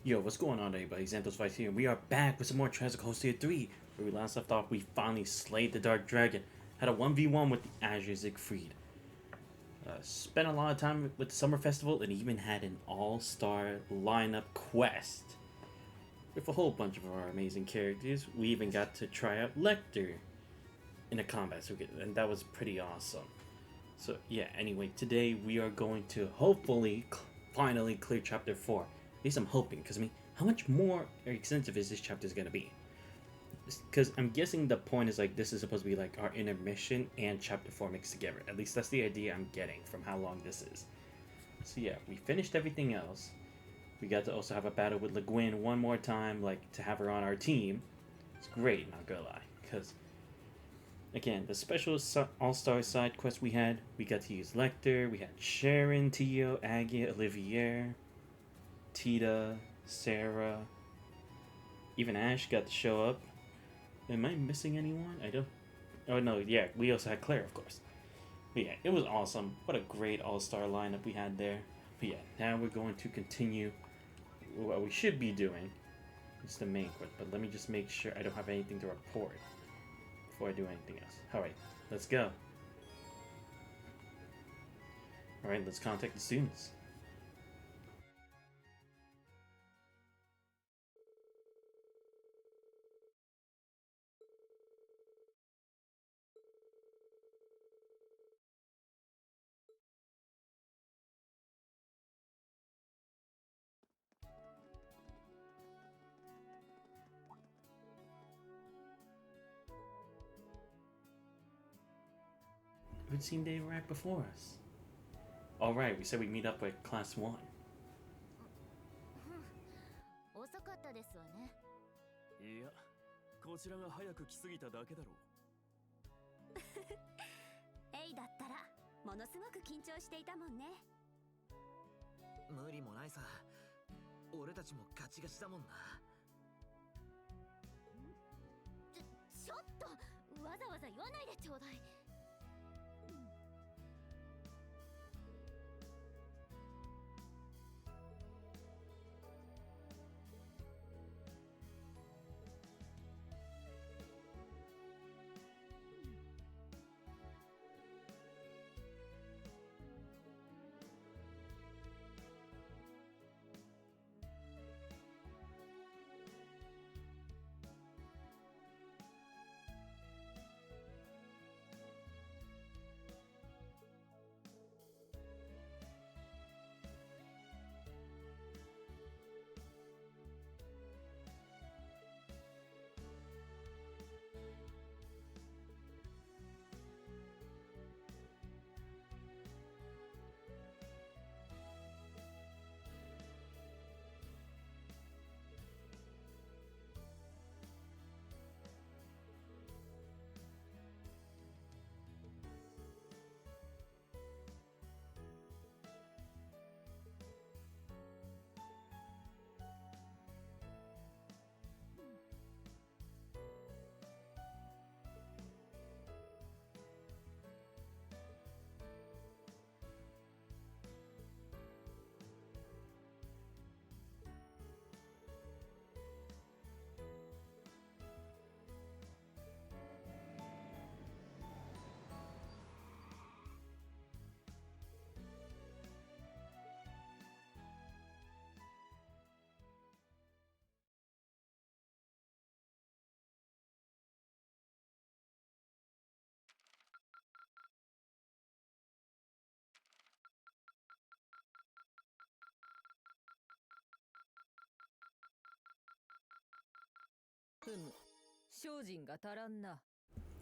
Yo, what's going on, everybody? Xanthos Vice here, and we are back with some more Trials of Coastia 3. Where we last left off, we finally slayed the Dark Dragon, had a 1v1 with the Azure Siegfried. Spent a lot of time with the Summer Festival, and even had an all-star lineup quest. With a whole bunch of our amazing characters. We even got to try out Lecter in a combat circuit, and that was pretty awesome. So yeah, anyway, today we are going to hopefully finally clear Chapter 4. At least I'm hoping, because I mean, how much more extensive is this chapter going to be? Because I'm guessing the point is like this is supposed to be like our intermission and Chapter 4 mixed together. At least that's the idea I'm getting from how long this is. So yeah, we finished everything else. We got to also have a battle with Le Guin one more time, like to have her on our team. It's great, not gonna lie, because again, the special all-star side quest we got to use Lecter, we had Sharon, Tio, Aggie, Olivier, Tita, Sarah, even Ash got to show up. Am I missing anyone? I don't... Oh no, yeah, we also had Claire, of course. But yeah, it was awesome. What a great all-star lineup we had there. But yeah, now we're going to continue what we should be doing. It's the main quest, but let me just make sure I don't have anything to report before I do anything else. Alright, let's go. Alright, let's contact the students. It would seem they were right before us. Alright, we said we'd meet up with Class 1. 遅かったですわね。いや、こちらが早く来すぎただけだろう。エイだったらものすごく緊張していたもんね。無理もないさ。俺たちもガチガチだもんな。ちょっとわざわざ言わないでちょうだい。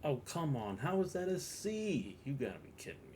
Oh, come on. How is that a C? You gotta be kidding me.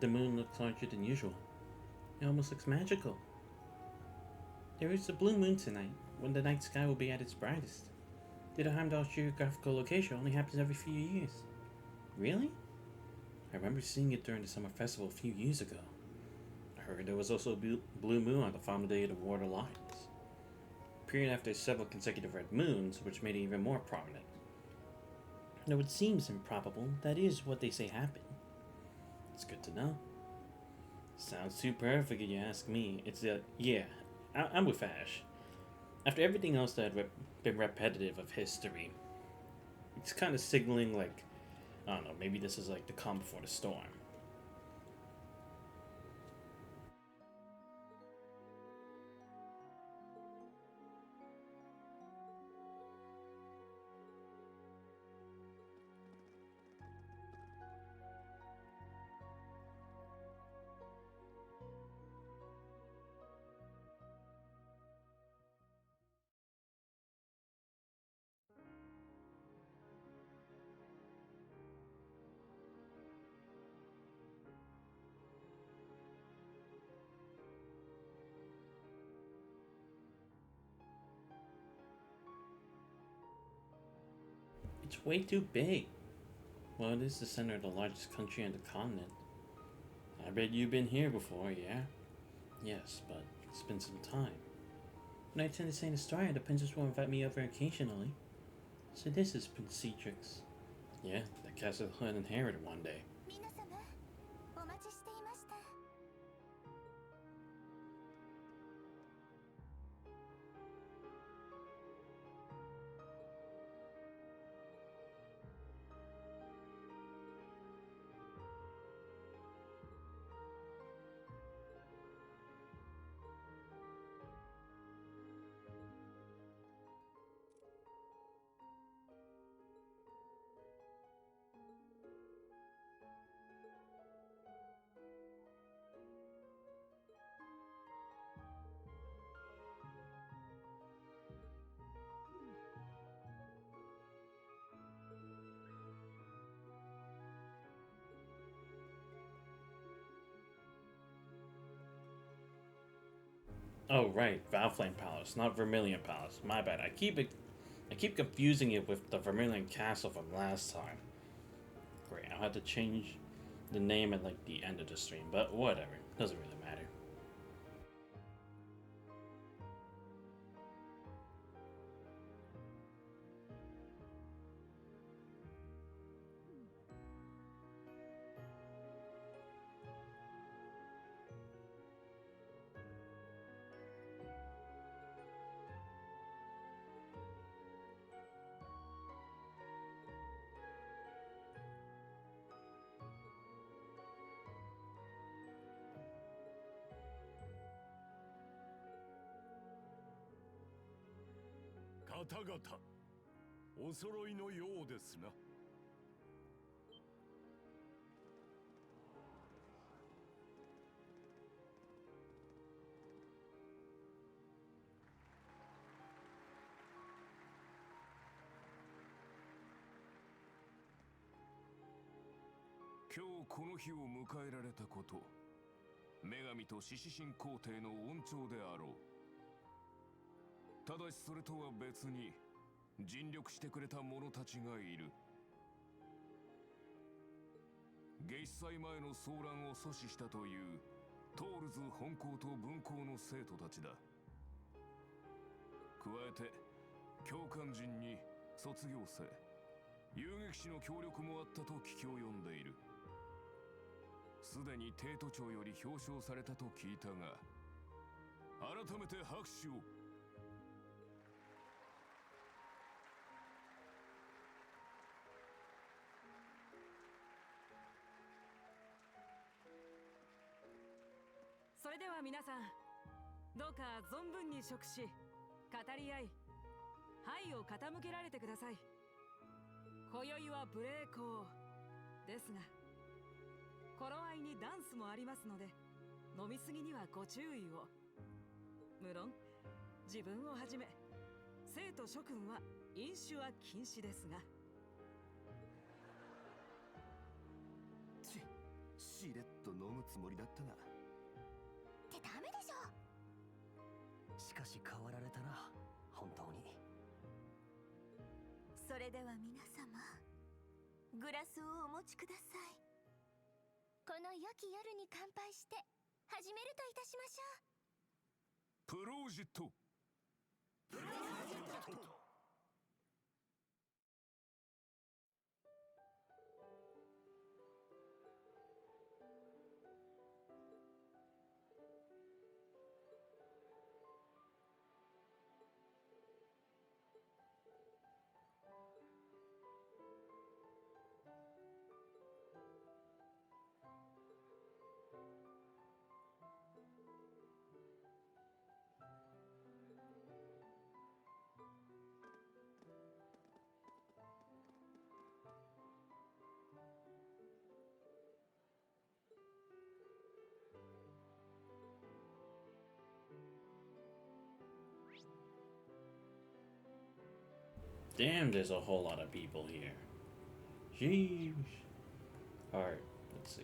the moon looks larger than usual. It almost looks magical. There is a blue moon tonight, when the night sky will be at its brightest. Due to Heimdall's geographical location, only happens every few years. Really? I remember seeing it during the summer festival a few years ago. I heard there was also a blue moon on the final day of the Water Lions. Appearing after several consecutive red moons, which made it even more prominent. Though it seems improbable, that is what they say happened. It's good to know. Sounds too perfect if you ask me. I'm with Ash. After everything else that had been repetitive of history, it's kind of signaling like, I don't know, maybe this is like the calm before the storm. It's way too big. Well, it is the center of the largest country on the continent. I bet you've been here before, yeah? Yes, but it's been some time. When I attend the Saint Astoria, the princess will invite me over occasionally. So this is Prince Cedric's. Yeah, the castle he'll inherit one day. 皆様、お待ちしていました。Oh right, Valflame Palace, not Vermilion Palace. My bad. I keep confusing it with the Vermilion Castle from last time. Great, I'll have to change the name at like the end of the stream, but whatever. Doesn't really matter.方々、お揃いのようですな。今日この日を迎えられたこと、女神と獅子神皇帝の恩寵であろう。ただしそれとは別に尽力してくれた者たちがいる。月祭前の騒乱を阻止したというトールズ本校と分校の生徒たちだ。加えて教官陣に卒業生、遊撃士の協力もあったと聞き及んでいる。すでに帝都庁より表彰されたと聞いたが、改めて拍手を。それでは皆さん、どうか存分に食し、語り合い、杯を傾けられてください。今宵は無礼講ですが、頃合いにダンスもありますので、飲みすぎにはご注意を。無論、自分をはじめ、生徒諸君は飲酒は禁止ですが。ししれっと飲むつもりだったが。ってダメでしょ。しかし変わられたな、本当に。それでは皆様、グラスをお持ちください。この良き夜に乾杯して始めるといたしましょう。プロージェット。Damn, there's a whole lot of people here. Sheesh. Alright, let's see.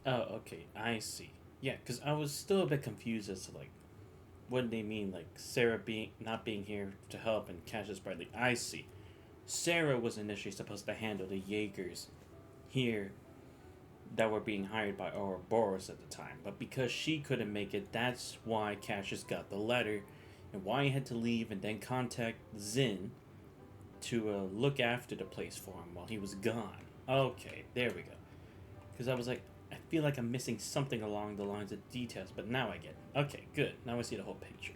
Oh, okay, I see. Yeah, because I was still a bit confused as to like what they mean, like Sarah being not being here to help and Cassius Bradley. I see. Sarah was initially supposed to handle the Jaegers here that were being hired by Ouroboros at the time, but because she couldn't make it, that's why Cassius got the letter and why he had to leave and then contact Zin to look after the place for him while he was gone. Okay, there we go. Because I was like, I feel like I'm missing something along the lines of details, but now I get it. Okay, good. Now I see the whole picture.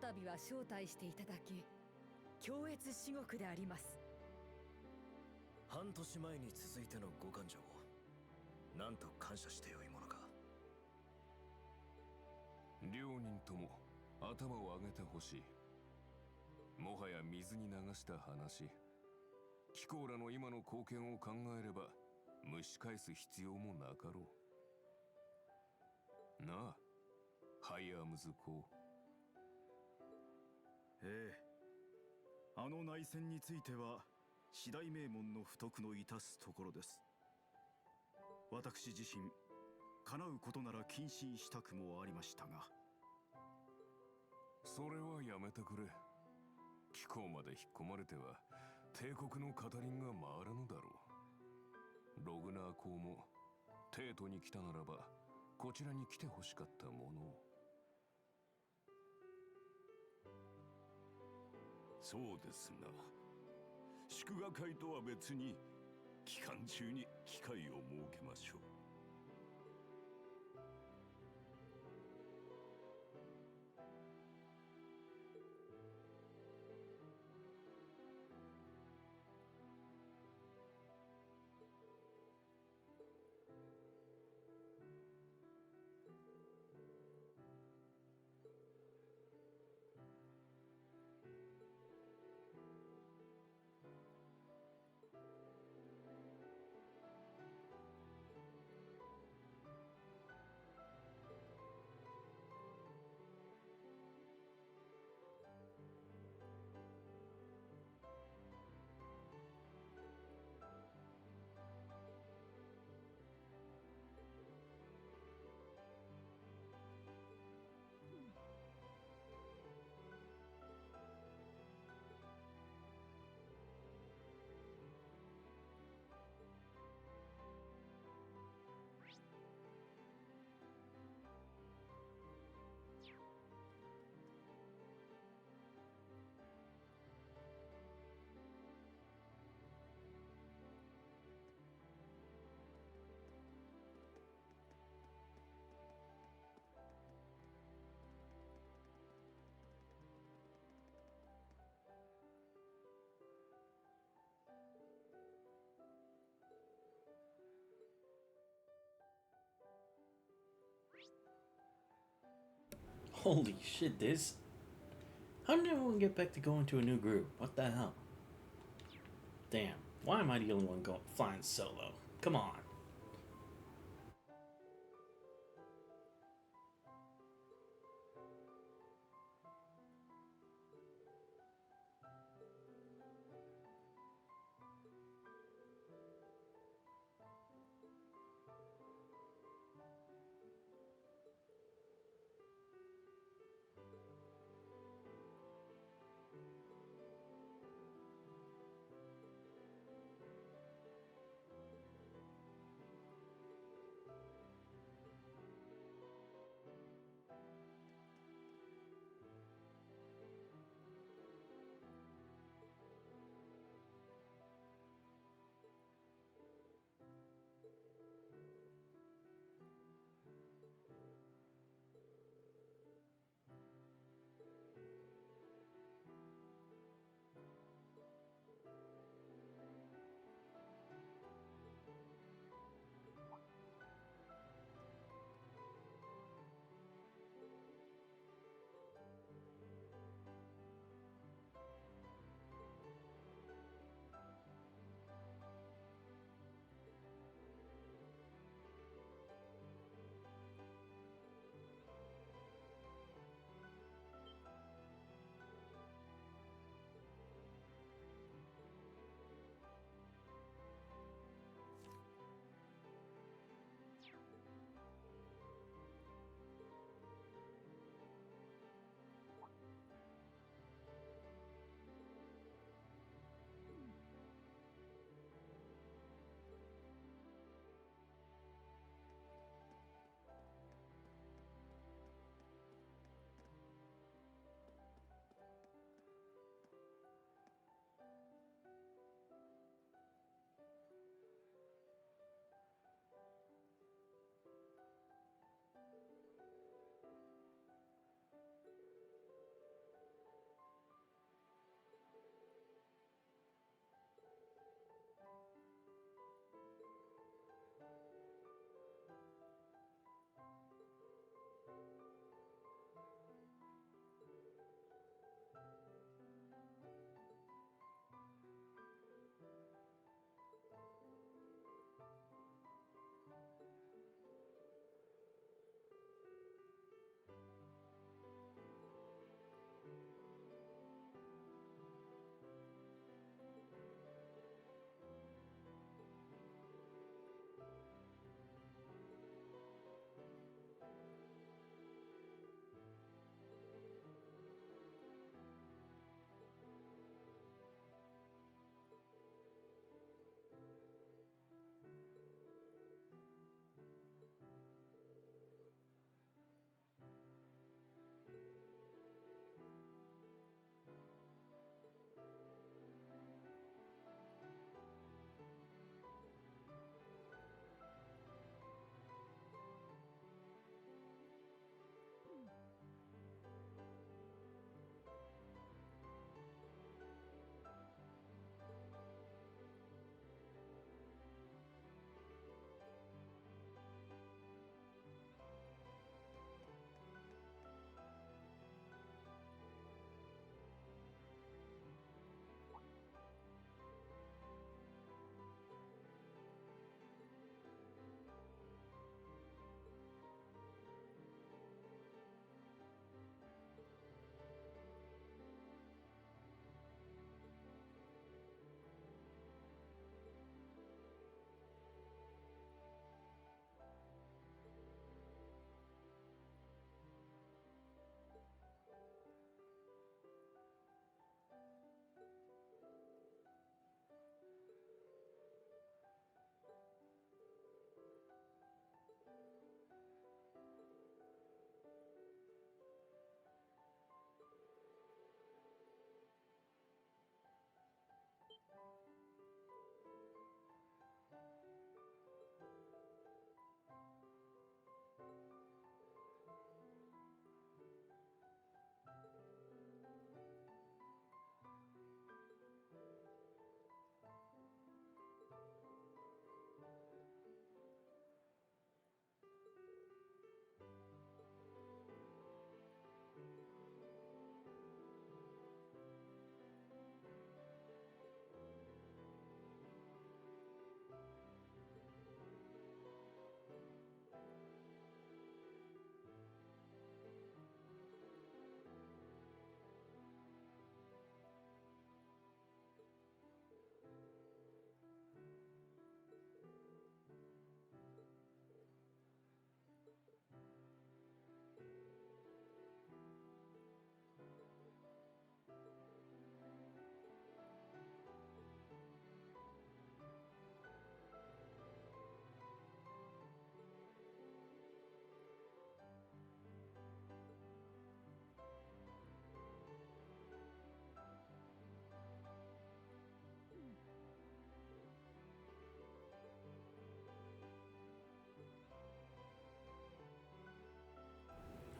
度は招待していただき強越至極であります。半年前に続いてのご感情をなんと感謝してよいものか。両人とも頭を上げてほしい。もはや水に流した話。貴公らの今の貢献を考えれば蒸し返す必要もなかろう。なあ、ハイアームズ公。ええ、あの内戦については四大名門の不徳の致すところです。私自身叶うことなら謹慎したくもありましたが。それはやめてくれ。貴公まで引っ込まれては帝国の語りんが回らぬだろう。ログナー公も帝都に来たならばこちらに来てほしかったものを。そうですな。祝賀会とは別に期間中に機会を設けましょう。Holy shit, this. How did everyone get back to going to a new group? What the hell? Damn, why am I the only one going flying solo? Come on.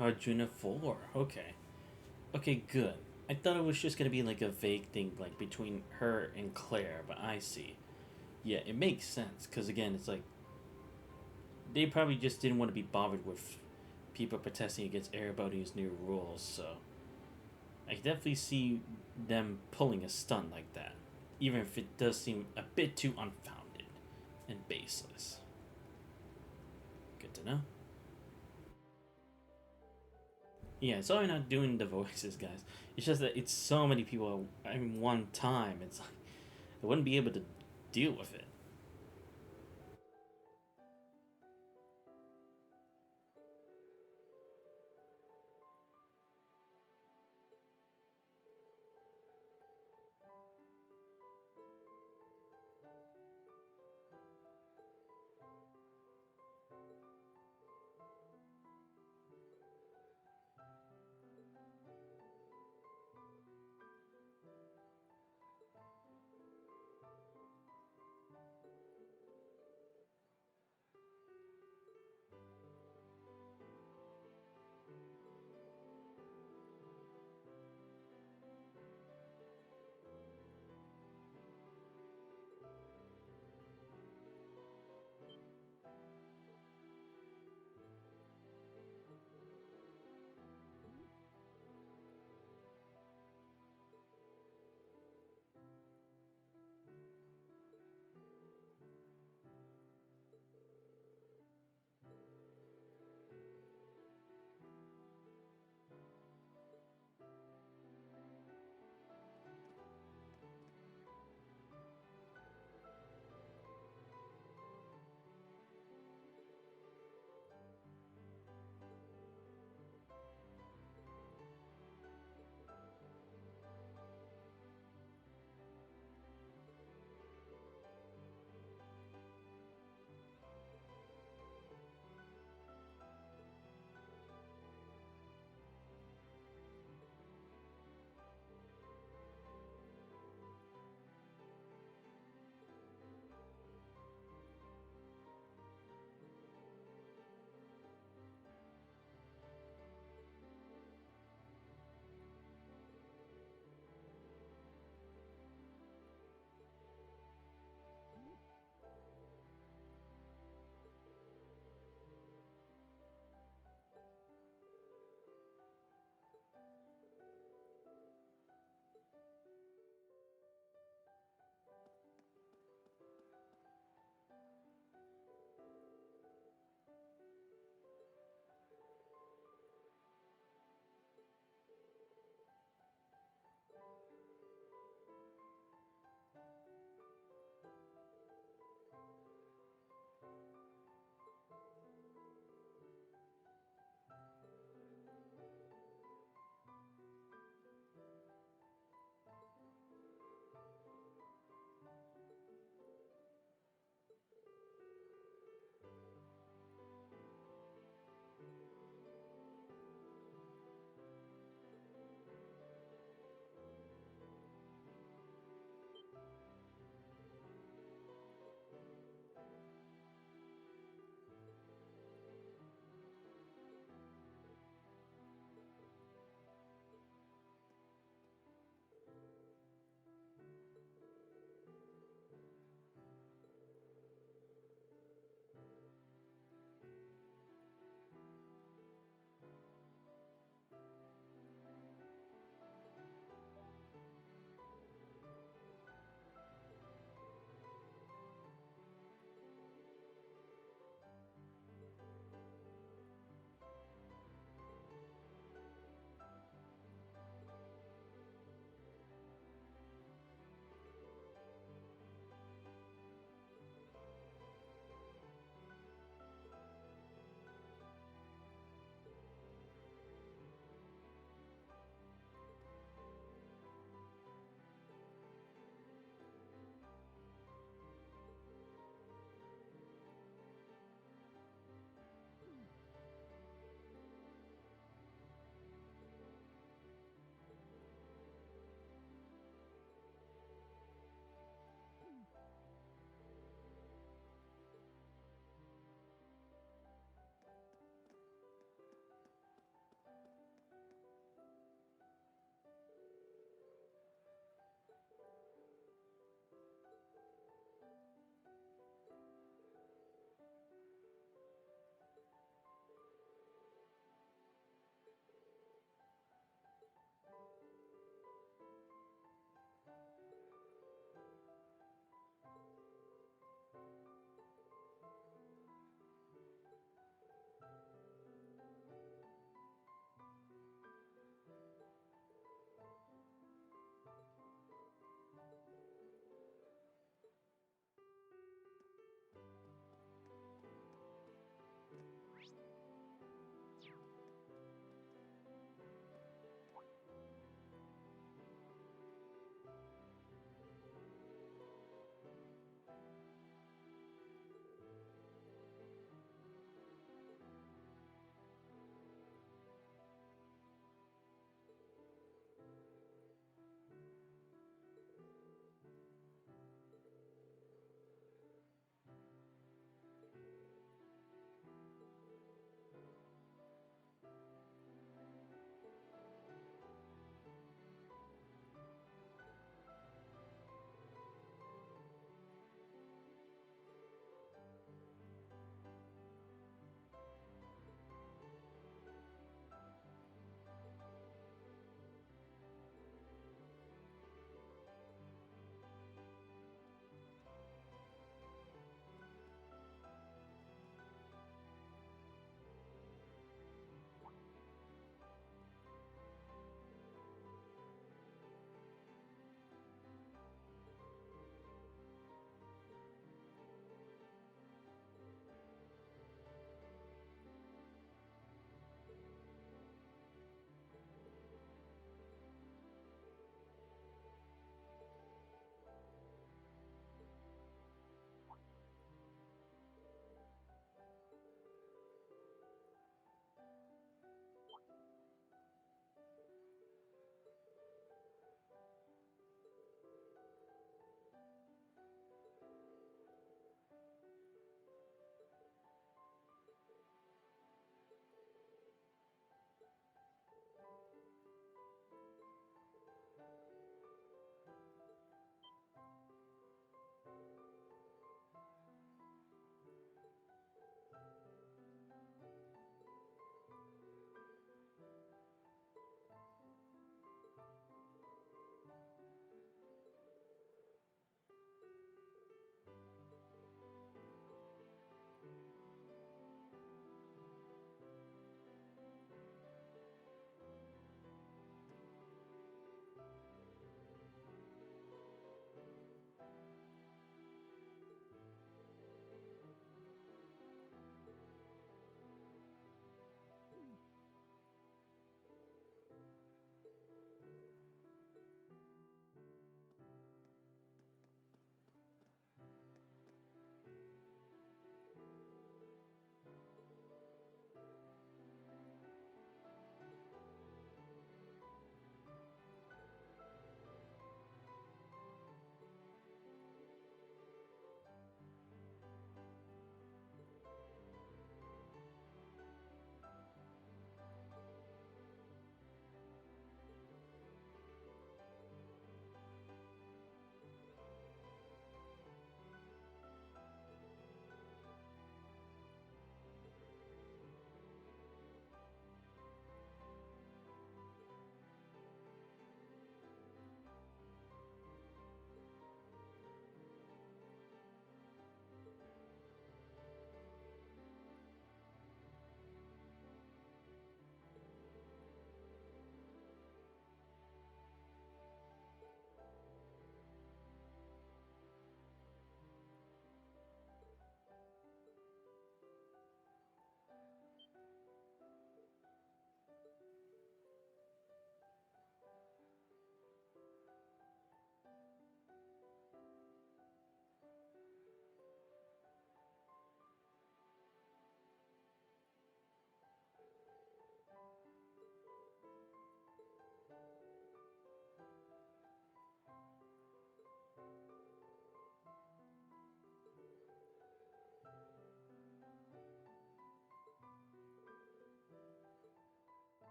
Arjuna 4. Okay. Okay, good. I thought it was just gonna be like a vague thing, like between her and Claire, but I see. Yeah, it makes sense, because again, it's like they probably just didn't want to be bothered with people protesting against everybody's new rules, so I can definitely see them pulling a stunt like that, even if it does seem a bit too unfounded and baseless. Good to know. Yeah, sorry not doing the voices, guys. It's just that it's so many people at one time. It's like I wouldn't be able to deal with it.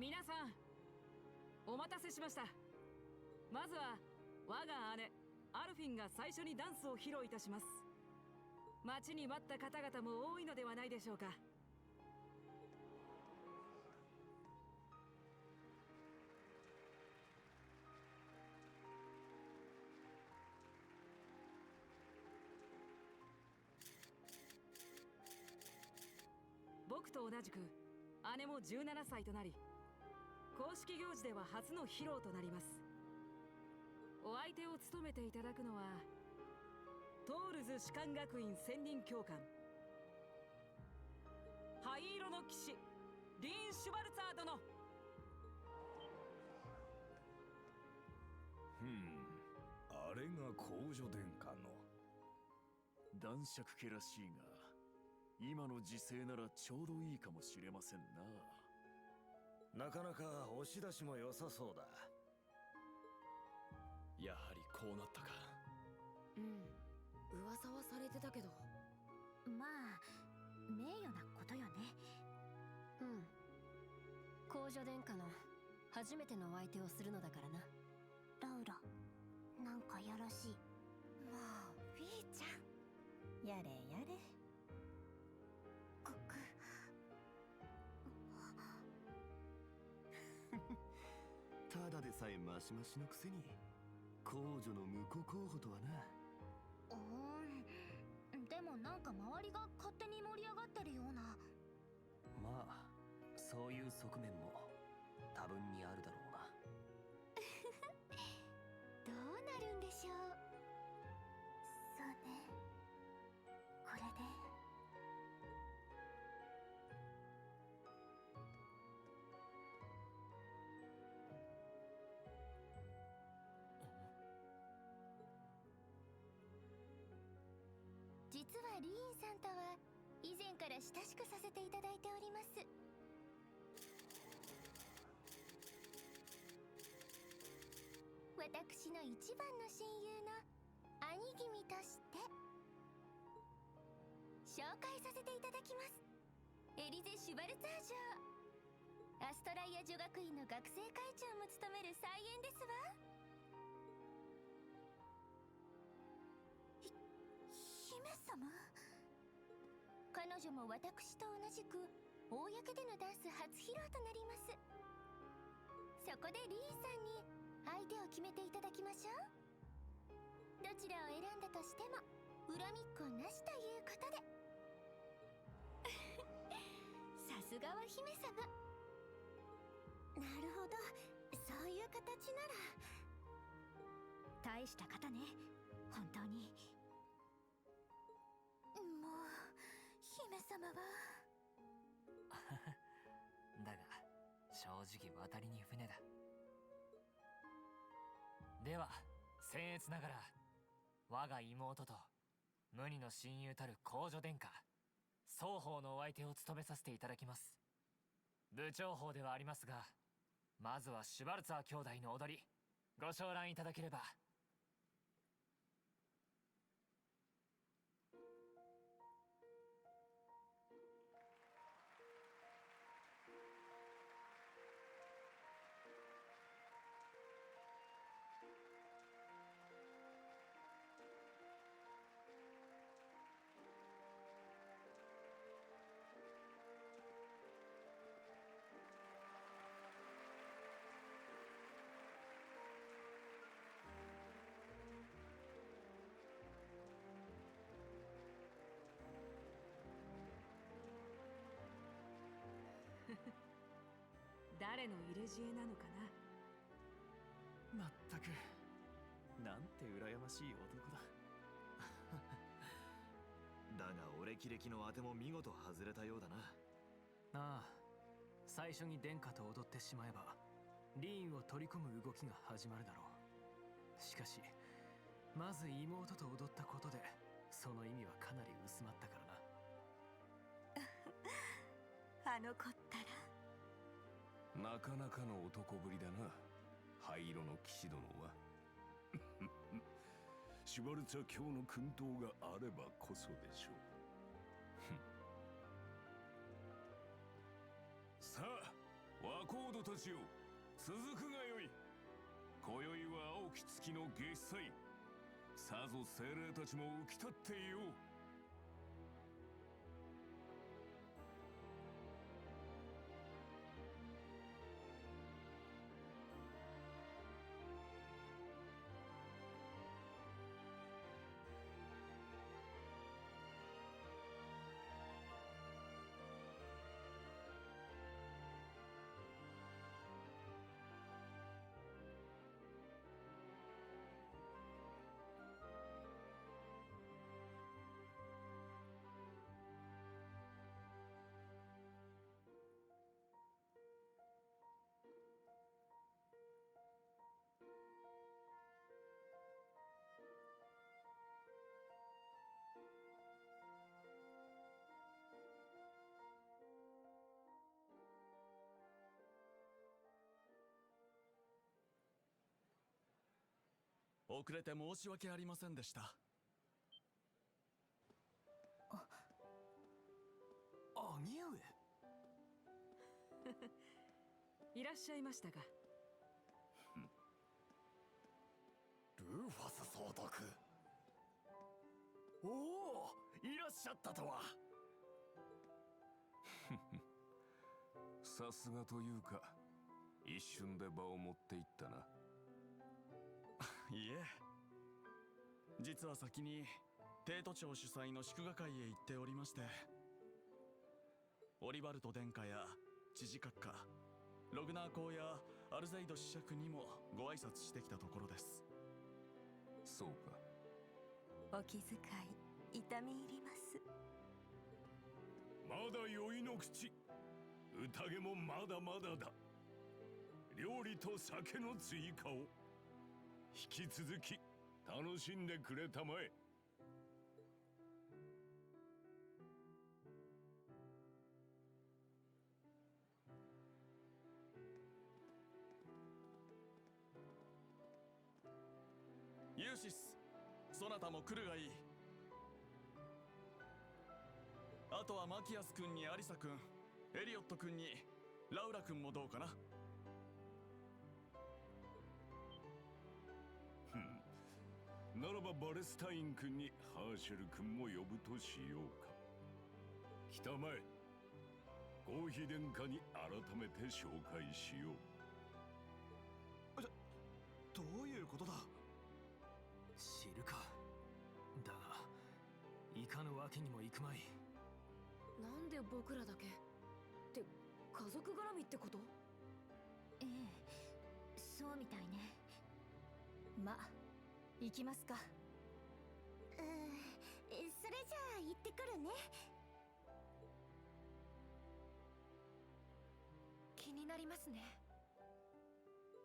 皆さんお待たせしました。まずは我が姉アルフィンが最初にダンスを披露いたします。待ちに待った方々も多いのではないでしょうか。僕と同じく姉も17歳となり、公式行事では初の披露となります。お相手を務めていただくのはトールズ士官学院専任教官、灰色の騎士リーン・シュバルツァー殿。あれが公女殿下の。男爵家らしいが、今の時勢ならちょうどいいかもしれませんな。なかなか押し出しも良さそうだ。やはりこうなったか。噂はされてたけど、まあ名誉なことよね。公女殿下の初めてのお相手をするのだからな。ラウラ、なんかやらしい。もうピーちゃん、やれやれ。ただでさえマシマシのくせに公女の婿候補とはな。でもなんか周りが勝手に盛り上がってるような。まあそういう側面も多分にあるだろうな。どうなるんでしょう。そうね、これで実はリーンさんとは以前から親しくさせていただいております。私の一番の親友の兄君として紹介させていただきます。エリゼ・シュバルツァー嬢、アストライア女学院の学生会長も務めるサイエンですわ。姫様。彼女も私と同じく公でのダンス初披露となります。そこでリーンさんに相手を決めていただきましょう。どちらを選んだとしても恨みっこなしということで。さすがは姫様。なるほど、そういう形なら。大した方ね、本当に。もう姫様はだが正直渡りに船だ。では僭越ながら我が妹と無二の親友たる公女殿下双方のお相手を務めさせていただきます。部長法ではありますが、まずはシュバルツァー兄弟の踊りご賞覧いただければ。誰の入れ知恵なのかな。まったくなんて羨ましい男だ。だが俺キレキの当ても見事外れたようだな。ああ、最初に殿下と踊ってしまえばリーンを取り込む動きが始まるだろう。しかしまず妹と踊ったことでその意味はかなり薄まったからな。あの子ったらなかなかの男ぶりだな、灰色の騎士殿は。シュバルツァ教の薫陶があればこそでしょう。さあ、和コードたちよ、続くがよい。今宵は青き月の月祭。さぞ精霊たちも浮き立っていよう。遅れて申し訳ありませんでした。兄上いらっしゃいましたか。ルーファス総督。おお、いらっしゃったとは。さすがというか、一瞬で場を持っていったな。いえ、実は先に帝都庁主催の祝賀会へ行っておりまして、オリバルト殿下や知事閣下、ログナー公やアルゼイド子爵にもご挨拶してきたところです。そうか。お気遣い痛み入ります。まだ酔いの口、宴もまだまだだ。料理と酒の追加を引き続き楽しんでくれたまえ。ユーシス、そなたも来るがいい。あとはマキアス君にアリサ君、エリオット君にラウラ君もどうかな。ならばバレスタイン君にハーシェル君も呼ぶとしようか。来たまえ。合皮殿下に改めて紹介しよう。どういうことだ。知るか。だが行かぬわけにもいくまい。なんで僕らだけって家族絡みってこと？ええ、そうみたいね。ま、行きますか。それじゃあ行ってくるね。気になりますね。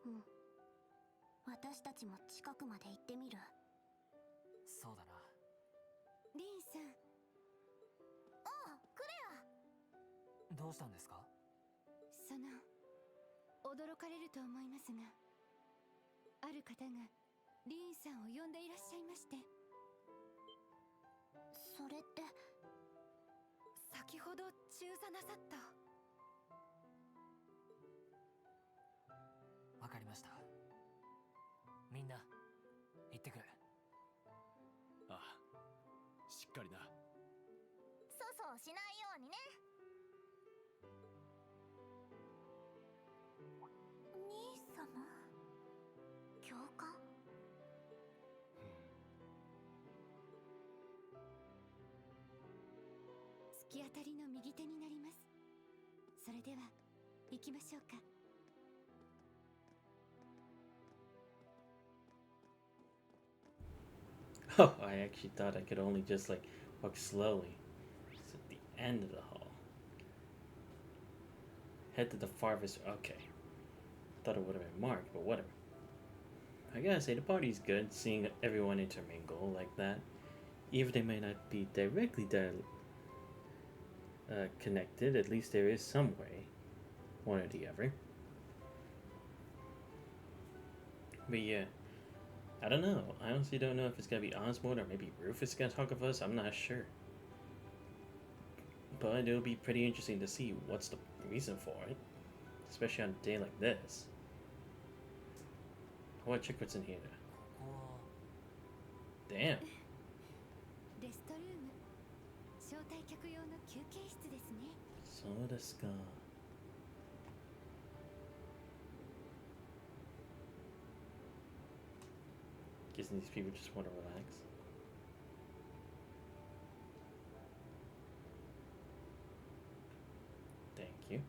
うん、私たちも近くまで行ってみる。そうだな。リンさん。ああ、クレア。どうしたんですか？驚かれると思いますが、ある方がリーンさんを呼んでいらっしゃいまして。それって。先ほど中座なさった。わかりました。みんな行ってくる。ああ、しっかりな。粗相しないようにね。兄様、教官。突き当たりの右手になります。それでは行きましょうか。Oh, I actually thought I could only just like walk slowly. It's at the end of the hall. Head to the farthest. Okay. Thought it would have been marked, but whatever. I gotta say, the party's good, seeing everyone intermingle like that. Even if they may not be directly connected, at least there is some way, one or the other. But yeah, I don't know. I honestly don't know if it's gonna be Osborne or maybe Rufus gonna talk of us. I'm not sure. But it'll be pretty interesting to see what's the reason for it. especially on a day like this. I want to check what's in here. ここは Damn. レストルーム、招待客用の休憩室ですね。そうですか。Guessing these people just want to relax. Thank you.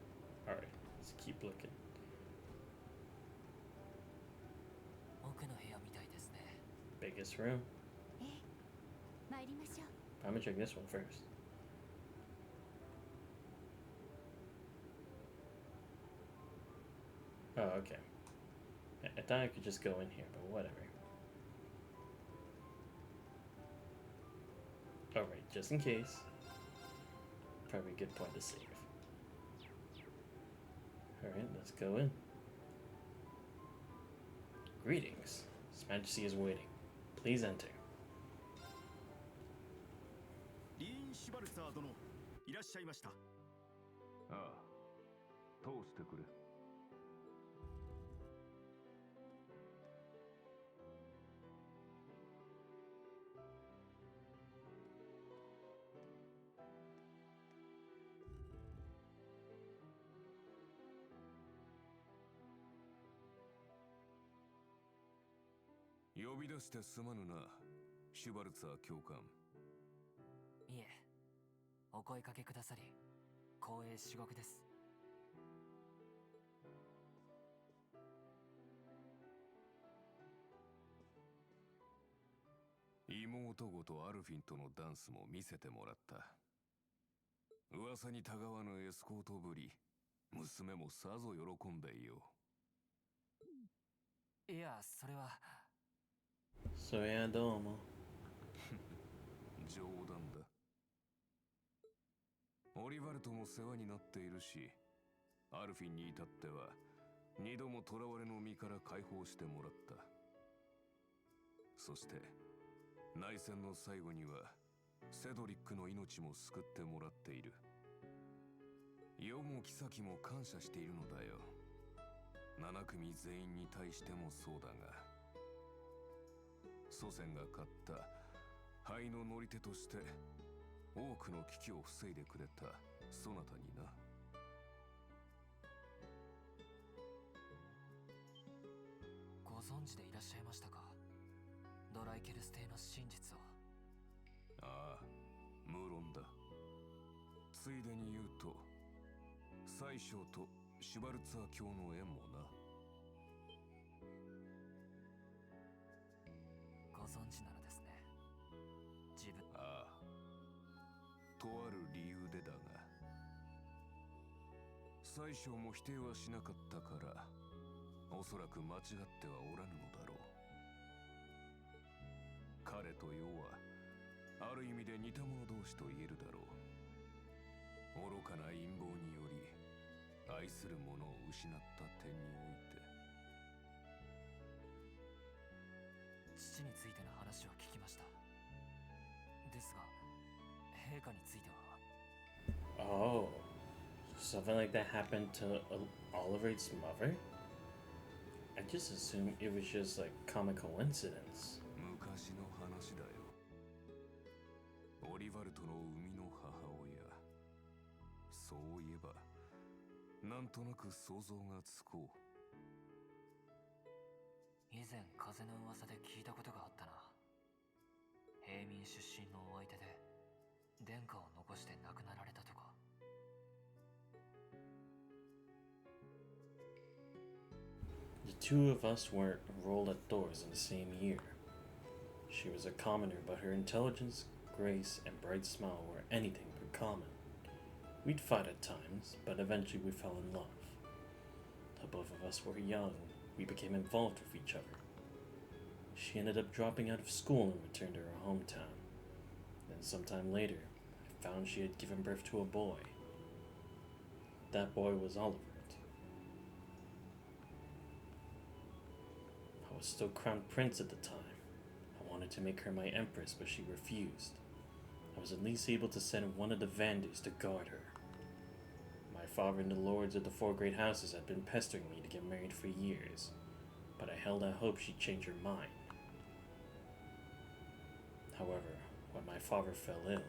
Alright, let's keep looking. 奥の部屋みたいですね。 Biggest room. ええ、参りましょう。 I'm gonna check this one first. Oh, okay. I thought I could just go in here, but whatever. Alright, just in case. Probably a good point to save. Alright, let's go in. Greetings. His Majesty is waiting. Please enter. リーン・シュバルツァー殿、いらっしゃいました。ああ、通してくれ。呼び出してすまぬな、シュバルツァー教官。いえ、お声かけくださり光栄至極です。妹ごとアルフィンとのダンスも見せてもらった。噂にたがわぬエスコートぶり、娘もさぞ喜んでいよいや、それは。そりゃどうも。冗談だ。オリバルトも世話になっているし、アルフィンに至っては二度も囚われの身から解放してもらった。そして内戦の最後にはセドリックの命も救ってもらっている。世も妃も感謝しているのだよ。7組全員に対してもそうだが、祖先が買った灰の乗り手として多くの危機を防いでくれたそなたにな。ご存知でいらっしゃいましたか、ドライケルス帝の真実を。ああ、無論だ。ついでに言うと、宰相とシュバルツァー教の縁もな。ご存知なのですね。自分。ああ、とある理由でだが、宰相も否定はしなかったから、おそらく間違ってはおらぬのだろう。彼と世はある意味で似た者同士と言えるだろう。愚かな陰謀により愛する者を失った点において。父についての話を聞きました。ですが、陛下については。Oh, something like that happened to Oliver's mother? I just assumed it was just like common coincidence. 昔の話だよ。オリバルトの生みの母親。そういえばなんとなく想像がつこう。以前風の噂で聞いたことがあったな。平民出身のお相手で殿下を残して亡くなられたとか。The two of us weren't enrolled at doors in the same year. She was a commoner, but her intelligence, grace, and bright smile were anything but common. We'd fight at times, but eventually we fell in love. The both of us were young, we became involved with each other. She ended up dropping out of school and returned to her hometown. Then sometime later, I found she had given birth to a boy. That boy was Oliver. I was still crown prince at the time. I wanted to make her my empress, but she refused. I was at least able to send one of the Vanders to guard her. My father and the lords of the four great houses had been pestering me to get married for years, but I held out hope she'd change her mind. However, when my father fell ill,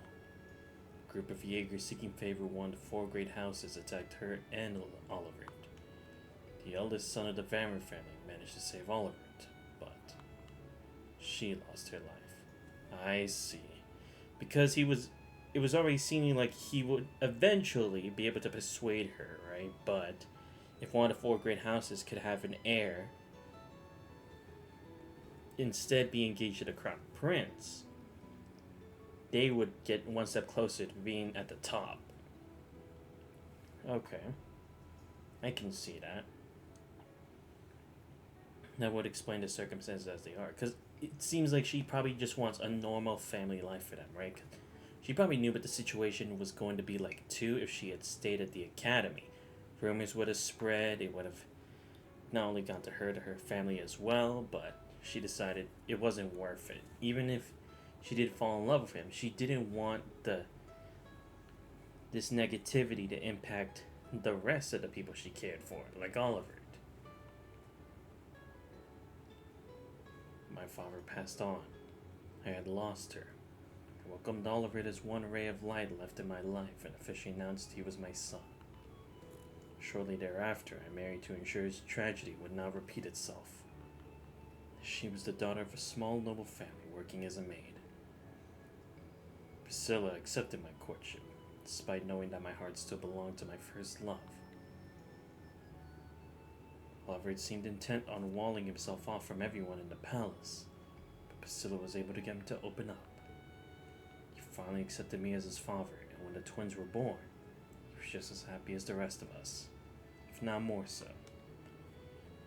a group of Jaegers seeking favor with one of the four great houses attacked her and Oliver. The eldest son of the Vanner family managed to save Oliver, but she lost her life. I see. Because it was already seeming like he would eventually be able to persuade her, right? But if one of the four great houses could have an heir, instead be engaged to the crown prince, they would get one step closer to being at the top. Okay. I can see that. That would explain the circumstances as they are. Because it seems like she probably just wants a normal family life for them, right? She probably knew what the situation was going to be like too if she had stayed at the academy. Rumors would have spread. It would have not only gone to her family as well, but she decided it wasn't worth it. Even if she did fall in love with him, she didn't want this negativity to impact the rest of the people she cared for, like Oliver. My father passed on. I had lost her. I welcomed Oliver as one ray of light left in my life and officially announced he was my son. Shortly thereafter, I married to ensure his tragedy would not repeat itself. She was the daughter of a small noble family working as a maid. Priscilla accepted my courtship, despite knowing that my heart still belonged to my first love. Oliver seemed intent on walling himself off from everyone in the palace, but Priscilla was able to get him to open up. He finally accepted me as his father, and when the twins were born, he was just as happy as the rest of us, if not more so.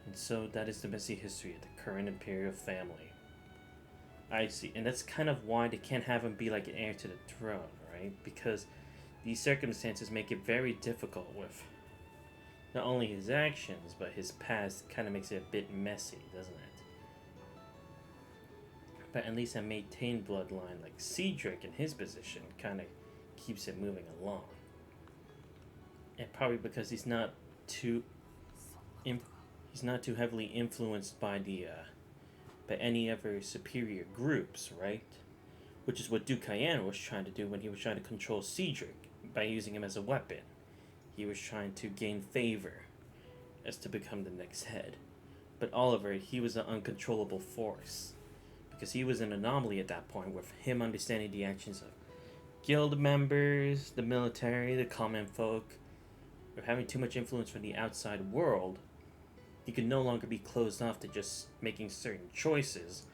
And so that is the messy history of the current imperial family. I see, and that's kind of why they can't have him be like an heir to the throne, right? Because these circumstances make it very difficult with not only his actions, but his past kind of makes it a bit messy, doesn't it? But at least a maintained bloodline like Cedric in his position kind of keeps it moving along. And probably because he's not too heavily influenced by any other superior groups, right? Which is what Duke Cayenne was trying to do when he was trying to control Cedric by using him as a weapon. He was trying to gain favor as to become the next head. But Oliver, he was an uncontrollable force. Because he was an anomaly at that point, with him understanding the actions of guild members, the military, the common folk. With having too much influence from the outside world, he could no longer be closed off to just making certain choices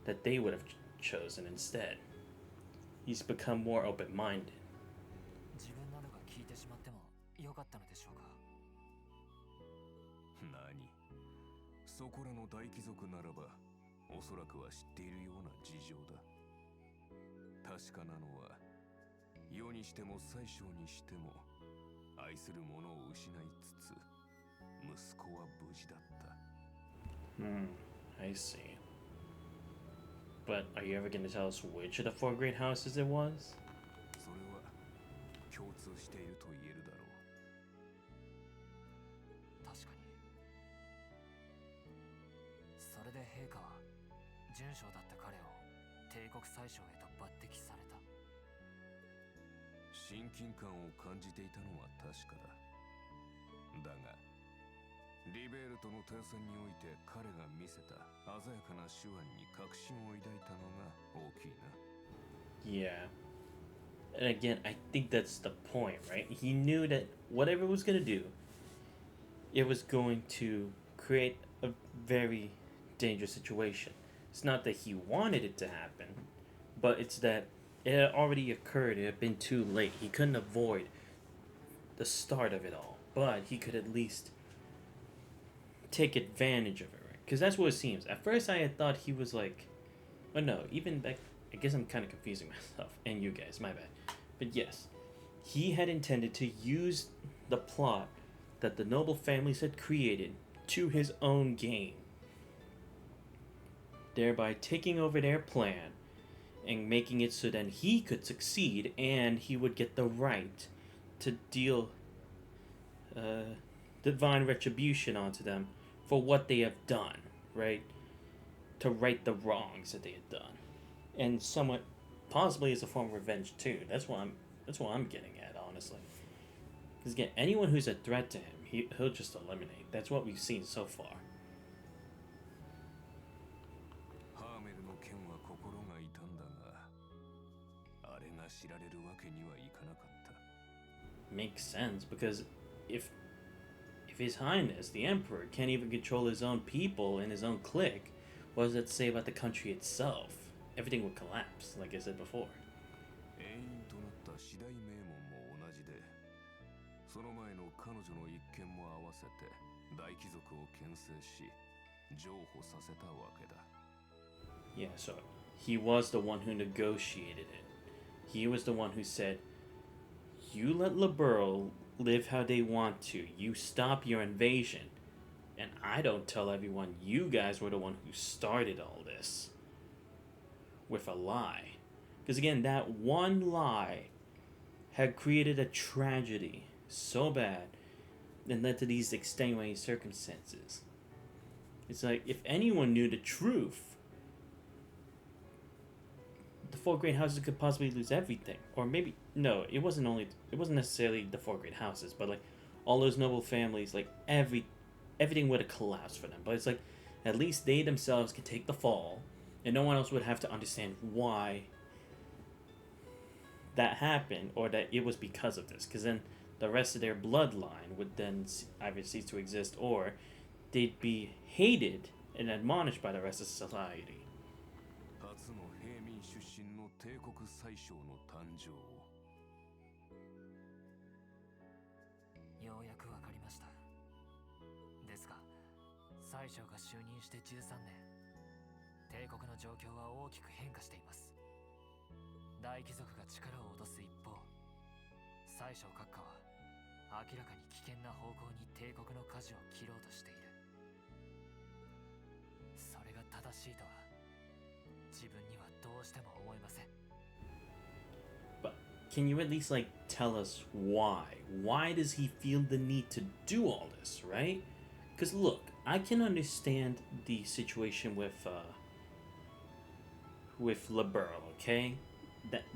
that they would have chosen instead. He's become more open-minded. 自分などが聞いてしまってもよかったのでしょうか。何そこらの大貴族ならばおそらくは知っているような事情だ。確かなのは世にしても宰相にしても愛する者を失いつつ息子は無事だった。I see. But are you ever going to tell us which of the four great houses it was? それは共通していると言えるだろう。確かに。それで陛下は準将だった彼を帝国宰相へと抜擢された。親近感を感じていたのは確かだ。だがリベールとの対戦において彼が見せた鮮やかな手腕に確信を抱いたのが大きいな。Yeah. And again, I think that's the point, right? He knew that whatever it was going to do, it was going to create a very dangerous situation. It's not that he wanted it to happen, but it's that it had already occurred. It had been too late. He couldn't avoid the start of it all, but he could at least take advantage of it, right? Because that's what it seems. At first, I had thought he was like, oh no, even back. I guess I'm kind of confusing myself and you guys. My bad. But yes, he had intended to use the plot that the noble families had created to his own gain, thereby taking over their plan and making it so that he could succeed and he would get the right to deal divine retribution onto them for what they have done, right? To right the wrongs that they had done, and somewhat possibly as a form of revenge too. That's what I'm getting at, honestly. Because again, anyone who's a threat to him, he'll just eliminate. That's what we've seen so far. Makes sense, because if His Highness, the Emperor, can't even control his own people and his own clique, what does that say about the country itself? Everything would collapse, like I said before. その前の彼女の一件も合わせて大貴族を牽制し譲歩させたわけだ。 Yeah, so he was the one who negotiated it. He was the one who said, you let Liberal live how they want to. You stop your invasion. And I don't tell everyone you guys were the one who started all this. With a lie. Because again, that one lie had created a tragedy so bad and led to these extenuating circumstances. It's like, if anyone knew the truth, the four great houses could possibly lose everything. Or maybe, no, it wasn't necessarily the four great houses, but like all those noble families, like everything would have collapsed for them. But it's like, at least they themselves could take the fall, and no one else would have to understand why that happened, or that it was because of this. Because then the rest of their bloodline would then either cease to exist, or they'd be hated and admonished by the rest of society. 初の平民出身の帝国宰相の誕生を。ようやくわかりました。ですが、宰相が就任して13年、帝国の状況は大きく変化しています。大貴族が力を落とす一方、宰相閣下は明らかに危険な方向に帝国の舵を切ろうとしている。それが正しいとは自分にはどうしても思えません。 But can you at least like tell us why? Why does he feel the need to do all this, right? Because look, I can understand the situation with Liberal, okay?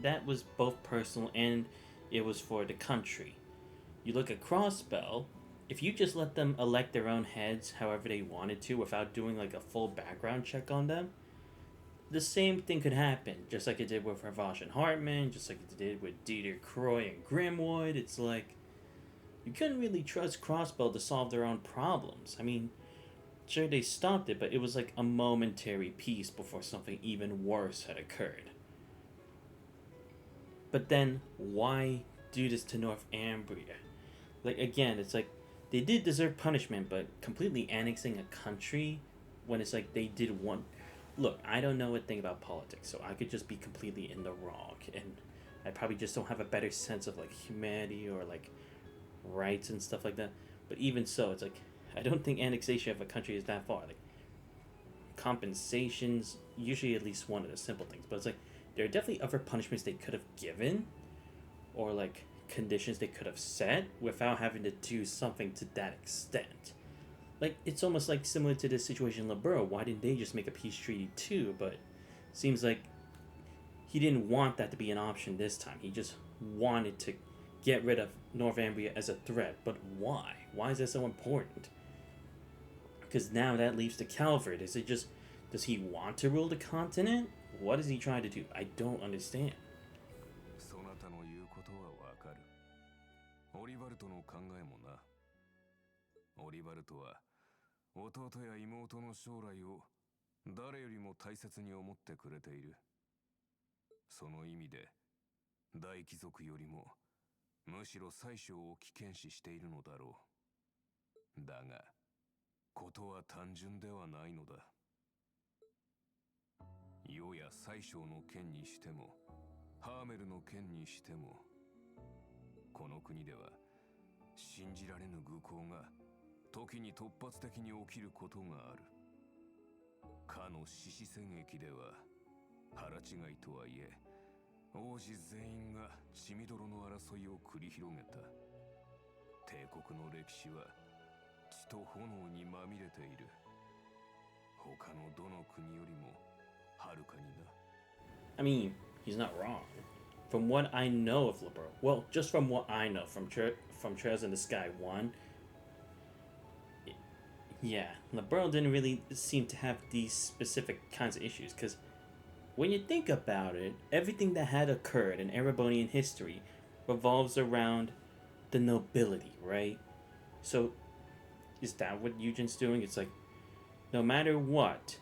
That was both personal and it was for the country. You look at Crossbell, if you just let them elect their own heads however they wanted to without doing like a full background check on them, the same thing could happen, just like it did with Ravage and Hartman, just like it did with Dieter, Croy, and Grimwood. It's like, you couldn't really trust Crossbell to solve their own problems. I mean, sure, they stopped it, but it was like a momentary peace before something even worse had occurred. But then, why do this to Northumbria? Like, again, it's like, they did deserve punishment, but completely annexing a country when it's like they did one... Look, I don't know a thing about politics, so I could just be completely in the wrong, and I probably just don't have a better sense of, like, humanity or, like, rights and stuff like that. But even so, it's like, I don't think annexation of a country is that far. Like, compensations, usually at least one of the simple things, but it's like, there are definitely other punishments they could have given, or, like, conditions they could have set without having to do something to that extent. Like, it's almost like similar to this situation in Liberal. Why didn't they just make a peace treaty too? But seems like he didn't want that to be an option this time. He just wanted to get rid of Northumbria as a threat. But why? Why is that so important? Because now that leaves to Calvert. Is it just, does he want to rule the continent? What is he trying to do? I don't understand. そなたの言うことはわかる。オリバルトの考えもな。オリバルトは弟や妹の将来を誰よりも大切に思ってくれている。その意味で大貴族よりもむしろ宰相を危険視しているのだろう。だがことは単純ではないのだ。世や宰相の件にしてもハーメルの件にしてもこの国では信じられぬ愚行が時に突発的に起きることがある。かの獅子戦役では腹違いとはいえ王子全員が血みどろの争いを繰り広げた。帝国の歴史は血と炎にまみれている。他のどの国よりもはるかにな。 I mean, he's not wrong. From what I know of Liberal, well, just from what I know from Trails in the Sky 1, yeah, Liberal didn't really seem to have these specific kinds of issues, because when you think about it, everything that had occurred in Erebonian history revolves around the nobility, right? So, is that what Eugen's doing? It's like, no matter what,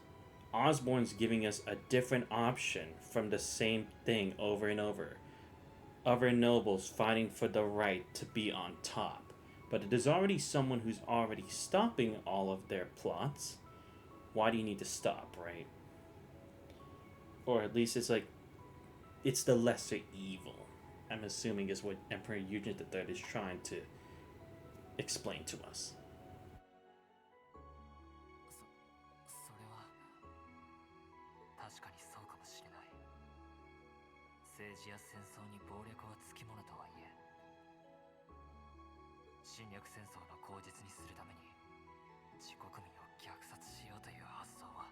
Osborne's giving us a different option from the same thing over and over. Other nobles fighting for the right to be on top. But there's already someone who's already stopping all of their plots. Why do you need to stop, right? Or at least it's like, it's the lesser evil. I'm assuming is what Emperor Eugen III is trying to explain to us. それは確かにそうかもしれない。政治や戦争に謀略をつきものとはいえ、侵略戦争の口実にするために自国民を虐殺しようという発想は、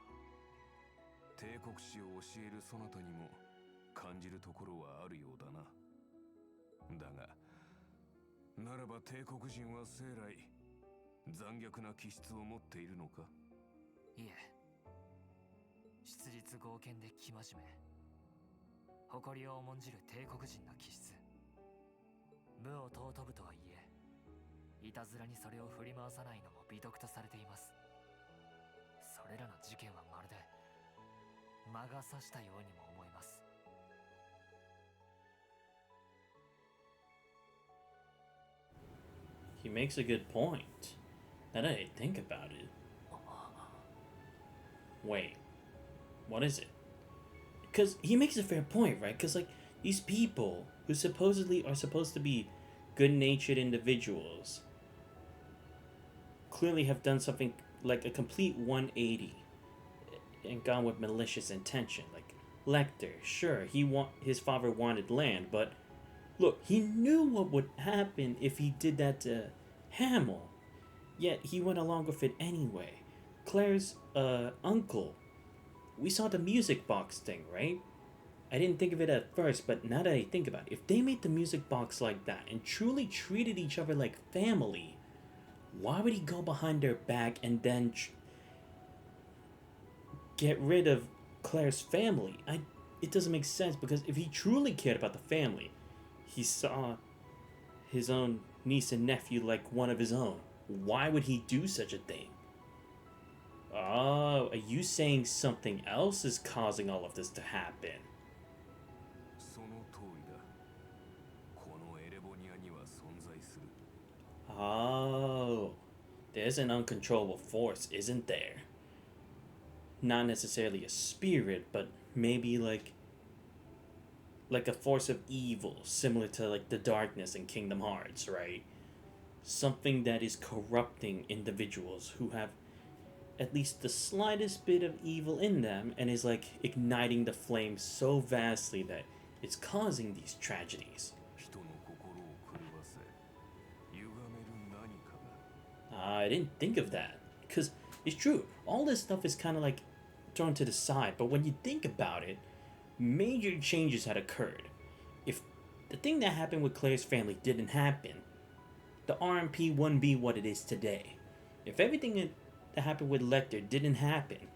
帝国史を教えるそなたにも感じるところはあるようだな。だがならば帝国人は生来残虐な気質を持っているのか。いえ、質実剛健で生真面目、誇りを重んじる帝国人の気質。武を尊ぶとはいえ、いたずらにそれを振り回さないのも美徳とされています。それらの事件はまるで魔が差したようにも思えます。He makes a good point. Now that I think about it. Wait, what is it? Because he makes a fair point, right? Because, like, these people who supposedly are supposed to be good-natured individuals clearly have done something like a complete 180 and gone with malicious intention. Like, Lecter, sure, his father wanted land, but look, he knew what would happen if he did that to Hamill, yet he went along with it anyway. Claire's uncle, we saw the music box thing, right? I didn't think of it at first, but now that I think about it, if they made the music box like that and truly treated each other like family, why would he go behind their back and then get rid of Claire's family? It doesn't make sense, because if he truly cared about the family, he saw his own niece and nephew like one of his own. Why would he do such a thing? Oh, are you saying something else is causing all of this to happen? その通りだ。このエレボニアには存在する。Oh, there's an uncontrollable force, isn't there? Not necessarily a spirit, but maybe like a force of evil, similar to like the darkness in Kingdom Hearts, right? Something that is corrupting individuals who have at least the slightest bit of evil in them, and is like igniting the flame so vastly that it's causing these tragedies. 人の心を狂わせ、歪める何かが。I didn't think of that, because it's true, all this stuff is kind of like thrown to the side, but when you think about it, major changes had occurred. If the thing that happened with Claire's family didn't happen, the RMP wouldn't be what it is today. If everything that happened with Lecter didn't happen,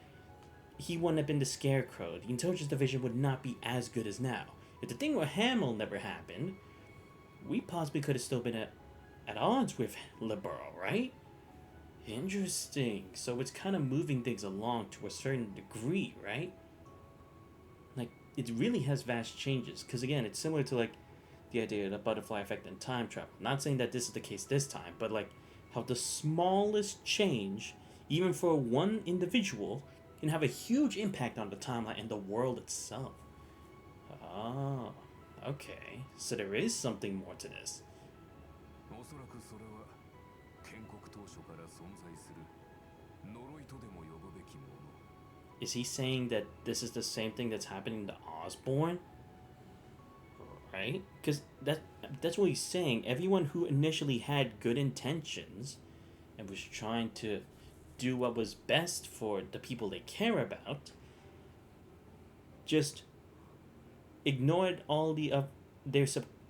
he wouldn't have been the Scarecrow. The Intelligence Division would not be as good as now. If the thing with Hamill never happened, we possibly could have still been at odds with Liberal, right? Interesting. So it's kind of moving things along to a certain degree, right? Like, it really has vast changes. Because again, it's similar to like the idea of the butterfly effect and time travel. Not saying that this is the case this time, but like how the smallest change, even for one individual, can have a huge impact on the timeline and the world itself. Oh, okay. So there is something more to this. おそらくそれは建国当初から存在する呪いとでも呼ぶべきもの。 Is he saying that this is the same thing that's happening to Osborne? Right? Because that's what he's saying. Everyone who initially had good intentions and was trying to do what was best for the people they care about just ignored all the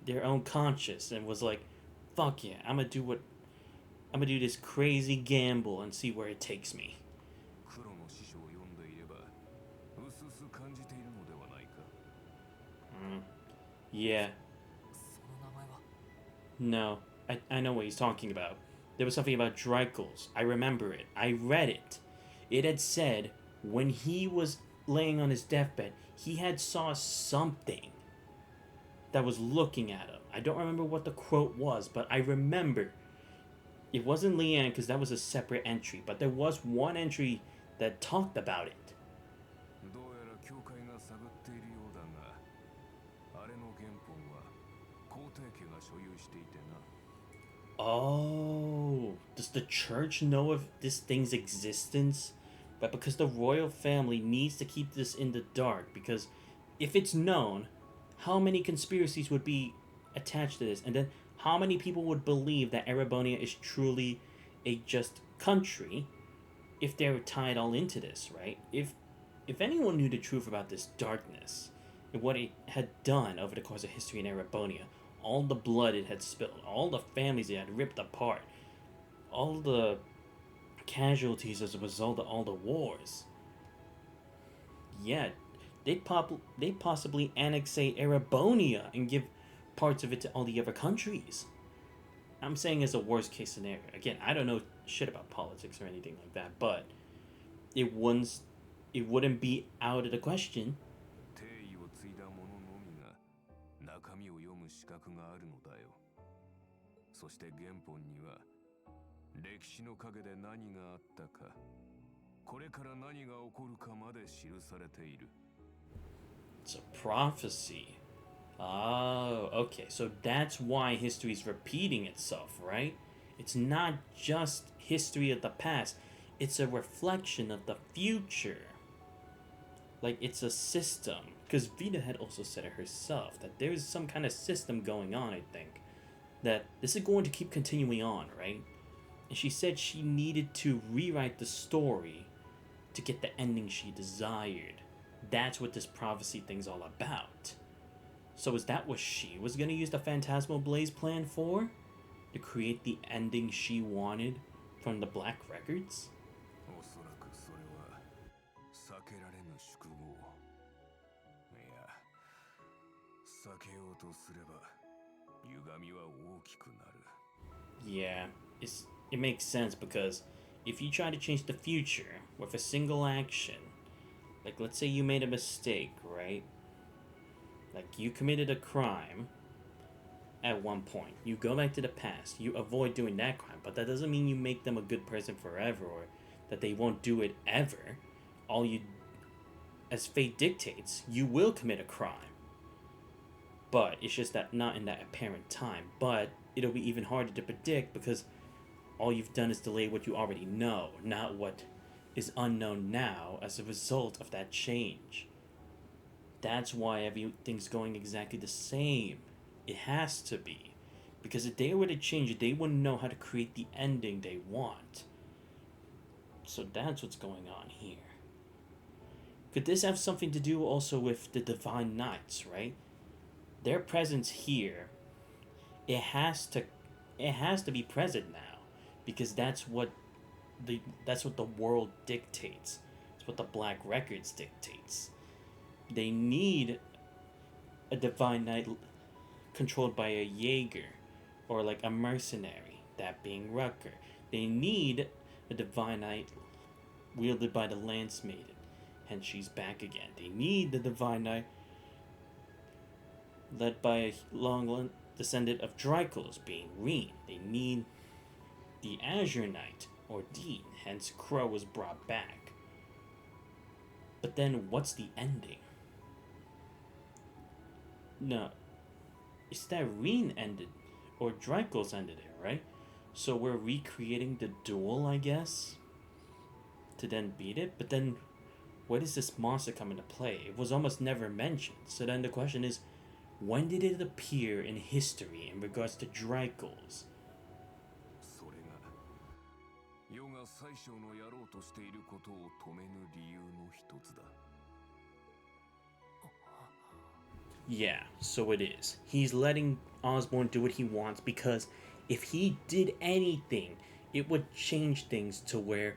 their own conscience and was like, fuck yeah, I'm gonna do this crazy gamble and see where it takes me. 黒の師匠を読んでいればうすうす感じているのではないか。 Yeah. その名前は No, I know what he's talking about. There was something about Drycles. I remember it. I read it. It had said when he was laying on his deathbed, he had saw something that was looking at him. I don't remember what the quote was, but I remember. It wasn't Leanne because that was a separate entry, but there was one entry that talked about it. どうやら教会が探っているようだが、あれの原本は皇帝家が所有していてな。 Oh, does the church know of this thing's existence? But because the royal family needs to keep this in the dark, because if it's known, how many conspiracies would be attached to this? And then how many people would believe that Erebonia is truly a just country if they're tied all into this, right? If anyone knew the truth about this darkness and what it had done over the course of history in Erebonia, all the blood it had spilled, all the families it had ripped apart, all the casualties as a result of all the wars. Yeah, they'd possibly annexate Erebonia and give parts of it to all the other countries. I'm saying as a worst case scenario. Again, I don't know shit about politics or anything like that, but it wouldn't be out of the question. 帝位を継いだ者のみが中身を読む資格があるのだよ。そして原本には歴史の陰で何があったか、これから何が起こるかまで記されている。 It's a prophecy. Oh, okay. So that's why history is repeating itself, right? It's not just history of the past. It's a reflection of the future. Like, it's a system. Because Vita had also said it herself, that there's some kind of system going on, I think. That this is going to keep continuing on, right? And she said she needed to rewrite the story to get the ending she desired. That's what this prophecy thing's all about. So is that what she was going to use the Phantasmal Blaze plan for? To create the ending she wanted from the Black Records? おそらくそれは避けられぬ宿業。いや、避けようとすれば歪みは大きくなる。 Yeah, it makes sense because if you try to change the future with a single action, like let's say you made a mistake, right? Like you committed a crime at one point. You go back to the past. You avoid doing that crime, but that doesn't mean you make them a good person forever or that they won't do it ever. As fate dictates, you will commit a crime. But it's just that not in that apparent time. But it'll be even harder to predict because all you've done is delay what you already know, not what is unknown now as a result of that change. That's why everything's going exactly the same. It has to be. Because if they were to change it, they wouldn't know how to create the ending they want. So that's what's going on here. Could this have something to do also with the Divine Knights, right? Their presence here, it has to be present now. Because that's what the world dictates. It's what the Black Records dictates. They need a Divine Knight controlled by a Jaeger or like a mercenary, that being Rucker. They need a Divine Knight wielded by the Lance Maiden, hence she's back again. They need the Divine Knight led by a long descendant of Drycles, being Reen. They need the Azure Knight or Dean, hence Crow was brought back. But then what's the ending? No, it's that Reen ended, or Drycles ended it, right? So we're recreating the duel, I guess, to then beat it. But then, where does this monster come into play? It was almost never mentioned. So then the question is, when did it appear in history in regards to Drycles? それが世が最小のやろうとしていることを止めぬ理由の一つだ。 Yeah, so it is. He's letting Osborne do what he wants because if he did anything, it would change things to where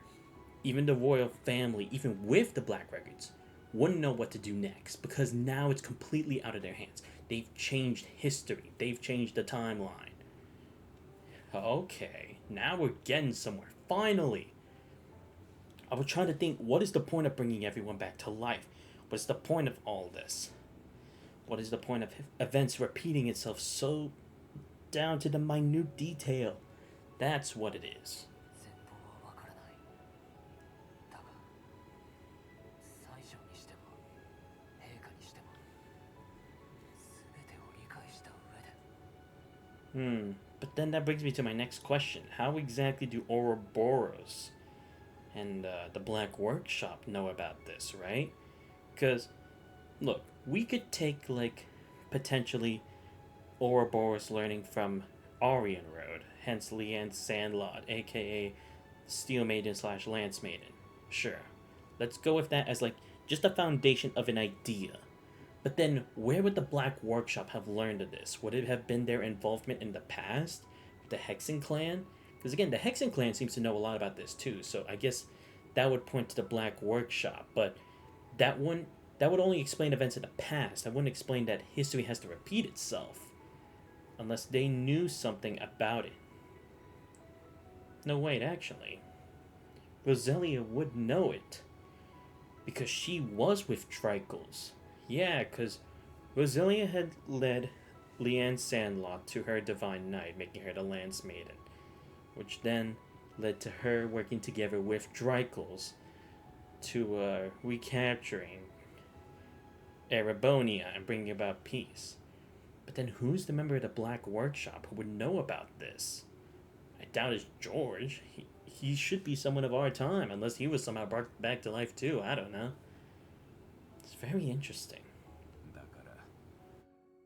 even the royal family, even with the Black Records, wouldn't know what to do next because now it's completely out of their hands. They've changed history. They've changed the timeline. Okay, now we're getting somewhere. Finally. I was trying to think, what is the point of bringing everyone back to life? What's the point of all this? What is the point of events repeating itself so down to the minute detail? That's what it is. 全貌はわからない。だが、最初にしても、陛下にしても、全てを理解した上で。But then that brings me to my next question. How exactly do Ouroboros and the Black Workshop know about this, right? Because, look, we could take, like, potentially Ouroboros learning from Arian Road, hence Leanne's Sandlot, aka Steel Maiden / Lance Maiden. Sure. Let's go with that as, like, just a foundation of an idea. But then, where would the Black Workshop have learned of this? Would it have been their involvement in the past? The Hexen Clan? Because again, the Hexen Clan seems to know a lot about this too, so I guess that would point to the Black Workshop, but that would only explain events in the past. That wouldn't explain that history has to repeat itself. Unless they knew something about it. No, wait, actually. Roselia would know it. Because she was with Drycles. Yeah, because Roselia had led Leanne Sandlot to her divine knight, making her the Lance Maiden. Which then led to her working together with Drycles to recapturing Erebonia and bringing about peace. But then who's the member of the Black Workshop who would know about this? I doubt it's George. He should be someone of our time, unless he was somehow brought back to life too. I don't know. It's very interesting. だから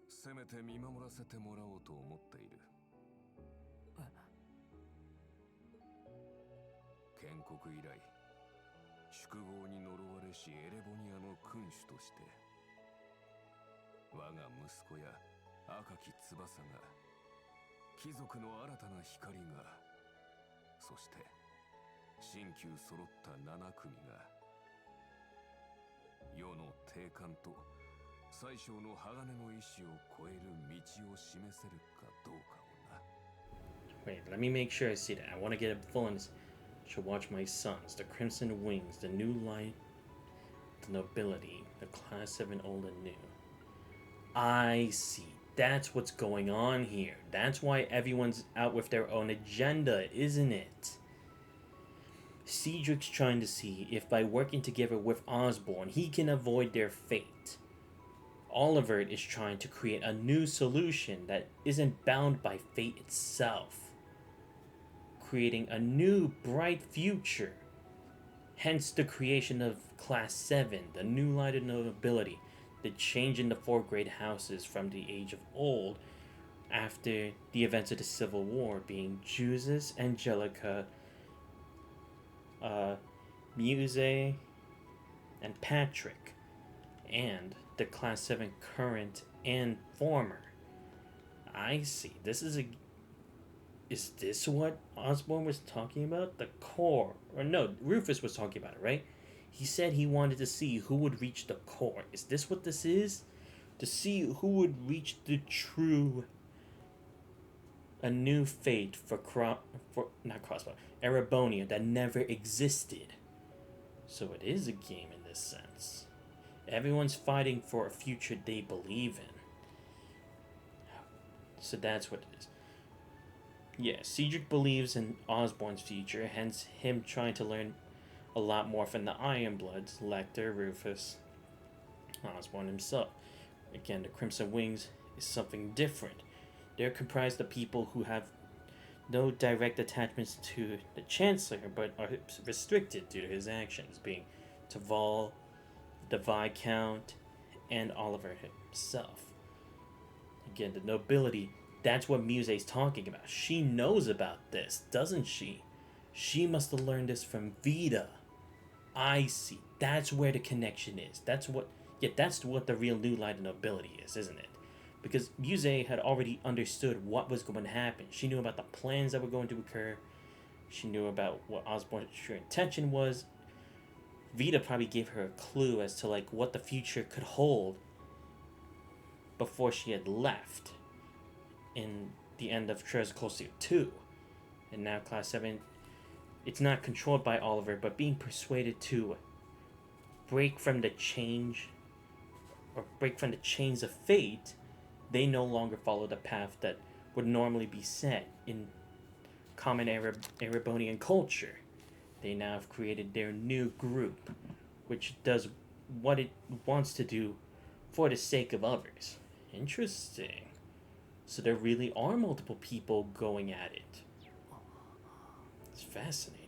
せめて見守らせてもらおうと思っている。建国以来宿業に呪われしエレボニアの君主として我が息子や赤き翼が貴族の新たな光がそして新旧揃った7組が世の定冠と最小の鋼の意志を超える道を示せるかどうかをな。 Wait, let me make sure I see that. I want to get it full on this. Should watch my sons, the Crimson Wings, the New Light, the Nobility, the Class 7 Old and New. I see. That's what's going on here. That's why everyone's out with their own agenda, isn't it? Cedric's trying to see if by working together with Osborne, he can avoid their fate. Oliver is trying to create a new solution that isn't bound by fate itself. Creating a new, bright future. Hence the creation of Class 7, the New Light of Nobility, the change in the 4 great houses from the Age of Old after the events of the Civil War, being Jusis, Angelica, Muse, and Patrick, and the Class 7 current and former. I see. Is this what Osborne was talking about? The core. Or no, Rufus was talking about it, right? He said he wanted to see who would reach the core. Is this what this is? To see who would reach the true... A new fate for Erebonia that never existed. So it is a game in this sense. Everyone's fighting for a future they believe in. So that's what it is. Yeah, Cedric believes in Osborne's future, hence him trying to learn a lot more from the Ironbloods, Lecter, Rufus, Osborne himself. Again, the Crimson Wings is something different. They're comprised of people who have no direct attachments to the Chancellor, but are restricted due to his actions, being Taval, the Viscount, and Oliver himself. again, the nobility, that's what Muse's talking about. She knows about this, doesn't she? She must have learned this from Vita. I see. That's where the connection is. That's what the real new light of nobility is, isn't it? Because Muse had already understood what was going to happen. She knew about the plans that were going to occur. She knew about what Osborne's true intention was. Vita probably gave her a clue as to like what the future could hold before she had left in the end of Treasure Coast 2. And now Class 7, it's not controlled by Oliver, but being persuaded to break from the chains of fate, they no longer follow the path that would normally be set in common Erebonian culture. They now have created their new group, which does what it wants to do for the sake of others. Interesting. So there really are multiple people going at it. It's fascinating.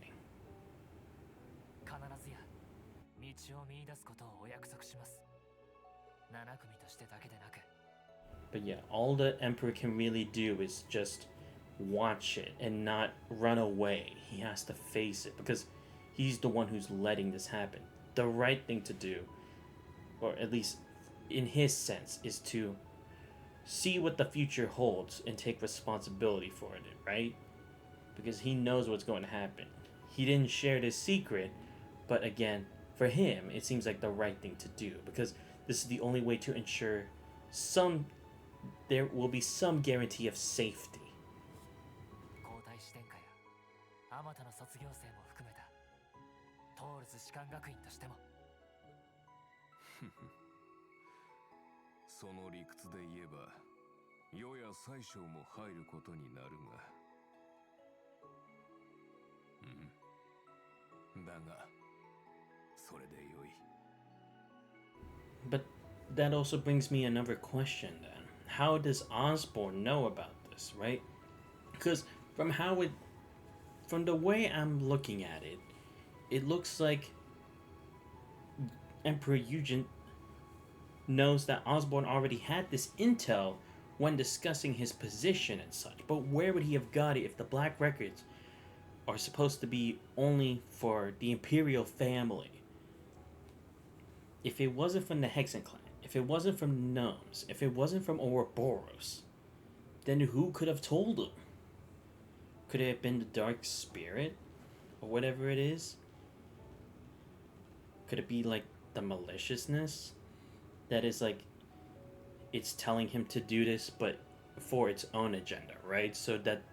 But yeah, all the Emperor can really do is just watch it and not run away. He has to face it because he's the one who's letting this happen. The right thing to do, or at least in his sense, is to see what the future holds and take responsibility for it, right? Because he knows what's going to happen. He didn't share this secret, but again, for him, it seems like the right thing to do because this is the only way to ensure there will be some guarantee of safety. But that also brings me another question then. How does Osborne know about this, right? Because from the way I'm looking at it, it looks like Emperor Eugen knows that Osborne already had this intel when discussing his position and such. But where would he have got it if the Black Records are supposed to be only for the Imperial family? If it wasn't from the Hexen clan, if it wasn't from Gnomes, if it wasn't from Ouroboros, then who could have told him? Could it have been the Dark Spirit? Or whatever it is? Could it be like the maliciousness? That is like, it's telling him to do this, but for its own agenda, right? So that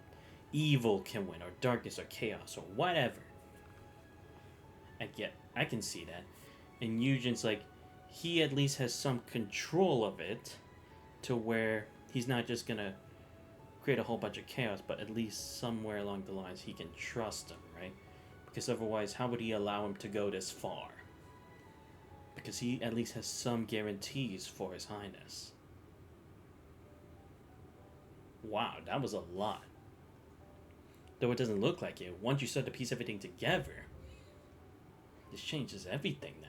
evil can win, or darkness, or chaos, or whatever. I can see that. And Eugen's like, he at least has some control of it to where he's not just gonna create a whole bunch of chaos, but at least somewhere along the lines he can trust him, right? Because otherwise, how would he allow him to go this far? Because he at least has some guarantees for His Highness. Wow, that was a lot. Though it doesn't look like it, once you start to piece everything together, this changes everything now.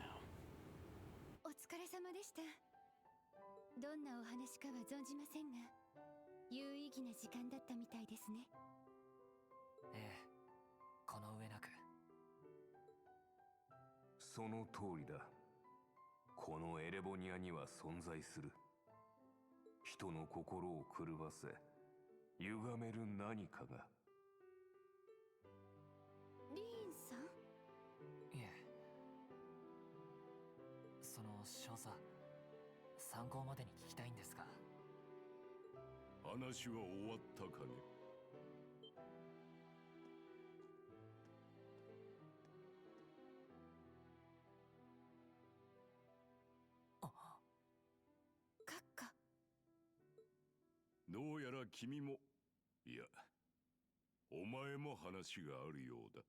お疲れ様でした。どんなお話かは存じませんが、有意義な時間だったみたいですね。ええ、この上なく。その通りだ。このエレボニアには存在する。人の心を狂わせ、歪める何かが。リーンさん？いえ、その少佐、参考までに聞きたいんですが。話は終わったかね。どうやら君も、いや、お前も話があるようだ。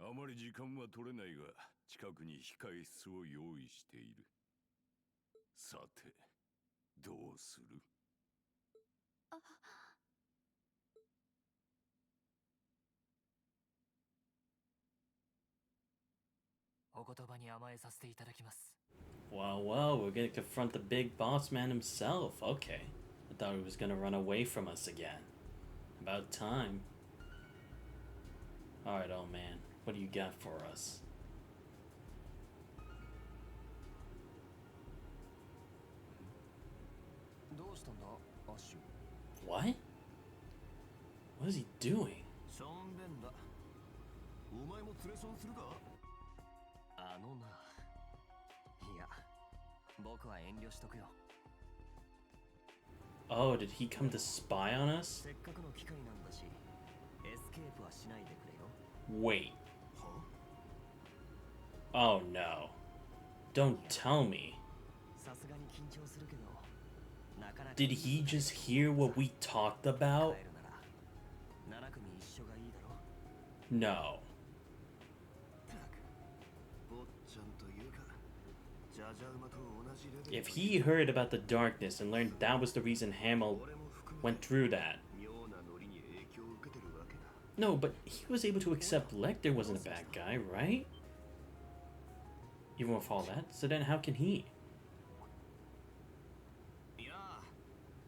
あまり時間は取れないが、近くに控え室を用意している。さて、どうする？お言葉に甘えさせていただきます。Well, we're gonna confront the big boss man himself. Okay. I thought he was gonna run away from us again. About time. Alright, old man. What do you got for us? What? What is he doing? ショーンベンだ。お前も連れションするか？あのな。いや、僕は遠慮しとくよ。Oh, did he come to spy on us? せっかくの機会なんだし、エスケープはしないでくれよ。Wait. Oh no. Don't tell me. さすがに緊張するけど。Did he just hear what we talked about? No. If he heard about the darkness and learned that was the reason Hamill went through that. No, but he was able to accept Lecter wasn't a bad guy, right? Even with all that, so then how can he?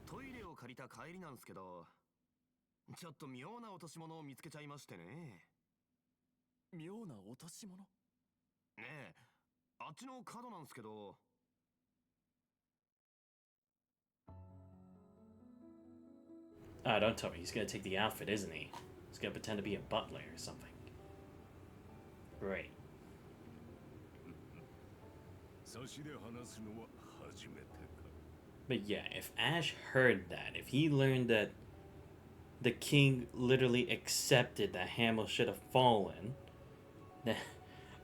トイレを借りた帰りなんすけど、ちょっと妙な落とし物を見つけちゃいましてね。妙な落とし物？ねえ、あっちの角なんすけど。Ah, don't tell me. He's gonna take the outfit, isn't he? He's gonna pretend to be a butler or something. Great. But yeah, if Ash heard that, if he learned that the king literally accepted that Hamill should have fallen, then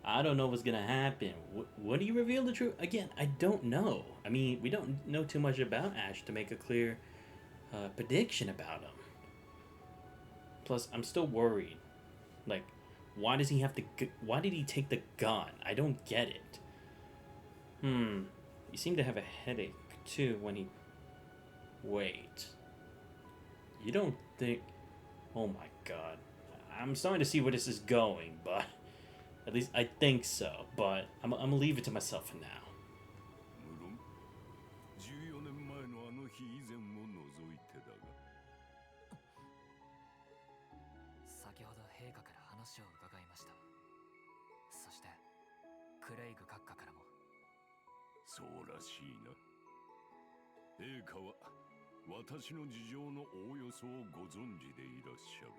I don't know what's gonna happen. Would he reveal the truth? Again, I don't know. I mean, we don't know too much about Ash to make a clear prediction about him. Plus, I'm still worried. Like, why does he have to? Why did he take the gun? I don't get it. He seemed to have a headache too when he. Wait. You don't think? Oh my god. I'm starting to see where this is going, but at least I think so. But I'm gonna leave it to myself for now. 先ほど陛下から話を伺いました。そしてクレイグ閣下からも。そうらしいな。陛下は私の事情のおおよそをご存知でいらっしゃる。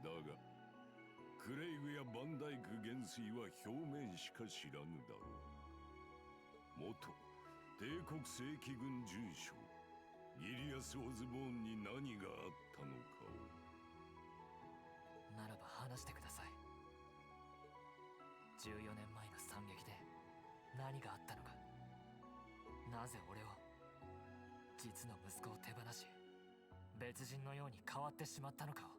だがクレイグやバンダイク元帥は表面しか知らぬだろう。元帝国正規軍准将ギリアス・オズボーンに何があったのかを。ならば話してください。14年前の惨劇で何があったのか。なぜ俺を、実の息子を手放し別人のように変わってしまったのかを。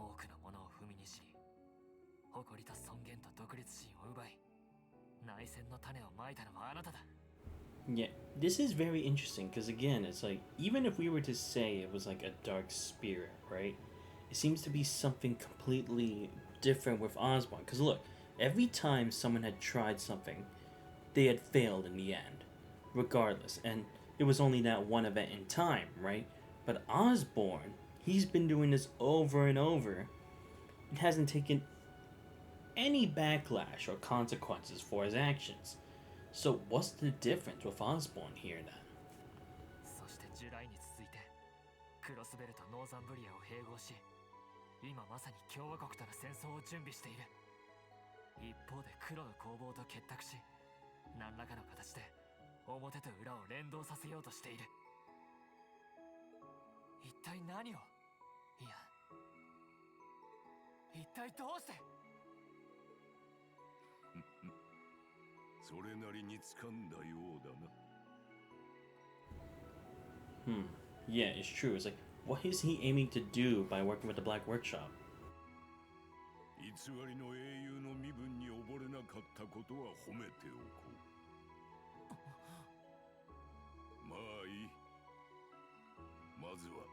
多くのものを踏みにじり、誇りと尊厳と独立心を奪い、内戦の種をまいたのはあなただ。Yeah, this is very interesting because again, it's like even if we were to say it was like a dark spirit, right? It seems to be something completely different with Osborne. Because look, every time someone had tried something, they had failed in the end, regardless. And it was only that one event in time, right? But Osborne, he's been doing this over and over. It hasn't taken any backlash or consequences for his actions. So what's the difference with Osborne here then? そしてジュライに続いてクロスベルとノーザンブリアを併合し、今まさに共和国との戦争を準備している。一方で黒の攻防と結託し、何らかの形で表と裏を連動させようとしている。一体何を、いや、一体どうして。それなりに掴んだようだな。Yeah, it's true. It's like, what is he aiming to do by working with the Black Workshop? 偽りの英雄の身分に溺れなかったことは褒めておこう。まあいい。まずは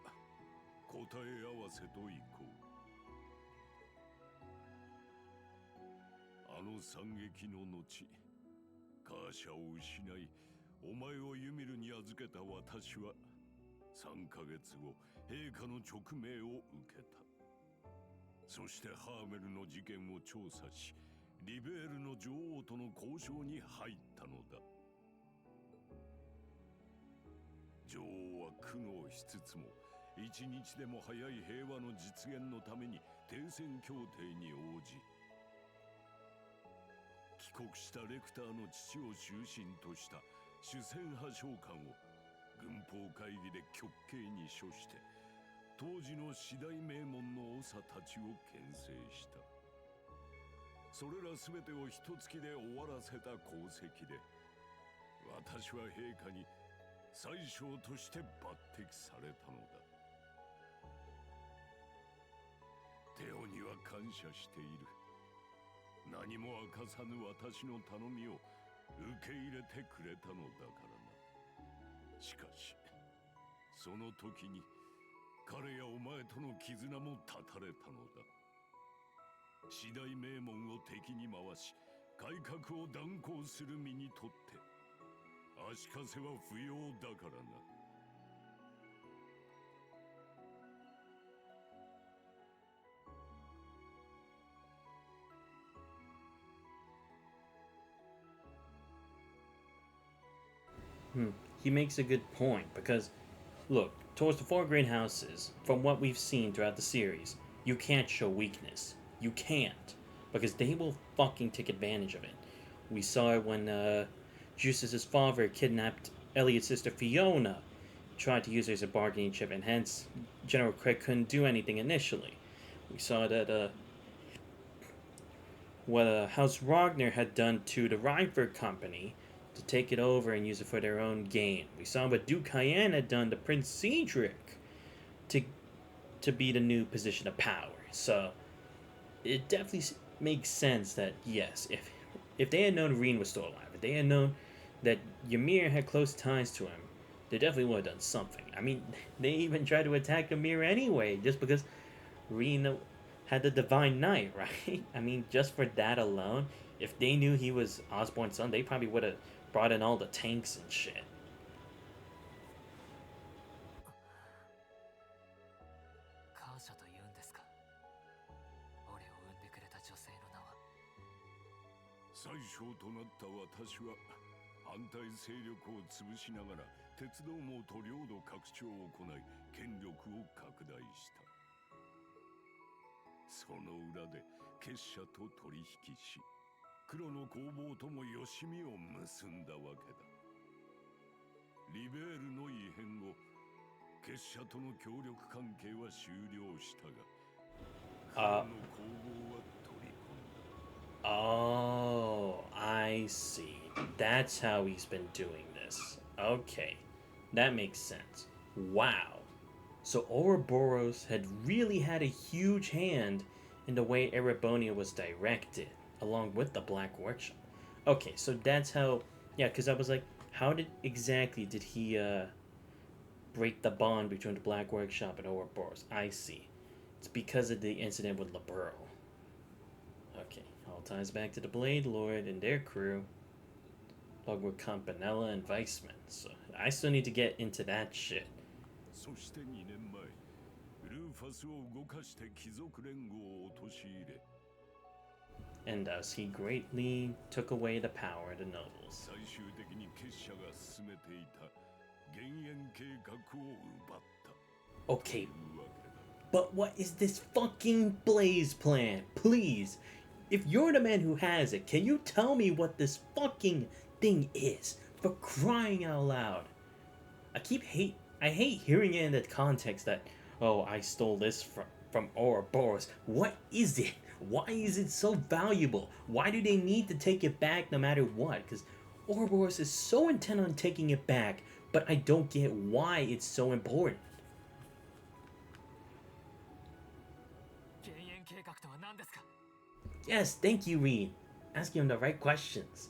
答え合わせといこう。の惨劇の後、カーシャを失い、お前をユミルに預けた私は、3ヶ月後、陛下の勅命を受けた。そしてハーメルの事件を調査し、リベールの女王との交渉に入ったのだ。女王は苦悩しつつも、一日でも早い平和の実現のために停戦協定に応じ、帰国したレクターの父を中心とした主戦派将官を軍法会議で極刑に処して、当時の四大名門の長たちを牽制した。それら全てを一月で終わらせた功績で、私は陛下に宰相として抜擢されたのだ。テオには感謝している。何も明かさぬ私の頼みを受け入れてくれたのだからな。しかし、その時に彼やお前との絆も断たれたのだ。四大名門を敵に回し、改革を断行する身にとって足かせは不要だからな。He makes a good point because, look, towards the four great houses, from what we've seen throughout the series, you can't show weakness. You can't. Because they will fucking take advantage of it. We saw it when Justice's father kidnapped Elliot's sister Fiona, tried to use her as a bargaining chip, and hence General Craig couldn't do anything initially. We saw that what House Ragnar had done to the Ryford Company to take it over and use it for their own gain. We saw what Duke Cayenne had done to Prince Cedric to be the new position of power. So it definitely makes sense that yes, if they had known Reen was still alive, if they had known that Ymir had close ties to him, they definitely would have done something. I mean, they even tried to attack Ymir anyway, just because Reen had the Divine Knight, right? I mean, just for that alone, if they knew he was Osborne's son, they probably would have brought in all the tanks and shit. 宰相となった私は反対勢力を潰しながら鉄道網と領土拡張を行い権力を拡大した。その裏で結社と取引し、黒の攻防ともよしみを結んだわけだ。リベールの異変後、結社との協力関係は終了したが、黒の攻防は取り込んだ。Oh, I see. That's how he's been doing this. Okay, that makes sense. Wow. So Ouroboros had really had a huge hand in the way Erebonia was directed, along with the Black Workshop. Okay, so that's how... Yeah, because I was like, how exactly did he break the bond between the Black Workshop and Ouroboros? I see. It's because of the incident with Laburo. Okay, all ties back to the Blade Lord and their crew, along with Campanella and Weissman. So I still need to get into that shit. そして2年前、ルーファスを動かして貴族連合を陥れ、 And thus he greatly took away the power of the nobles. 最終的に結社が進めていた減塩計画を奪った。 Okay, but what is this fucking Blaze plan? Please, if you're the man who has it, can you tell me what this fucking thing is? For crying out loud. I hate hearing it in the context that, oh, I stole this from Ouroboros. What is it? Why is it so valuable? Why do they need to take it back no matter what? Because Ouroboros is so intent on taking it back, but I don't get why it's so important. Yes, thank you, Reed. Asking him the right questions.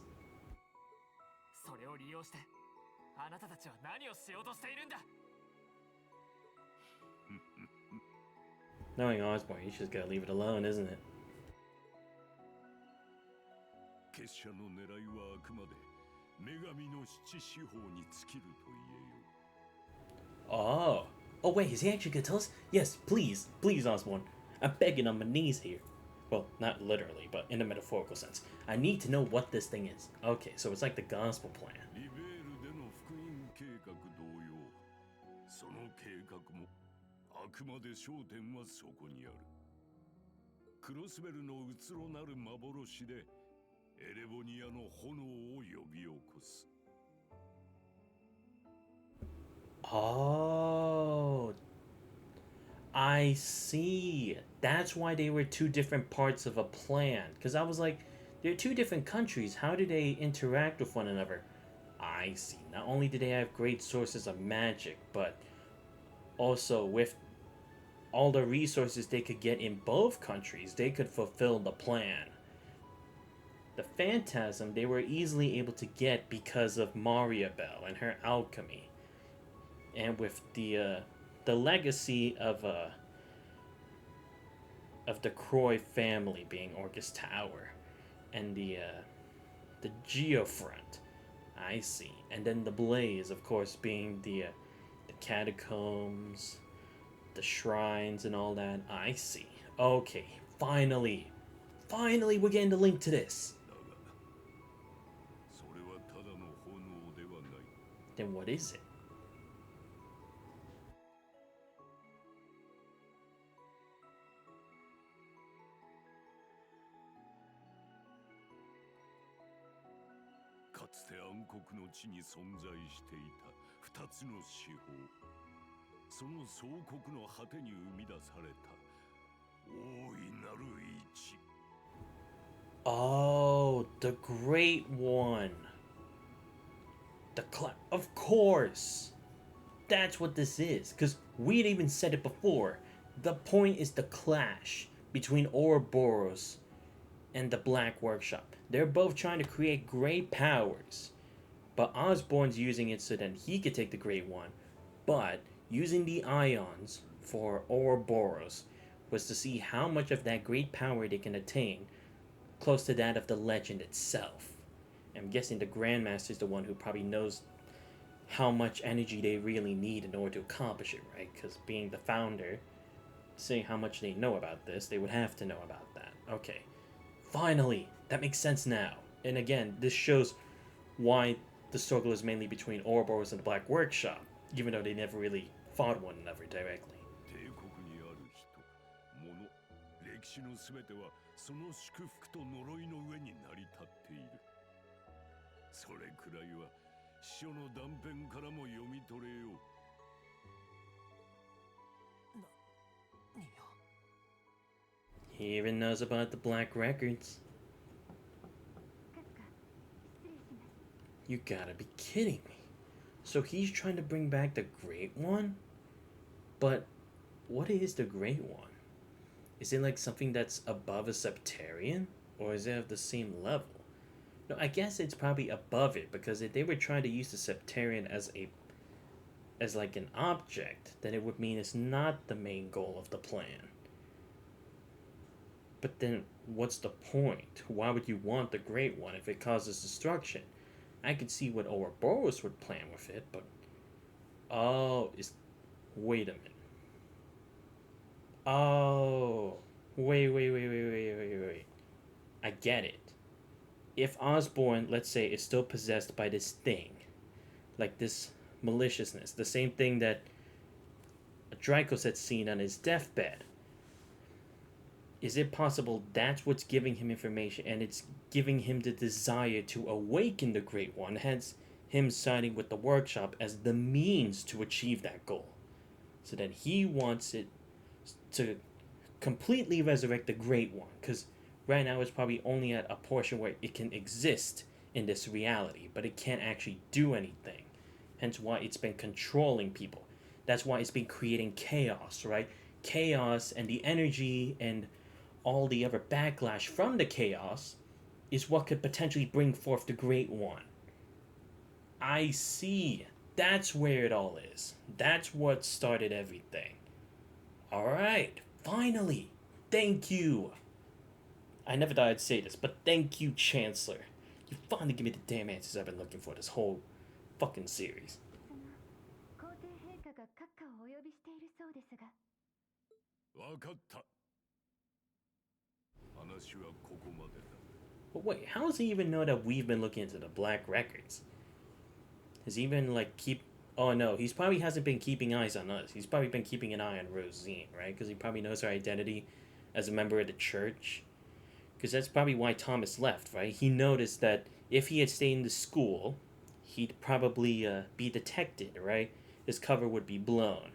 それを利用してあなたたちは何をしようとしているんだ。 Knowing Osborne, you just gotta leave it alone, isn't it? 結社の狙いはあくまで女神の七司法に尽きると言えよ。Oh. Oh, wait, is he actually gonna tell us? Yes, please, please, Osborne. I'm begging on my knees here. Well, not literally, but in a metaphorical sense. I need to know what this thing is. Okay, so it's like the gospel plan. リベールでの福音計画同様、その計画もあくまで焦点はそこにある。クロスベルのうつろなる幻でエレボニアの炎を呼び起こす。Oh, I see. That's why they were two different parts of a plan. Because I was like, they're two different countries. How do they interact with one another? I see. Not only do they have great sources of magic, but also with all the resources they could get in both countries, they could fulfill the plan. The phantasm they were easily able to get because of Mariabelle and her alchemy. And with the legacy of the Croy family being Orcus Tower, and the Geofront, I see, and then the Blaze, of course, being the catacombs, the shrines, and all that. I see. Okay, finally, we're getting the link to this. Then what is it? Kaつて暗黒の地に存在していた二つの司法、その総国の果てに生み出された大いなる一。Oh, the Great One. Of course. That's what this is. Because we had even said it before. The point is the clash between Ouroboros and the Black Workshop. They're both trying to create great powers. But Osborne's using it so that he could take the Great One. But using the ions for Ouroboros was to see how much of that great power they can attain, close to that of the legend itself. I'm guessing the Grandmaster is the one who probably knows how much energy they really need in order to accomplish it, right? Because being the founder, seeing how much they know about this, they would have to know about that. Okay. Finally! That makes sense now. And again, this shows why the struggle is mainly between Ouroboros and the Black Workshop, even though they never really fought one another directly. 帝国にある人、物、歴史のすべてはその祝福と呪いの上に成り立っている。それくらいは死書の断片からも読み取れよう。He even knows about the Black Records. You gotta be kidding me. So he's trying to bring back the Great One? But what is the Great One? Is it like something that's above a Septarian? Or is it of the same level? No, I guess it's probably above it, because if they were trying to use the Septarian as like an object, then it would mean it's not the main goal of the plan. But then, what's the point? Why would you want the Great One if it causes destruction? I could see what Ouroboros would plan with it, but... Oh, wait a minute. Oh, wait. I get it. If Osborne, let's say, is still possessed by this thing, like this maliciousness, the same thing that Dracos had seen on his deathbed, is it possible that's what's giving him information, and it's giving him the desire to awaken the Great One, hence him siding with the workshop as the means to achieve that goal? So that he wants it to completely resurrect the Great One, because right now it's probably only at a portion where it can exist in this reality, but it can't actually do anything. Hence why it's been controlling people. That's why it's been creating chaos, right? Chaos and the energy and all the other backlash from the chaos is what could potentially bring forth the Great One. I see. That's where it all is. That's what started everything. Alright, finally. Thank you. I never thought I'd say this, but thank you, Chancellor. You finally give me the damn answers I've been looking for this whole fucking series. 皇帝陛下が閣下をお呼びしているそうですが。わかった。話はここまでだ。 But wait, how does he even know that we've been looking into the black records? Has he been like Oh no, he's probably hasn't been keeping eyes on us. He's probably been keeping an eye on Rosine, right? Because he probably knows her identity as a member of the church. Because that's probably why Thomas left, right? He noticed that if he had stayed in the school, he'd probably be detected, right? His cover would be blown.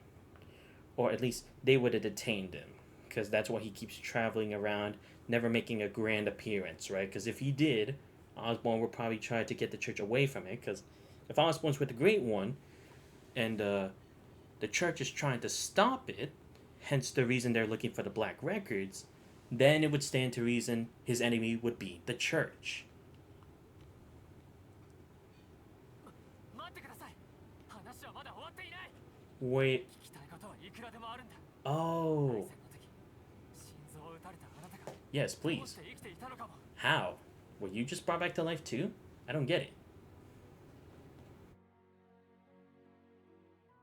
Or at least they would have detained him. Because that's why he keeps traveling around, never making a grand appearance, right? Because if he did, Osborne would probably try to get the church away from it. Because if Osborne's with the Great One, and the church is trying to stop it, hence the reason they're looking for the black records, then it would stand to reason his enemy would be the church. Wait. Oh. Yes, please. How? Were you just brought back to life too? I don't get it.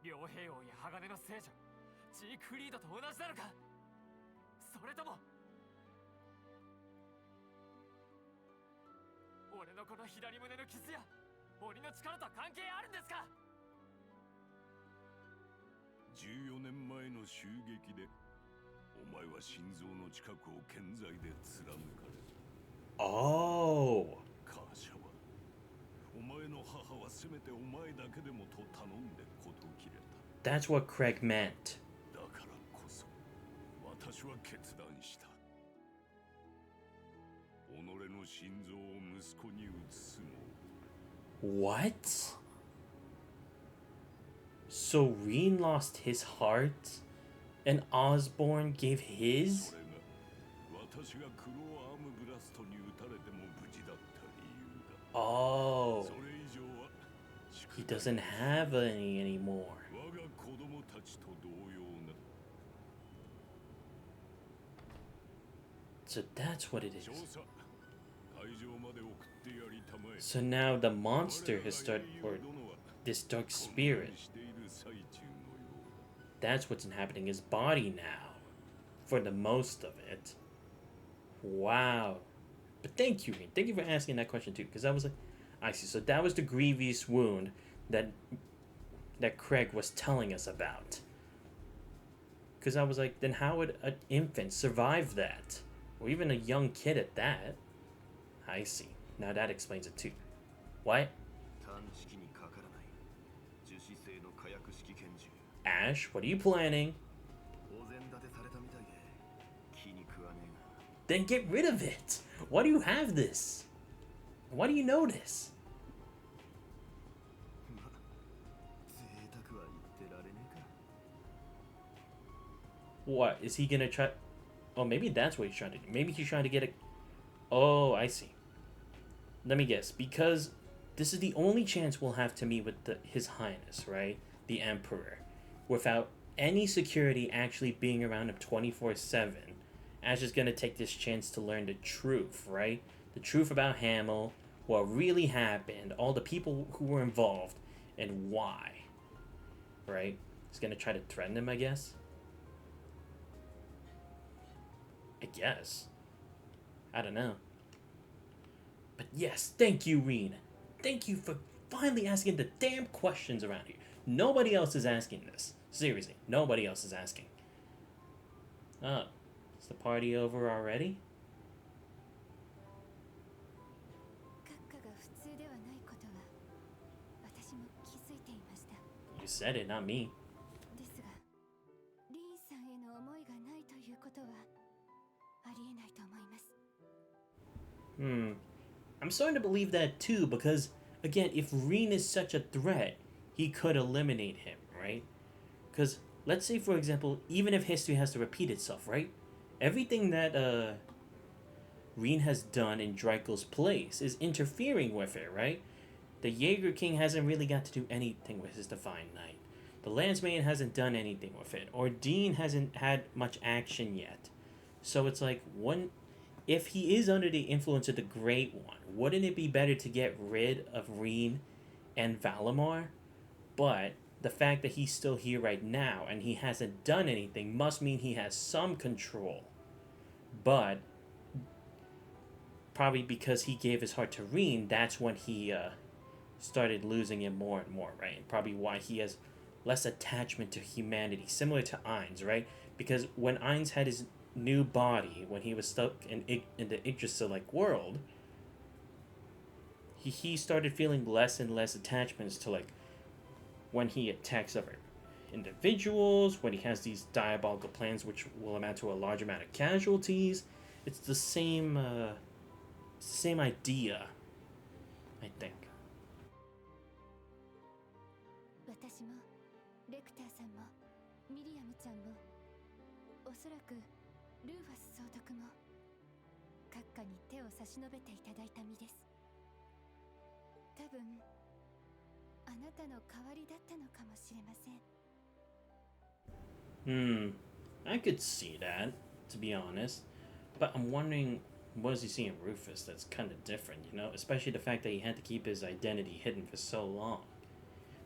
両兵王や鋼の聖女ジークリードと同じなのかそれとも俺のこの左胸の傷や鬼の力とは関係あるんですか14年前の襲撃でお前は心臓の近くを健在で貫かれた。Oh. カーシャはお前の母はせめてお前だけでもと頼んで事切れた。 That's what Craig meant. だからこそ私は決断した。己の心臓を息子に移すの。 What? So Reen lost his heart, and Osborne gave his? それが私がクローアームブラストに撃たれても無事だった理由だ。 Oh. それ以上は He doesn't have any anymore. 我が子供たちと同様な。 So that's what it is. 調査会場まで送ってやりたまえ。 So now the monster has started, or this dark spirit, that's what's inhabiting his body now, for the most of it. Wow. But thank you, Reen. Thank you for asking that question too, because I was like, I see. So that was the grievous wound that Craig was telling us about. Because I was like, then how would an infant survive that? Or even a young kid at that? I see. Now that explains it too. What? Ash, what are you planning? Then get rid of it! Why do you have this? Why do you know this? What? Is he gonna try... Oh, maybe that's what he's trying to do. Maybe he's trying to get a... Oh, I see. Let me guess. Because this is the only chance we'll have to meet with His Highness, right? The Emperor. Without any security actually being around him 24/7. Ash is gonna take this chance to learn the truth, right? The truth about Hamel, what really happened, all the people who were involved, and why. Right? He's gonna try to threaten him, I guess. I guess. I don't know. But yes, thank you, Reen. Thank you for finally asking the damn questions around here. Nobody else is asking this. Seriously, nobody else is asking. Oh, is the party over already? You said it, not me. I'm starting to believe that too, because, again, if Reen is such a threat, he could eliminate him, right? Because, let's say, for example, even if history has to repeat itself, right? Everything that Reen has done in Draco's place is interfering with it, right? The Jaeger King hasn't really got to do anything with his Divine Knight. The Landsman hasn't done anything with it. Or Dean hasn't had much action yet. So it's like, if he is under the influence of the Great One, wouldn't it be better to get rid of Reen and Valimar? But the fact that he's still here right now and he hasn't done anything must mean he has some control. But probably because he gave his heart to Reen, that's when he started losing it more and more, right? And probably why he has less attachment to humanity, similar to Ainz, right? Because when Ainz had his new body, when he was stuck in the Yggdrasil-like world, he started feeling less and less attachments to, like, when he attacks other individuals, when he has these diabolical plans which will amount to a large amount of casualties. It's the same idea, I think. 私もレクターさんもミリアムちゃんもおそらくルーファス総督も閣下に手を差し伸べていただいた身です。多分あなたの代わりだったのかもしれません。I could see that, to be honest. But I'm wondering, what does he see in Rufus that's kind of different, you know? Especially the fact that he had to keep his identity hidden for so long.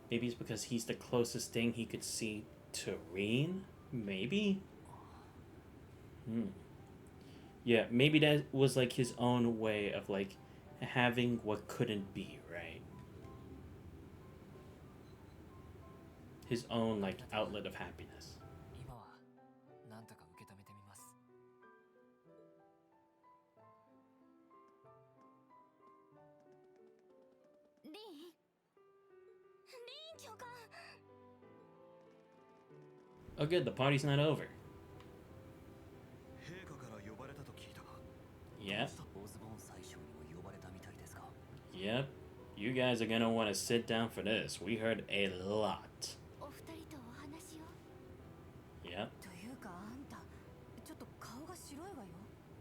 Maybe it's because he's the closest thing he could see to Reen? Maybe? Yeah, maybe that was like his own way of like having what couldn't be, right? His own like outlet of happiness. 今はなんとか受け止めてみます。リン教官。 Oh good, the party's not over. 陛下から呼ばれたと聞いたが。 Yep. オズボーン宰相にも呼ばれたみたいですか。 Yep. You guys are gonna want to sit down for this. We heard a lot. お二人とお話を。 Yep. というかあんたちょっと顔が白いわよ。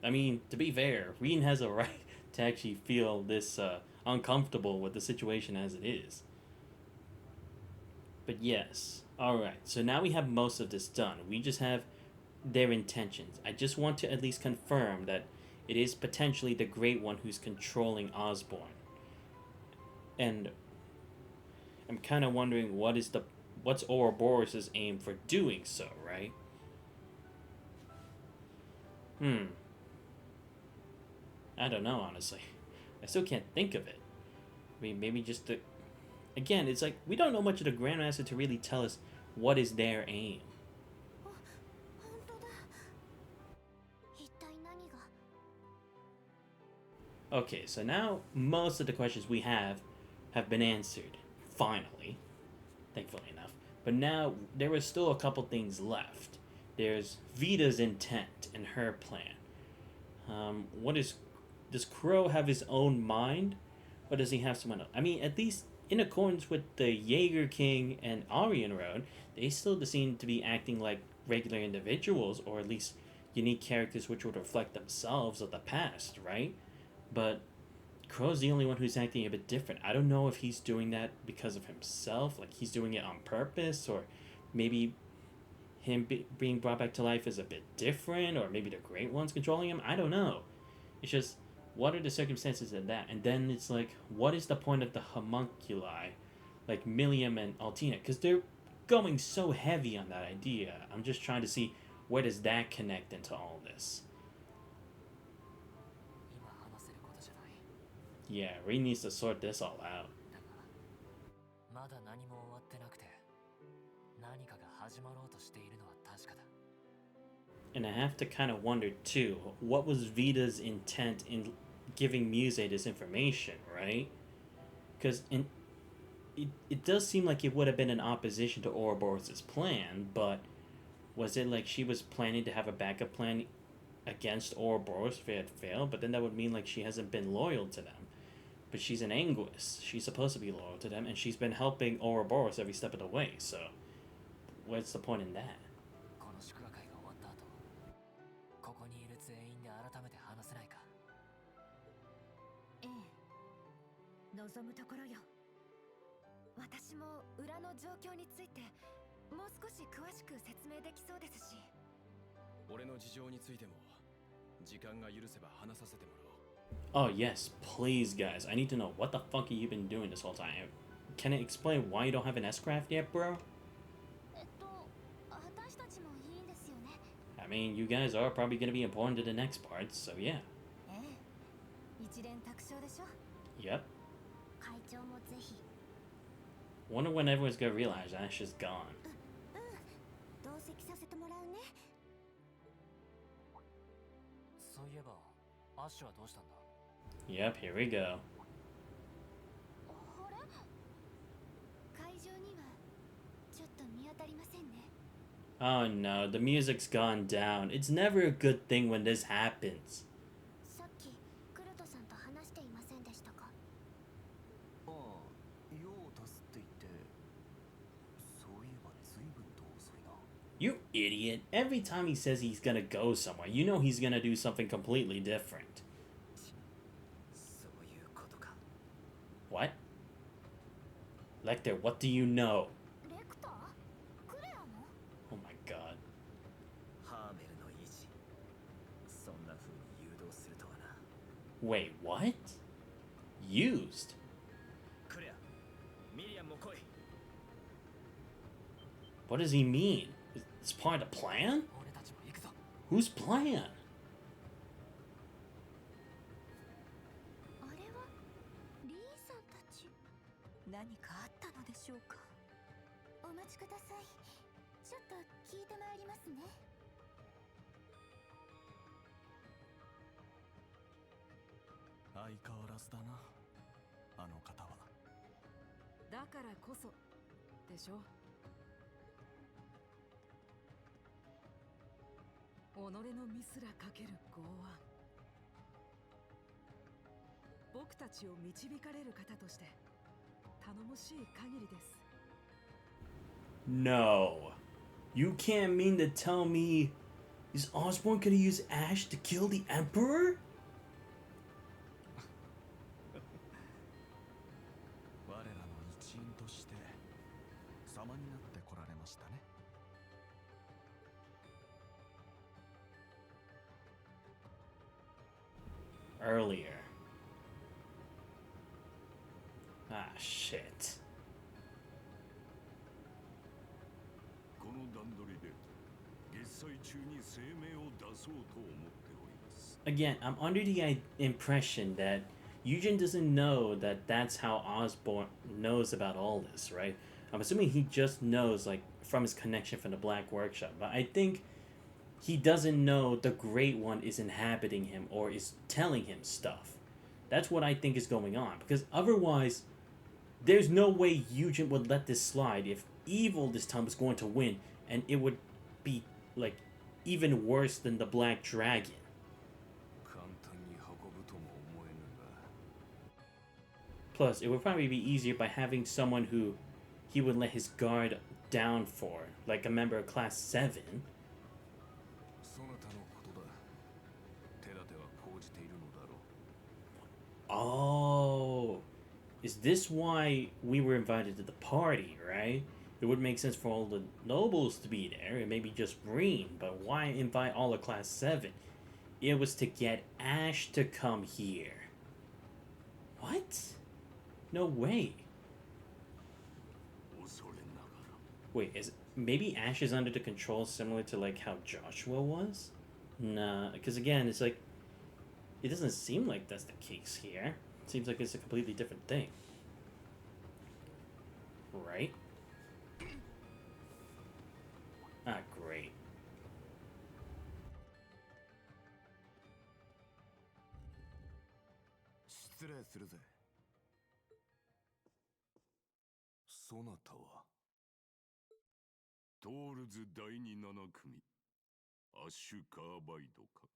I mean, to be fair, Reen has a right to actually feel this uncomfortable with the situation as it is. But yes. Alright, so now we have most of this done. We just have their intentions. I just want to at least confirm that it is potentially the Great One who's controlling Osborne. And I'm kind of wondering what's Ouroboros' aim for doing so, right? I don't know, honestly. I still can't think of it. I mean, maybe just the... Again, it's like, we don't know much of the Grandmaster to really tell us what is their aim. 本当だ。一体何が。 Okay, so now most of the questions we have been answered, finally. Thankfully enough. But now, there are still a couple things left. There's Vita's intent and her plan. Does Crow have his own mind? Or does he have someone else? I mean, at least in accordance with the Jaeger King and Aryan Road, they still seem to be acting like regular individuals, or at least unique characters which would reflect themselves of the past, right? But Crow's the only one who's acting a bit different. I don't know if he's doing that because of himself, like he's doing it on purpose, or maybe him being brought back to life is a bit different, or maybe the Great One's controlling him. I don't know. It's just, what are the circumstances of that? And then it's like, what is the point of the homunculi, like Milliam and Altina? Because they're going so heavy on that idea. I'm just trying to see, where does that connect into all this? 今話せることじゃない。 Yeah, Ree needs to sort this all out. だが、まだ何も終わってなくて、何かが始まろうとしているのは確かだ。 And I have to kind of wonder too, what was Vita's intent in giving Muse this information, right? Because it does seem like it would have been in opposition to Ouroboros' plan, but was it like she was planning to have a backup plan against Ouroboros if it had failed? But then that would mean like she hasn't been loyal to them. But she's an Anguist. She's supposed to be loyal to them, and she's been helping Ouroboros every step of the way, so what's the point in that? この祝賀会が終わった後、ここにいる全員で改めて話せないか。ええ、望むところよ。私も裏の状況についてもう少し詳しく説明できそうですし。俺の事情についても時間が許せば話させてもらおう。 Oh yes, please guys. I need to know what the fuck have you been doing this whole time. Can it explain why you don't have an S-craft yet, bro? 私たちもいいんですよね。 I mean, you guys are probably gonna be important to the next part, so yeah. ええ、一連卓勝でしょ。 Yep. 会長もぜひ。 Wonder when everyone's gonna realize Ash is gone. 同席させてもらうね。そういえばアッシュはどうしたんだ？ Yep, here we go. あれ？会場にはちょっと見当たりませんね。 Oh no, the music's gone down. It's never a good thing when this happens. さっきクルトさんと話していませんでしたか？ああ、用を足すって言って、そういえば随分と遅いな。 You idiot. Every time he says he's gonna go somewhere, you know he's gonna do something completely different. そういうことか。 What? Lecter, what do you know? レクター？クレアも？ Oh my god. ハーメルの意志。そんな風に誘導するとはな。 Wait, what? Used? クレア、ミリアンも来い。 What does he mean? It's part of the plan? 俺たちも行くぞ。 Whose plan? あれはリーさんたち。何かあったのでしょうか。お待ちください。ちょっと聞いてまいりますね。相変わらずだな、あの方は。だからこそでしょ。己のミスらかける剛腕。僕たちを導かれる方として頼もしい限りです。 No. You can't mean to tell me is Osborne gonna use Ash to kill the Emperor? 我らの一員として様になってこられましたね。 Earlier. Ah, shit. この段取りで月祭中に声明を出そうと思っております。 Again, I'm under the impression that Eugen doesn't know that that's how Osborne knows about all this, right? I'm assuming he just knows, like, from his connection from the Black Workshop. But I think he doesn't know the Great One is inhabiting him or is telling him stuff. That's what I think is going on. Because otherwise, there's no way Eugen would let this slide if evil this time was going to win. And it would be, like, even worse than the Black Dragon. 簡単に運ぶとも思えぬが。 Plus, it would probably be easier by having someone who he would let his guard down for, like a member of Class 7. そなたのことだ。手立ては講じているのだろう。 Oh, is this why we were invited to the party, right? It would make sense for all the nobles to be there and maybe just Breen, but why invite all of Class 7? It was to get Ash to come here. What? No way. 恐れながら。 Wait, is maybe Ash is under the control similar to like how Joshua was? Nah, because again, it's like it doesn't seem like that's the case here. It seems like it's a completely different thing. Right? Ah, great. 失礼するぜ。そなたはトールズ第2 7組アッシュ・カーバイドか。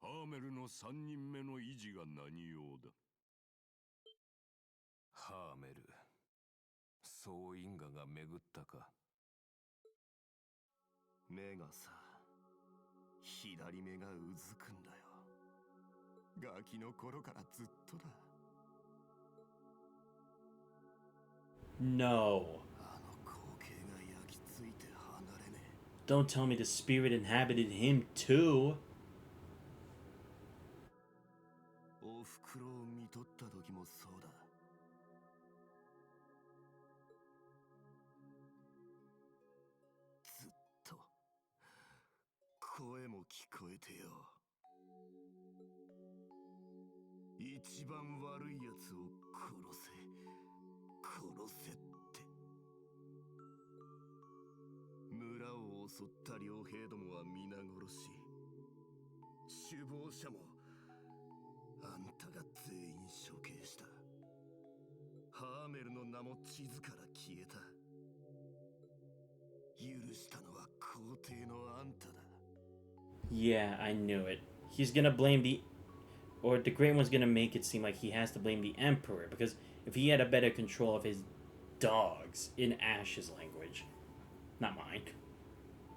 ハーメルの3人目の維持が何用だ。ハーメル、そう因果が巡ったか。目がさ、左目がうずくんだよ。ガキの頃からずっとだ。 No. あの光景が焼き付いて離れねえ。 Don't tell me the spirit inhabited him too. を見とった時もそうだ。ずっと声も聞こえてよ。一番悪いやつを殺せ、殺せって。村を襲った傭兵どもは皆殺し。首謀者もあんたが全員処刑した。ハーメルの名も地図から消えた。許したのは皇帝のあんただ。Yeah, I knew it. He's gonna blame or the Great One's gonna make it seem like he has to blame the Emperor, because if he had a better control of his dogs, in Ash's language, not mine,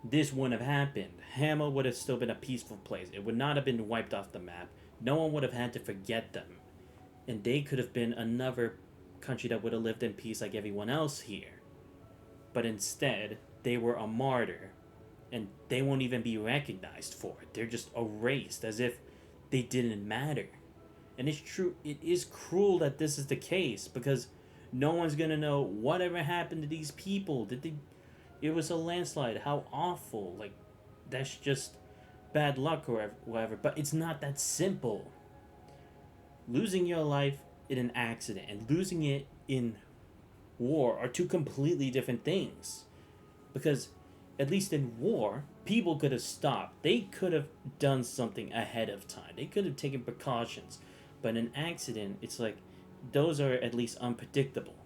this wouldn't have happened. Hammer would have still been a peaceful place. It would not have been wiped off the map. No one would have had to forget them. And they could have been another country that would have lived in peace like everyone else here. But instead, they were a martyr, and they won't even be recognized for it. They're just erased as if they didn't matter. And it's true, it is cruel that this is the case, because no one's gonna know whatever happened to these people. It was a landslide, how awful, like, that's just bad luck or whatever, but it's not that simple. Losing your life in an accident and losing it in war are two completely different things. Because at least in war, people could have stopped. They could have done something ahead of time. They could have taken precautions. But in an accident, it's like, those are at least unpredictable.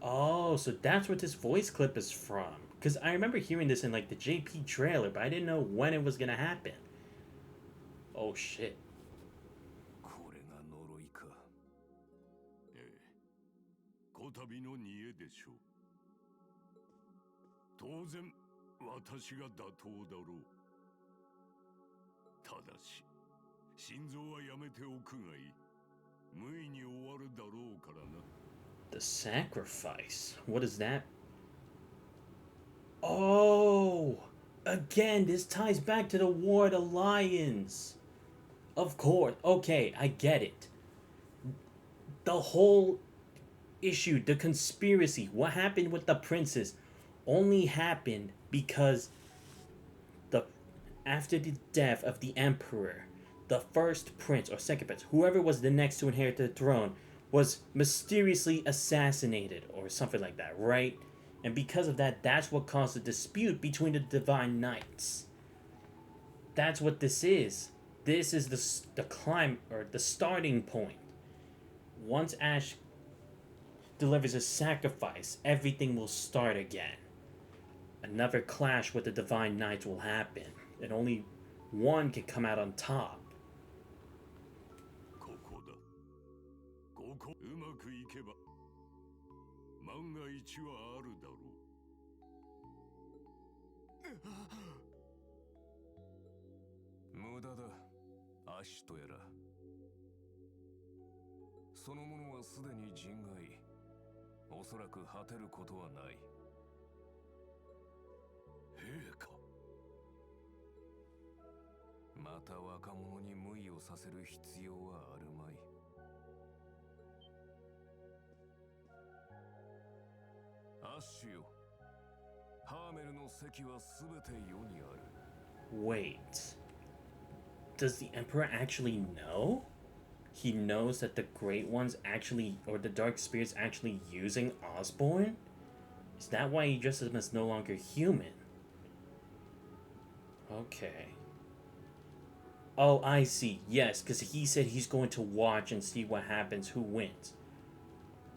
Oh, so that's what this voice clip is from. Because I remember hearing this in like the JP trailer, but I didn't know when it was gonna happen. Oh shit. これが呪いか。ええ。こたびの煮えでしょう。当然、私が妥当だろう。ただし、心臓はやめておくがいい。無意に終わるだろうからな。The sacrifice? What is that? Oh! Again, this ties back to the War of the Lions. Of course. Okay, I get it. The whole issue, the conspiracy, what happened with the princess only happened because after the death of the emperor, the first prince or second prince, whoever was the next to inherit the throne, was mysteriously assassinated or something like that, right? And because of that, that's what caused the dispute between the Divine Knights. That's what this is. This is the climb or the starting point. Once Ash delivers a sacrifice, everything will start again. Another clash with the Divine Knights will happen, and only one can come out on top. うまくいけば万が一はあるだろう。無駄だ、アシトやら。その者はすでに人外。おそらく果てることはない。陛下。また若者に無意をさせる必要はあるまい。アッシュよ。ハーメルの席はすべて世にある。Wait. Does the Emperor actually know? He knows that the Great One's actually, or the Dark Spirit's actually using Osborne? Is that why he dresses him as no longer human? Okay. Oh, I see. Yes, because he said he's going to watch and see what happens, who wins.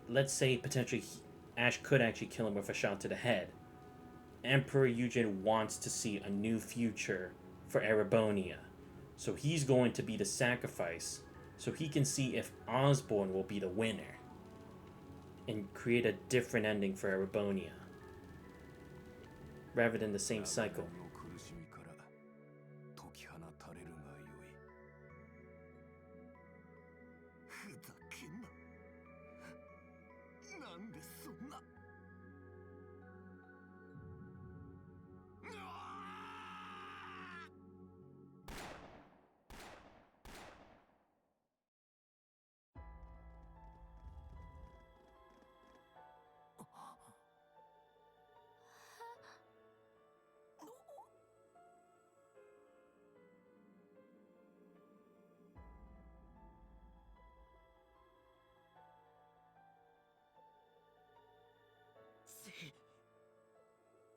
Let's say potentially Ash could actually kill him with a shot to the head. Emperor Eugen wants to see a new future for Erebonia. So he's going to be the sacrifice so he can see if Osborne will be the winner and create a different ending for Erebonia rather than the same cycle. 苦しみから解き放たれるがよい。ふざけんな。なんでそんな。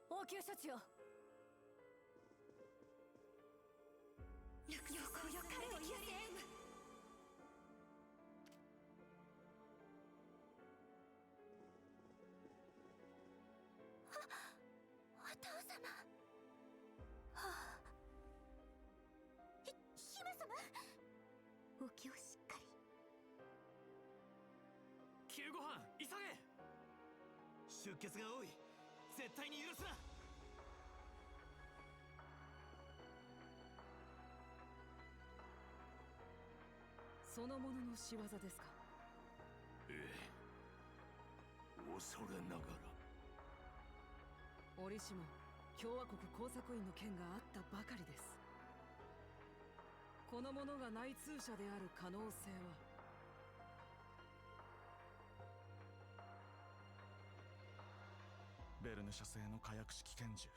応急処置を。よく彼を優先。お父様。はあ。姫様。お気をしっかり。救護班急げ。出血が多い。絶対に許すな。そのものの仕業ですか。ええ。恐れながら。折しも共和国工作員の件があったばかりです。この者が内通者である可能性は。ベルヌ社製の火薬式拳銃。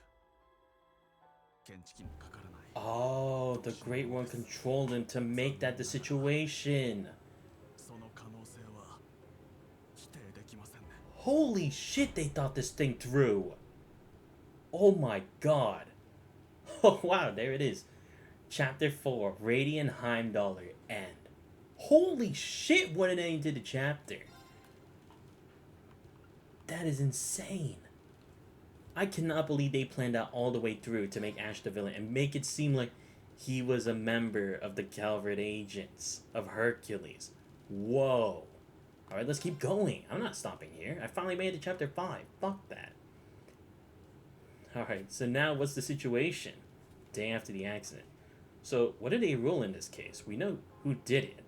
検知器にかからない。Oh, the Great One controlled him to make that the situation. その可能性は否定できませんね。Holy shit, they thought this thing through. Oh my god. Oh wow, there it is. Chapter 4, Radiant Heimdallr End. Holy shit, what an ending to the chapter. That is insane. I cannot believe they planned out all the way through to make Ash the villain and make it seem like he was a member of the Calvert agents of Hercules. Whoa. Alright, let's keep going. I'm not stopping here. I finally made it to chapter 5. Fuck that. Alright, so now what's the situation? Day after the accident. So, what did they rule in this case? We know who did it.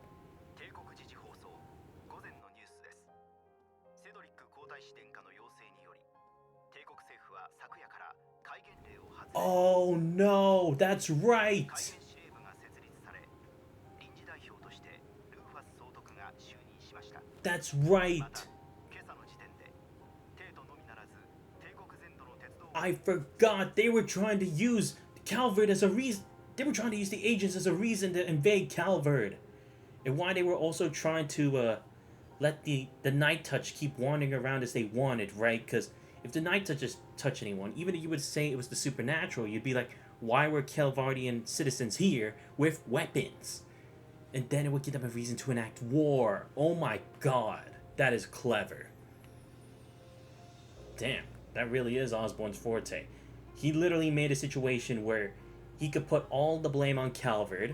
Oh no, that's right! That's right! I forgot they were trying to use Calvert as a reason. They were trying to use the agents as a reason to invade Calvert. And why they were also trying to let the Night Touch keep wandering around as they wanted, right? Because if the Night Touch just touch anyone, even if you would say it was the supernatural, you'd be like, why were Calvardian citizens here with weapons? And then it would give them a reason to enact war. Oh my god, that is clever. Damn, that really is Osborne's forte. He literally made a situation where he could put all the blame on Calvert,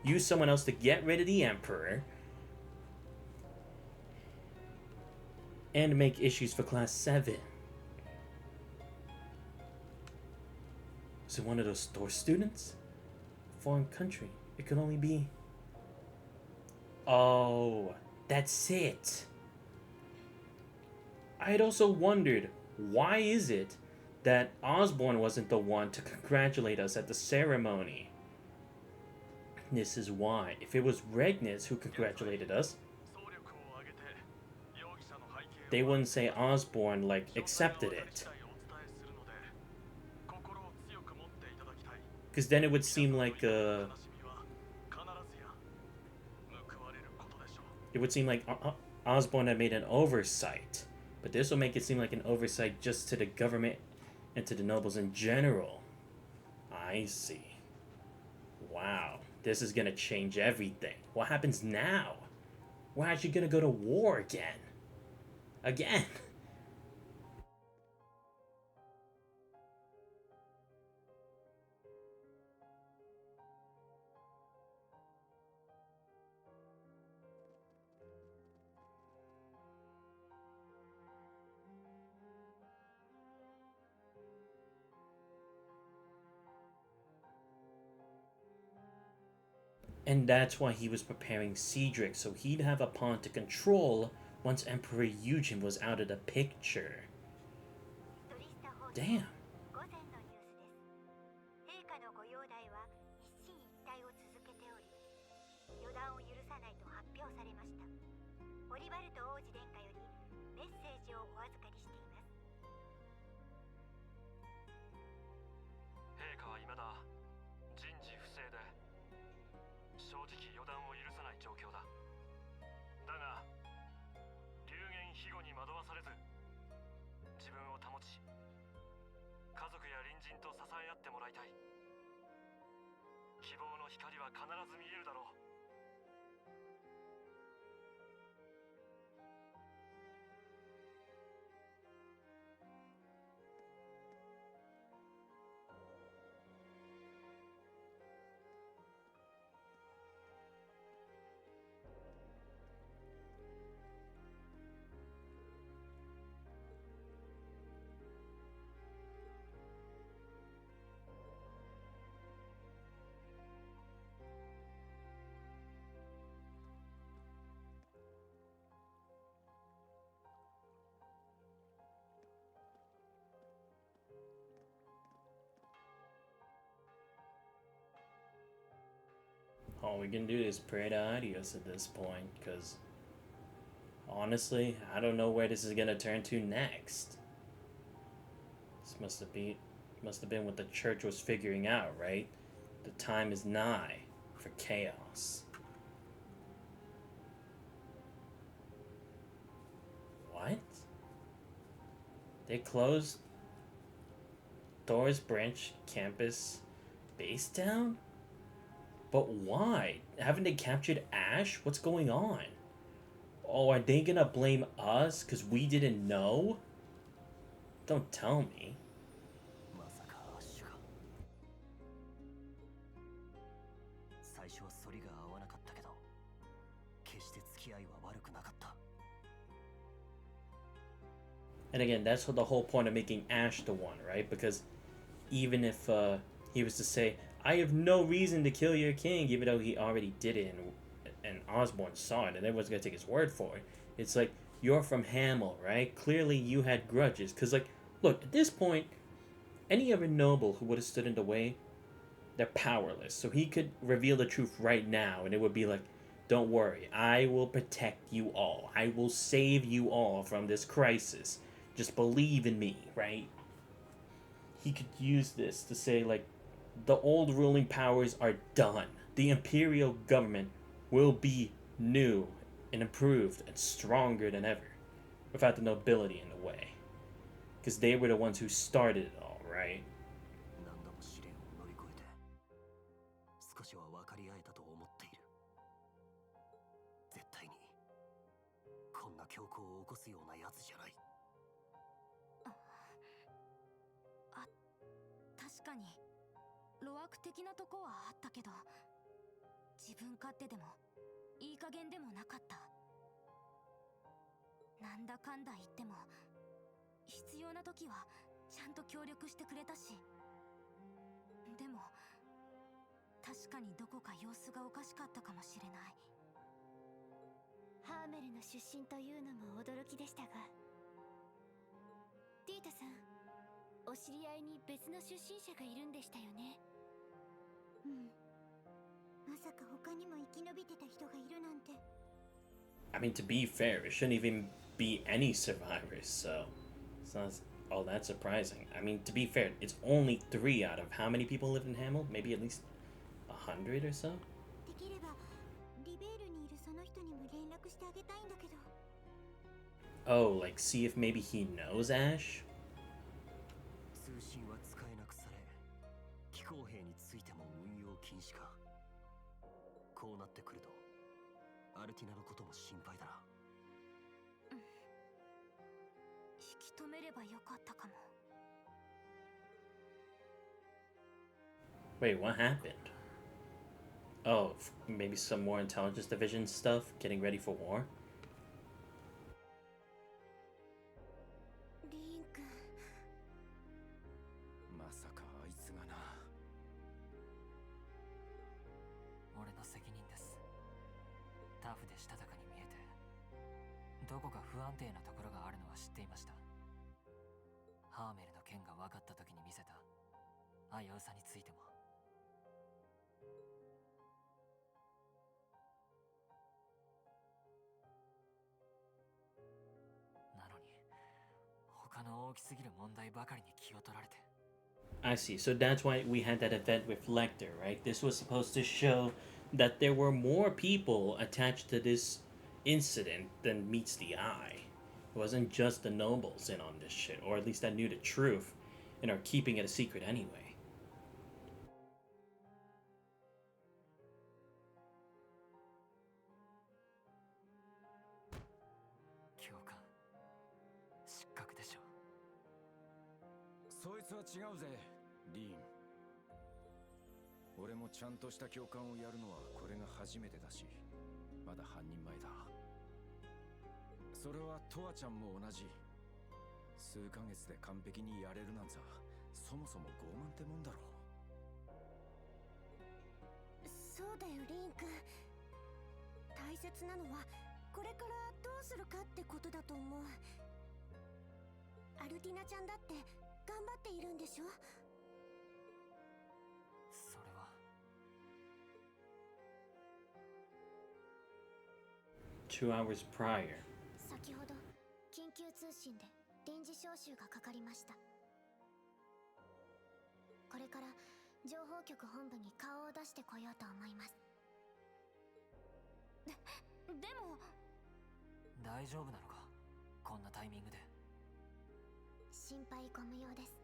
use someone else to get rid of the Emperor, and make issues for Class 7. Is it one of those store students? Foreign country. It could only be... Oh, that's it. I had also wondered, why is it that Osborne wasn't the one to congratulate us at the ceremony? This is why. If it was Regnus who congratulated us, they wouldn't say Osborne, like, accepted it. Because then it would seem like, it would seem like Osborne had made an oversight. But this will make it seem like an oversight just to the government and to the nobles in general. I see. Wow. This is gonna change everything. What happens now? We're actually gonna go to war again. Again. And that's why he was preparing Cedric, so he'd have a pawn to control once Emperor Eugen was out of the picture. Damn. 午前のニュースです。陛下のご容体は一進一退を続けており、予断を許さないと発表されました。オリバルト王子殿下よりメッセージをお預かりしています。陛下は未だ人事不正で正直予断を許さない状況だ。だが流言飛語に惑わされず自分を保ち、家族や隣人と支え合ってもらいたい。希望の光は必ず見えるだろう。All we can do is pray to adios at this point, because honestly, I don't know where this is gonna turn to next. This must have been what the church was figuring out, right? The time is nigh for chaos. What? They closed Thor's Branch campus base down? But why? Haven't they captured Ash? What's going on? Oh, are they gonna blame us because we didn't know? Don't tell me. まさかアッシュが。最初は反りが合わなかったけど、決して付き合いは悪くなかった。 And again, that's the whole point of making Ash the one, right? Because even if he was to say, I have no reason to kill your king, even though he already did it and Osborne saw it and everyone's gonna take his word for it. It's like, you're from Hamel, right? Clearly you had grudges. Because, like, look, at this point, any other noble who would have stood in the way, they're powerless. So he could reveal the truth right now and it would be like, don't worry, I will protect you all. I will save you all from this crisis. Just believe in me, right? He could use this to say, like, the old ruling powers are done. The imperial government will be new and improved and stronger than ever without the nobility in the way. Because they were the ones who started it all, right? 何度も試練を乗り越えて少しは分かり合えたと思っている。絶対にこんな強行を起こすようなやつじゃない。確かに路悪的なとこはあったけど、自分勝手でもいい加減でもなかった。なんだかんだ言っても必要な時はちゃんと協力してくれたし、でも確かにどこか様子がおかしかったかもしれない。ハーメルの出身というのも驚きでしたが、ティータさん、お知り合いに別の出身者がいるんでしたよね。うん。まさか他にも生き延びてた人がいるなんて。I mean, to be fair, it shouldn't even be any survivors, so it's not all that surprising. I mean, to be fair, it's only 3 out of how many people live in Hamel? Maybe at least 100 or so? できればリベールにいるその人にも連絡してあげたいんだけど。Oh, like see if maybe he knows Ash? 通信は使えなくされ、機構兵についても運用禁止か。こうなってくるとアルティナのことも心配だな。引き止めればよかったかも。Wait, what happened? Oh, maybe some more intelligence division stuff, getting ready for war? リーン君。まさかあいつがな。俺の責任タフでしたたかに見えて、どこか不安定なところがあるのは知っていました。ハーメルの件が分かった時に見せた危うさについても。なのに他の大きすぎる問題ばかりに気を取られて。 I see. So that's why we had that event with Lecter, right? This was supposed to show that there were more people attached to this incident than meets the eye. It wasn't just the nobles in on this shit, or at least that knew the truth and are keeping it a secret anyway. 教官、失格でしょ。そいつは違うぜ、リーン。俺もちゃんとした教官をやるのはこれが初めてだし、まだ半人前だ。それはトアちゃんも同じ。数ヶ月で完璧にやれるなんざ、そもそも傲慢ってもんだろ。そうだよリンク。大切なのはこれからどうするかってことだと思う。アルティナちゃんだって頑張っているんでしょ。それは。2 hours prior. 先ほど緊急通信で臨時招集がかかりました。これから情報局本部に顔を出してこようと思います。でも大丈夫なのか、こんなタイミングで。心配ご無用です。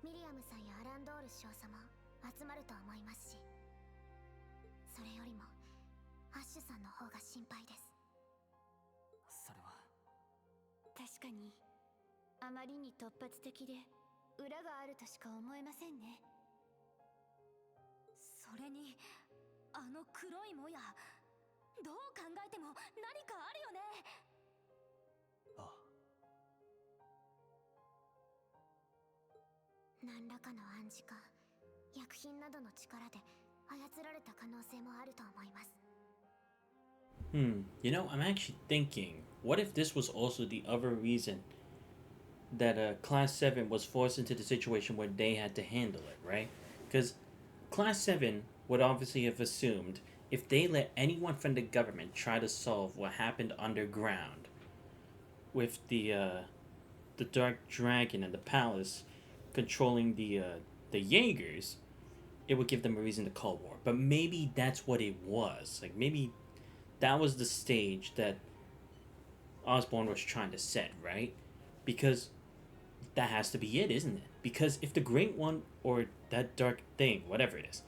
ミリアムさんやアランドール少佐も集まると思いますし、それよりもアッシュさんの方が心配です。それは確かにあまりに突発的で裏があるとしか思えませんね。それにあの黒いもや、どう考えても何かあるよね。ああ。何らかの暗示か薬品などの力で操られた可能性もあると思います。You know, I'm actually thinking, what if this was also the other reason that Class 7 was forced into the situation where they had to handle it, right? Because Class 7 would obviously have assumed if they let anyone from the government try to solve what happened underground with the Dark Dragon and the palace controlling the Jaegers, it would give them a reason to call war. But maybe that's what it was. Like, maybe that was the stage that Osborne was trying to set, right? Because that has to be it, isn't it? Because if the Great One, or that dark thing, whatever it is,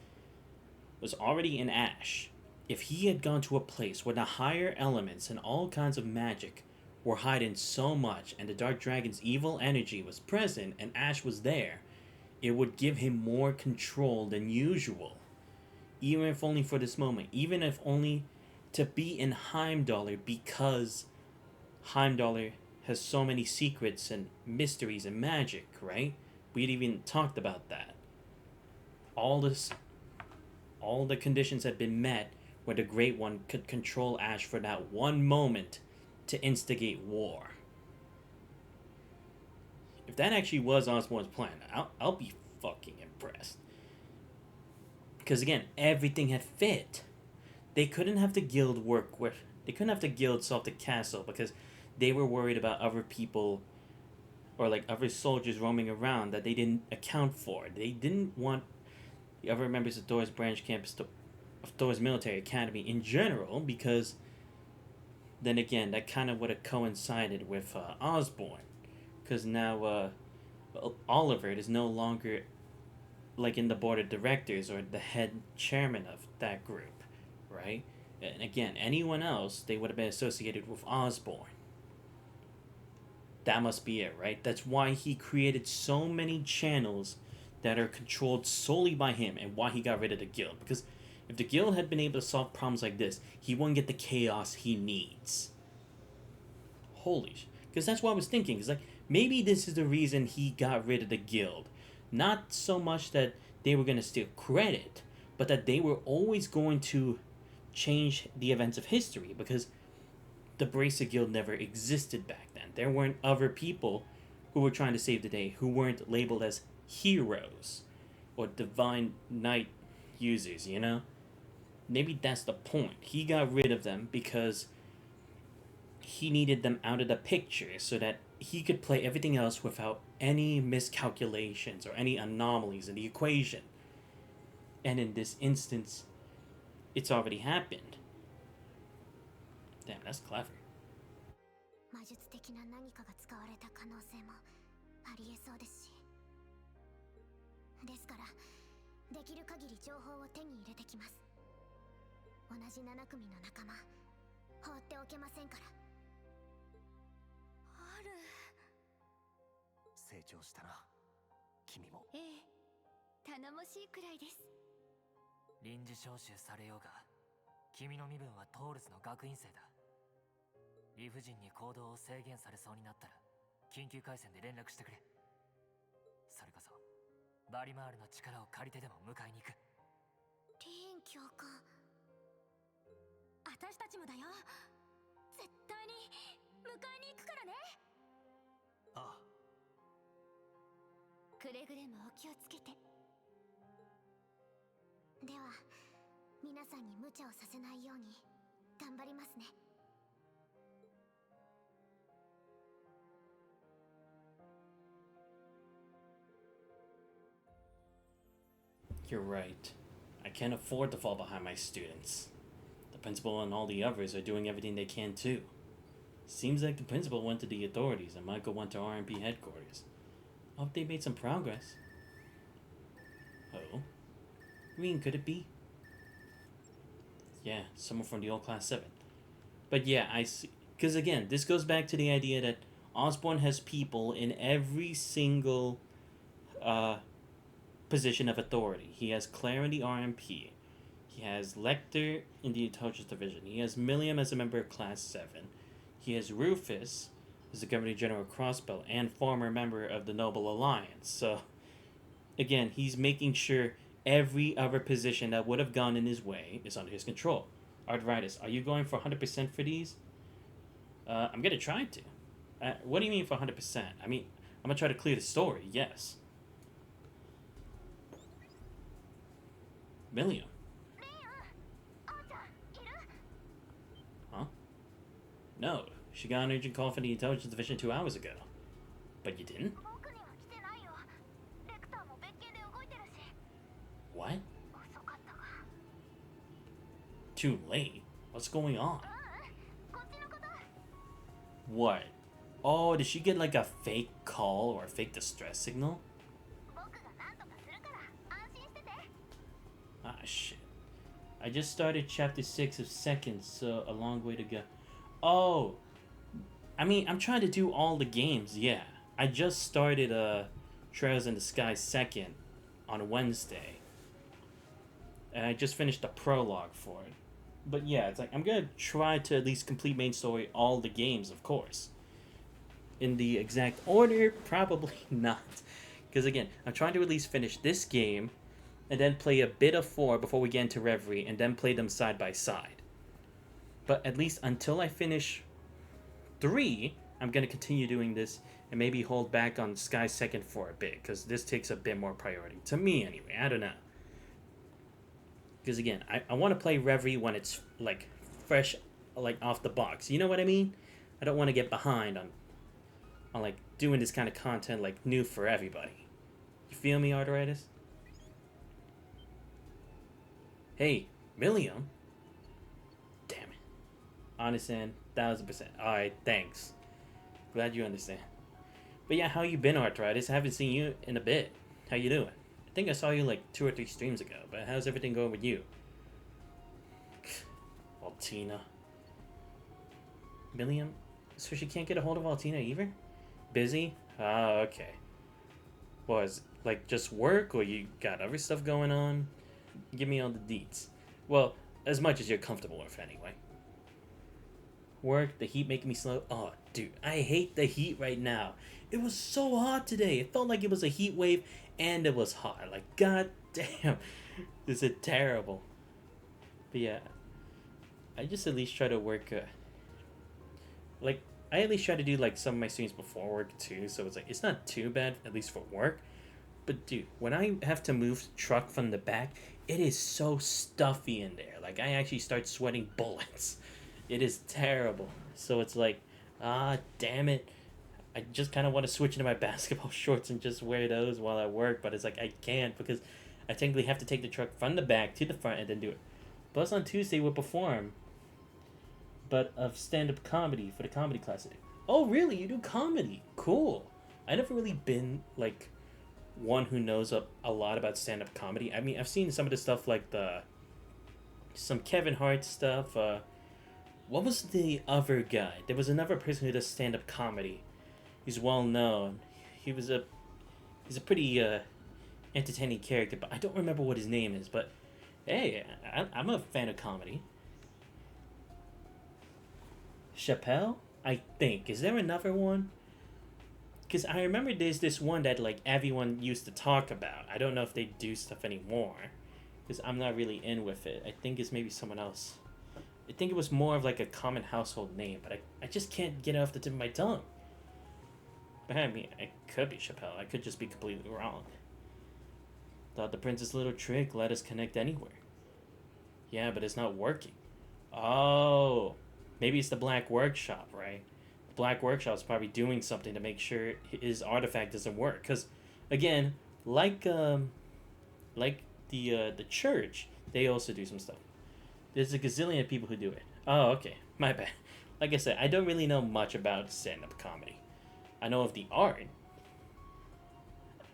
was already in Ash, if he had gone to a place where the higher elements and all kinds of magic were hiding so much, and the Dark Dragon's evil energy was present and Ash was there, it would give him more control than usual. Even if only for this moment. Even if only to be in Heimdallr, because Heimdallr has so many secrets and mysteries and magic, right? We'd even talked about that. All the conditions had been met where the Great One could control Ash for that one moment to instigate war. If that actually was Osborne's plan, I'll be fucking impressed. Because again, everything had fit. They couldn't have the guild work with. They couldn't have the guild solve the castle because they were worried about other people or like other soldiers roaming around that they didn't account for. They didn't want the other members of Thor's branch campus of Thor's military academy in general, because then again that kind of would have coincided with Osborne, because now Oliver is no longer like in the board of directors or the head chairman of that group, right? And again, anyone else, they would have been associated with Osborne. That must be it, right? That's why he created so many channels that are controlled solely by him, and why he got rid of the guild. Because if the guild had been able to solve problems like this, he wouldn't get the chaos he needs. Holy sh... Because that's what I was thinking. It's like, maybe this is the reason he got rid of the guild. Not so much that they were going to steal credit, but that they were always going to change the events of history, because the Bracer Guild never existed back then. There weren't other people who were trying to save the day, who weren't labeled as heroes or divine knight users, you know? Maybe that's the point. He got rid of them because he needed them out of the picture so that he could play everything else without any miscalculations or any anomalies in the equation. And in this instance, it's already happened. Damn, that's clever. 魔術的な何かが使われた可能性もありえそうですし、ですからできる限り情報を手に入れてきます。同じ7組の仲間放っておけませんから。ある。成長したな、君も。ええ、頼もしいくらいです。臨時招集されようが、君の身分はトールズの学院生だ。理不尽に行動を制限されそうになったら緊急回線で連絡してくれ。それこそバリマールの力を借りてでも迎えに行く。リーン教官、私たちもだよ。絶対に迎えに行くからね。ああ。くれぐれもお気をつけて。では皆さんに無茶をさせないように頑張りますね。You're right. I can't afford to fall behind my students. The principal and all the others are doing everything they can too. Seems like the principal went to the authorities and Michael went to RMP headquarters. I hope they made some progress. Oh? Green, could it be? Yeah, someone from the old class 7. But yeah, I see. Because again, this goes back to the idea that Osborne has people in every single position of authority. He has Claire in the RMP. He has Lecter in the Intelligence Division. He has Milliam as a member of Class 7. He has Rufus as the Governor General Crossbow and former member of the Noble Alliance. So, again, he's making sure every other position that would have gone in his way is under his control. Arthritis, are you going for 100% for these? I'm going to try to. What do you mean for 100%? I mean, I'm going to try to clear the story, yes. Milliam. Huh? No, she got an urgent call from the Intelligence Division 2 hours ago. But you didn't? What? Too late? What's going on? What? Oh, did she get like a fake call or a fake distress signal? Ah, shit. I just started chapter 6 of Seconds, so a long way to go. Oh! I mean, I'm trying to do all the games, yeah. I just started Trails in the Sky 2nd on Wednesday. And I just finished the prologue for it. But yeah, it's like, I'm gonna try to at least complete main story all the games, of course. In the exact order, probably not. Because again, I'm trying to at least finish this game, and then play a bit of 4 before we get into Reverie, and then play them side by side. But at least until I finish 3, I'm going to continue doing this, and maybe hold back on Sky 2nd for a bit, because this takes a bit more priority. To me, anyway. I don't know. Because again, I want to play Reverie when it's, like, fresh, like, off the box. You know what I mean? I don't want to get behind on like, doing this kind of content, like, new for everybody. You feel me, Arthritis? Hey, Milliam? Damn it. Understand, 1000%. Alright, thanks. Glad you understand. But yeah, how you been, Arthritis? I haven't seen you in a bit. How you doing? I think I saw you like 2 or 3 streams ago, but how's everything going with you? Altina. Milliam? So she can't get a hold of Altina either? Busy? Ah, okay. Was like just work, or you got other stuff going on? Give me all the deets. Well, as much as you're comfortable with, anyway. Work, the heat making me slow. Oh, dude, I hate the heat right now. It was so hot today. It felt like it was a heat wave, and it was hot. Like, god damn, this is terrible. But yeah, I just at least try to work, like, I at least try to do, like, some of my streams before work, too, so it's, like, it's not too bad, at least for work. But, dude, when I have to move the truck from the back, it is so stuffy in there. Like, I actually start sweating bullets. It is terrible. So it's like, damn it. I just kind of want to switch into my basketball shorts and just wear those while I work, but it's like, I can't because I technically have to take the truck from the back to the front and then do it. Plus, on Tuesday, we'll perform, but of stand-up comedy for the comedy class today. Oh, really? You do comedy? Cool. I never really been, like, one who knows a lot about stand-up comedy. I mean, I've seen some of the stuff like some Kevin Hart stuff. What was the other guy? There was another person who does stand-up comedy. He's well known. He's a pretty entertaining character, but I don't remember what his name is. But hey, I'm a fan of comedy. Chappelle, I think. Is there another one? Because I remember there's this one that, like, everyone used to talk about. I don't know if they do stuff anymore. Because I'm not really in with it. I think it's maybe someone else. I think it was more of, like, a common household name. But I just can't get it off the tip of my tongue. But I mean, it could be Chappelle. I could just be completely wrong. Thought the Princess Little trick let us connect anywhere. Yeah, but it's not working. Oh. Maybe it's the Black Workshop, right? Black Workshop's probably doing something to make sure his artifact doesn't work. Because, again, like the church, they also do some stuff. There's a gazillion people who do it. Oh, okay. My bad. Like I said, I don't really know much about stand-up comedy. I know of the art.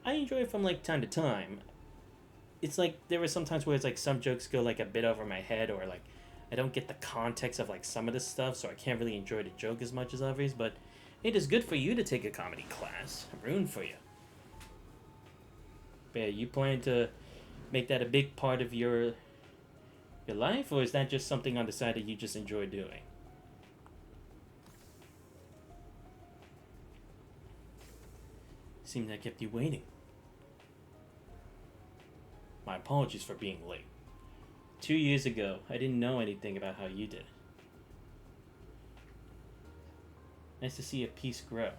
I enjoy it from, like, time to time. It's like, there were some times where it's like some jokes go, like, a bit over my head, or, like, I don't get the context of, like, some of the stuff, so I can't really enjoy the joke as much as others, but it is good for you to take a comedy class. I'm rooting for you. But yeah, you plan to make that a big part of your life, or is that just something on the side that you just enjoy doing? Seems I kept you waiting. My apologies for being late. 2 years ago, I didn't know anything about how you did. Nice to see a piece grow.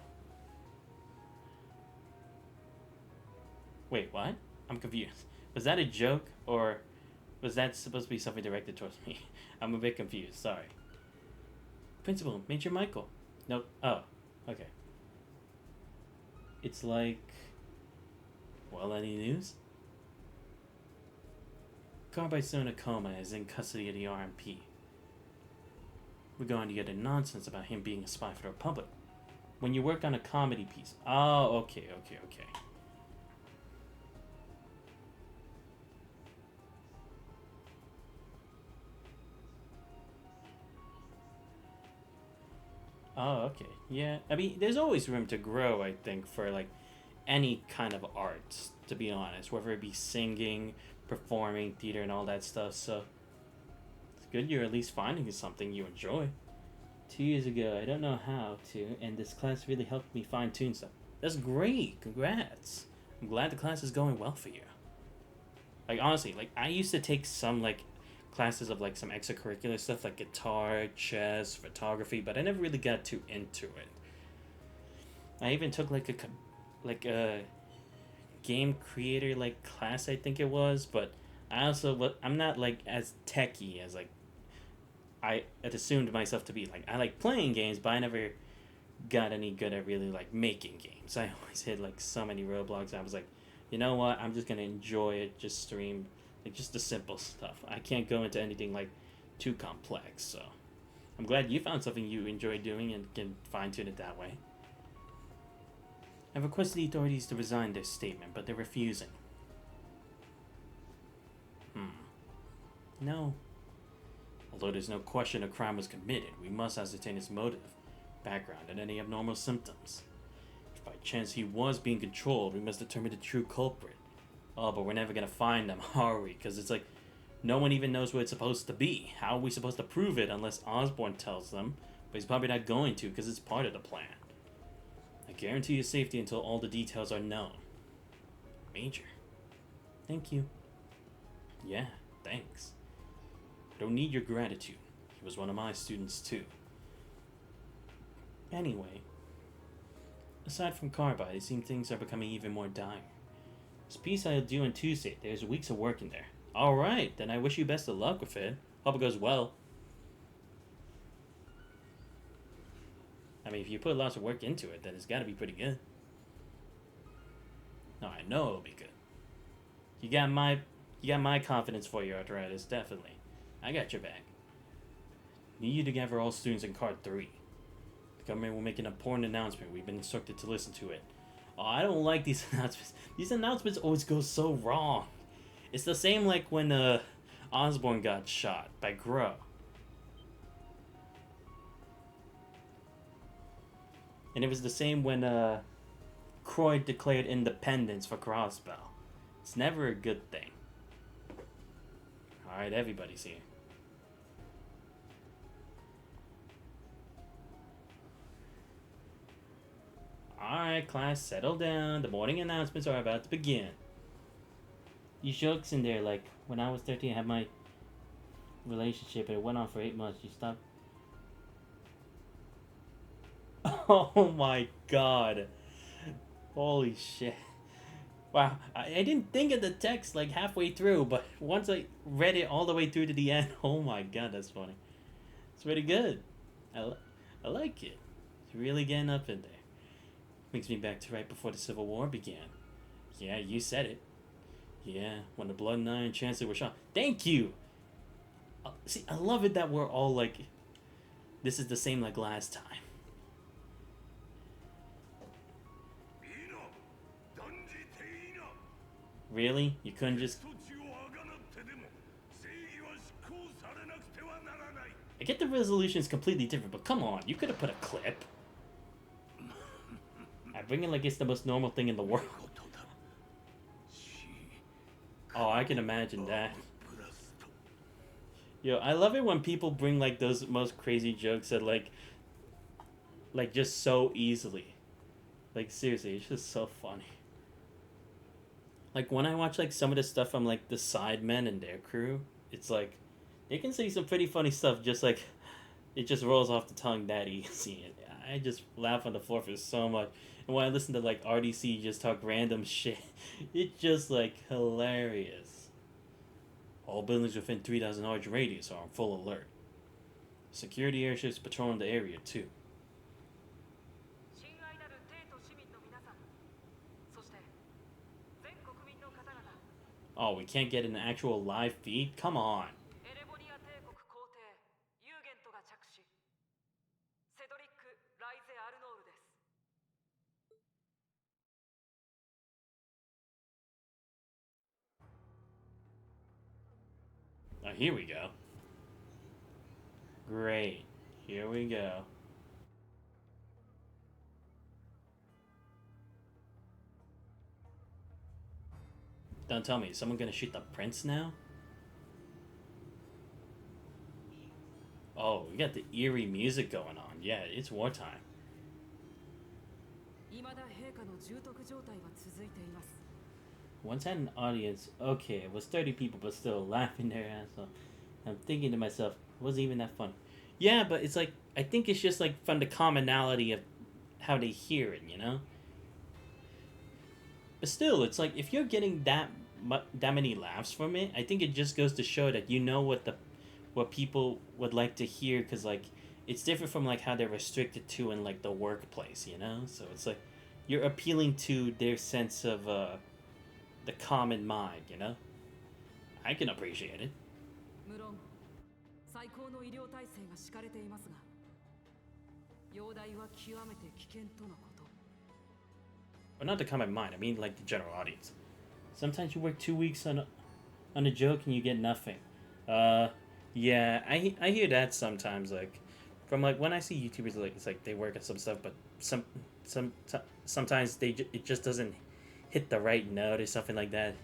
Wait, what? I'm confused. Was that a joke, or was that supposed to be something directed towards me? I'm a bit confused, sorry. Principal, Major Michael. Nope. Oh, okay. It's like... Well, any news? Carbide Sonakoma is in custody of the RMP. We're going to get a nonsense about him being a spy for the Republic. When you work on a comedy piece... Oh, okay. Oh, okay. Yeah, I mean, there's always room to grow, I think, for, like, any kind of art, to be honest. Whether it be singing, performing, theater, and all that stuff, so... It's good you're at least finding something you enjoy. 2 years ago, I don't know how to, and this class really helped me fine-tune stuff. That's great! Congrats! I'm glad the class is going well for you. Like, honestly, like, I used to take some, like, classes of, like, some extracurricular stuff, like guitar, chess, photography, but I never really got too into it. I even took, like, a game creator, like, class, I think it was, but I'm not, like, as techy as, like, I had assumed myself to be. Like, I like playing games, but I never got any good at really, like, making games. I always hit, like, so many roadblocks. I was like, you know what, I'm just gonna enjoy it, just stream, like, just the simple stuff. I can't go into anything, like, too complex, so I'm glad you found something you enjoy doing and can fine-tune it that way. I've requested the authorities to resign their statement, but they're refusing. No. Although there's no question a crime was committed, we must ascertain his motive, background, and any abnormal symptoms. If by chance he was being controlled, we must determine the true culprit. Oh, but we're never gonna find them, are we? Because it's like, no one even knows where it's supposed to be. How are we supposed to prove it unless Osborne tells them? But he's probably not going to, because it's part of the plan. I guarantee your safety until all the details are known. Major. Thank you. Yeah, thanks. I don't need your gratitude. He was one of my students too. Anyway, aside from Carbide, it seems things are becoming even more dire. This piece I'll do on Tuesday, there's weeks of work in there. Alright, then I wish you best of luck with it. Hope it goes well. I mean, if you put lots of work into it, then it's gotta be pretty good. No, I know it'll be good. You got my confidence for your arthritis, definitely. I got your back. Need you to gather all students in card 3. The government will make an important announcement. We've been instructed to listen to it. Oh, I don't like these announcements. These announcements always go so wrong. It's the same like when Osborne got shot by Grow. And it was the same when Croy declared independence for Crossbell. It's never a good thing. Alright, everybody's here. Alright, class, settle down. The morning announcements are about to begin. You jokes in there like, when I was 13, I had my relationship and it went on for 8 months. You stopped. Oh my god. Holy shit. Wow, I didn't think of the text like halfway through, but once I read it all the way through to the end, oh my god, that's funny. It's really good. I like it. It's really getting up in there. Brings me back to right before the Civil War began. Yeah, you said it. Yeah, when the Blood and Iron Chancellor were shot. Thank you! See, I love it that we're all like, this is the same like last time. Really? You couldn't just... I get the resolution is completely different, but come on, you could have put a clip. I bring it like it's the most normal thing in the world. Oh, I can imagine that. Yo, I love it when people bring like those most crazy jokes that like just so easily. Like seriously, it's just so funny. Like when I watch like some of the stuff from like the Sidemen and their crew, it's like they can say some pretty funny stuff just like it just rolls off the tongue that easy. I just laugh on the floor for so much. And when I listen to like RDC just talk random shit, it's just like hilarious. All buildings within 3,000 yards radius are on full alert. Security airships patrolling the area too. Oh, we can't get an actual live feed? Come on. Oh, here we go. Great. Here we go. Don't tell me, is someone gonna shoot the prince now? Oh, we got the eerie music going on. Yeah, it's wartime. Once had an audience, okay, it was 30 people, but still laughing their ass off. I'm thinking to myself, it wasn't even that funny. Yeah, but it's like, I think it's just like from the commonality of how they hear it, you know? But still, it's like, if you're getting that many laughs from it, I think it just goes to show that you know what people would like to hear, because like, it's different from like how they're restricted to in like the workplace, you know? So it's like, you're appealing to their sense of, the common mind, you know? I can appreciate it. But not the common mind, I mean like the general audience. Sometimes you work 2 weeks on a joke and you get nothing. Yeah, I hear that sometimes, like, from like when I see YouTubers, like, it's like they work on some stuff, but sometimes it just doesn't hit the right note or something like that.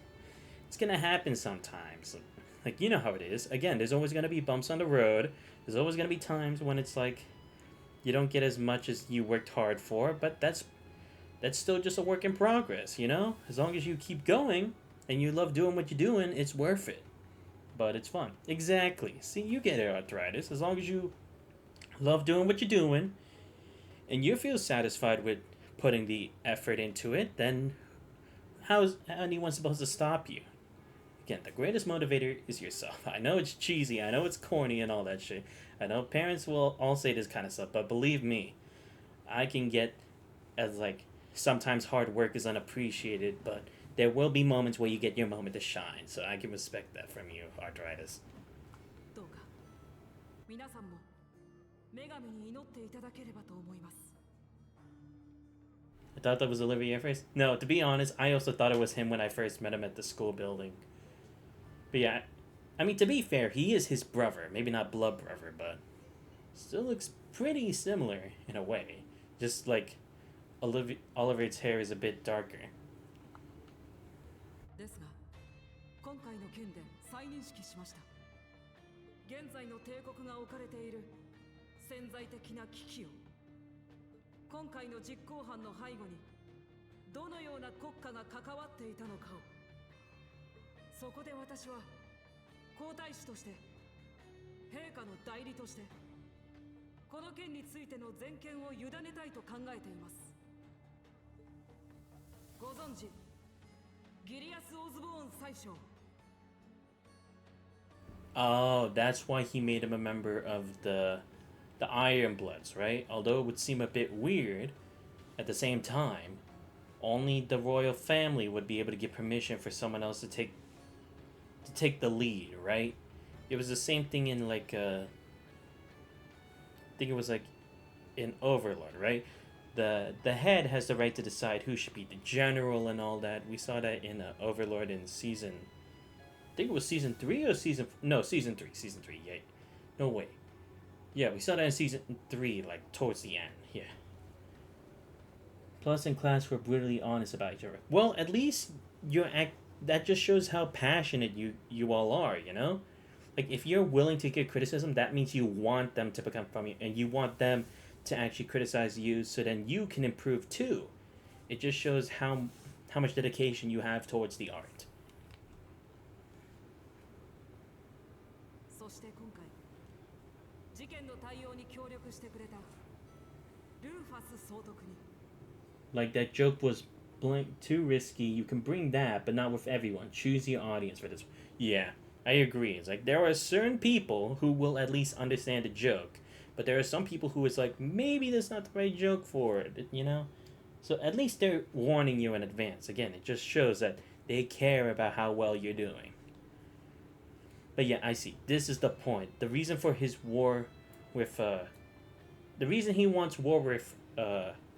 It's gonna happen sometimes. Like, you know how it is. Again, there's always gonna be bumps on the road. There's always gonna be times when it's like you don't get as much as you worked hard for, but that's still just a work in progress, you know? As long as you keep going and you love doing what you're doing, it's worth it. but it's fun. Exactly. See, you get arthritis as long as you love doing what you're doing and you feel satisfied with putting the effort into it, then how's anyone supposed to stop you? Again, the greatest motivator is yourself. I know it's cheesy, I know it's corny and all that shit. I know parents will all say this kind of stuff, but believe me, I can get as like sometimes hard work is unappreciated, but there will be moments where you get your moment to shine. So I can respect that from you, arthritis. どうか皆さんも女神に祈っていただければと思います。 I thought that was Olivia at first. No, to be honest, I also thought it was him when I first met him at the school building. But yeah, I mean, to be fair, he is his brother. Maybe not blood brother, but still looks pretty similar in a way. Just like Oliver's hair is a bit darker. ですが、今回の件で再認識しました。現在の帝国が置かれている潜在的な危機を、今回の実行犯の背後にどのような国家が関わっていたのかを、そこで私は皇太子として、陛下の代理として、この件についての全権を委ねたいと考えています。ご存知、ギリアス・オズボーン宰相。 Oh, that's why he made him a member of the Iron Bloods, right? Although it would seem a bit weird, at the same time, only the royal family would be able to get permission for someone else to take the lead, right? It was the same thing in like I think it was like in Overlord, right? The head has the right to decide who should be the general and all that. We saw that in Overlord in season, I think it was season 3 or season 3. Yeah, no way. Yeah, we saw that in season 3, like towards the end. Yeah. Plus and class were brutally honest about each other. Well, at least that just shows how passionate you all are, you know? Like, if you're willing to get criticism, that means you want them to become from you, and you want them to actually criticize you so then you can improve too. It just shows how much dedication you have towards the art. そして今回、事件の対応に協力してくれたルーファス総督に。 Like, that joke was too risky. You can bring that, but not with everyone. Choose your audience for this. Yeah, I agree. It's like there are certain people who will at least understand the joke, but there are some people who is like, maybe that's not the right joke for it, you know? So at least they're warning you in advance. Again, it just shows that they care about how well you're doing. But yeah, I see. This is the point. The reason for his war with the reason he wants war with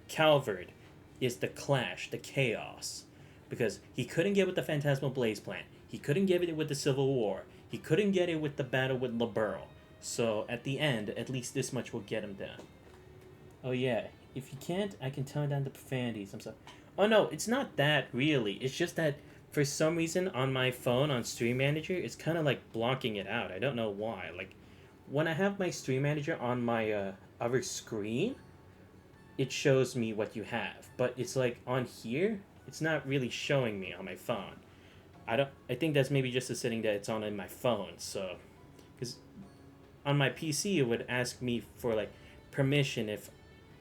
Calvard is the clash, the chaos. Because he couldn't get with the Phantasmal Blaze Plant. He couldn't get it with the Civil War. He couldn't get it with the battle with Liberl. So at the end, at least this much will get him down. Oh yeah, if you can't, I can tone down the profanities. I'm sorry. Oh no, it's not that really. It's just that for some reason on my phone on Stream Manager, it's kind of like blocking it out. I don't know why. Like when I have my Stream Manager on my other screen, it shows me what you have. But it's like on here, it's not really showing me on my phone. I think that's maybe just a setting that it's on in my phone. So, because on my PC, it would ask me for like permission if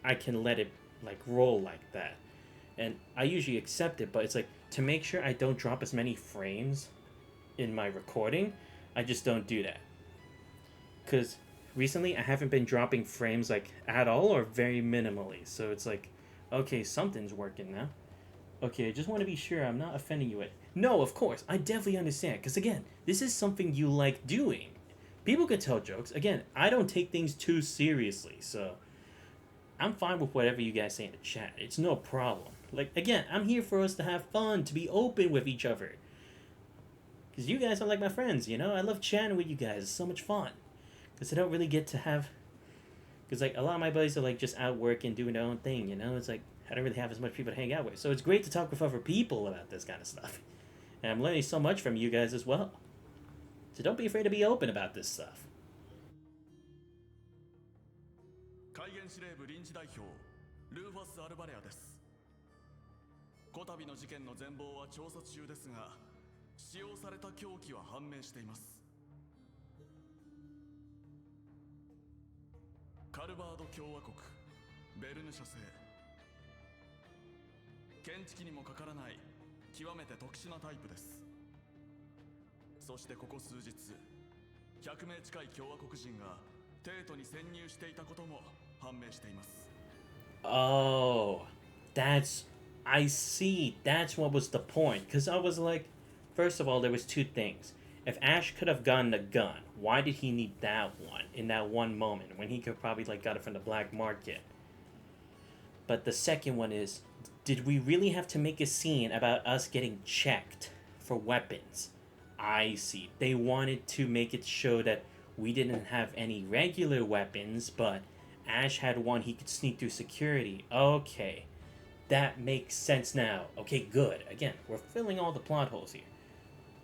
I can let it like roll like that. And I usually accept it, but it's like to make sure I don't drop as many frames in my recording, I just don't do that. Because recently I haven't been dropping frames like at all or very minimally. So it's like, okay, something's working now. Okay, I just want to be sure I'm not offending you. No, of course, I definitely understand. Because again, this is something you like doing. People can tell jokes. Again, I don't take things too seriously. So I'm fine with whatever you guys say in the chat. It's no problem. Like, again, I'm here for us to have fun, to be open with each other. Because you guys are like my friends, you know? I love chatting with you guys. It's so much fun. Because I don't really get to have... Because, like, a lot of my buddies are, like, just out working, doing their own thing, you know? It's like, I don't really have as much people to hang out with. So it's great to talk with other people about this kind of stuff. And I'm learning so much from you guys as well. So don't be afraid to be open about this stuff. 海原司令部臨時代表ルーファス・アルバレアです。こたびの事件の全貌は調査中ですが、使用された凶器は判明しています。カルバード共和国ベルヌ社製。検知器にもかからない極めて特殊なタイプです。そしてここ数日100名近い共和国人が帝都に潜入していたことも判明しています。 Oh, I see. That's what was the point. Because I was like, first of all, there was two things. If Ash could have gotten the gun, why did he need that one in that one moment when he could probably like got it from the black market? But the second one is, did we really have to make a scene about us getting checked for weapons? I see. They wanted to make it show that we didn't have any regular weapons, but Ash had one he could sneak through security. Okay. That makes sense now. Okay, good. Again, we're filling all the plot holes here.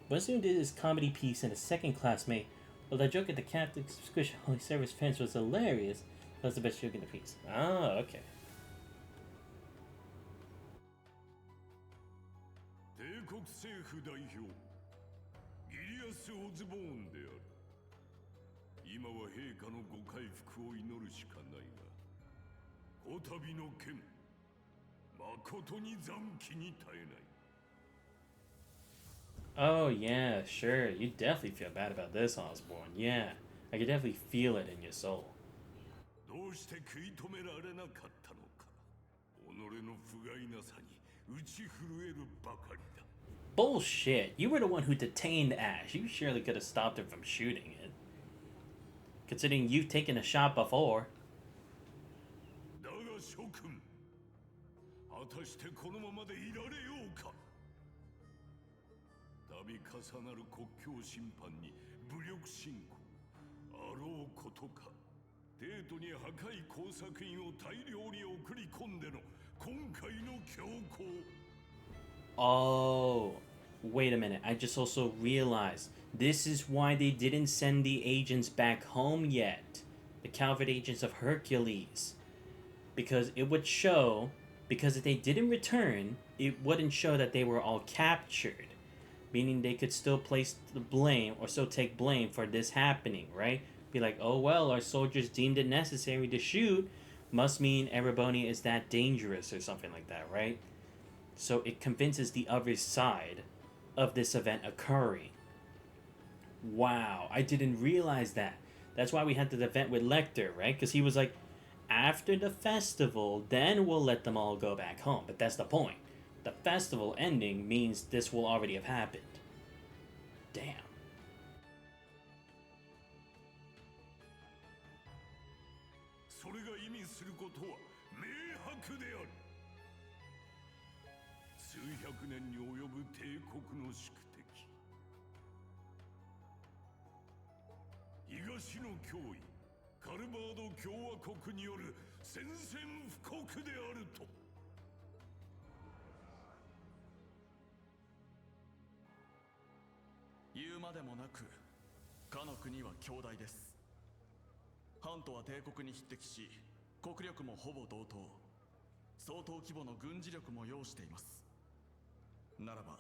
Winston did his comedy piece in his second classmate. Well, the joke at the Catholic Squish Holy Service fence was hilarious. That was the best joke in the piece. Oh, okay. 帝国政府代表ギリアス・オズボーンである。今は陛下のご回復を祈るしかないが、こたびの件、誠に残機に耐えない。 Oh, yeah, sure. You definitely feel bad about this, Osborne. Yeah, I could definitely feel it in your soul. どうして食い止められなかったのか。己の不甲斐なさに打ち震えるばかりだ。 Bullshit. You were the one who detained Ash. You surely could have stopped him from shooting it. Considering you've taken a shot before. だが諸君、果たしてこのままでいられようか。度重なる国境侵犯に武力侵攻。あろうことか。帝都に破壊工作員を大量に送り込んでの今回の強行。 Oh, wait a minute. I just also realized this is why they didn't send the agents back home yet. The Calvert agents of Hercules. Because it would show, because if they didn't return, it wouldn't show that they were all captured. Meaning they could still place the blame or still take blame for this happening, right? Be like, oh well, our soldiers deemed it necessary to shoot. Must mean Erebonia is that dangerous or something like that, right? So it convinces the other side of this event occurring. Wow, I didn't realize that. That's why we had the event with Lecter, right? Because he was like, after the festival, then we'll let them all go back home. But that's the point. The festival ending means this will already have happened. Damn. それが意味することは明白である。数百年に及ぶ帝国の宿敵。東の脅威、カルバード共和国による宣戦布告であると。言うまでもなく、かの国は強大です。ハントは帝国に匹敵し、国力もほぼ同等。相当規模の軍事力も要しています。ならば、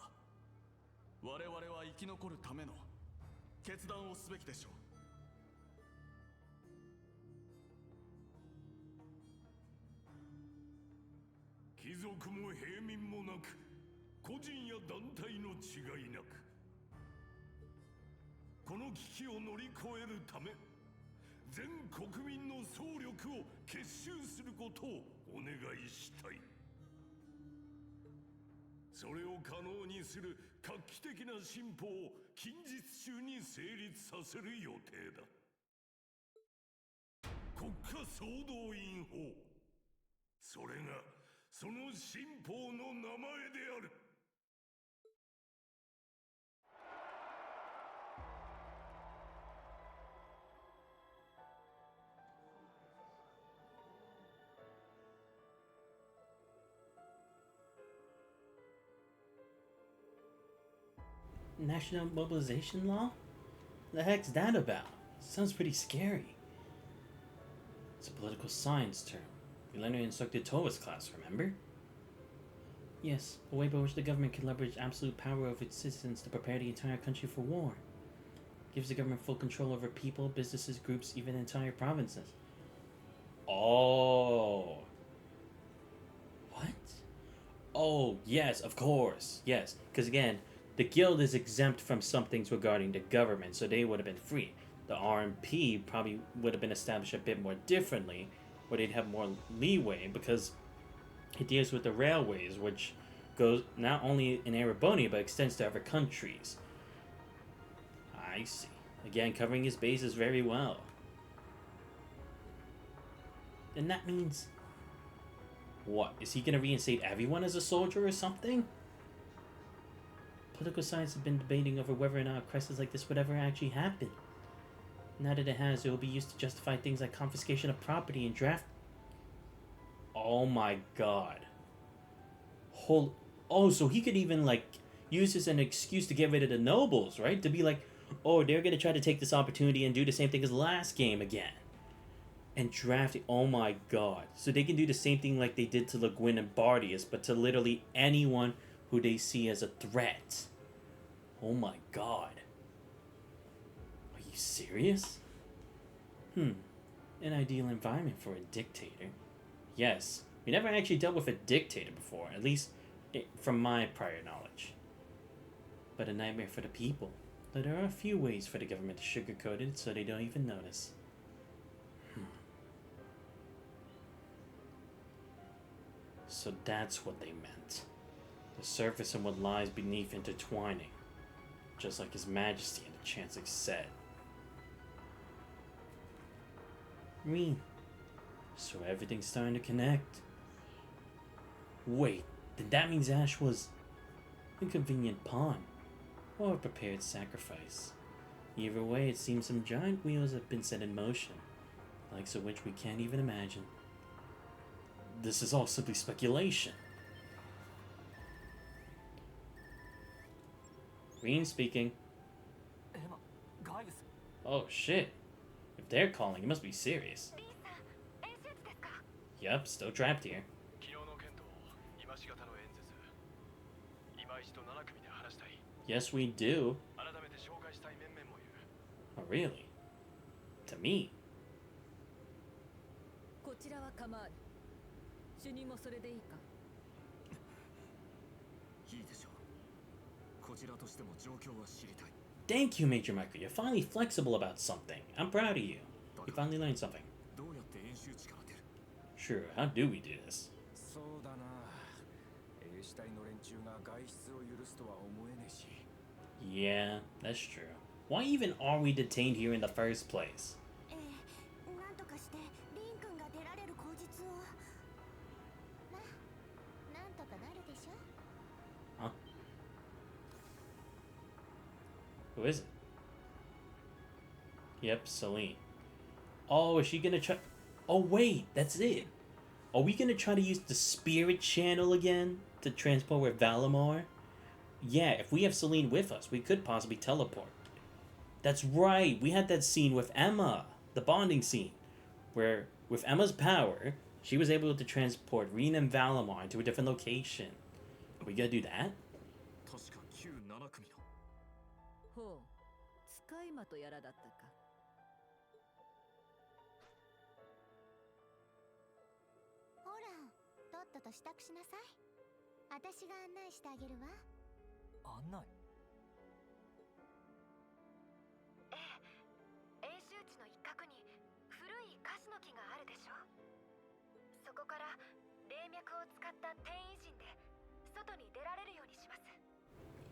我々は生き残るための決断をすべきでしょう。貴族も平民もなく、個人や団体の違いなく、この危機を乗り越えるため、全国民の総力を結集することをお願いしたい。それを可能にする画期的な新法を近日中に成立させる予定だ。国家総動員法。それがその新法の名前である。National mobilization law? The heck's that about? Sounds pretty scary. It's a political science term. We learned it in instructed Tova's class, remember? Yes, a way by which the government can leverage absolute power over its citizens to prepare the entire country for war. Gives the government full control over people, businesses, groups, even entire provinces. Oh. What? Oh, yes, of course. Yes. Because again, the guild is exempt from some things regarding the government, so they would have been free. The RMP probably would have been established a bit more differently, where they'd have more leeway because it deals with the railways, which goes not only in Erebony but extends to other countries. I see. Again, covering his bases very well. And that means... what? Is he going to reinstate everyone as a soldier or something? Political science has been debating over whether or not a crisis like this would ever actually happen. Now that it has, it will be used to justify things like confiscation of property and draft... Oh my god. Oh, so he could even, like, use this as an excuse to get rid of the nobles, right? To be like, oh, they're going to try to take this opportunity and do the same thing as last game again. And draft it. Oh my god. So they can do the same thing like they did to Le Guin and Bardius, but to literally anyone who they see as a threat. Oh my god. Are you serious? An ideal environment for a dictator. Yes, we never actually dealt with a dictator before, at least from my prior knowledge. But a nightmare for the people. Though there are a few ways for the government to sugarcoat it so they don't even notice. So that's what they meant. The surface and what lies beneath intertwining. Just like His Majesty and the Chancellor said. So everything's starting to connect. Wait, then that means Ash was a convenient pawn, or a prepared sacrifice. Either way, it seems some giant wheels have been set in motion, likes of which we can't even imagine. This is all simply speculation. Green speaking. Oh shit. If they're calling, it must be serious. Yep, still trapped here. Yes, we do. Oh, really? To me? こちらは構わぬ。主任もそれでいいか？いいでしょう。こちらとしても状況は知りたい。Thank you, Major Michael. You're finally flexible about something. I'm proud of you. You finally learned something. どうやって演習地から出る？ Sure, how do we do this? そうだな。兵士隊の連中が外出を許すとは思えねえし。Yeah, that's true. Why even are we detained here in the first place? なんとかしてリン君が出られる口実を。なんとかなるでしょ。Huh? Who is it? Yep, Celine. Oh, is she gonna try... Oh, wait, that's it. Are we gonna try to use the spirit channel again to transport with Valimar? Yeah, if we have Celine with us, we could possibly teleport. That's right, we had that scene with Emma, the bonding scene, where with Emma's power, she was able to transport Rena and Valimar into a different location. Are we gonna do that? 確か旧7組の。ほう、使い魔とやらだったか。ほら、とっとと支度しなさい。私が案内してあげるわ。案内？演習地の一角に古いカシの木があるでしょ。そこから霊脈を使った転移陣で外に出られるようにします。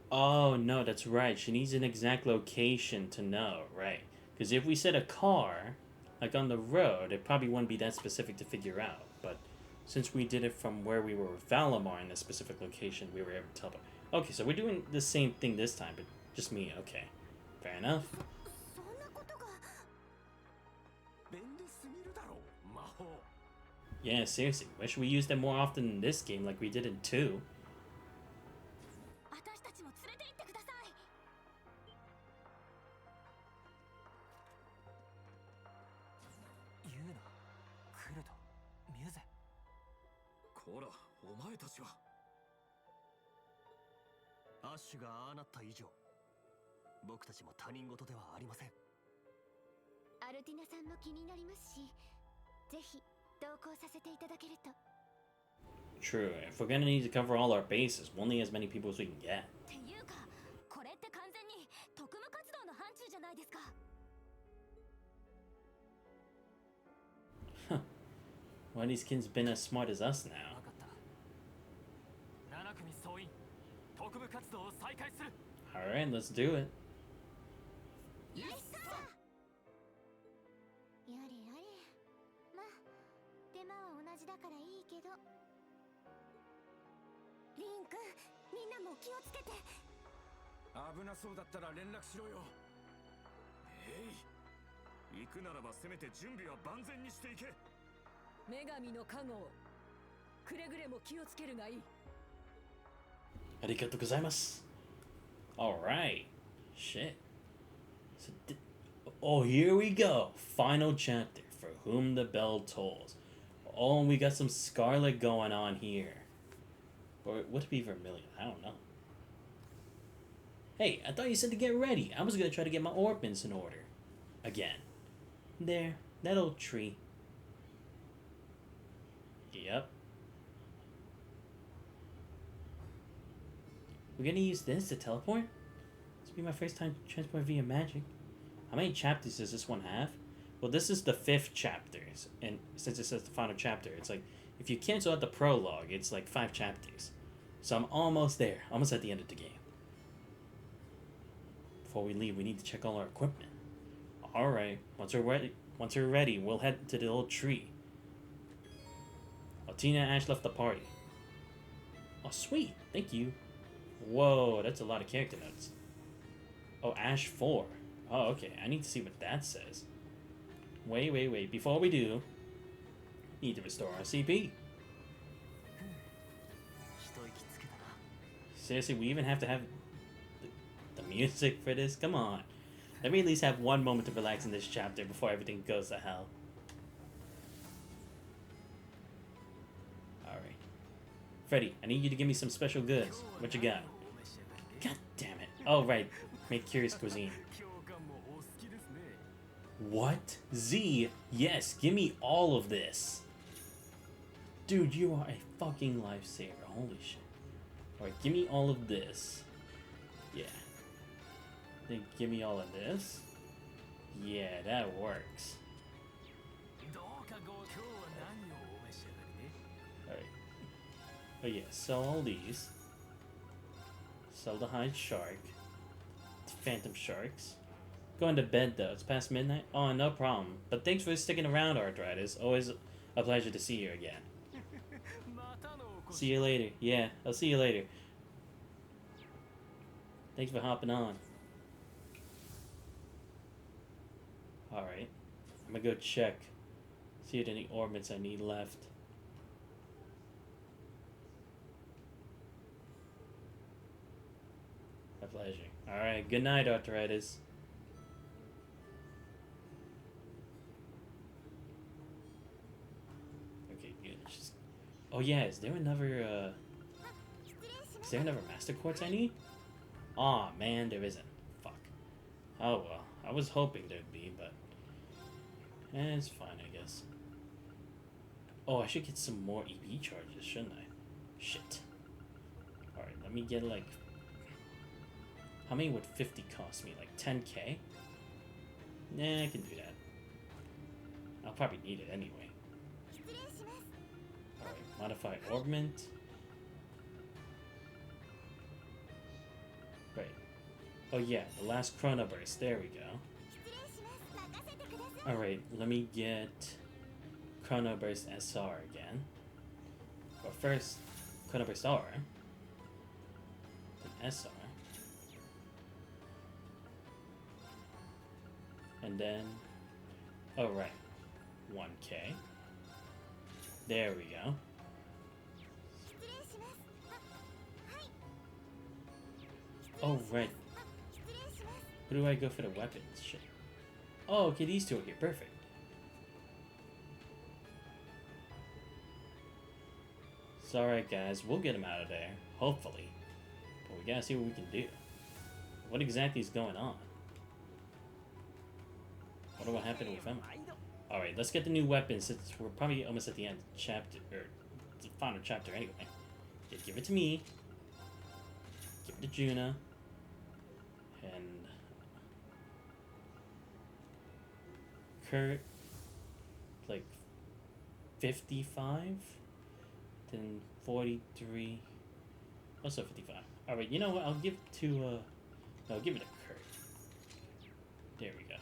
Oh, no, that's right. She needs an exact location to know, right? Because if we set a car, like on the road, it probably wouldn't be that specific to figure out. But since we did it from where we were with Valimar in a specific location, we were able to teleport. Okay, so we're doing the same thing this time, but just me. Okay, fair enough. そんなことが。便利すぎるだろう、魔法。Yeah, seriously. Wish we used it more often in this game like we did in 2. 私たちも連れて行ってください。ユーナ、クルト、ミュゼ。こら、お前たちは。アッシュがああなった以上、僕たちも他人事ではありません。アルティナさんも気になりますし、ぜひ同行させていただけると。 True. If we're gonna need to cover all our bases, we'll need as many people as we can get. っていうか、これって完全に特務活動の範疇じゃないですか。 Huh. Why these kids been as smart as us now? 分かった7組総員特務活動を再開する Alright, let's do it. よしさあ。やれやれ。まあ、手間は同じだからいいけど。リン君、みんなも気をつけて。危なそうだったら連絡しろよ。行くならばせめて準備は万全にしていけ。女神の加護をくれぐれも気をつけるがいい。 Arigatou gozaimasu. Alright. Shit. So oh, here we go. Final chapter. For whom the bell tolls. Oh, we got some Scarlet going on here. Or would it be Vermilion? I don't know. Hey, I thought you said to get ready. I was gonna try to get my orbments in order. Again. There. That old tree. Yep. We're gonna use this to teleport? This will be my first time to transport via magic. How many chapters does this one have? Well, this is the 5th chapter, and since it says the final chapter, it's like, if you cancel out the prologue, it's like 5 chapters. So I'm almost there, almost at the end of the game. Before we leave, we need to check all our equipment. Alright, once we're ready, we'll head to the old tree. Oh, Tina and Ash left the party. Oh, sweet, thank you. Whoa, that's a lot of character notes. Oh, Ash 4. Oh, okay. I need to see what that says. Wait. Before we do, need to restore our CP. Seriously, we even have to have the music for this? Come on. Let me at least have one moment to relax in this chapter before everything goes to hell. Alright. Freddy, I need you to give me some special goods. What you got? God damn it. Oh, right. Make curious cuisine. What? Z? Yes, give me all of this. Dude, you are a fucking lifesaver. Holy shit. Alright, give me all of this. Yeah. Then give me all of this. Yeah, that works. Alright. Oh yeah, sell all these. Sell the hide shark. Phantom sharks. Going to bed though, it's past midnight. Oh, no problem. But thanks for sticking around, Arthritis. Always a pleasure to see you again. See you later. Yeah, I'll see you later. Thanks for hopping on. Alright. I'm gonna go check. See if any orbits I need left. My pleasure. Alright, good night, Arthritis. Okay, good. Just... Oh yeah, is there another Master Quartz I need? Aw, man, there isn't. Fuck. Oh well, I was hoping there'd be, but... it's fine, I guess. Oh, I should get some more EP charges, shouldn't I? Shit. Alright, let me get like... How many would 50 cost me? Like 10k? Nah, I can do that. I'll probably need it anyway. Alright, modify orbment. Right. Oh yeah, the last chrono burst. There we go. Alright, let me get chrono burst SR again. But first, chrono burst R. Then SR. And then, oh right, 1k. There we go. Oh right. Where do I go for the weapons? Shit. Oh, okay, these two are here. Perfect. It's alright, guys. We'll get him out of there. Hopefully. But we gotta see what we can do. What exactly is going on? Wonder what happened with him. Alright, let's get the new weapons since we're probably almost at the end of the chapter, or the final chapter anyway. Yeah, give it to me. Give it to Juna. And Kurt, like 55, then 43, also 55. Alright, you know what? I'll give it to, no, give it to Kurt. There we go.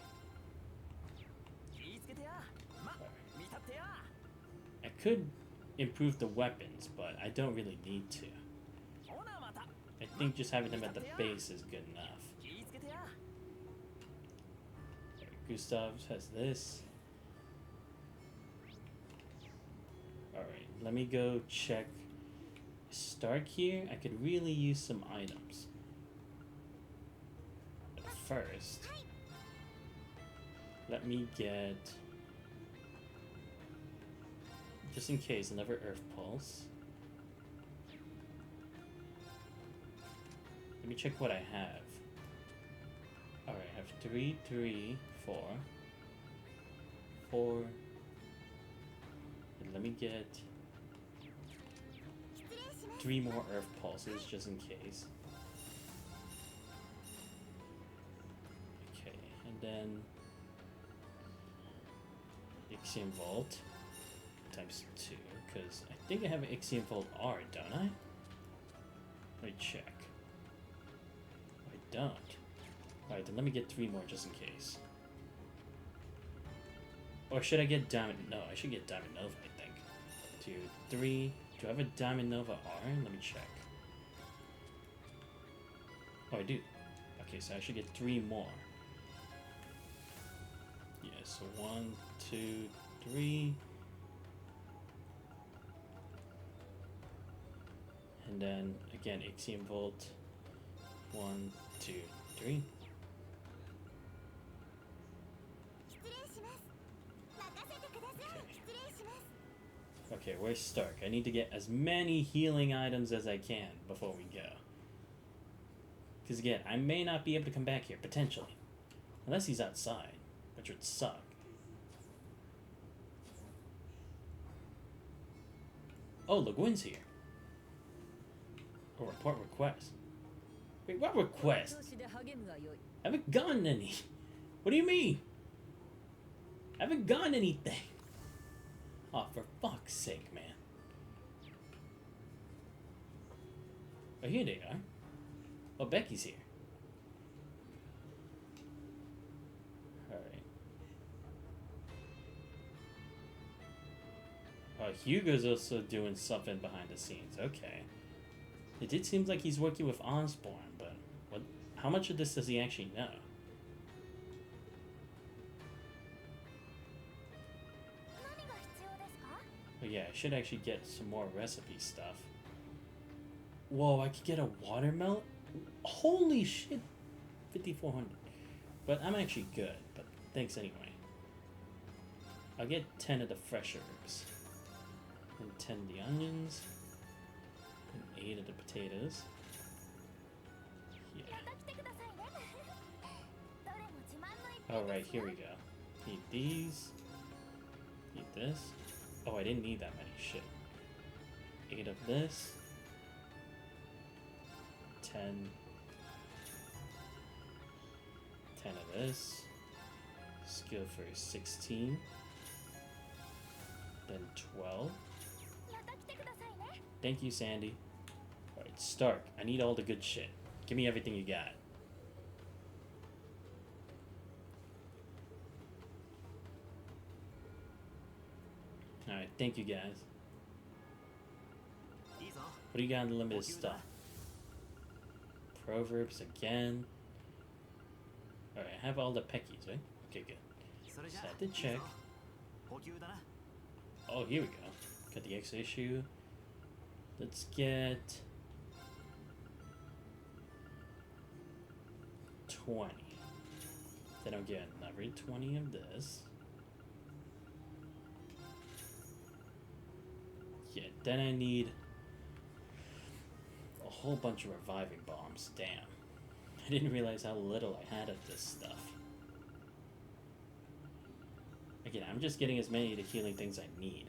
I could improve the weapons, but I don't really need to. I think just having them at the base is good enough. Gustav has this. Alright, let me go check Stark here. I could really use some items. But first, let me get, just in case, another Earth Pulse. Let me check what I have. Alright, I have 3, 3, 4. 4. And let me get 3 more Earth Pulses just in case. Okay, and then Ixion Vault times 2, because I think I have an Ixion Vault R, don't I? Let me check. I don't. Alright, then let me get 3 more just in case. Or should I get Diamond? No, I should get Diamond Nova, I think. 2, 3. Do I have a Diamond Nova R? Let me check. Oh, I do. Okay, so I should get 3 more. Yeah, so 1, 2, 3. And then, again, Ixion Volt. 1, 2, 3. Okay, where's Stark? I need to get as many healing items as I can before we go. Because again, I may not be able to come back here, potentially. Unless he's outside, which would suck. Oh, Le Guin's here. Oh, report request. Wait, what request? I haven't gotten any. What do you mean? I haven't gotten anything. Oh, for fuck's sake, man. Oh, here they are. Oh, Becky's here. Alright. Oh, Hugo's also doing something behind the scenes. Okay. It did seem like he's working with Osborne, but what? How much of this does he actually know? Oh yeah, I should actually get some more recipe stuff. Whoa, I could get a watermelon? Holy shit! 5,400. But I'm actually good, but thanks anyway. I'll get 10 of the fresh herbs. And 10 of the onions. And 8 of the potatoes. Yeah. Alright, here we go. Need these. Need this. Oh, I didn't need that many. Shit. 8 of this. 10. 10 of this. Skill for 16. Then 12. Thank you, Sandy. Alright, Stark. I need all the good shit. Give me everything you got. Alright, thank you guys. What do you got in the limited stuff? Proverbs again. Alright, I have all the peckies, right? Okay, good. Set the check. Oh, here we go. Got the X issue. Let's get 20. Then I'll get another 20 of this. Yeah, then I need a whole bunch of reviving bombs. Damn. I didn't realize how little I had of this stuff. I Again, I'm just getting as many of the healing things I need.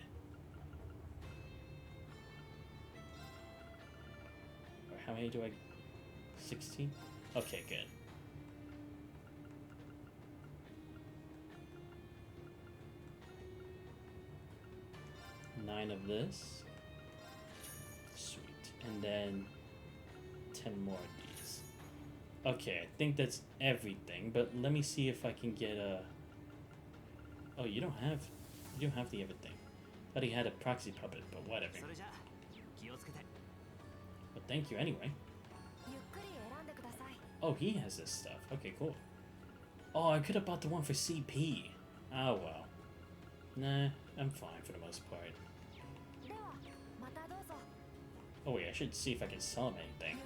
Or how many do I... 16? Okay, good. Nine of this. Sweet. And then 10 more of these. Okay, I think that's everything, but let me see if I can get a... Oh, you don't have the everything. Thought he had a proxy puppet, but whatever. But thank you anyway. Oh, he has this stuff. Okay, cool. Oh, I could have bought the one for CP. Oh, well. Nah, I'm fine for the most part. Oh, wait, I should see if I can sell him anything.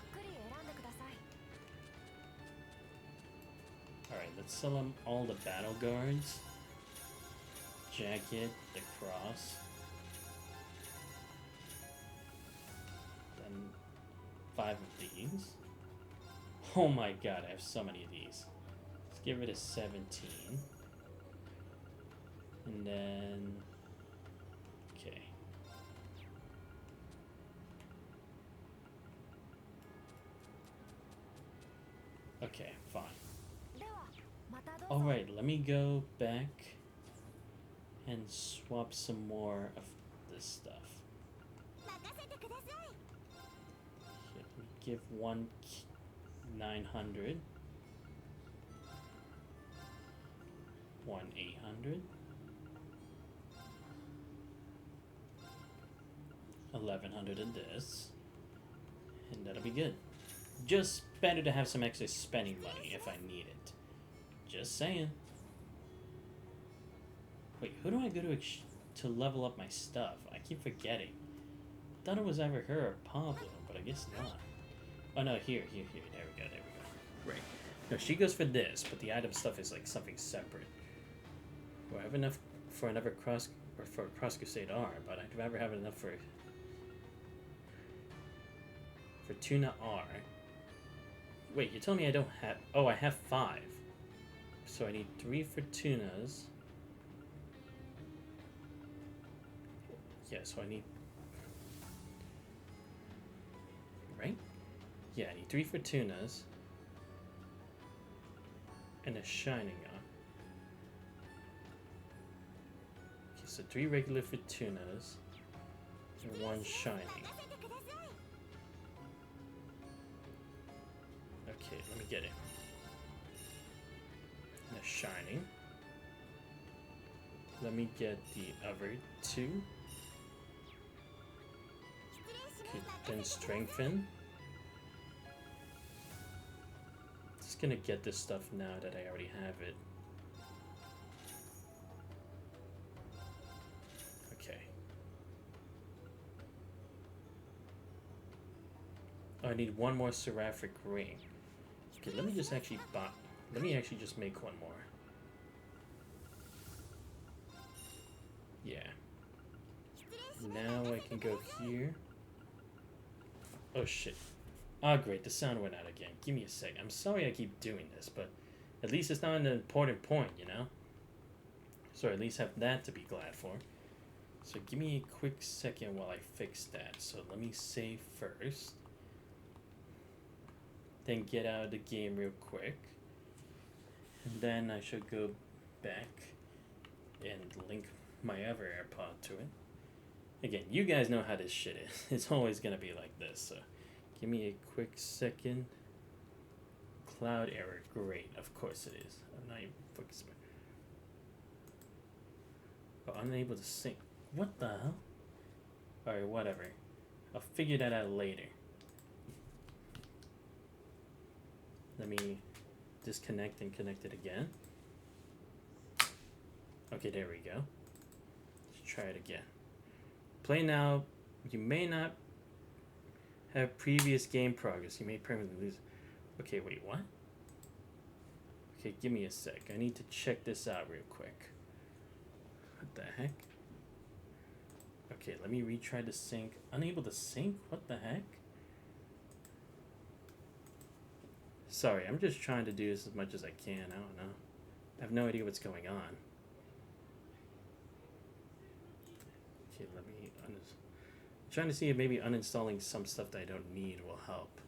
Alright, let's sell him all the battle guards. Jacket, the cross. Then 5 of these. Oh my god, I have so many of these. Let's get rid of 17. And then... Okay. Okay, fine. Alright, let me go back and swap some more of this stuff. Here, we give one 900, one 800, 1100 of this, and that'll be good. Just better to have some extra spending money if I need it. Just saying. Wait, who do I go to level up my stuff? I keep forgetting. Thought it was either her or Pablo, but I guess not. Oh no, here. There we go. Right. No, she goes for this, but the item stuff is like something separate. Well, I have enough for another cross crusade R, but I'd rather have enough for tuna R. Wait, you're telling me I don't have... Oh, I have 5. So I need 3 for tunas. Yeah, so I need... Right? Yeah, I need 3 for tunas. And a shining on. Okay, so 3 regular for tunas. And 1 shining. Okay, let me get it. And a shining. Let me get the other 2. Okay, then strengthen. Just gonna get this stuff now that I already have it. Okay. Oh, I need 1 more seraphic ring. Okay, let me just actually just make 1 more. Yeah. Now I can go here. Oh shit. Ah, great, the sound went out again. Give me a sec. I'm sorry I keep doing this, but at least it's not an important point, you know? So I at least have that to be glad for. So give me a quick second while I fix that. So let me save first. Then get out of the game real quick. And then I should go back and link my other AirPod to it. Again, you guys know how this shit is. It's always gonna be like this, so give me a quick second. Cloud error, great, of course it is. I'm not even focused. Oh, unable to sync. What the hell? Alright, whatever. I'll figure that out later. Let me disconnect and connect it again. Okay, there we go. Let's try it again. Play now. You may not have previous game progress. You may permanently lose. Okay, wait, what? Okay, give me a sec. I need to check this out real quick. What the heck? Okay, let me retry to sync. Unable to sync? What the heck? Sorry, I'm just trying to do this as much as I can. I don't know. I have no idea what's going on. Trying to see if maybe uninstalling some stuff that I don't need will help.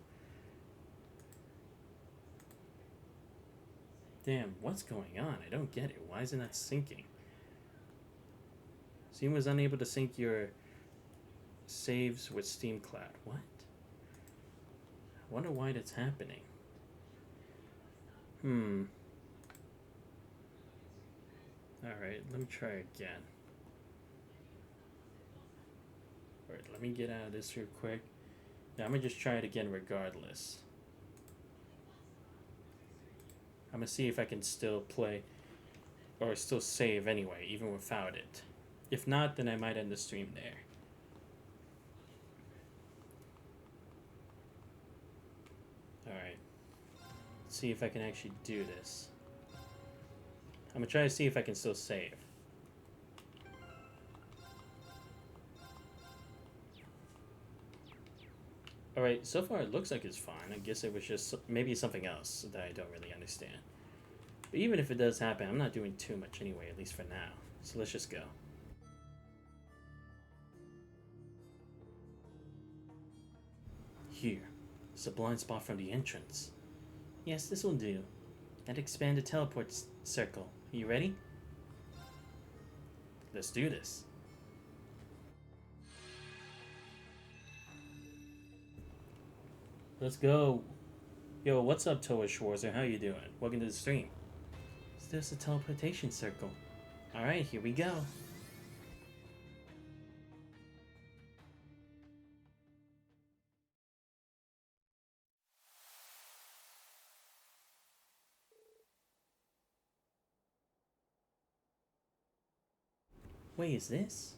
Damn, what's going on? I don't get it. Why isn't that syncing? Steam was unable to sync your saves with Steam Cloud. What? I wonder why that's happening. Alright, let me try again. Alright, let me get out of this real quick. Now I'm gonna just try it again regardless. I'm gonna see if I can still play or still save anyway, even without it. If not, then I might end the stream there. Alright. Let's see if I can actually do this. I'm gonna try to see if I can still save. Alright, so far it looks like it's fine. I guess it was just maybe something else that I don't really understand. But even if it does happen, I'm not doing too much anyway, at least for now. So let's just go. Here. It's a blind spot from the entrance. Yes, this will do. And expand the teleport circle. Are you ready? Let's do this. Let's go. Yo, what's up, Toa Schwarzer? How you doing? Welcome to the stream. Is this a teleportation circle? Alright, here we go. Wait, is this?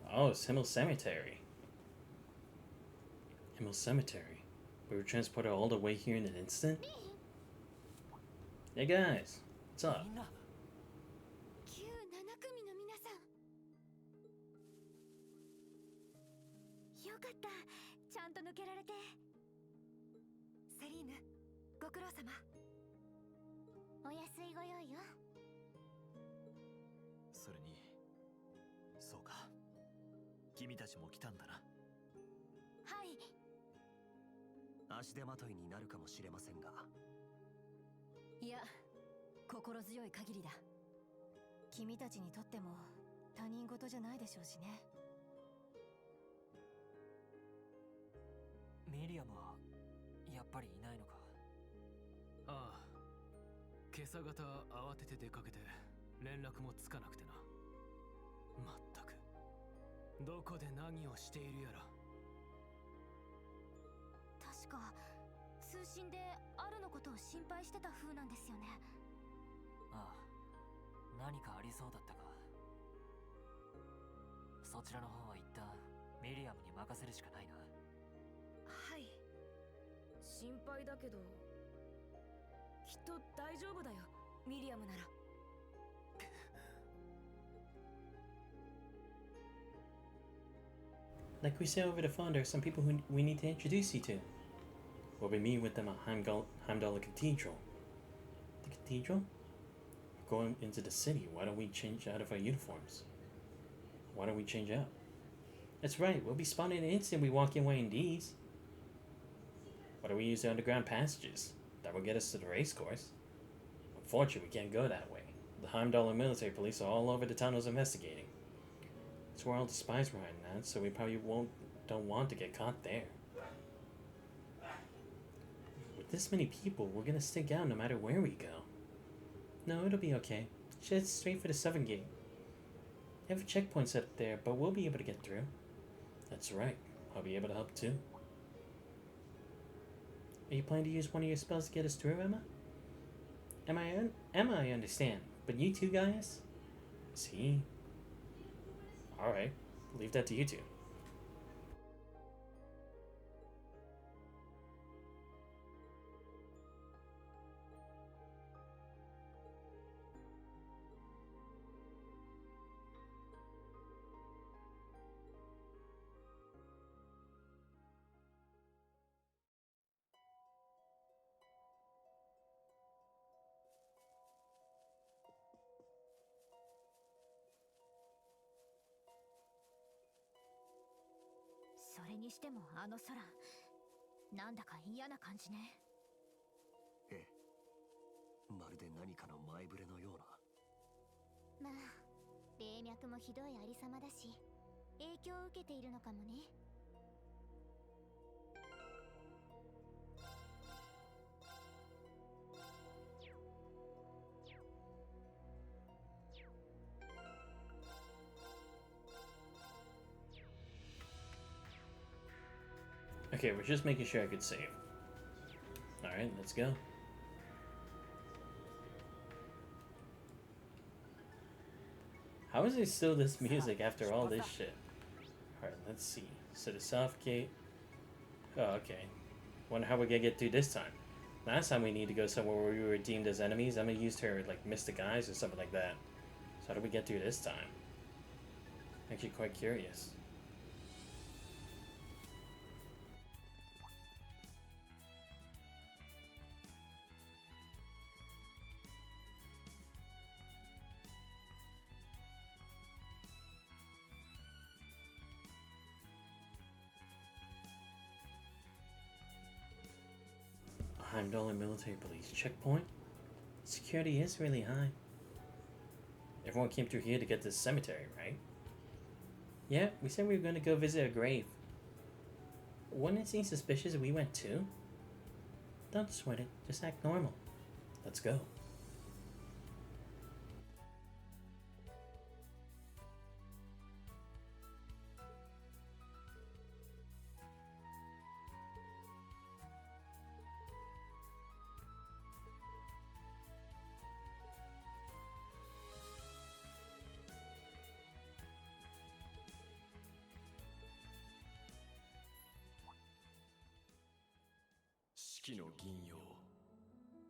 Oh, it's Himmel Cemetery. Himmel Cemetery. We were transported all the way here in an instant? Hey guys, what's up? 旧7組の皆さん、よかった、ちゃんと抜けられて。セリーヌ、ご苦労様。お安いご用意よ。それに、そうか。君たちも来たんだな。はい。足手まといになるかもしれませんが。いや、心強い限りだ。君たちにとっても他人事じゃないでしょうしね。ミリアムはやっぱりいないのか。ああ、今朝方慌てて出かけて連絡もつかなくてな。まったくどこで何をしているやら。確か通信であるのことを心配してた風なんですよね。ああ、何かありそうだったか。そちらの方は一旦ミリアムに任せるしかないな。はい、心配だけどきっと大丈夫だよ、ミリアムなら。Like we said over the phone, there are some people who we need to introduce you to. We'll be meeting with them at Heimdall Cathedral. The cathedral? We're going into the city. Why don't we change out of our uniforms? Why don't we change out? That's right, we'll be spawning in an instant we walk in wearing these. Why don't we use the underground passages? That will get us to the race course. Unfortunately, we can't go that way. The Heimdall and military police are all over the tunnels investigating. That's where all the spies were hiding at, so we probably don't want to get caught there. With this many people, we're gonna stick out no matter where we go. No, it'll be okay. Just head straight for the 7 gate. They have a checkpoint set up there, but we'll be able to get through. That's right. I'll be able to help too. Are you planning to use one of your spells to get us through, Emma? Emma, I understand. But you two guys? See? Alright. Leave that to you two. れにしてもあの空、なんだか嫌な感じね。ええ、まるで何かの前触れのような。まあ霊脈もひどいありさまだし、影響を受けているのかもね。Okay, we're just making sure I could save. Alright, let's go. How is it still this music after all this shit? Alright, let's see. So the Southgate. Oh, okay. Wonder how we're gonna get through this time. Last time we need to go somewhere where we were deemed as enemies. I'm gonna use her like Mystic Eyes or something like that. So how do we get through this time? Actually quite curious. Heimdall military police checkpoint? Security is really high. Everyone came through here to get to the cemetery, right? Yeah, we said we were going to go visit a grave. Wouldn't it seem suspicious if we went too? Don't sweat it, just act normal. Let's go.「四季の銀曜、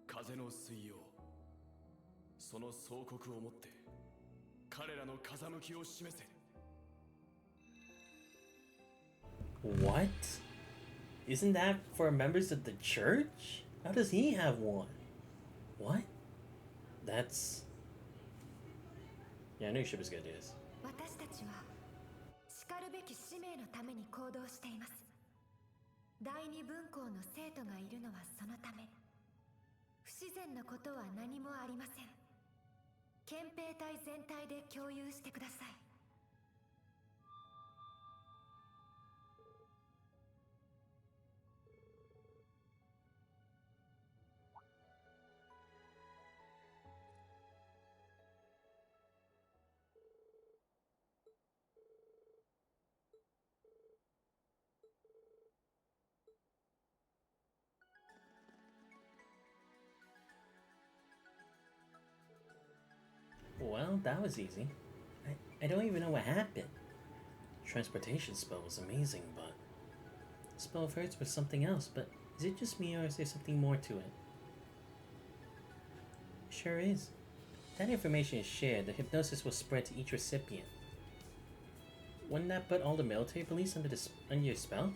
風の水曜」「その総国をもって彼らの風向きを示せ」 What? Isn't that for members of the church? How does he have one? What? That's... Yeah, I knew she was gonna do this. 私たちは叱るべき使命のために行動しています。第二分校の生徒がいるのはそのため。不自然なことは何もありません。憲兵隊全体で共有してください。Well, that was easy. I don't even know what happened. Transportation spell was amazing, but... Spell of Hurts was something else, but is it just me or is there something more to it? Sure is. That information is shared, the hypnosis will spread to each recipient. Wouldn't that put all the military police under your spell?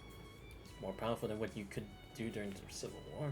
It's more powerful than what you could do during the Civil War.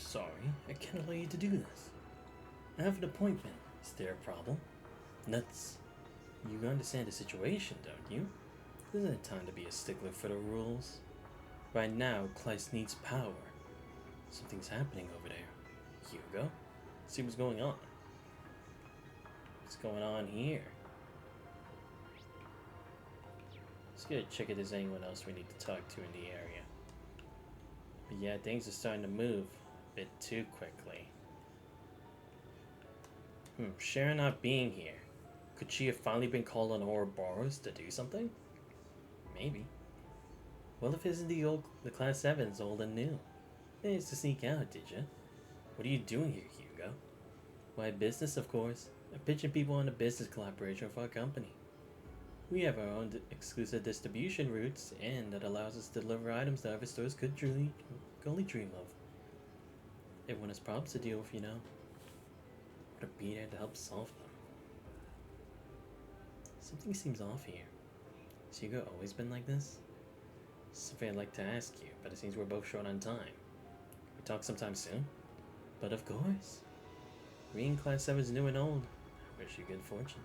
Sorry, I can't allow you to do this. I have an appointment. Is there a problem? Nuts. You understand the situation, don't you? This isn't time to be a stickler for the rules. Right now, Kleist needs power. Something's happening over there. Hugo? See what's going on. What's going on here? Let's go check if there's anyone else we need to talk to in the area. But yeah, things are starting to move a bit too quickly. Sharon not being here. Could she have finally been called on Ouroboros to do something? Maybe. Well, if isn't the Class 7's old and new? Managed to sneak out, did you? What are you doing here, Hugo? Why, business, of course. I'm pitching people on a business collaboration for our company. We have our own exclusive distribution routes, and that allows us to deliver items that other stores could only dream of. Everyone has problems to deal with, you know. To be there to help solve them. Something seems off here. Has Hugo always been like this? Something I'd like to ask you, but it seems we're both short on time. We talk sometime soon? But of course. Reading Class 7's new and old. I wish you good fortune.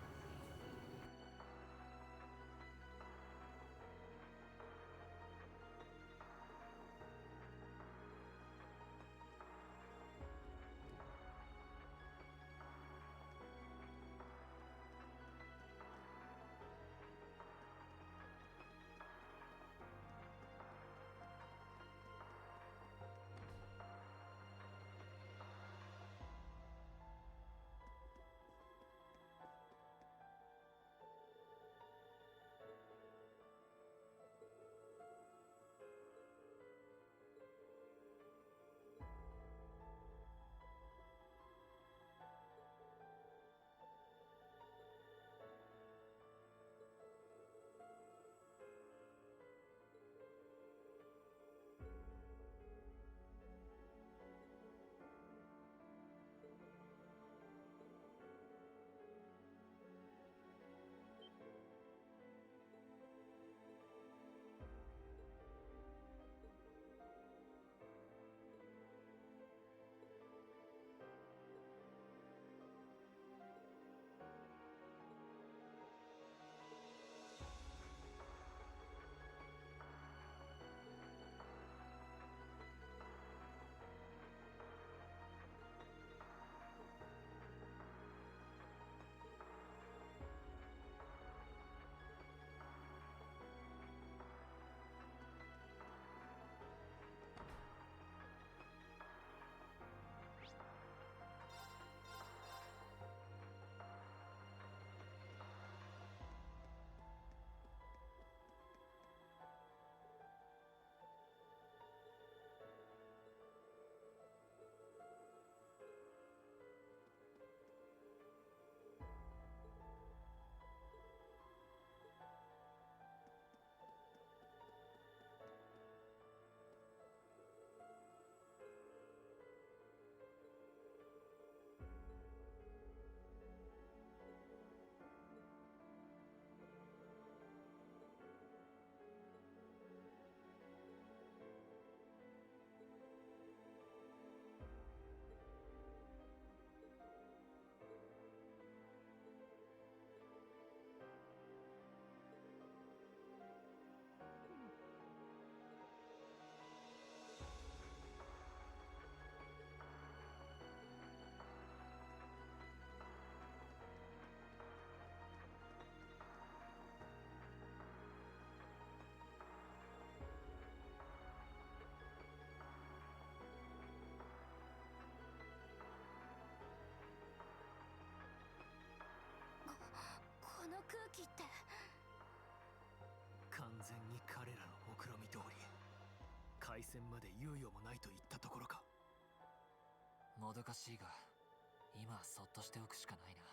この空気って。完全に彼らの目論見通り、開戦まで猶予もないといったところか。もどかしいが、今はそっとしておくしかないな。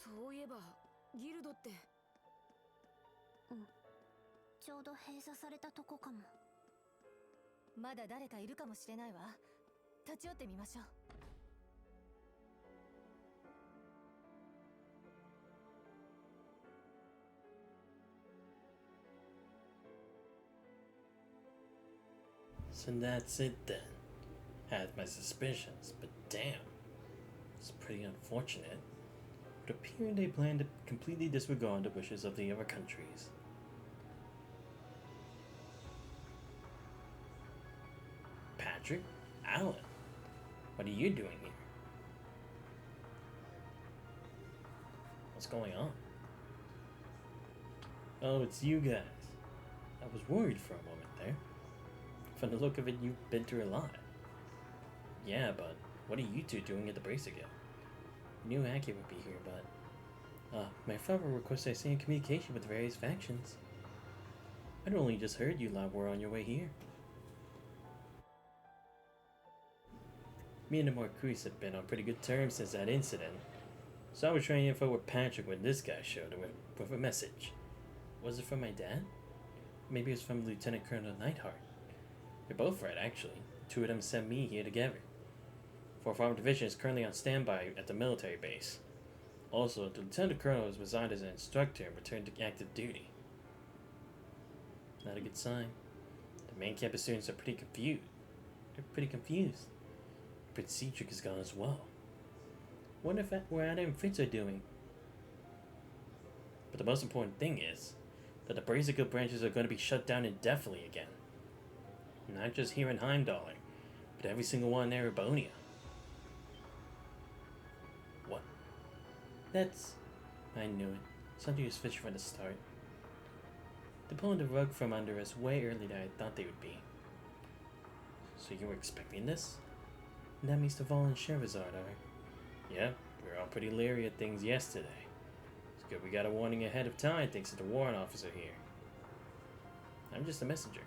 そういえばギルドって。ちょうど閉鎖されたとこかも。まだ誰かいるかもしれないわ。立ち寄ってみましょう。So that's it then. Had my suspicions, but damn. It's pretty unfortunate. But appearing they plan to completely disregard the wishes of the other countries. Patrick? Alan? What are you doing here? What's going on? Oh, it's you guys. I was worried for a moment there. From the look of it, you've been through a lot. Yeah, but what are you two doing at the brace again? I knew Aki would be here, but... my father requested I stay in communication with various factions. I'd only just heard you lot were on your way here. Me and the Marquise have been on pretty good terms since that incident, so I was trading info with Patrick when this guy showed up with a message. Was it from my dad? Maybe it was from Lieutenant Colonel Neidhart. You're both right, actually. Two of them sent me here together. 4th Armored Division is currently on standby at the military base. Also, the Lieutenant Colonel has resigned as an instructor and returned to active duty. Not a good sign. The main campus students are pretty confused. Prince Cedric is gone as well. Wonder what Anna and Fritz are doing. But the most important thing is that the Brazica branches are going to be shut down indefinitely again. Not just here in Heimdall, but every single one in Erebonia. What? That's... I knew it. Something was fishy from the start. They're pulling the rug from under us way earlier than I thought they would be. So you were expecting this? And that means the Vol and Sherazard are... Yeah, we were all pretty leery of things yesterday. It's good we got a warning ahead of time thanks to the warrant officer here. I'm just a messenger.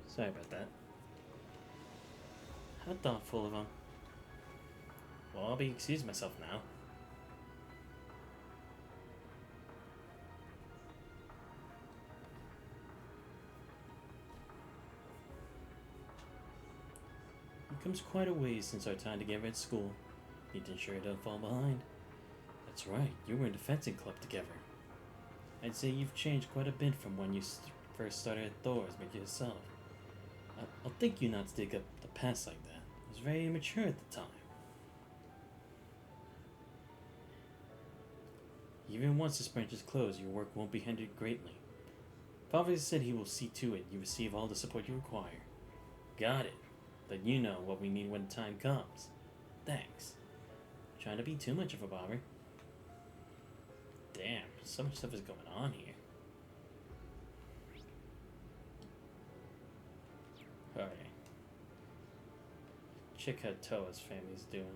Sorry about that. How thoughtful of him. Well, I'll be excusing myself now. It comes quite a ways since our time together at school. Need to ensure I don't fall behind. That's right, you were in the fencing club together. I'd say you've changed quite a bit from when you first started at Thor's by yourself. I'll think you not to dig up the past like that. I was very immature at the time. Even once this branch is closed, your work won't be hindered greatly. Father said he will see to it you receive all the support you require. Got it. But you know what we need when the time comes. Thanks. Trying to be too much of a bother. Damn, so much stuff is going on here. Alright. Check how Toa's family's doing.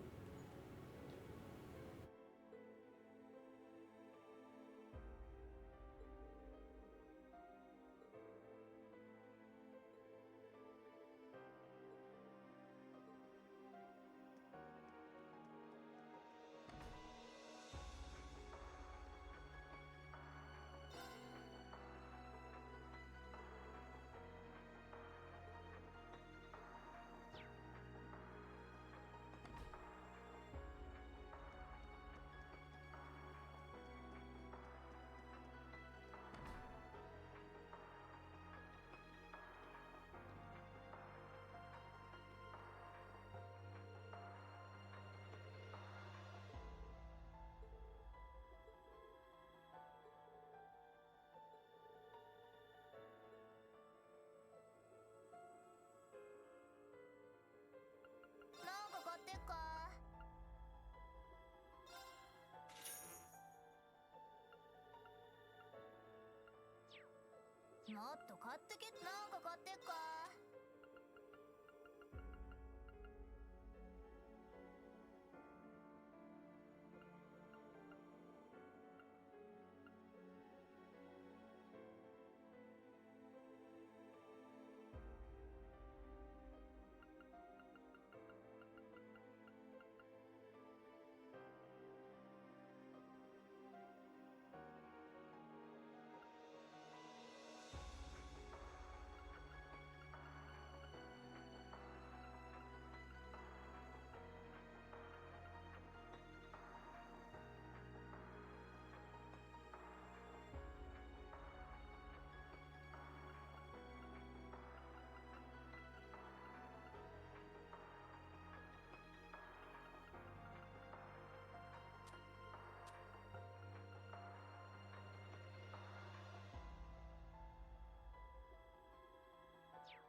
もっと買ってけ。なんか買ってっか。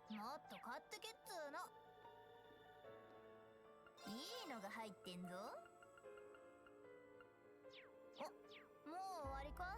もっと買ってけっつーの。いいのが入ってんぞ。お、もう終わりか。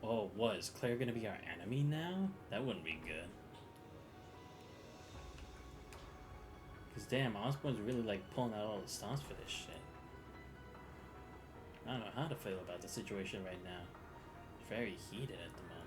Oh, what? Is Claire gonna be our enemy now? That wouldn't be good. Cause damn, Osborne's really like pulling out all the stops for this shit. I don't know how to feel about the situation right now. It's very heated at the moment.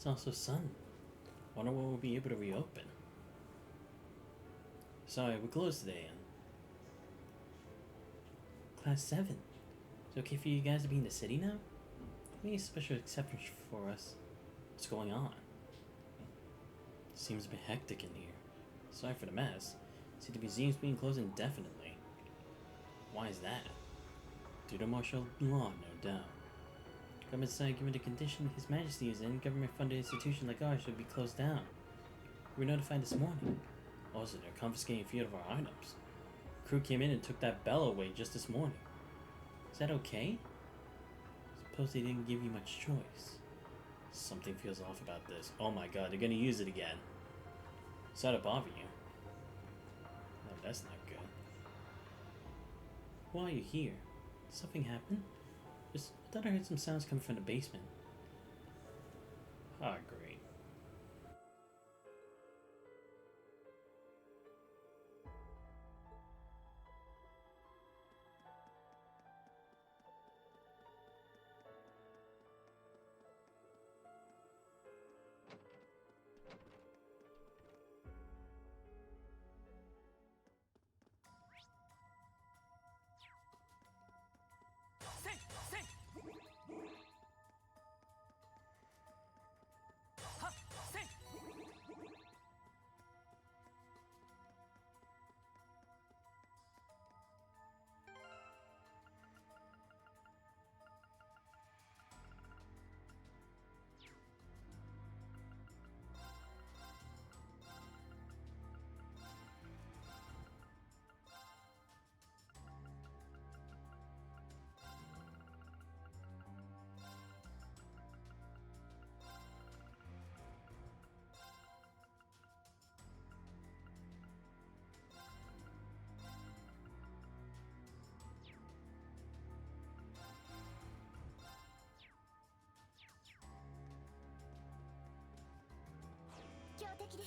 It's also sun. Wonder when we'll be able to reopen. Sorry, we're closed today, Anne. Class 7. Is it okay for you guys to be in the city now? Any special exceptions for us? What's going on? Seems a bit hectic in here. Sorry for the mess. See, the museum's being closed indefinitely. Why is that? Due to martial law, no doubt. Government decided, given the condition His Majesty is in, government-funded institutions like ours should be closed down. We were notified this morning. Also, they're confiscating a few of our items. The crew came in and took that bell away just this morning. Is that okay? Suppose they didn't give you much choice. Something feels off about this. Oh my god, they're gonna use it again. Sorry to bother you. No, that's not good. Why are you here? Did something happen? I thought I heard some sounds coming from the basement. Ah, great.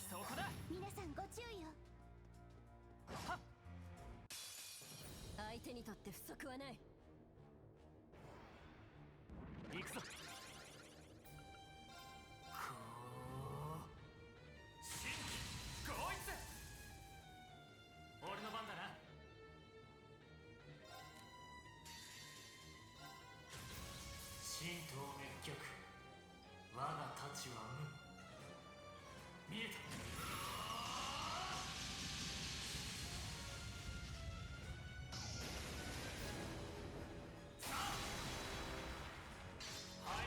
そこだ。皆さんご注意を。相手にとって不足はない。行くぞ。俺の番だな。神道滅却。我が太刀は無。見えた。敗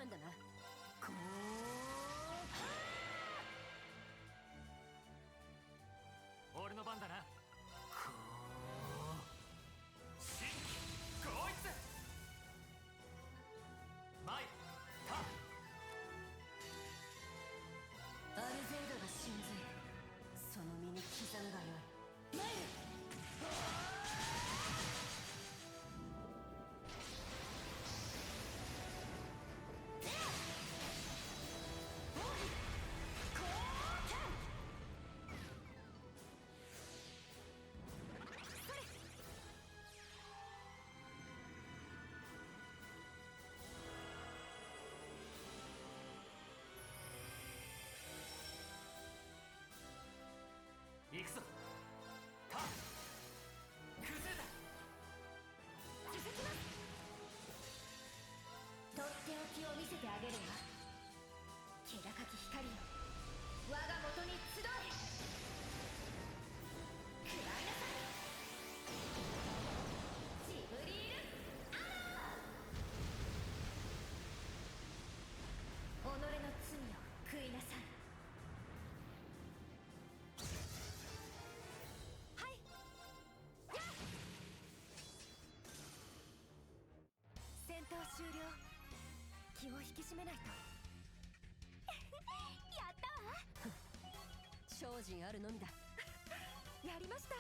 番だな。こう俺の番だな。こう新規合一マイタアルゼイドが真髄、その身に刻むがよい。マイル行くぞ。ターン崩れた。続きます。とっておきを見せてあげるわ。気高き光よ、我が元に集え。食らいなさい。ジブリールアロー。己の罪を悔いなさい。戦闘終了。気を引き締めないと。やったわ。精進あるのみだ。やりました。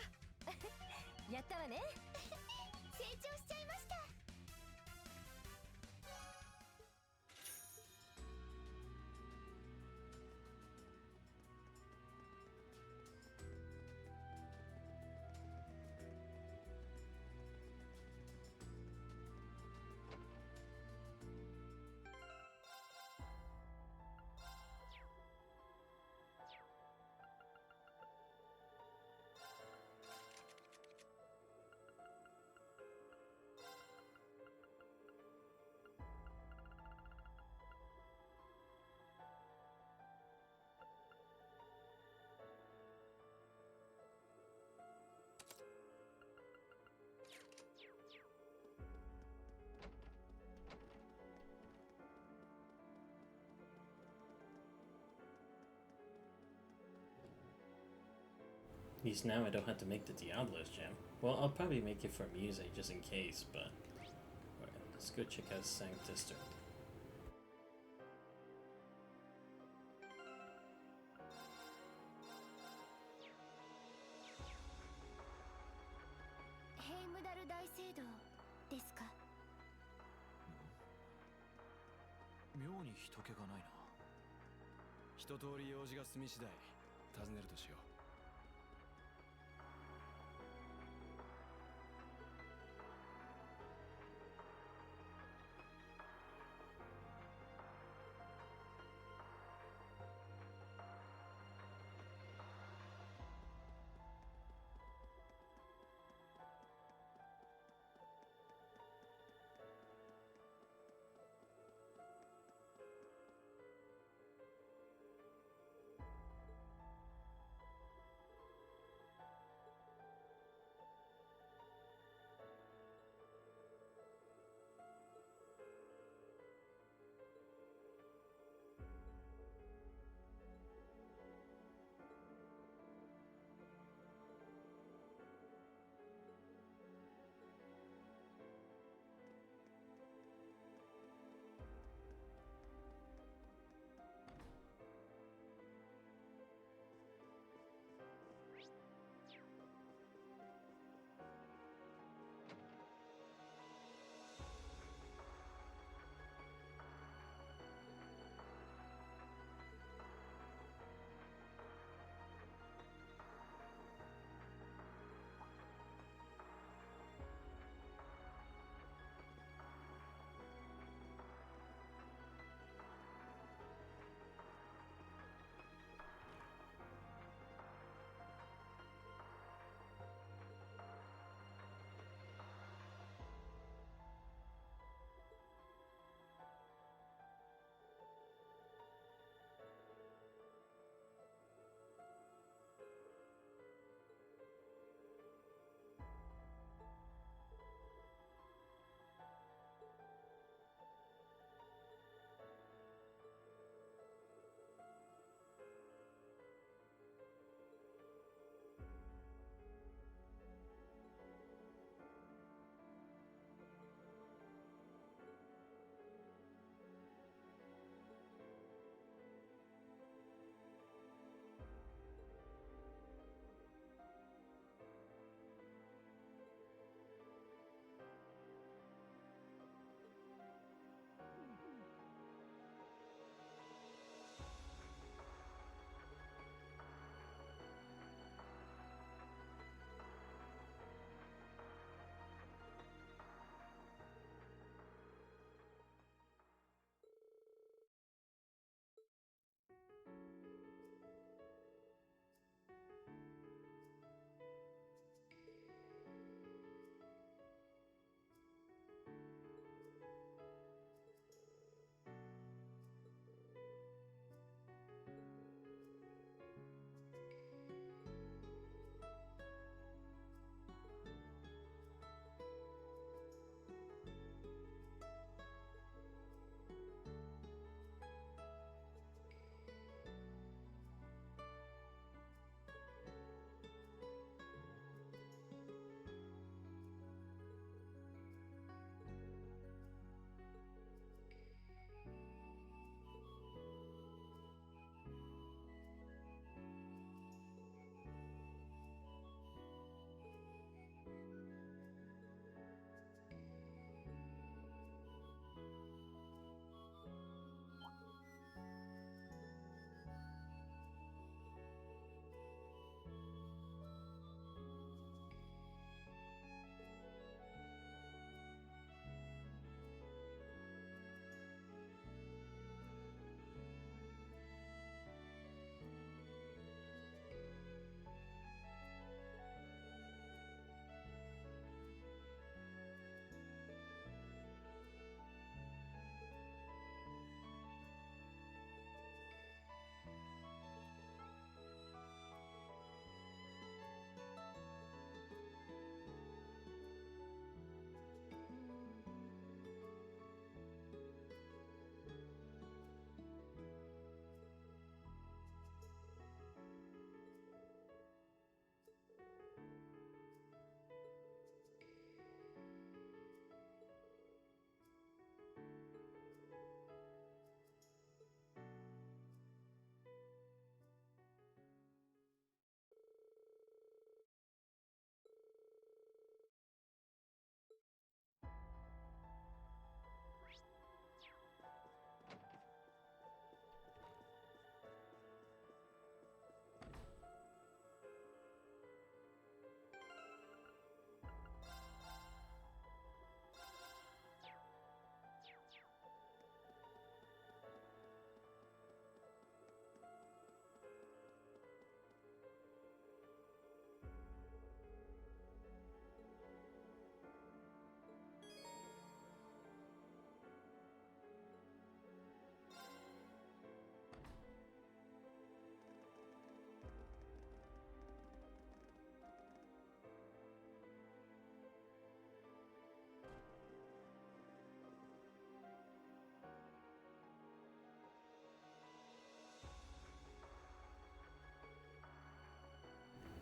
やったわね。成長しちゃいました。At least now I don't have to make the Diablos gem. Well, I'll probably make it for music just in case, but... Alright, let's go check out Sanctus. Hmm? 妙に人気がないな。一通り用事が済み次第訪ねるとしよう。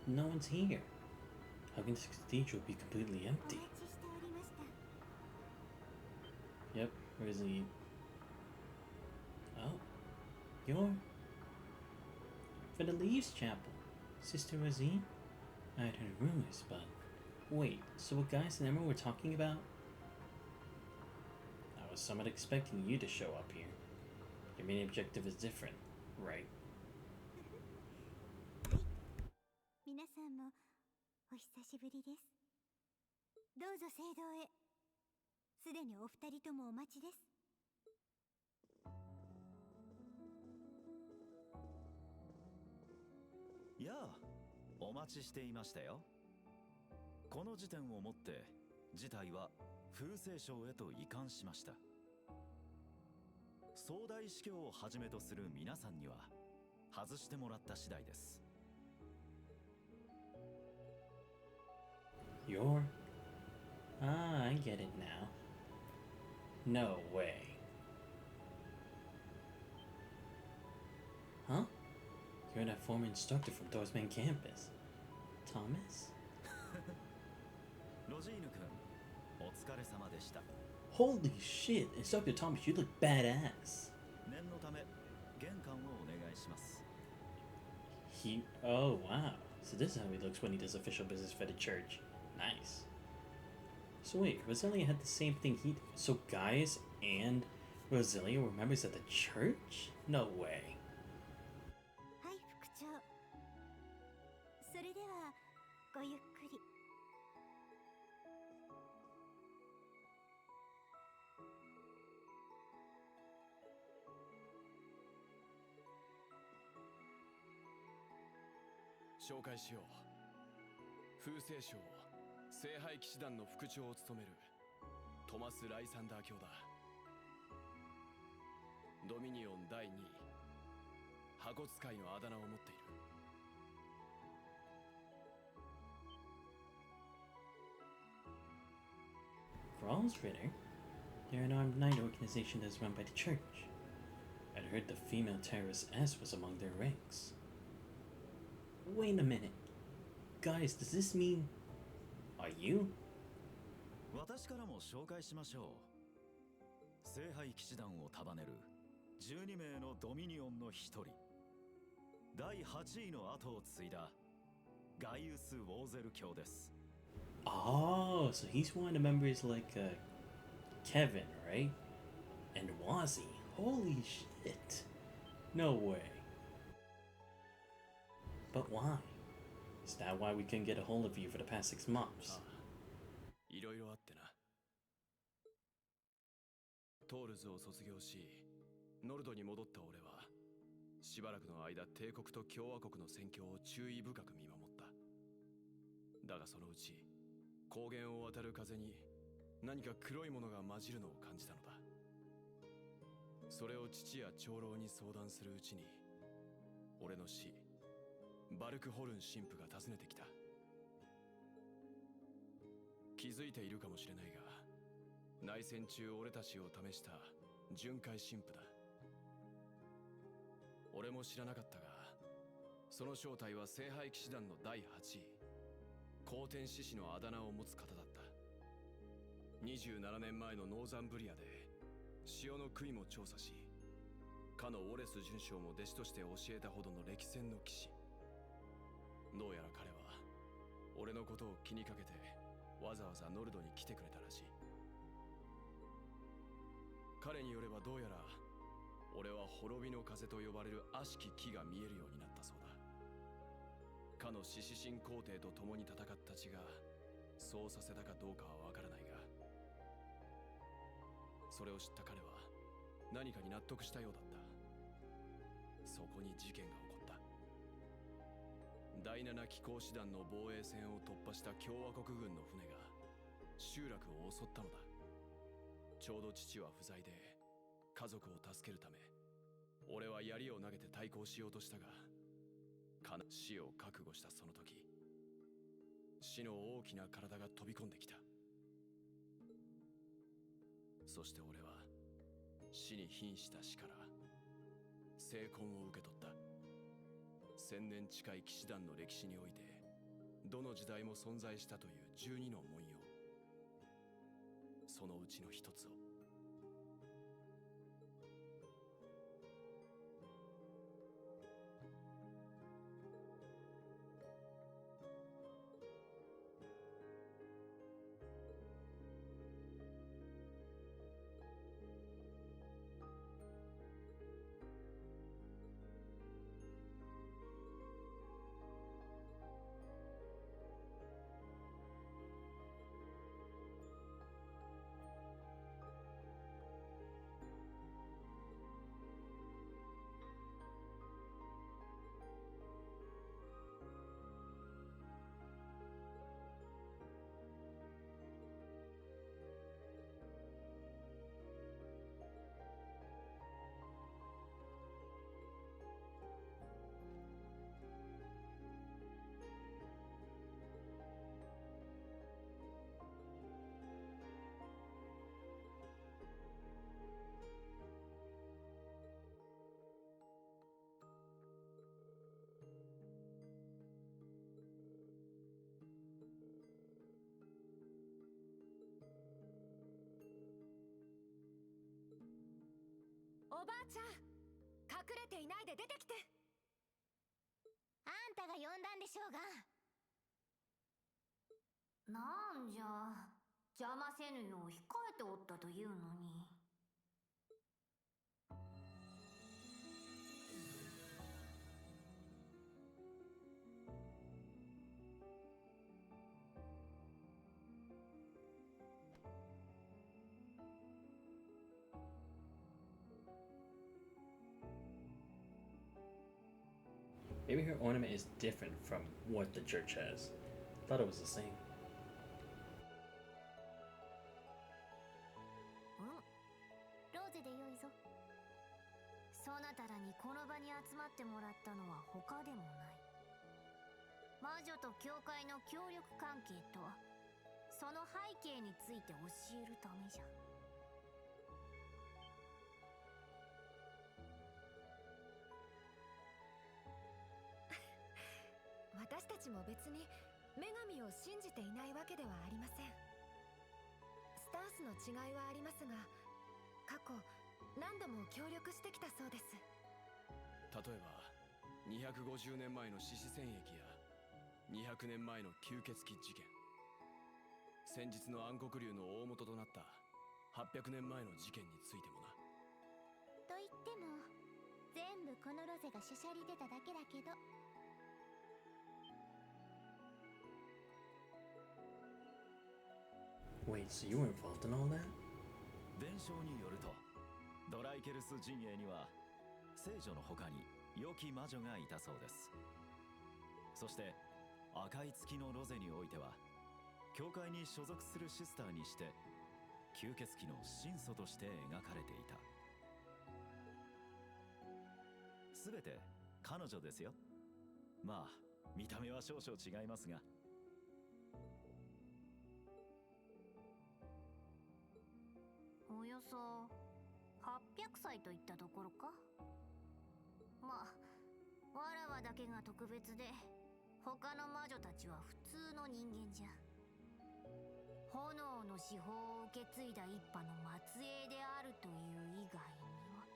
No one's here. How can this cathedral be completely empty? Yep, where is he? Oh, you're for the Leaves Chapel, Sister Rosine? I had heard rumors, but wait, so what guys and Emma were talking about? I was somewhat expecting you to show up here. Your main objective is different, right? 皆さんもお久しぶりです。どうぞ聖堂へ。すでにお二人ともお待ちです。やあ、お待ちしていましたよ。この時点をもって事態は風星省へと移管しました。総大司教をはじめとする皆さんには外してもらった次第です。You're... Ah, I get it now. No way. Huh? You're that former instructor from Thor's main campus. Thomas? ロジーヌ君、お疲れ様でした。 Holy shit, Instructor Thomas, you look badass. 念のため、玄関をお願いします。 Oh wow. So this is how he looks when he does official business for the church. Nice. So wait, Roselia had the same thing so Gaius and Roselia were members of the church? No way. はい副長。それではごゆっくり。紹介しよう。風星省聖杯騎士団の副長を務めるトマス・ライサンダー卿だ。ドミニオン第2位箱使いのあだ名を持っている。Grall's Ritter? They're an armed knight organization that's run by the church. I'd heard the female terrorist S was among their ranks. Wait a minute. Guys, does this mean... Are you? 私からも紹介しましょう。聖杯騎士団を束ねる12名のドミニオンの一人。第8位の後を継いだガイウス・ウォーゼル卿です。Oh, so he's one of the members like Kevin, right? And Wazzy. Holy shit. No way. But why? Is that why we couldn't get a hold of you for the past 6 months? いろいろあってな。トールズを卒業し、ノルドに戻った俺は、しばらくの間帝国と共和国の戦況を注意深く見守った。だがそのうち、高原を渡る風に何か黒いものが混じるのを感じたのだ。それを父や長老に相談するうちに、俺の師、バルクホルン神父が訪ねてきた。気づいているかもしれないが、内戦中俺たちを試した巡回神父だ。俺も知らなかったが、その正体は聖杯騎士団の第8位、皇天獅子のあだ名を持つ方だった。27年前のノーザンブリアで潮の杭も調査し、かのオレス准将も弟子として教えたほどの歴戦の騎士。どうやら彼は俺のことを気にかけてわざわざノルドに来てくれたらしい。彼によればどうやら俺は滅びの風と呼ばれる悪しき木が見えるようになったそうだ。かの獅子神皇帝と共に戦った血がそうさせたかどうかはわからないが、それを知った彼は何かに納得したようだった。そこに事件が起こった。第7機甲師団の防衛線を突破した共和国軍の船が集落を襲ったのだ。ちょうど父は不在で家族を助けるため、俺は槍を投げて対抗しようとしたが、死を覚悟したその時、死の大きな体が飛び込んできた。そして俺は死に瀕した死から聖魂を受け取った。1000年近い騎士団の歴史においてどの時代も存在したという12の文様、そのうちの一つを。おばあちゃん、隠れていないで出てきて。あんたが呼んだんでしょうが。なんじゃ、邪魔せぬよう控えておったというのに。Maybe her ornament is different from what the church has. Thought it was the same. ローゼでよいぞ。そなたらにこの場に集まってもらったのは他でもない。魔女と教会の協力関係とその背景について教えるためじゃ。私たちも別に女神を信じていないわけではありません。スタンスの違いはありますが、過去何度も協力してきたそうです。例えば250年前の獅子戦役や200年前の吸血鬼事件、先日の暗黒竜の大元となった800年前の事件についてもな。と言っても全部このロゼがしゃしゃり出ただけだけど。Wait, so you were involved in all that? 伝承によると、ドライケルス陣営には聖女の他に良き魔女がいたそうです。そして赤い月のロゼにおいては教会に所属するシスターにして吸血鬼の神祖として描かれていた。すべて彼女ですよ。まあ見た目は少々違いますが。およそ800歳といったところか。まあわらわだけが特別で他の魔女たちは普通の人間じゃ。炎の至宝を受け継いだ一派の末裔であるという以外には。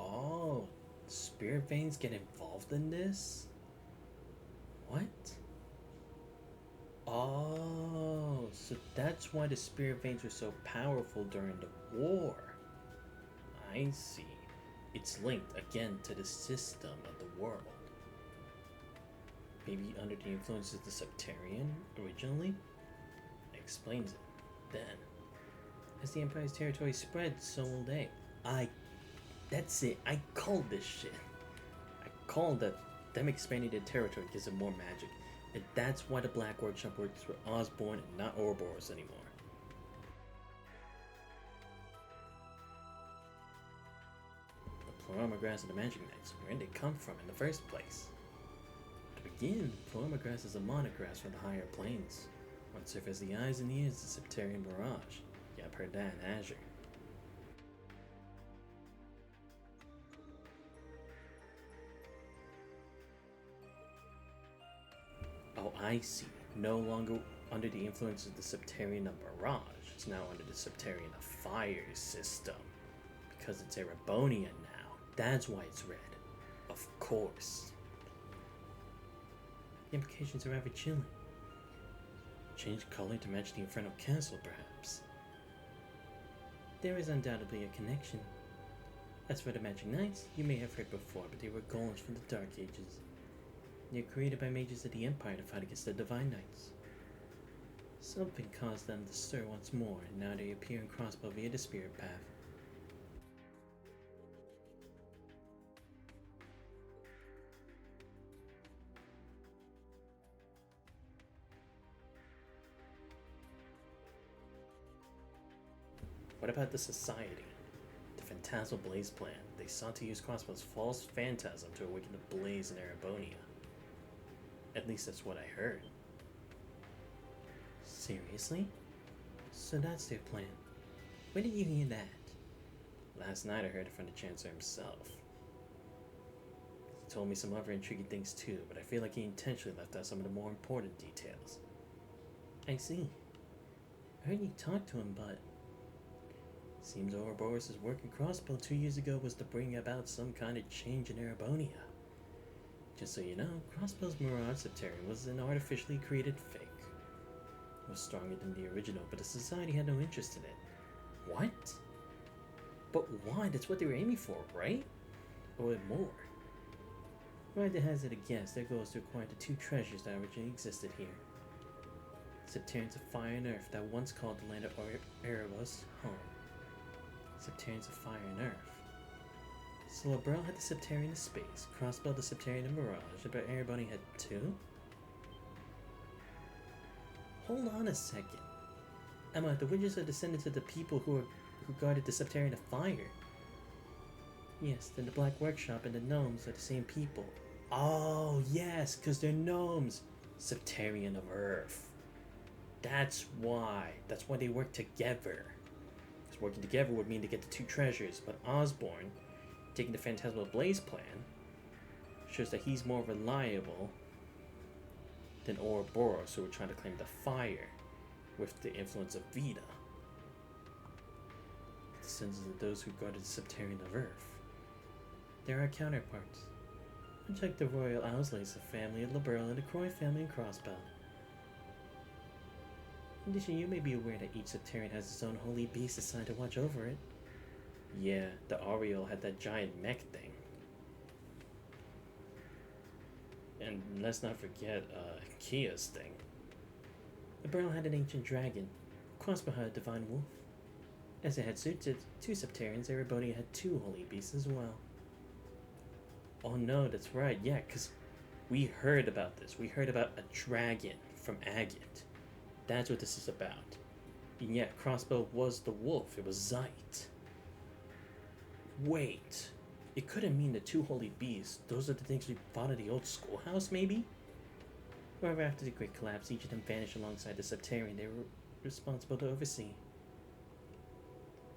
Oh, spirit veins get involved in this? What? Oh, so that's why the spirit veins were so powerful during the war. I see. It's linked again to the system of the world. Maybe under the influence of the Septarian originally? Explains it. Then, as the Empire's territory spread, so will they. That's it. I called this shit. I called that them expanding their territory gives them more magic. And that's why the Black Workshop works for Osborne and not Ouroboros anymore. The Plorama Grass of the Magic Knights, where did they come from in the first place? To begin, Plorama Grass is a monograss from the higher planes. One serves as the eyes and ears of the Septarian Mirage. Yeah, I've heard that in Azure. Oh, I see. No longer under the influence of the Septarian of Mirage. It's now under the Septarian of Fire system. Because it's Erebonian now. That's why it's red. Of course. The implications are rather chilling. Change color to match the Infernal Castle, perhaps. There is undoubtedly a connection. As for the Magic Knights, you may have heard before, but they were golems from the Dark Ages. They were created by mages of the Empire to fight against the Divine Knights. Something caused them to stir once more, and now they appear in Crossbow via the Spirit Path. What about the Society? The Phantasmal Blaze plan. They sought to use Crossbow's false phantasm to awaken the blaze in Erebonia. At least that's what I heard. Seriously? So that's their plan. When did you hear that? Last night I heard it from the Chancellor himself. He told me some other intriguing things too, but I feel like he intentionally left out some of the more important details. I see. I heard you talk to him, but... Seems Ouroboros' work in Crossbow 2 years ago was to bring about some kind of change in Erebonia. Just so you know, Crossbow's Mirage Septarian was an artificially created fake. It was stronger than the original, but the Society had no interest in it. What? But why? That's what they were aiming for, right? Or more. If I had to hazard a guess, their goal is to acquire the two treasures that originally existed here. Septarians of Fire and Earth that once called the land of Erebos home. Septarians of Fire and Earth. So Liberl had the Septarian of Space, Crossbow the Septarian of Mirage, but Erebony had two? Hold on a second. Emma, the witches are descendants of the people who guarded the Septarian of Fire. Yes, then the Black Workshop and the Gnomes are the same people. Oh, yes, because they're gnomes. Septarian of Earth. That's why. That's why they work together. Because working together would mean to get the two treasures, but Osborne, taking the Phantasmal Blaze plan, shows that he's more reliable than Ouroboros, who were trying to claim the fire with the influence of Vita. The descendants of those who guarded the Septarian of Earth. They're our counterparts. Much like the Royal Auslace family of Liberl and the Croy family in Crossbow. In addition, you may be aware that each Septarian has its own holy beast assigned to watch over it. Yeah, the Aureole had that giant mech thing. And let's not forget, Kia's thing. Liberl had an ancient dragon. Crossbow had a divine wolf. As it had suited two Septarians, Erebonia had two holy beasts as well. Oh no, that's right, yeah, because we heard about this. We heard about a dragon from Agate. That's what this is about. And yet, Crossbow was the wolf. It was Zeit. Wait. It couldn't mean the two holy beasts. Those are the things we fought at the old schoolhouse, maybe? However, after the Great Collapse, each of them vanished alongside the Septarian they were responsible to oversee.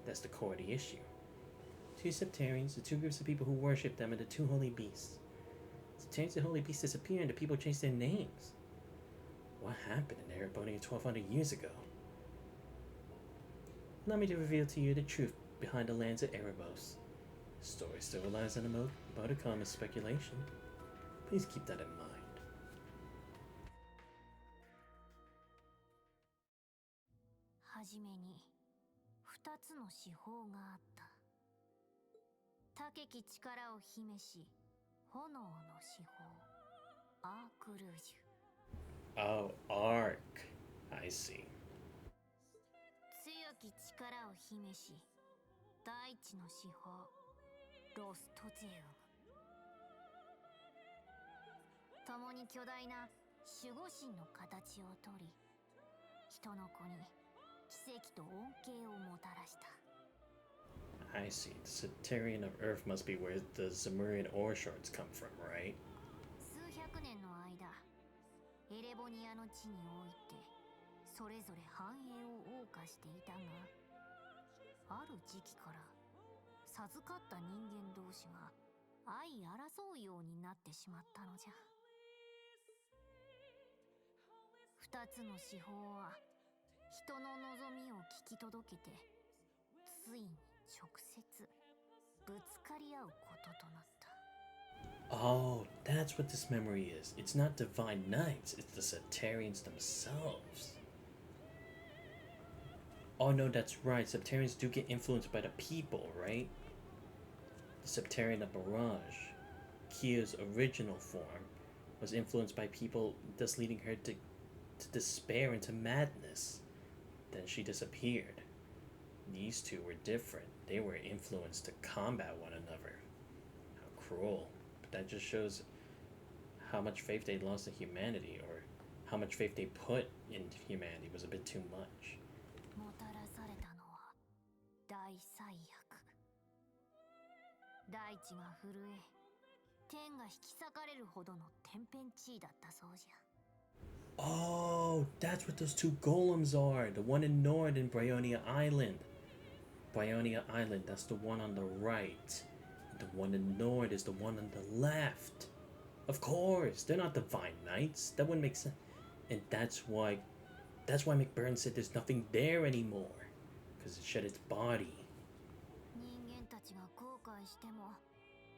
That's the core of the issue. Two Septarians, the two groups of people who worship them, and the two holy beasts. Septarians and holy beasts disappeared and the people changed their names. What happened in Erebonia 1200 years ago? Allow me to reveal to you the truth behind the lands of Erebos. The story still relies on a modicum of speculation. Please keep that in mind. じめに2つの司法があった。高き力を秘めし炎の司法アークルージュ。 Oh, Arc. I see. 強き力を秘めし大地の司法ロストゼウム。共に巨大な守護神の形をとり、人の子に奇跡と恩恵をもたらした。 I see. The Septarian of Earth must be where the Zemurian ore shards come from, right? 数百年の間エレボニアの地においてそれぞれ繁栄を謳歌していたが、ある時期から授かった人間同士が相争うようになってしまったのじゃ。二つの司法は人の望みを聞き届けて、ついに直接ぶつかり合うこととなった。 Oh, that's what this memory is. It's not divine knights, it's the Septarians themselves. Oh no, that's right. Septarians do get influenced by the people, right? The Septarian of Mirage, Kia's original form, was influenced by people, thus leading her to despair and to madness. Then she disappeared. These two were different. They were influenced to combat one another. How cruel. But that just shows how much faith they lost in humanity, or how much faith they put in humanity was a bit too much. もたらされたのは大災悪。大地が震え、天が引き裂かれるほどの天変地異だったそうじゃ。 Oh, that's what those two golems are. The one in Nord and Bryonia Island. Bryonia Island, that's the one on the right. The one in Nord is the one on the left. Of course, they're not divine knights. That wouldn't make sense. And that's why McBurn said there's nothing there anymore. Because it shed its body. 人間たちが後悔しても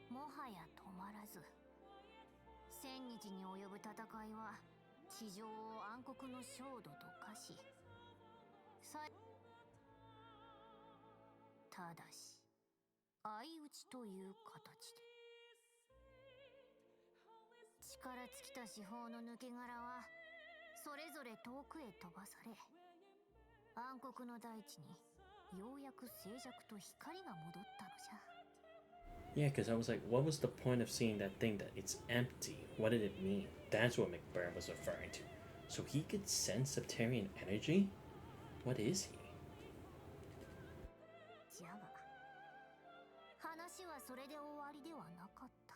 もはや止まらず、千日に及ぶ戦いは地上を暗黒の焦土と化し、ただし相打ちという形で。力尽きた司法の抜け殻はそれぞれ遠くへ飛ばされ、暗黒の大地にようやく静寂と光が戻ったのじゃ。 Yeah, because I was like, what was the point of seeing that thing that it's empty? What did it mean? That's what McBurn was referring to. So he could sense Septarian energy? What is he? じゃが話はそれで終わりではなかった。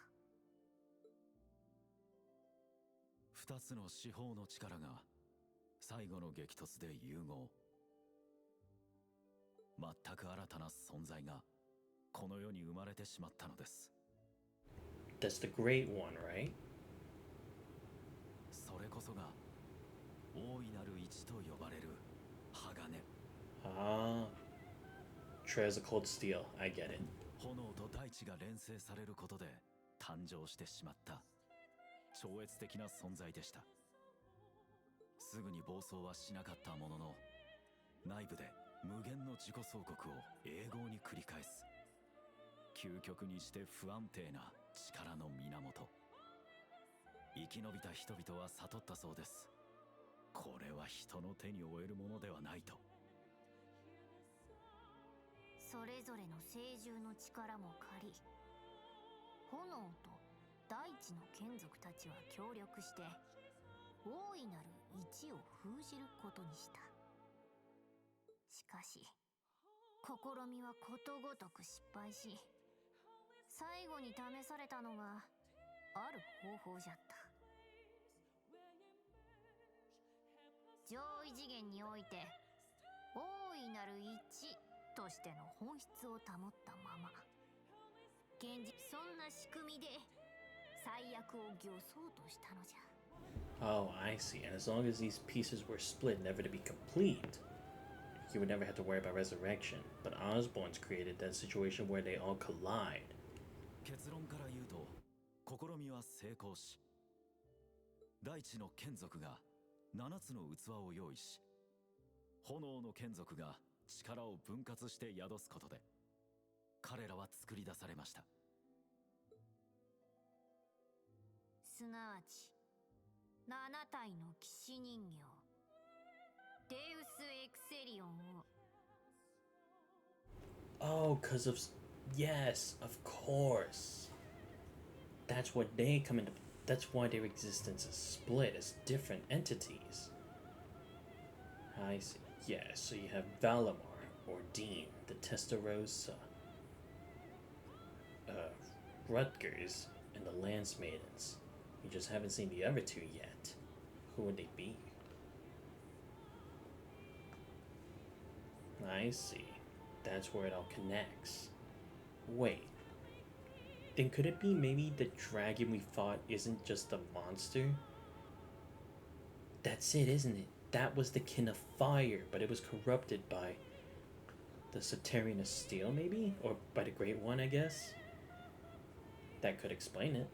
二つの司法の力が最後の激突で融合。全く新たな存在がこの世に生まれてしまったのです。 That's the great one, right? それこそが大いなる一と呼ばれる鋼。Ah, Treasures of Cold Steel. I get it. 炎と大地が連成されることで誕生してしまった超越的な存在でした。すぐに暴走はしなかったものの、内部で無限の自己総国を永劫に繰り返す究極にして不安定な力の源。生き延びた人々は悟ったそうです。これは人の手に負えるものではないと。それぞれの聖獣の力も借り、炎と大地の眷属たちは協力して大いなる一を封じることにした。しかし試みはことごとく失敗し、最後に試されたのがある方法じゃった。上位次元において大いなる一としての本質を保ったまま、現実そんな仕組みで最悪を御そうとしたのじゃ。 Oh, I see. And as long as these pieces were split, never to be complete, you would never have to worry about resurrection. But Osborne's created that situation where they all collide. 結論から言うと、試みは成功し、大地の眷属が7つの器を用意し、炎の眷属が力を分割して宿すことで彼らは作り出されました。すなわち7体の騎士人形デウス・エクセリオンを Oh, because of. Yes, of course. That's what they come into. That's why their existence is split as different entities. I see. Yeah, so you have Valimar, or Dean, the Testarossa, Rutgers, and the Lance Maidens. You just haven't seen the other two yet. Who would they be? I see. That's where it all connects. Wait. Then could it be maybe the dragon we fought isn't just a monster? That's it, isn't it? That was the kin of fire, but it was corrupted by the Saterian of Steel, maybe? Or by the Great One, I guess? That could explain it.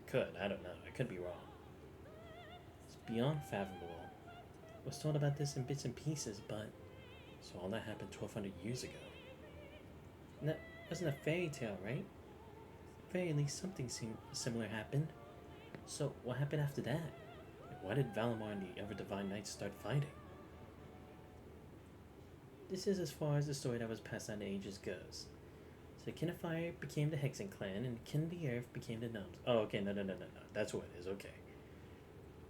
Could, I don't know. I could be wrong. It's beyond fathomable. I was told about this in bits and pieces, but... So all that happened 1,200 years ago. And that wasn't a fairy tale, right? At the very least, something similar happened. So what happened after that? Why did Valimar and the other Divine Knights start fighting? This is as far as the story that was passed down the ages goes. So the Kin of Fire became the Hexen clan, and the Kin of the Earth became the Gnomes. Oh, okay, no. That's what it is, okay.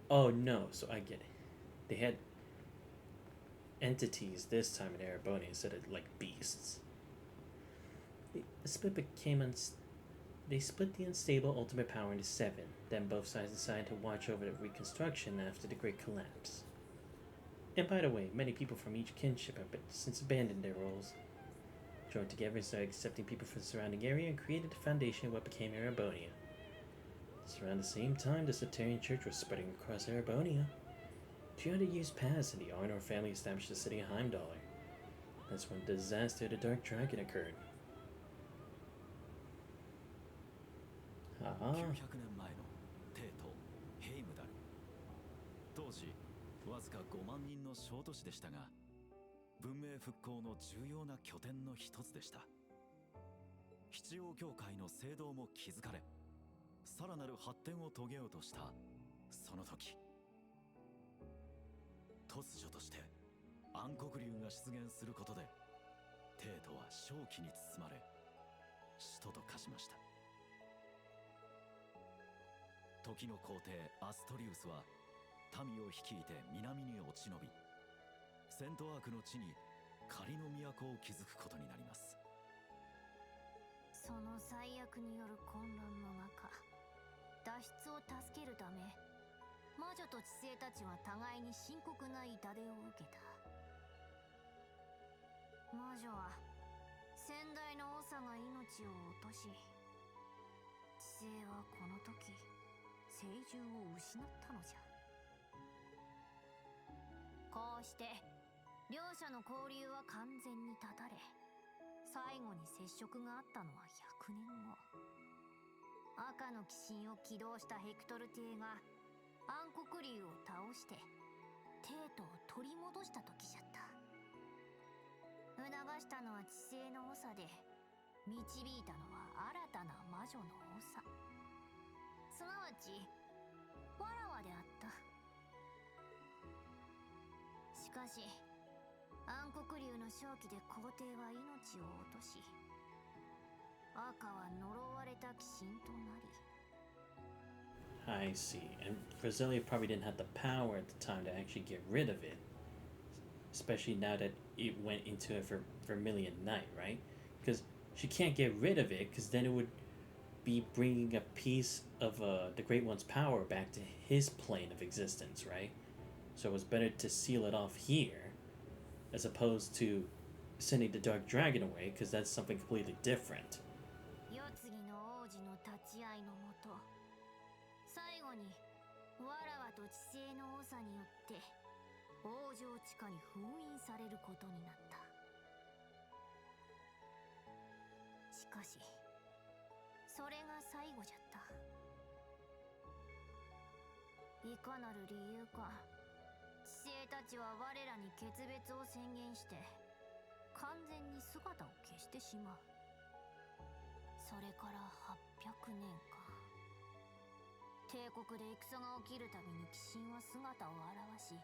Oh, no, so I get it. They had entities this time in Ereboni instead of, like, beasts. The split became They split the unstable ultimate power into 7, then both sides decided to watch over the reconstruction after the Great Collapse. And by the way, many people from each kinship have since abandoned their roles, joined together and started accepting people from the surrounding area and created the foundation of what became Erebonia. It's around the same time the Saterian Church was spreading across Erebonia. 200 years passed and the Arnor family established the city of Heimdall. That's when the disaster of the Dark Dragon occurred. 900年前の帝都ヘイムダル。当時わずか5万人の小都市でしたが、文明復興の重要な拠点の一つでした。七王教会の聖堂も築かれ、さらなる発展を遂げようとしたその時、突如として暗黒竜が出現することで、帝都は正気に包まれ、首都と化しました。時の皇帝アストリウスは民を率いて南に落ち延び、セントアークの地に仮の都を築くことになります。その最悪による混乱の中、脱出を助けるため魔女と知性たちは互いに深刻な痛手を受けた。魔女は先代の長が命を落とし、知性はこの時聖獣を失ったのじゃ。こうして両者の交流は完全に断たれ、最後に接触があったのは100年後。赤の鬼神を起動したヘクトル帝が暗黒竜を倒して帝都を取り戻した時じゃった。促したのは知性の長で、導いたのは新たな魔女の長。すなわちわらわであった。しかし暗黒竜の正気で皇帝は命を落とし、赤は呪われた鬼神となり。I see. And Roselia probably didn't have the power at the time to actually get rid of it, especially now that it went into a Vermilion Night, right? Because she can't get rid of it, because then it would be bringing a piece of the Great One's power back to his plane of existence, right? So it was better to seal it off here, as opposed to sending the Dark Dragon away, because that's something completely different. 世継ぎの王子の立ち会いのもと、最後にわらわと知性の長によって王城地下に封印されることになった。しかしそれが最後じゃった。いかなる理由か、知星たちは我らに決別を宣言して完全に姿を消してしまう。それから800年か。帝国で戦が起きるたびに鬼神は姿を現し、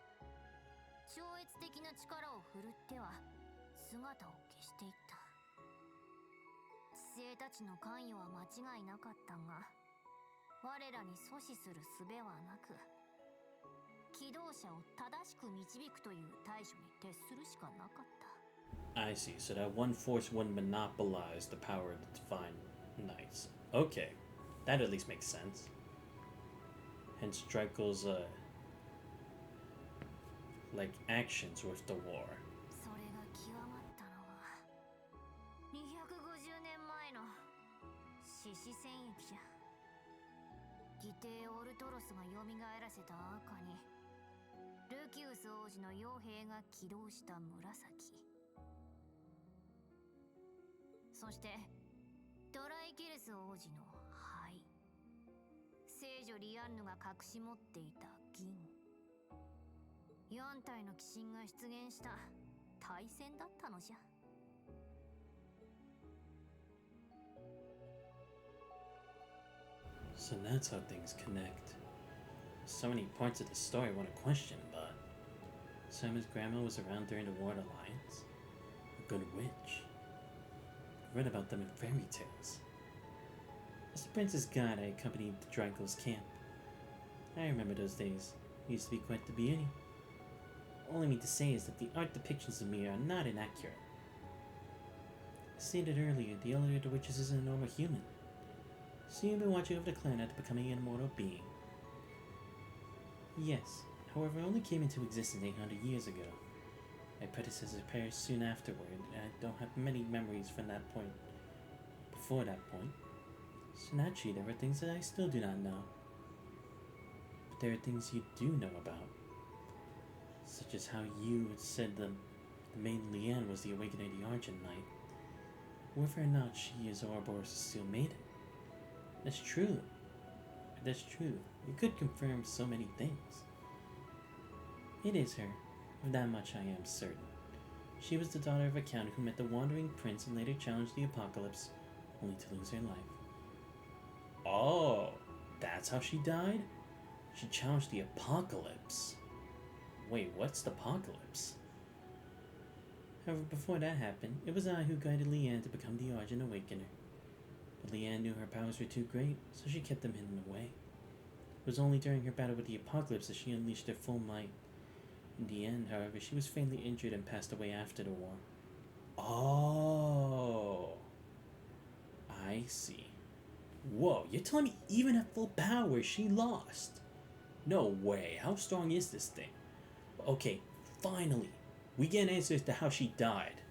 超越的な力を振るっては姿を消していった。知性たちの関与は間違いなかったが、我らに阻止する術はなく、機動者を正しく導くという対処に徹するしかなかった。I see. So that one force wouldn't monopolize the power of the divine knights. Okay, that at least makes sense. Hence Draco's like actions with the war. それが極まったのは250年前の獅子戦役じゃ。義弟オルトロスが蘇らせた赤にルキウス王子の傭兵が起動した紫、そしてドライケレス王子の灰、聖女リアンヌが隠し持っていた銀、4体の鬼神が出現した大戦だったのじゃ。So that's how things connect. So many parts of the story I want to question, but Simon's grandma was around during the War of the Lions? A good witch. I read about them in fairy tales. As the Princess Guide, I accompanied the Draco's camp. I remember those days. It used to be quite the beauty. All I mean to say is that the art depictions of me are not inaccurate. As stated earlier, the elder of the witches isn't a normal human. So you've been watching over the clan after becoming an immortal being. Yes, however, I only came into existence 800 years ago. My predecessor perished soon afterward, and I don't have many memories from that point. Before that point. So naturally, there are things that I still do not know. But there are things you do know about. Such as how you said the maiden Leanne was the awakener of the Argent Knight. Whether or not she is Ouroboros' still maiden. That's true. That's true. You could confirm so many things. It is her. Of that much I am certain. She was the daughter of a count who met the wandering prince and later challenged the apocalypse, only to lose her life. Oh, that's how she died? She challenged the apocalypse. Wait, what's the apocalypse? However, before that happened, it was I who guided Leanne to become the Argent Awakener. But Leanne knew her powers were too great, so she kept them hidden away. It was only during her battle with the apocalypse that she unleashed her full might. In the end, however, she was fatally injured and passed away after the war. Oh, I see. Whoa, you're telling me even at full power she lost? No way, how strong is this thing? Okay, finally, we get answers to how she died.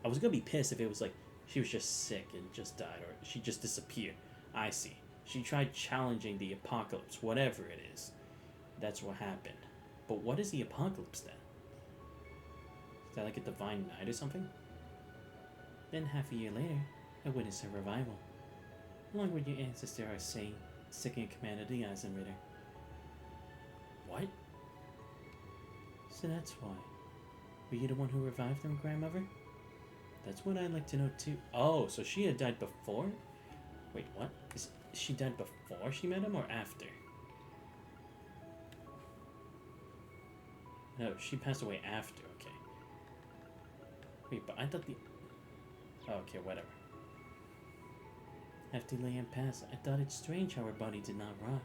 I was gonna be pissed if it was like she was just sick and just died, or she just disappeared. I see. She tried challenging the apocalypse, whatever it is. That's what happened. But what is the apocalypse then? Is that like a divine night or something? Then half a year later, I witnessed her revival. Along with your ancestor Arsene, second in command of the Eisenritter. What? So that's why. Were you the one who revived them, grandmother? That's what I'd like to know too. Oh, so she had died before? Wait, what? She died before she met him or after? No, she passed away after, okay. Wait, but I thought the... Oh, okay, whatever. After Leanne passed, I thought it strange how her body did not rot.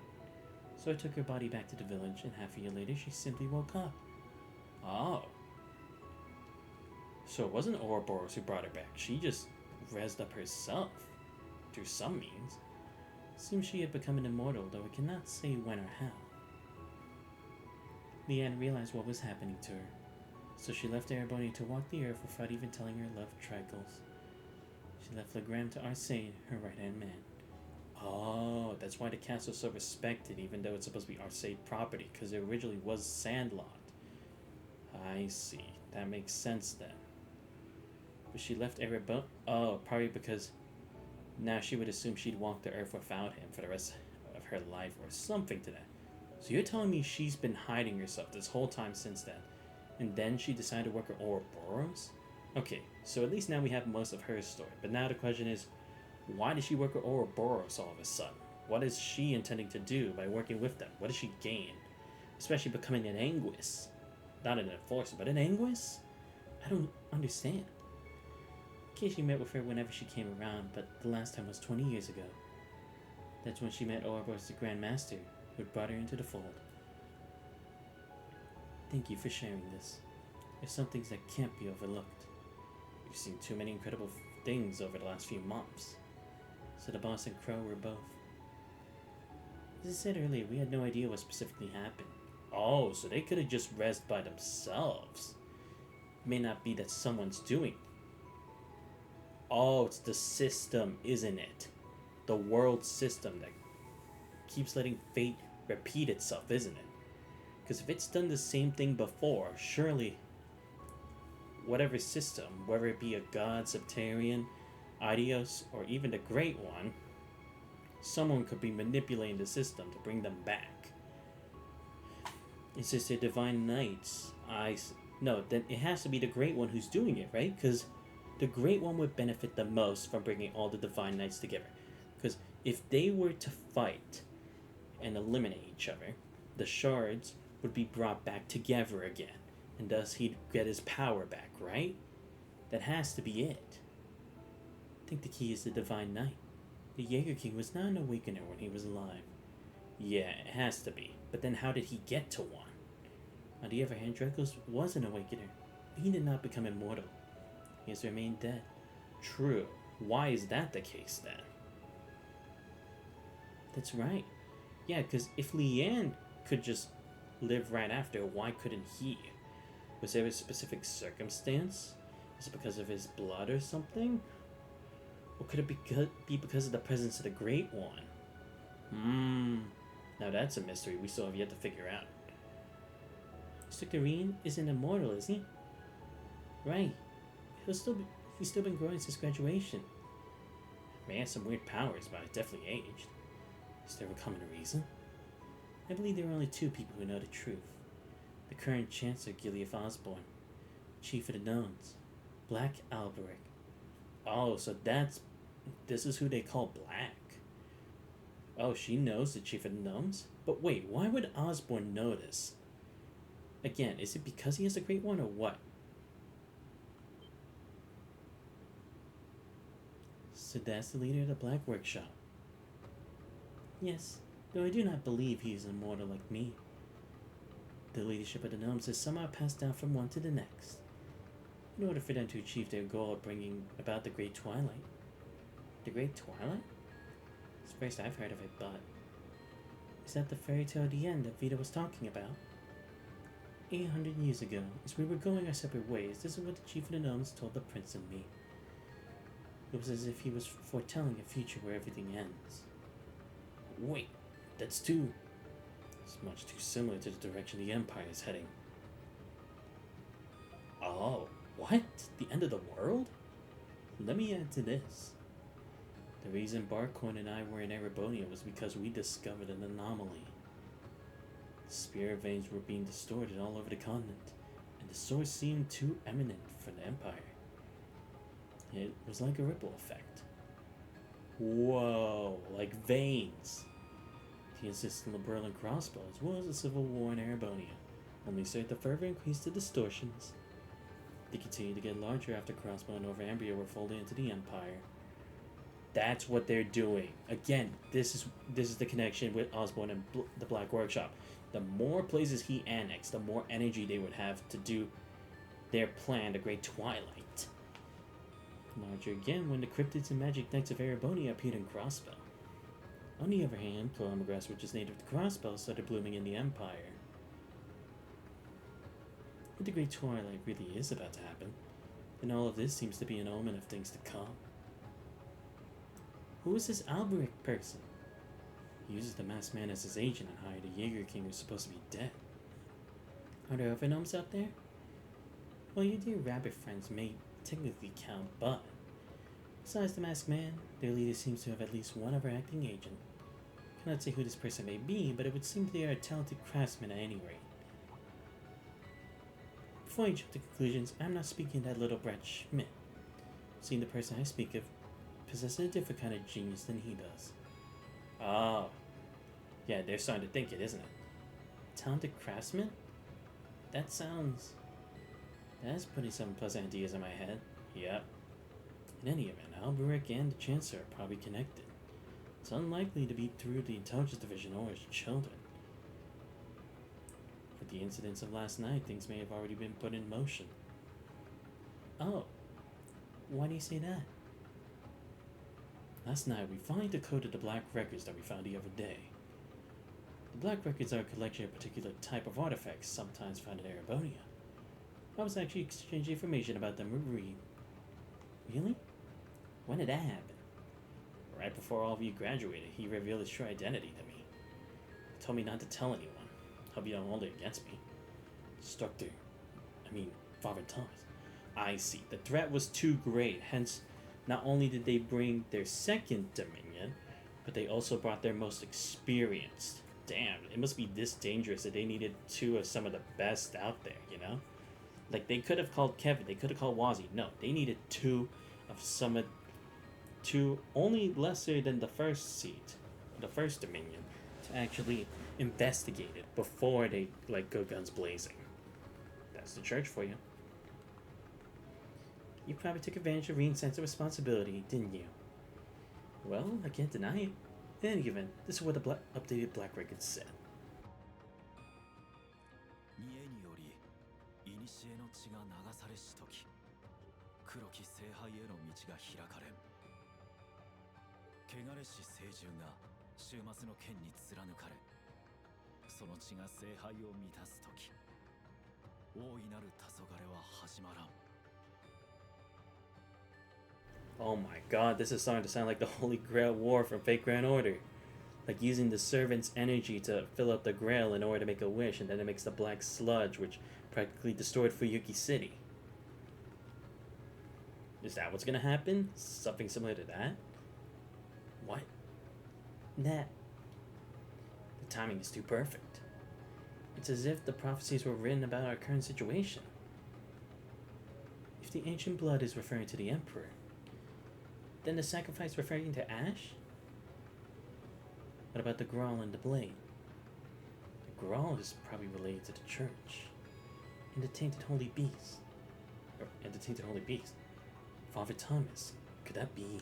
So I took her body back to the village, and half a year later, she simply woke up. Oh. So it wasn't Ouroboros who brought her back. She just rezzed up herself. Through some means. Seems she had become an immortal, though I cannot say when or how. Leanne realized what was happening to her, so she left Erebony to walk the earth without even telling her love trifles. She left Legram to Arsene, her right-hand man. Oh, that's why the castle is so respected, even though it's supposed to be Arsene property, because it originally was sandlocked. I see. That makes sense then. But she left Erebony... Oh, probably because now she would assume she'd walk the earth without him for the rest of her life or something to that. So you're telling me she's been hiding herself this whole time since then, and then she decided to work at Ouroboros? Okay, so at least now we have most of her story. But now the question is, why did she work with Ouroboros all of a sudden? What is she intending to do by working with them? What does she gain? Especially becoming an Anguis. Not an enforcer, but an Anguis? I don't understand. Casey met with her whenever she came around, but the last time was 20 years ago. That's when she met Ouroboros the Grand Master, who had brought her into the fold. Thank you for sharing this. There's some things that can't be overlooked. We've seen too many incredible things over the last few months. So the boss and Crow were both. As I said earlier, we had no idea what specifically happened. Oh, so they could have just rezzed by themselves. It may not be that someone's doing it. Oh, it's the system, isn't it? The world system that keeps letting fate repeat itself, isn't it? Because if it's done the same thing before, surely whatever system, whether it be a god, Septarian, Idios, or even the Great One, someone could be manipulating the system to bring them back. It's just the Divine Knights. No, then it has to be the Great One who's doing it, right? Because the Great One would benefit the most from bringing all the Divine Knights together. Because if they were to fight and eliminate each other, the shards would be brought back together again, and thus he'd get his power back, right? That has to be it. I think the key is the Divine Knight. The Jaeger King was not an Awakener when he was alive. Yeah, it has to be. But then how did he get to one? On the other hand, Dracos was an Awakener. He did not become immortal. He has remained dead. True. Why is that the case then? That's right. Yeah, because if Leanne could just live right after, why couldn't he? Was there a specific circumstance? Is it because of his blood or something? Or could it be because of the presence of the Great One? Now that's a mystery we still have yet to figure out. Mr. Doreen isn't immortal, is he? Right. He's still been growing since graduation. May have some weird powers, but he's definitely aged. Is there a common reason? I believe there are only two people who know the truth. The current Chancellor Gilead Osborne, Chief of the Gnomes, Black Alberic. Oh, so this is who they call Black. Oh, she knows the Chief of the Gnomes? But wait, why would Osborne know this? Again, is it because he is a Great One or what? So that's the leader of the Black Workshop. Yes, though I do not believe he is immortal like me. The leadership of the Gnomes is somehow passed down from one to the next, in order for them to achieve their goal of bringing about the Great Twilight. The Great Twilight? It's the first I've heard of it, but... Is that the fairy tale at the end that Vita was talking about? 800 years ago, as we were going our separate ways, this is what the Chief of the Gnomes told the Prince and me. It was as if he was foretelling a future where everything ends. Wait, that's too... It's much too similar to the direction the Empire is heading. Oh, what? The end of the world? Let me add to this. The reason Barcoin and I were in Erebonia was because we discovered an anomaly. The spirit veins were being distorted all over the continent, and the source seemed too eminent for the Empire. It was like a ripple effect. Whoa, like veins. The insistent Liberal crossbow, as well as the civil war in Erebonia, only served to further increase the distortions. They continued to get larger after Crossbow and Overambria were folded into the Empire. That's what they're doing. Again, this is the connection with Osborne and the Black Workshop. The more places he annexed, the more energy they would have to do their plan, the Great Twilight. Larger again when the Cryptids and Magic Knights of Erebonia appeared in Crossbow. On the other hand, Colomagrass, which is native to Crossbow, started blooming in the Empire. If the Great Twilight really is about to happen, then all of this seems to be an omen of things to come. Who is this Alberic person? He uses the masked man as his agent and hired a Jaeger King who's supposed to be dead. Are there other gnomes out there? Well, your dear rabbit friends may technically count, but besides the masked man, their leader seems to have at least one other acting agent. cannot say who this person may be, but it would seem they are a talented craftsman at any rate. Before I jump to conclusions, I'm not speaking of that little brat Schmidt. Seeing the person I speak of possesses a different kind of genius than he does. Oh. Yeah, they're starting to think it, isn't it? Talented craftsman? That's putting some pleasant ideas in my head. Yep. In any event, Alberic and the Chancellor are probably connected. It's unlikely to be through the Intelligence Division or his children. With the incidents of last night, things may have already been put in motion. Oh. Why do you say that? Last night, we finally decoded the black records that we found the other day. The black records are a collection of a particular type of artifacts, sometimes found in Erebonia. I was actually exchanging information about them with Reed. Really? When did that happen? Right before all of you graduated, he revealed his true identity to me. He told me not to tell anyone. He'll be hold it against me. Father Thomas. I see. The threat was too great, hence, not only did they bring their second Dominion, but they also brought their most experienced. Damn, it must be this dangerous that they needed two of some of the best out there, you know? Like, they could have called Kevin, they could have called Wazzy. No, they needed two only lesser than the first seat, the first Dominion, to actually investigate it before they, go guns blazing. That's the church for you. You probably took advantage of Reen's sense of responsibility, didn't you? Well, I can't deny it. In any event, this is what the updated Black Records said. 見えにより古の血が流されし時黒き聖杯への道が開かれん汚れし聖獣が終末の剣に貫かれその血が聖杯を満たす時大いなる黄昏は始まらん Oh my god, this is starting to sound like the Holy Grail War from Fate Grand Order. Like using the servant's energy to fill up the grail in order to make a wish, and then it makes the black sludge, which practically destroyed Fuyuki City. Is that what's gonna happen? Something similar to that? What? Nah. The timing is too perfect. It's as if the prophecies were written about our current situation. If the ancient blood is referring to the Emperor, then the sacrifice referring to Ash? What about the Grawl and the Blade? The Grawl is probably related to the Church. And the Tainted Holy Beast. Father Thomas. Could that be?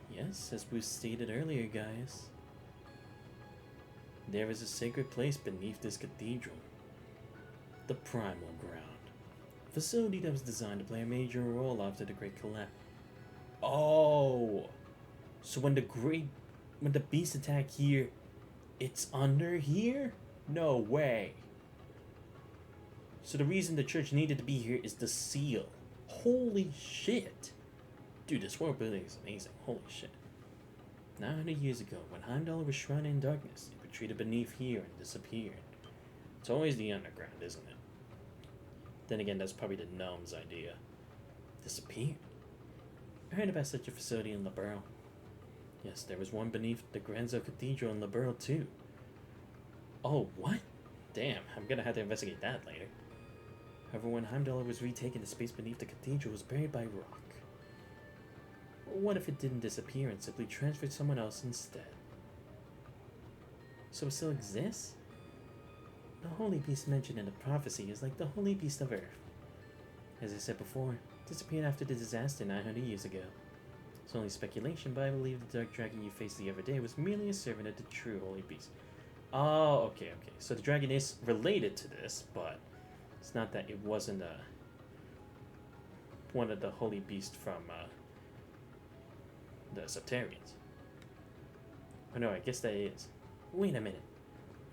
Yes, as we stated earlier, guys. There is a sacred place beneath this cathedral. The Primal Ground. A facility that was designed to play a major role after the Great Collapse. Oh! So when the beast attack here, it's under here? No way. So the reason the church needed to be here is the seal. Holy shit. Dude, this world building is amazing. Holy shit. 900 years ago, when Heimdall was shrouded in darkness, it retreated beneath here and disappeared. It's always the underground, isn't it? Then again, that's probably the gnome's idea. Disappeared? I heard about such a facility in Liberl. Yes, there was one beneath the Granzo Cathedral in Liberl too. Oh, what? Damn, I'm gonna have to investigate that later. However, when Heimdall was retaken, the space beneath the cathedral was buried by rock. What if it didn't disappear and simply transferred someone else instead? So it still exists? The Holy Beast mentioned in the prophecy is like the Holy Beast of Earth. As I said before, disappeared after the disaster 900 years ago. It's only speculation, but I believe the dark dragon you faced the other day was merely a servant of the true Holy Beast. Oh, okay. So the dragon is related to this, but it's not that it wasn't one of the Holy Beasts from the Septarians. Oh no, I guess that is. Wait a minute.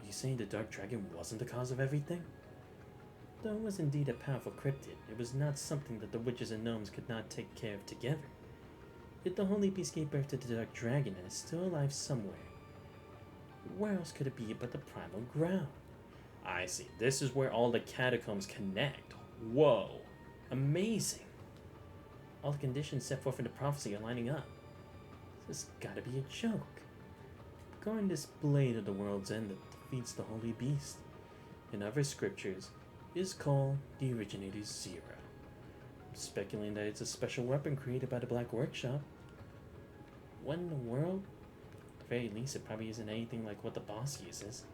Are you saying the dark dragon wasn't the cause of everything? Though it was indeed a powerful cryptid, it was not something that the witches and gnomes could not take care of together. Yet the Holy Beast gave birth to the Dark Dragon and is still alive somewhere. Where else could it be but the Primal Ground? I see. This is where all the catacombs connect. Whoa. Amazing. All the conditions set forth in the prophecy are lining up. This has gotta be a joke. guarding this blade of the world's end that defeats the holy beast. In other scriptures, is called the Originator's Zero. I'm speculating that it's a special weapon created by the Black Workshop. What in the world? At the very least, it probably isn't anything like what the boss uses.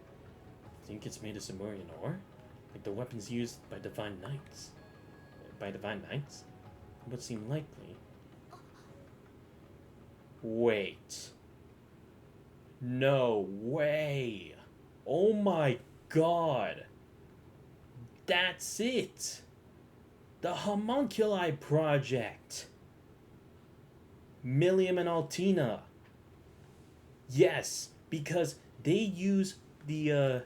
Think it's made of Zamurian ore? Like the weapons used by Divine Knights? By Divine Knights? It would seem likely. Wait. No way. Oh my god. That's it. The Homunculi Project. Millium and Altina. Yes, because they use the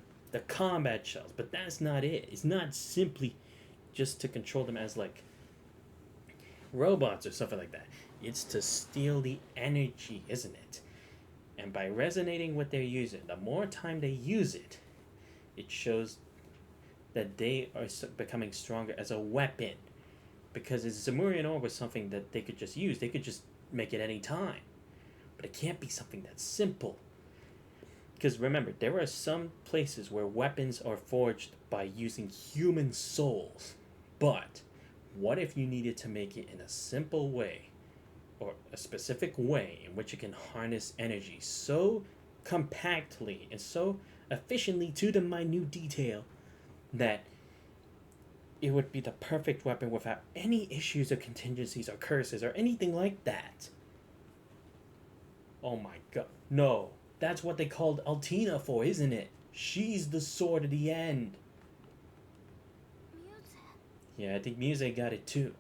combat shells, but that's not it. It's not simply just to control them as like robots or something like that. It's to steal the energy, isn't it? And by resonating what they're using, the more time they use it, it shows that they are becoming stronger as a weapon. Because if Zamurian ore was something that they could just use, they could just make it any time. But it can't be something that's simple. Because remember, there are some places where weapons are forged by using human souls. But what if you needed to make it in a simple way, or a specific way in which it can harness energy so compactly and so efficiently to the minute detail that it would be the perfect weapon without any issues or contingencies or curses or anything like that. Oh my god. No. That's what they called Altina for, isn't it? She's the sword of the end. Yeah, I think Muse got it too.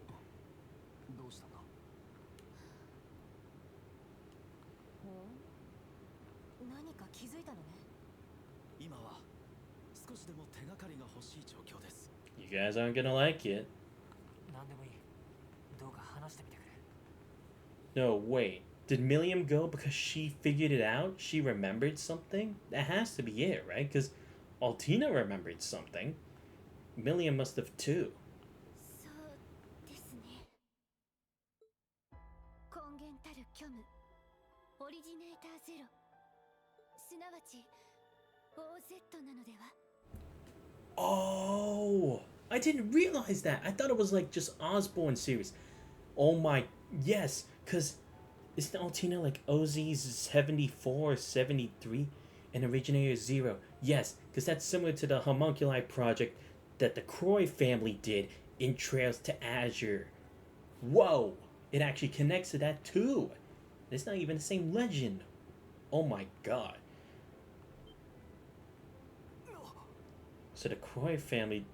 You guys aren't gonna like it. No, wait. Did Milliam go because she figured it out? She remembered something? That has to be it, right? Because Altina remembered something. Milliam must have too. Oh, I didn't realize that. I thought it was like just Osborne series. Oh my, yes, because isn't Altina like OZ's 74 or 73 and Originator 0? Yes, because that's similar to the Homunculi project that the Croy family did in Trails to Azure. Whoa, it actually connects to that too. It's not even the same legend. Oh my god. So the Croy family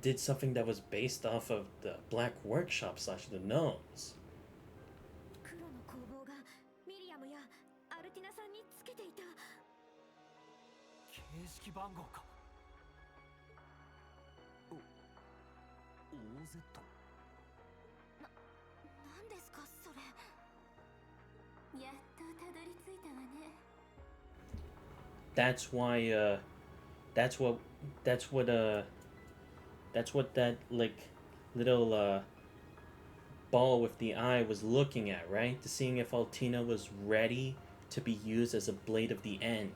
did something that was based off of the Black Workshop / the Gnomes. That's why that's what that like little ball with the eye was looking at, right? To seeing if Altina was ready to be used as a blade of the end.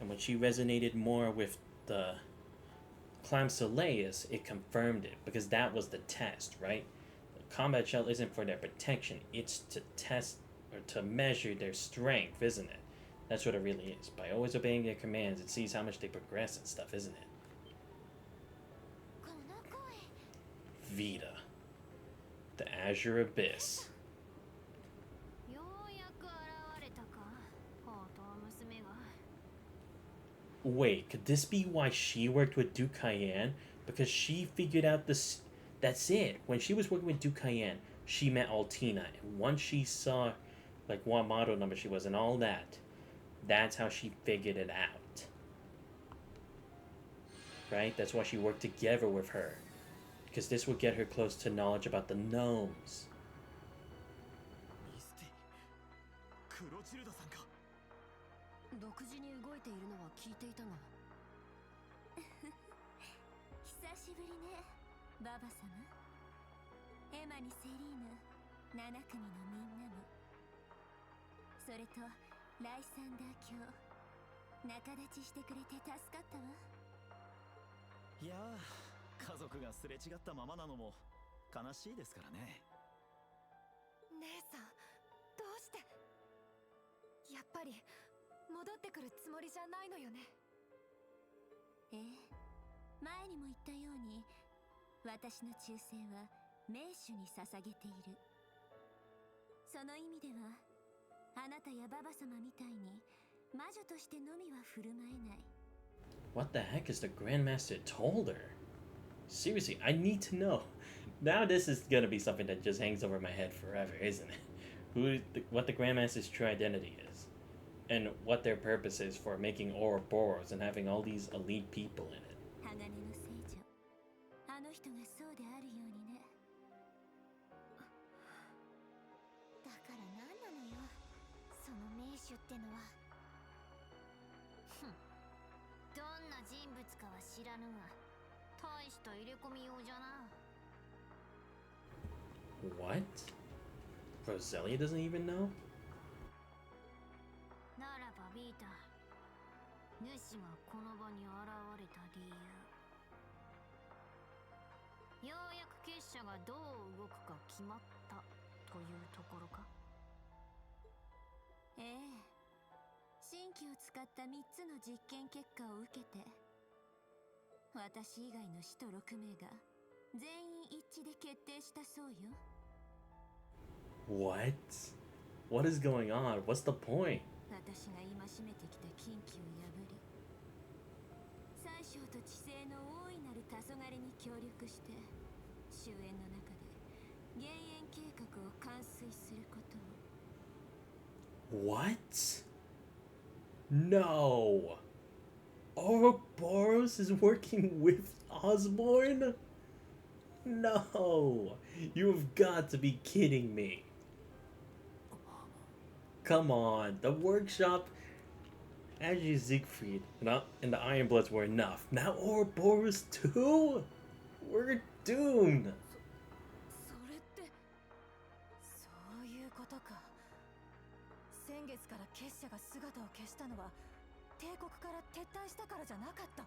And when she resonated more with the Clam Soleus, it confirmed it, because that was the test, right? The combat shell isn't for their protection, it's to test or to measure their strength, isn't it? That's what it really is. By always obeying their commands, it sees how much they progress and stuff, isn't it? Vita. The Azure Abyss. Wait, could this be why she worked with Duke Cayenne? Because she figured out this... That's it. When she was working with Duke Cayenne, she met Altina. And once she saw, like, what model number she was and all that, that's how she figured it out. Right? That's why she worked together with her. Because this would get her close to knowledge about the gnomes. 独自に動いているのは聞いていたが久しぶりねババ様エマにセリーヌ7組のみんなもそれとライサンダー卿仲立ちしてくれて助かったわ。いやー、家族がすれ違ったままなのも悲しいですからね。姉さん、どうして？やっぱり戻ってくるつもりじゃないのよね。ええ、前にも言ったように私の忠誠は名手に捧げている。その意味ではあなたやババ様みたいに魔女としてのみは振る舞えない。 What the heck is the Grandmaster told her? Seriously, I need to know. Now this is gonna be something that just hangs over my head forever, isn't it? What the Grandmaster's true identity is, and what their purpose is for making Ouroboros and having all these elite people in it. 鋼の聖女、あの人がそうであるようにね。だから何なのよ、その名手ってのは。ふん、どんな人物かは知らぬが、大した入れ込みようじゃな。What? Roselia doesn't even know? ならばビータ、主がこの場に現れた理由、ようやく結社がどう動くか決まったというところか。ええ、神器を使った3つの実験結果を受けて、私以外の使徒6名が全員一致で決定したそうよ。What? What is going on? What's the point? 私が戒めてきた禁忌を破り、三将と知性の大いなる黄昏に協力して、終焉の中で減塩計画を完遂することを。What? No! Ouroboros is working with Osborne? No! You've got to be kidding me. Come on, the workshop, Azure Siegfried, and the Ironbloods were enough. Now Ouroboros too? We're doomed! それってそういうことか。先月から結社が姿を消したのは帝国から撤退したからじゃなかった。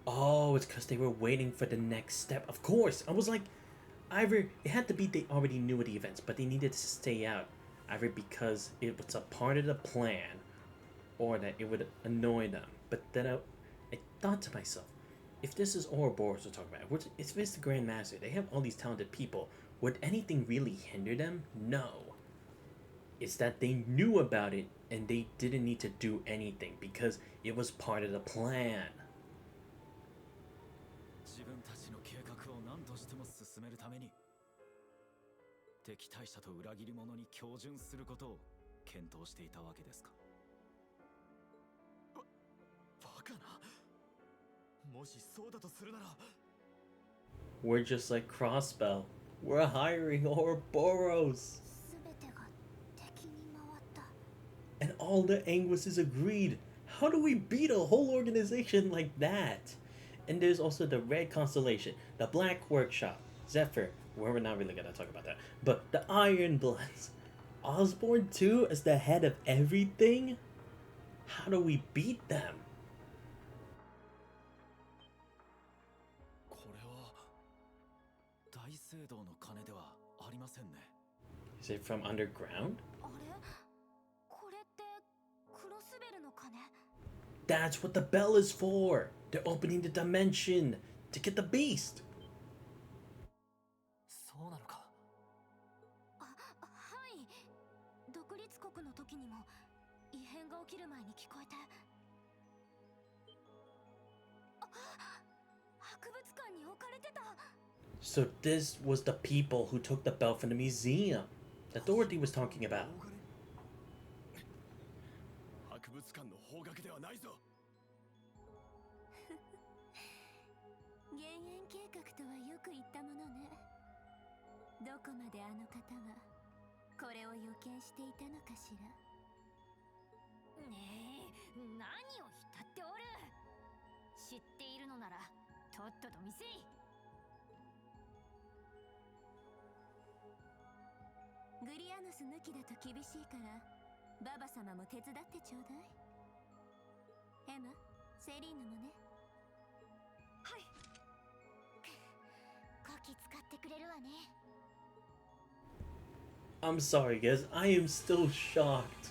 Oh, it's because they were waiting for the next step. Of course! I was like, either it had to be they already knew of the events, but they needed to stay out. Either because it was a part of the plan, or that it would annoy them. But then I thought to myself, if this is Ouroboros we're talking about, if it's the Grandmaster, they have all these talented people, would anything really hinder them? No. It's that they knew about it, and they didn't need to do anything, because it was part of the plan. 自分たちの計画を何としても進めるために敵対者と裏切り者に恭順することを検討していたわけですか。バカな。もしそうだとするなら。We're just like Crossbell. We're hiring Ouroboros. 全てが敵に回った。 And all the Anguisses agreed. How do we beat a whole organization like that? And there's also the Red Constellation, the Black Workshop, Zephyr. Well, we're not really gonna talk about that. But the Iron Bloods. Osborne too as the head of everything? How do we beat them? これは大聖堂の鐘ではありませんね。Is it from underground? あれ、これってクロスベルの鐘。 That's what the bell is for. They're opening the dimension to get the beast. そうなのか。あ、はい。独立国の時にも異変が起きる前に聞こえて。あ、博物館に置かれてた。 So this was the people who took the bell from the museum that Dorothy was talking about. 博物館の方角ではないぞ。減塩計画とはよく言ったものね。どこまであの方はこれを予見していたのかしら。ねえ、何を浸っておる。知っているのならとっとと見せい。グリアノス抜きだと厳しいからババ様も手伝ってちょうだい。M、セリーヌもね。はい。こき使ってくれるわね。I'm sorry, guys. I am still shocked.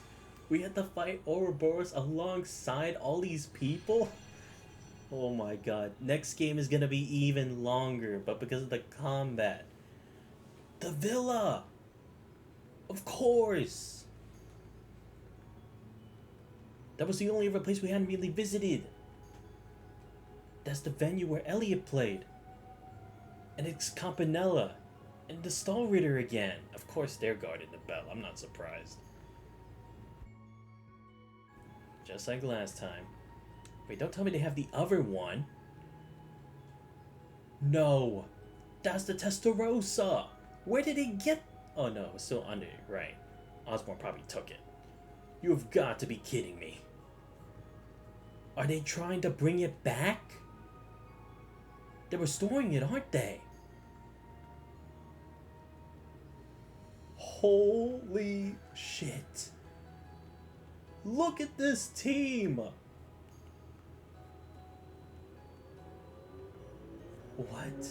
We had to fight Ouroboros alongside all these people? Oh my god. Next game is gonna be even longer, but because of the combat. The villa! Of course! That was the only other place we hadn't really visited. That's the venue where Elliot played. And it's Campanella. And the Stall Ritter again. Of course they're guarding the bell. I'm not surprised. Just like last time. Wait, don't tell me they have the other one. No. That's the Testarossa. Where did it get... Oh no, it's still under it. Right. Osborne probably took it. You have got to be kidding me. Are they trying to bring it back? They're restoring it, aren't they? Holy shit. Look at this team. What?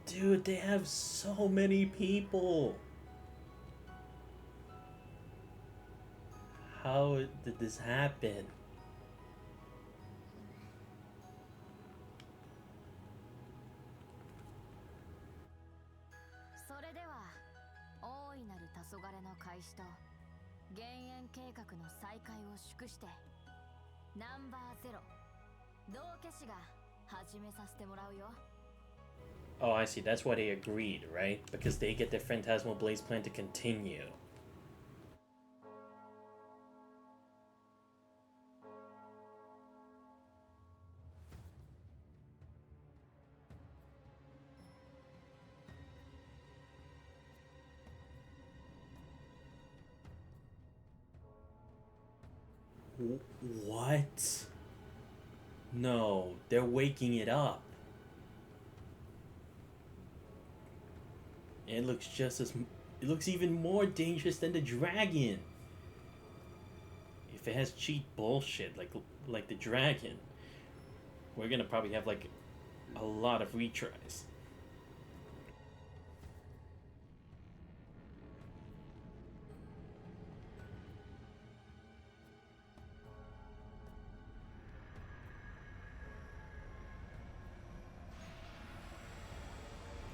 Dude, they have so many people. How did this happen?それでは大いなる黄昏の開始と減塩計画の再開を祝してナンバー0道化師が始めさせてもらうよ。 Oh, I see. That's why they agreed, right? Because they get their Phantasmal Blaze plan to continue. What? No, they're waking it up. It looks just as... It looks even more dangerous than the dragon. If it has cheat bullshit like the dragon, we're gonna probably have like a lot of retries.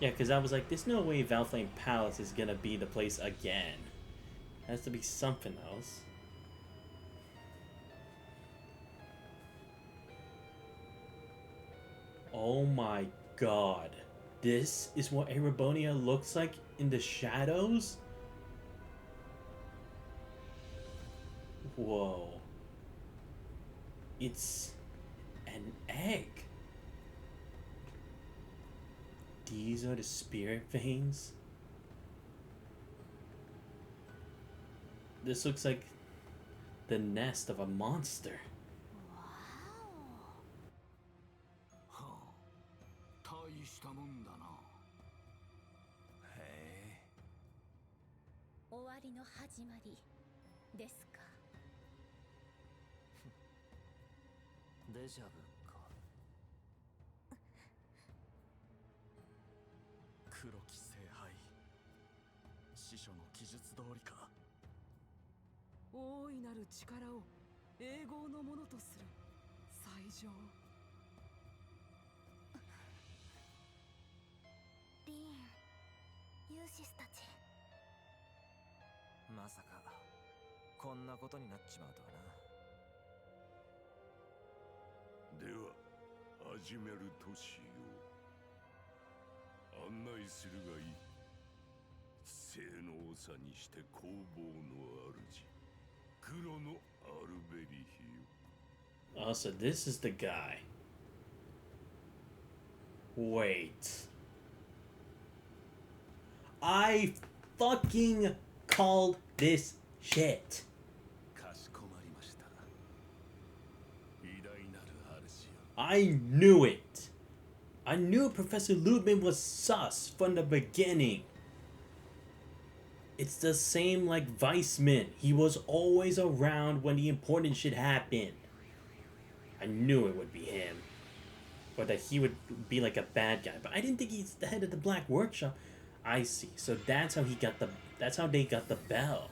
Yeah, because I was like, there's no way Valflame Palace is gonna be the place again. It has to be something else. Oh my god. This is what Erebonia looks like in the shadows? Whoa. It's an egg. These are the spirit veins? This looks like the nest of a monster. 大したもんだな。へえ。終わりの始まりですか。デジャブか。黒き聖杯。師匠の記述通りか。大いなる力を永劫のものとする最上。リーン、ユーシスたち。まさかこんなことになっちまうとはな。では始めるとしよう。案内するがいい。聖の長にして工房の主、黒のアルベリヒよ。 Oh, so this is the guy. Wait. I fucking called this shit. かしこまりました。偉大なる主よ。I knew it. I knew Professor Lubin was sus from the beginning. It's the same like Weissman. He was always around when the important shit happened. I knew it would be him. Or that he would be like a bad guy. But I didn't think he's the head of the Black Workshop. I see. So that's how he got the... That's how they got the bell.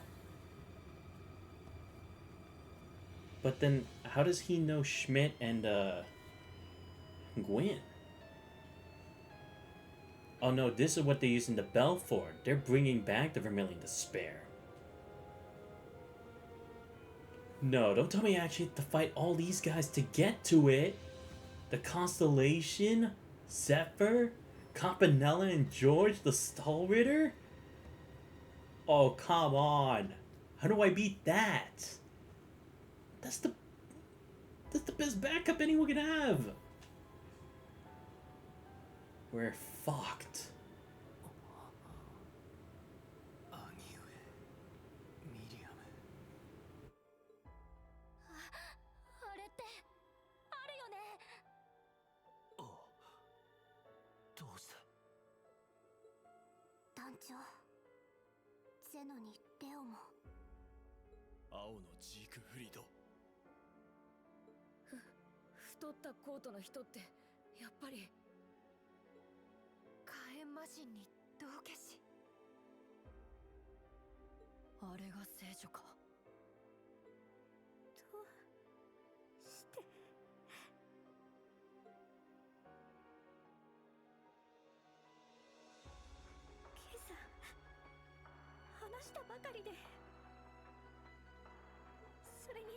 But then, how does he know Schmidt and, Gwyn? Oh no, this is what they're using the bell for. They're bringing back the Vermilion to spare. No, don't tell me I actually have to fight all these guys to get to it. The Constellation, Zephyr, Campanella and George, the Stallritter? Oh, come on. How do I beat that? That's the best backup anyone can have. We're fucked. あれってあるよね。どうして？団長、ゼノにレオも。青のジークフリード。太ったコートの人ってやっぱり火炎魔人に道化師。あれが聖女か。どうして。今朝話したばかりで。それに。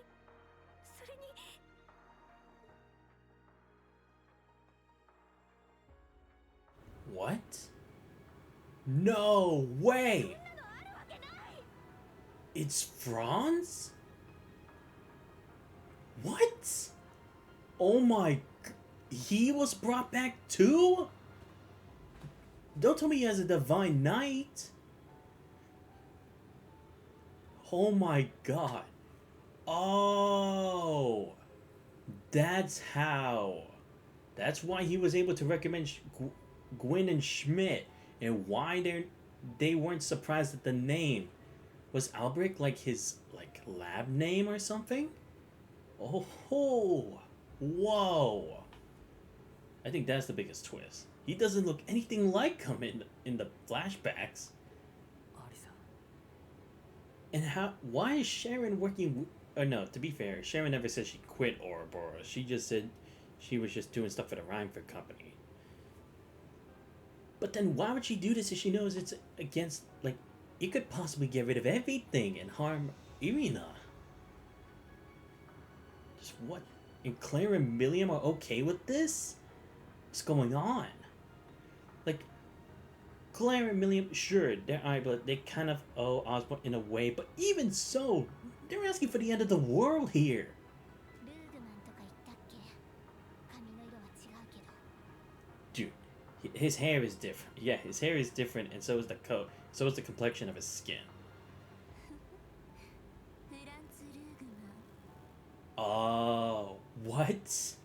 What? No way! It's Franz? What? Oh my... He was brought back too? Don't tell me he has a Divine Knight. Oh my god. Oh. That's how. That's why he was able to recommend Gwyn and Schmidt, and why they weren't surprised at the name. Was Albrecht like his lab name or something? Oh, whoa! I think that's the biggest twist. He doesn't look anything like him in the flashbacks. And why is Sharon working? No, to be fair, Sharon never said she quit Ouroboros. She just said she was just doing stuff for the Rhineford Company. But then why would she do this if she knows it's against, it could possibly get rid of everything and harm Irina? Just what? And Claire and Milliam are okay with this? What's going on? Claire and Milliam, sure, they're but they kind of owe Osborne in a way, but even so, they're asking for the end of the world here. Dude, his hair is different. Yeah, his hair is different, and so is the coat. So is the complexion of his skin. Oh, what?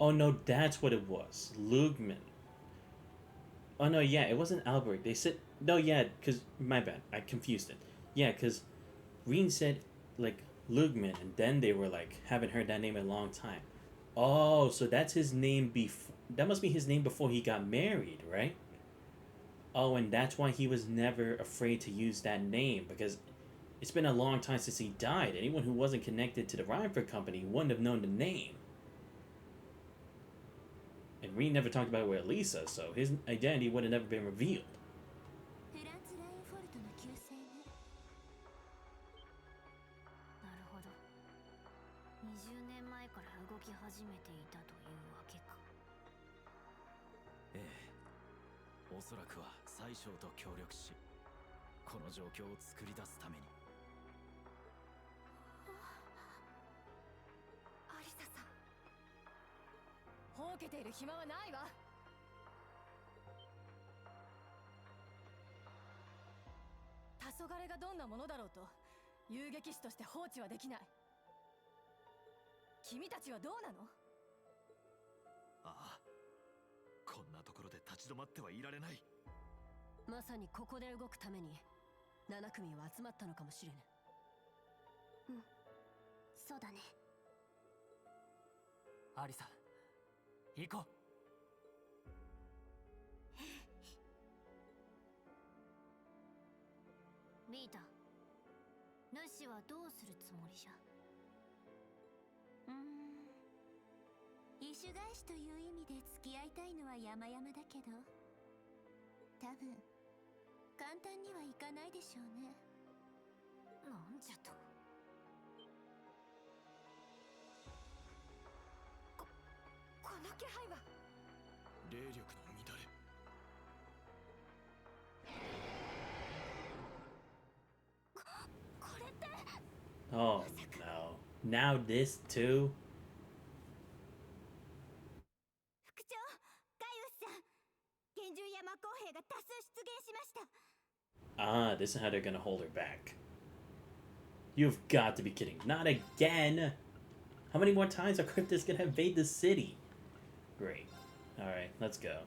Oh no, that's what it was. Lugman. Oh no, yeah, it wasn't Albert. They said... No, yeah, because... My bad. I confused it. Yeah, because Reen said, Lugman, and then they were haven't heard that name in a long time. Oh, so that's his name before... That must be his name before he got married, right? Oh, and that's why he was never afraid to use that name, because it's been a long time since he died. Anyone who wasn't connected to the Rhineford Company wouldn't have known the name. And Reen never talked about it with Lisa, so his identity would have never been revealed. 々がどんなものだろうと遊撃士として放置はできない。君たちはどうなの？ああ、こんなところで立ち止まってはいられない。まさにここで動くために7組は集まったのかもしれぬ。うん、そうだね。アリサ、行こう。リータ、主はどうするつもりじゃ？異種返しという意味で付き合いたいのは山々だけど、多分簡単にはいかないでしょうね。なんじゃと。この気配は。霊力の乱れ。これって。Oh no. Now this too? 副長、ガイウスさん、幻獣山公兵が多数出現しました。Ah, this is how they're gonna hold her back. You've got to be kidding. Not again! How many more times are cryptids gonna invade the city? Great. Alright, let's go.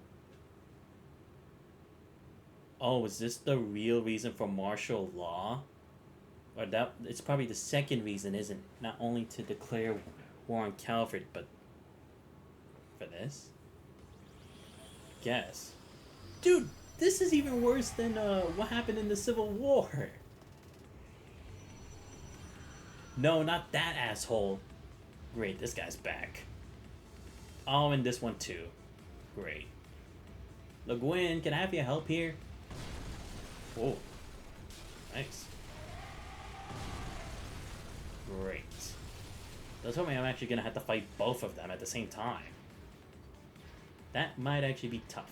Oh, is this the real reason for martial law? Or that it's probably the second reason, isn't it? Not only to declare war on Calvert, but for this? Guess. Dude, this is even worse than what happened in the Civil War. No, not that asshole. Great, this guy's back. Oh, and this one too. Great. Le Guin, can I have your help here? Oh, nice. Great. Does tell me I'm actually gonna have to fight both of them at the same time. That might actually be tough.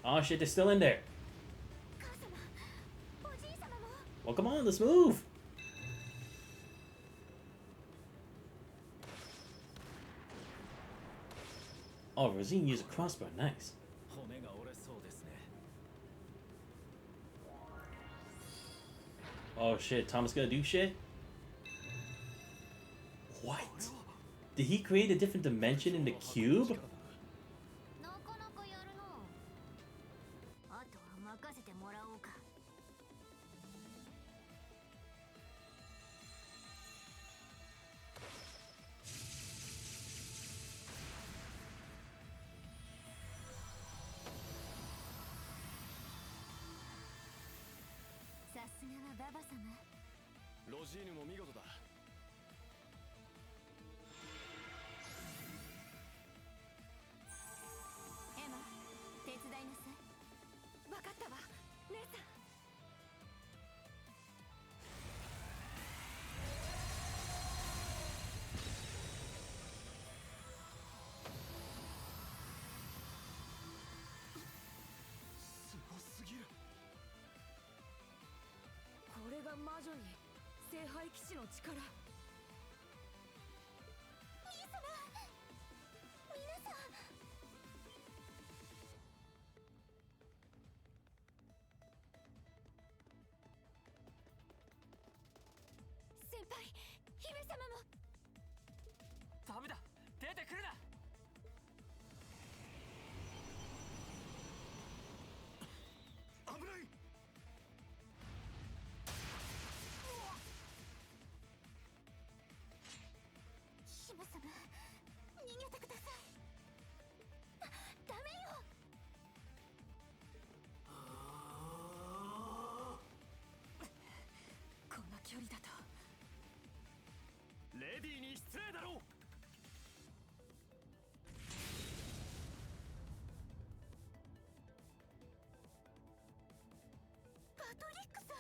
Oh shit, they're still in there. Well, come on, let's move. Oh, Rosine used a crossbow, nice. Oh shit, Thomas gonna do shit? What? Did he create a different dimension in the cube? なかなかやるの。あとは任せてもらおうか。さすがはババ様。ロジーヌも見事だ。エマ、手伝いなさい。分かったわ、姉さん。すごすぎる。これが魔女に聖杯騎士の力。兄様、皆さん。先輩、姫様も。ダメだ、出てくるな。危ない。姫様、逃げてください。ダメよ。こんな距離だと。レディーに失礼だろう。パトリックさん。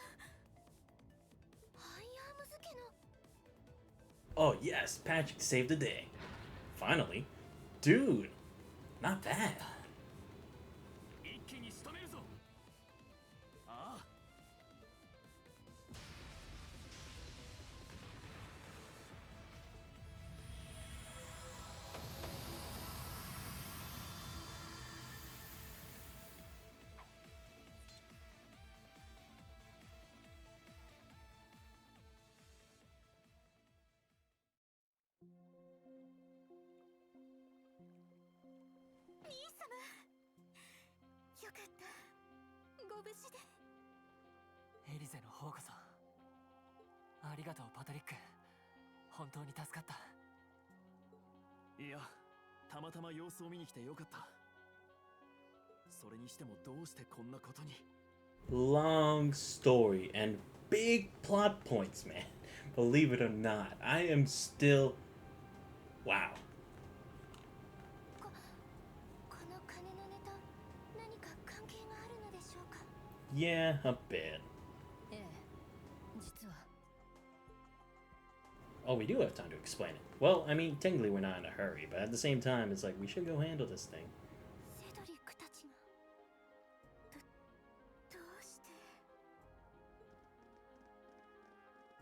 ハイアーム付けの。Oh yes, Patrick saved the day. Finally. Dude, not bad. 一気に仕留めるぞ。ああ。よかった。ご無事で。エリゼの方こそありがとうパトリック。本当に助かった。いや、たまたま様子を見に来てよかった。それにしてもどうしてこんなことに。 Long story and big plot points, man. Believe it or not, I am still... Wow. この金のネタ、何か関係があるのでしょうか。 Yeah, a bit. ええ、実は。 Oh, we do have time to explain it. Well, I mean, technically we're not in a hurry, but at the same time, it's like, we should go handle this thing. セドリックたちがどうして。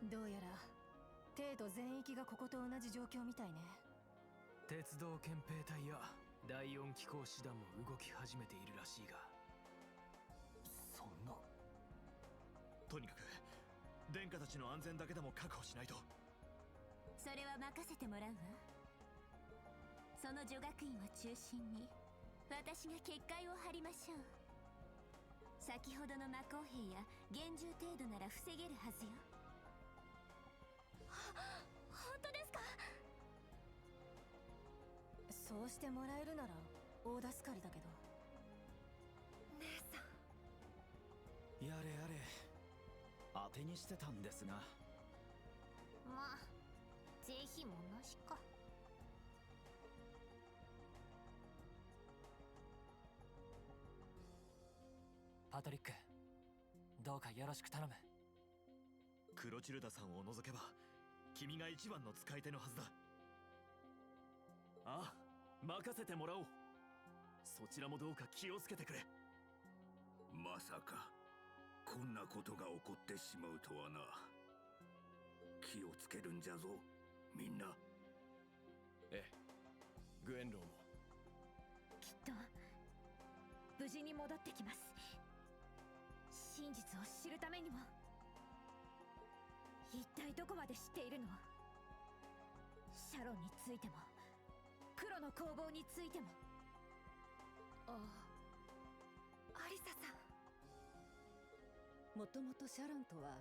どうやら帝都全域がここと同じ状況みたいね。鉄道憲兵隊や第4機構師団も動き始めているらしいが。そんな。とにかく殿下たちの安全だけでも確保しないと。それは任せてもらうわ。その女学院を中心に私が結界を張りましょう。先ほどの魔鋼兵や厳重程度なら防げるはずよ。本当ですか。そうしてもらえるなら大助かりだけど。姉さん。やれやれ、当てにしてたんですが。まあ是非もなしか。パトリック、どうかよろしく頼む。クロチルダさんを除けば君が一番の使い手のはずだ。ああ、任せてもらおう。そちらもどうか気をつけてくれ。まさかこんなことが起こってしまうとはな。気をつけるんじゃぞみんな。ええ、グエンローも。きっと無事に戻ってきます。真実を知るためにも。一体どこまで知っているの。シャロンについても黒の攻防についても。ああ、アリサさん。もともとシャロンとは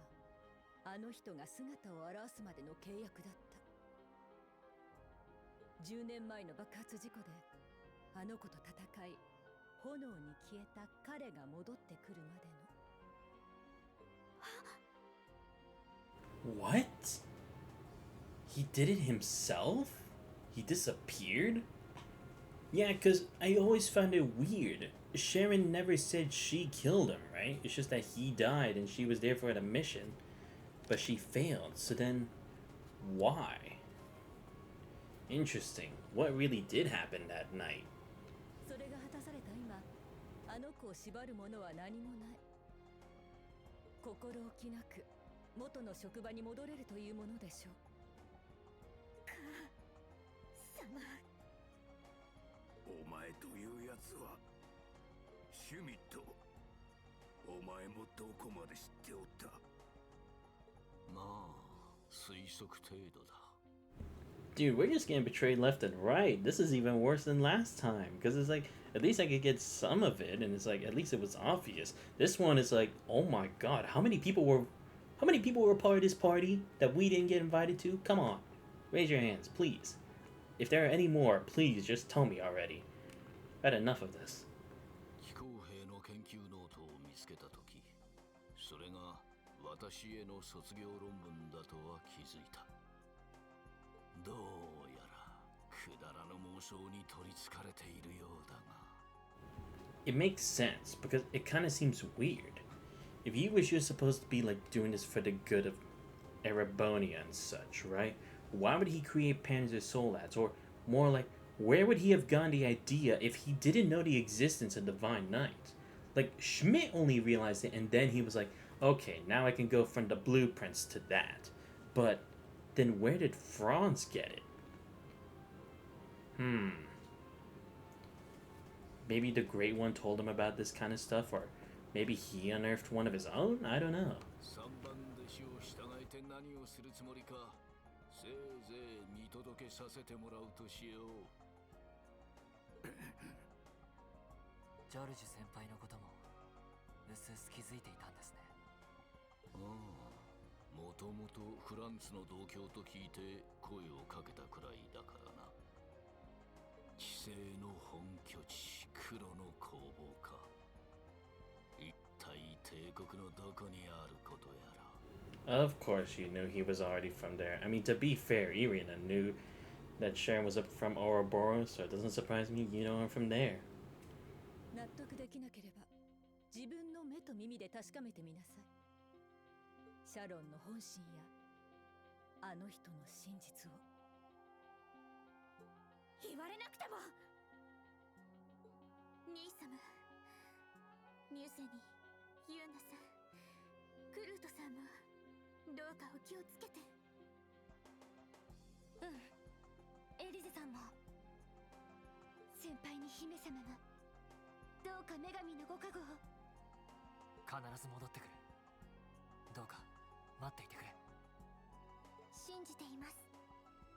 あの人が姿を現すまでの契約だった。10年前の爆発事故であの子と戦い炎に消えた彼が戻ってくるまでの。What? He did it himself? He disappeared? Yeah, because I always found it weird. Sharon never said she killed him, right? It's just that he died and she was there for the mission. But she failed, so then why? Interesting. What really did happen that night? それが果たされた今、あの子を縛るものは何もない。心置きなく元の職場に戻れるというものでしょう。様。お前というやつはシュミット。お前もどこまで知っておった。まあ推測程度だ。 Dude, we're just getting betrayed left and right. This is even worse than last time. Because it's like, at least I could get some of it. And it's like, at least it was obvious. This one is like, oh my god. How many people were part of this party that we didn't get invited to? Come on. Raise your hands, please. If there are any more, please just tell me already. I've had enough of this. 気候兵の研究ノートを見つけたとき、それが私への卒業論文だとは気づいた。どうやらくだらぬ妄想に取りつかれているようだが。 It makes sense because it kind of seems weird. If he was just supposed to be like doing this for the good of Erebonia and such, right? Why would he create Panzer Solats? Or more like, where would he have gotten the idea if he didn't know the existence of Divine Knight? Like, Schmidt only realized it and then he was like, okay, now I can go from the blueprints to that. But then where did Franz get it? Maybe the Great One told him about this kind of stuff, or maybe he unearthed one of his own? I don't know. 3番弟子を従えて何をするつもりか、せいぜい見届けさせてもらうとしよう。ジョルジュ先輩のこともうすうす気づいていたんですね。ああ、もともとフランツの同郷と聞いて声をかけたくらいだからな。地政の本拠地黒の工房か。一体帝国のどこにあることやら。Of course, you knew he was already from there. I mean, to be fair, Irina knew that Sharon was up from Ouroboros, so it doesn't surprise me you know him from there. 納得できなければ自分の目と耳で確かめてみなさい。シャロンの本心やあの人の真実を。言われなくても。兄様、ミューセにユーナさん、クルートさんもどうかお気をつけて。うん、エリゼさんも。先輩に姫様がどうか女神のご加護を。必ず戻ってくる。どうか待っていてくれ。信じています。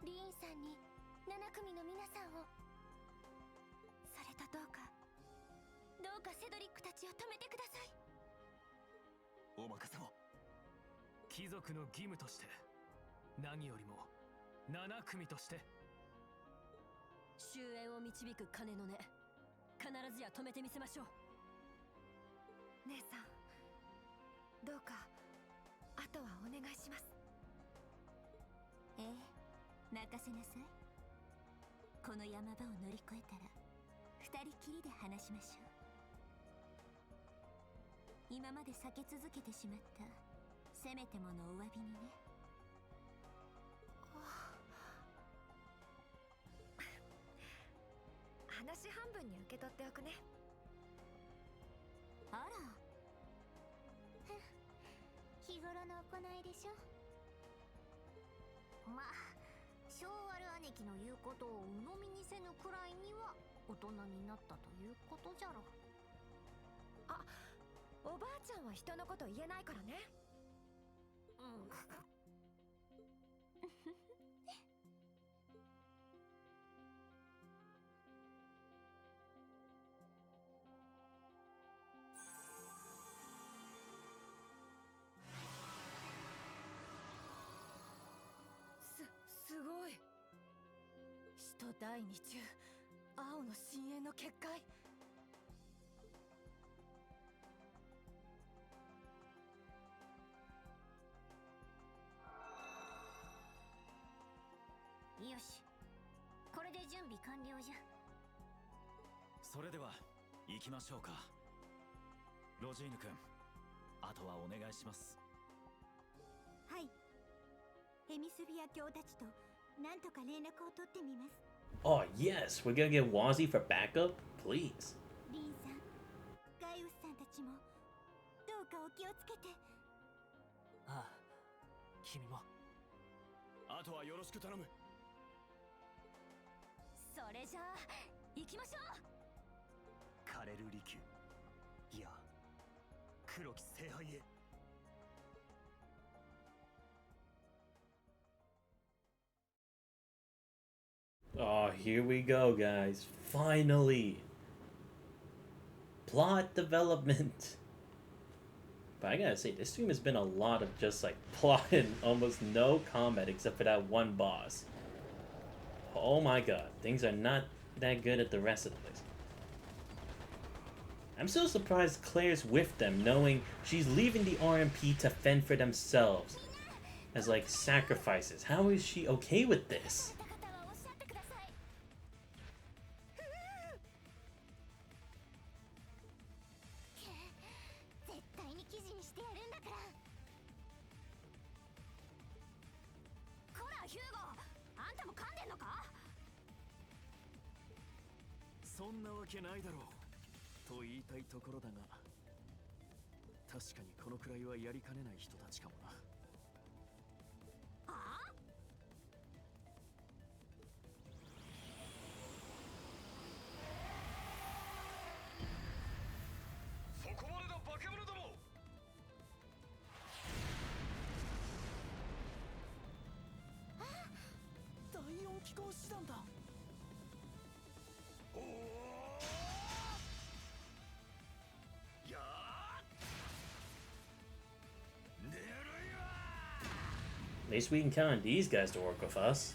リーンさんに7組の皆さんを。それとどうかセドリックたちを止めてください。お任せを。貴族の義務として、何よりも7組として。終焉を導く鐘の音、必ずや止めてみせましょう。姉さん、どうかあとはお願いします。ええ、任せなさい。この山場を乗り越えたら2人きりで話しましょう。今まで避け続けてしまったせめてものお詫びにね。話半分に受け取っておくね。あら、日頃の行いでしょ。まあ、性悪兄貴の言うことを鵜呑みにせぬくらいには大人になったということじゃろ。あ、おばあちゃんは人のこと言えないからね。うん。すごい。使徒第2中、青の深淵の結界。よし、これで準備完了じゃ。それでは行きましょうか。ロジーヌ君、あとはお願いします。はい、ヘミスビア卿たちとなんとか連絡を取ってみます。Oh yes, we're gonna get Wazzy for backup, please. リンさん、ガイウスさんたちもどうかお気をつけて。ああ、君も。あとはよろしく頼む。それじゃあ行きましょう。枯れる利休、いや黒き聖杯へ。Oh, here we go, guys. Finally. Plot development. But I gotta say, this stream has been a lot of just like plot and almost no combat except for that one boss. Oh my god, things are not that good at the rest of the place. I'm so surprised Claire's with them, knowing she's leaving the RMP to fend for themselves as like sacrifices. How is she okay with this? 絶対に記事にしてやるんだから。こらヒューゴ、あんたも噛んでんのか。そんなわけないだろうと言いたいところだが、確かにこのくらいはやりかねない人たちかもな。そこまでだ化け物ども。第四機構師団だ。At least we can count on these guys to work with us.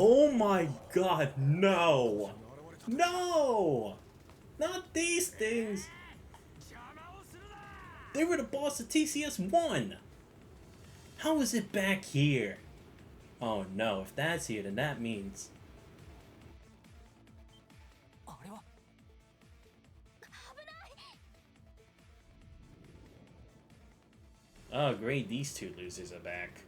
Oh my god, no! No! Not these things! They were the boss of TCS3! How is it back here? Oh no, if that's here, then that means... Oh great, these two losers are back.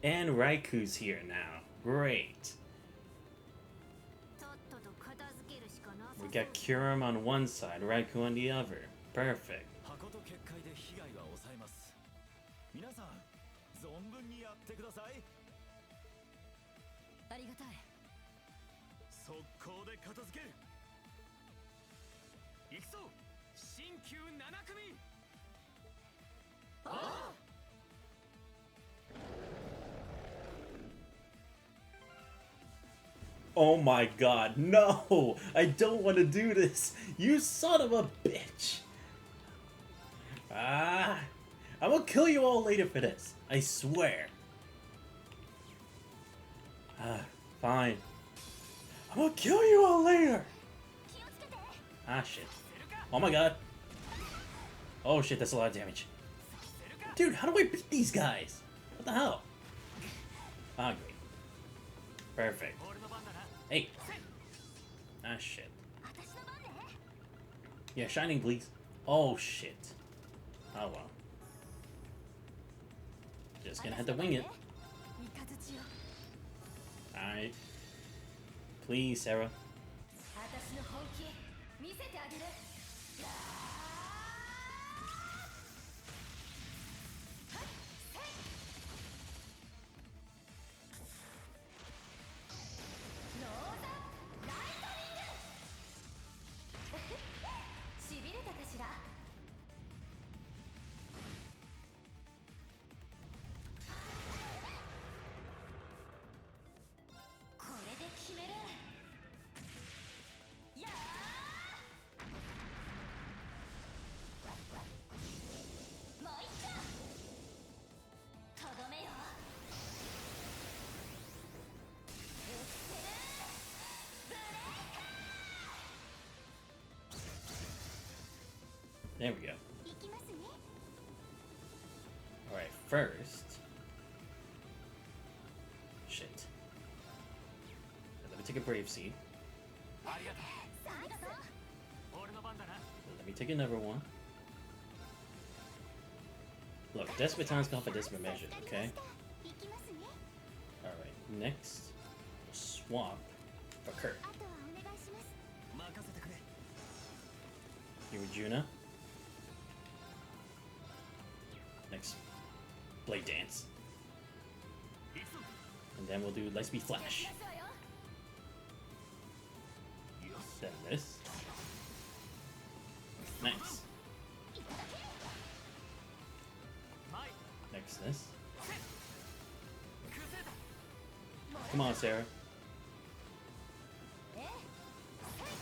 And Raiku's here now. Great. We got Kurum on one side, Raikou on the other. Perfect. 皆さん、存分にやってください。ありがたい。速攻で片付ける。行くぞ、新旧7組。ああ。Oh my god, no! I don't want to do this! You son of a bitch! Ah! I'm gonna kill you all later for this. I swear. Ah, fine. I'm gonna kill you all later! Ah, shit. Oh my god. Oh shit, that's a lot of damage. Dude, how do I beat these guys? What the hell? Ah, great. Perfect. Hey. Ah, shit. Yeah, shining, please. Oh, shit. Oh, well. Just gonna have to wing it. Alright. Please, Sarah. There we go. Alright, first... Shit. Let me take a Brave Seed. Let me take another one. Look, Desperate Times call for desperate measures, okay? Alright, next, we'll swap for Kurt. Hirajuna. Next, Blade Dance. And then we'll do Lightspeed Flash. Then this. Nice. Next this. Come on, Sarah.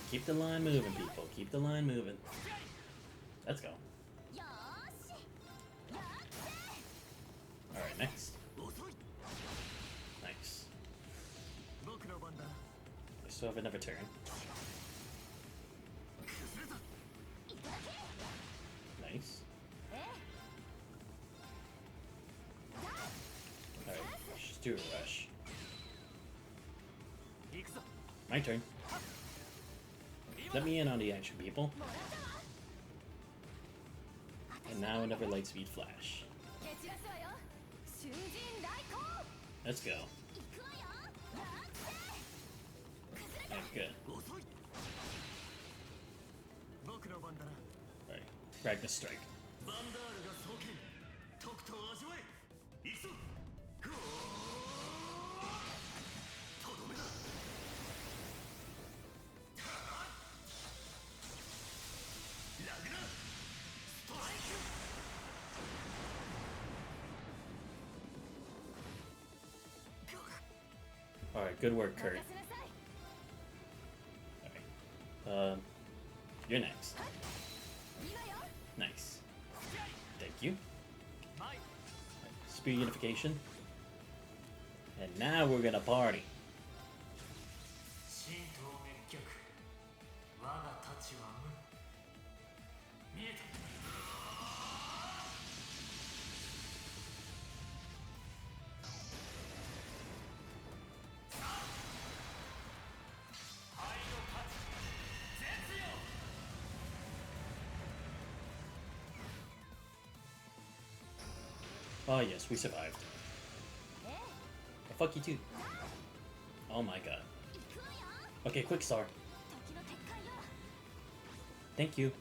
Keep the line moving, people. Keep the line moving. Let's go. Alright, next. so I have another turn. Nice. Alright, just do a rush. My turn. Let me in on the action, people. And now another Lightspeed Flash. Let's go. Alright, good. Alright, Ragnar Strike. Alright, good work, Kurt. Alright. You're next. Nice. Thank you. Right, speed unification. And now we're gonna party. Oh yes, we survived. Oh, fuck you too. Oh my god. Okay, quick star. Thank you.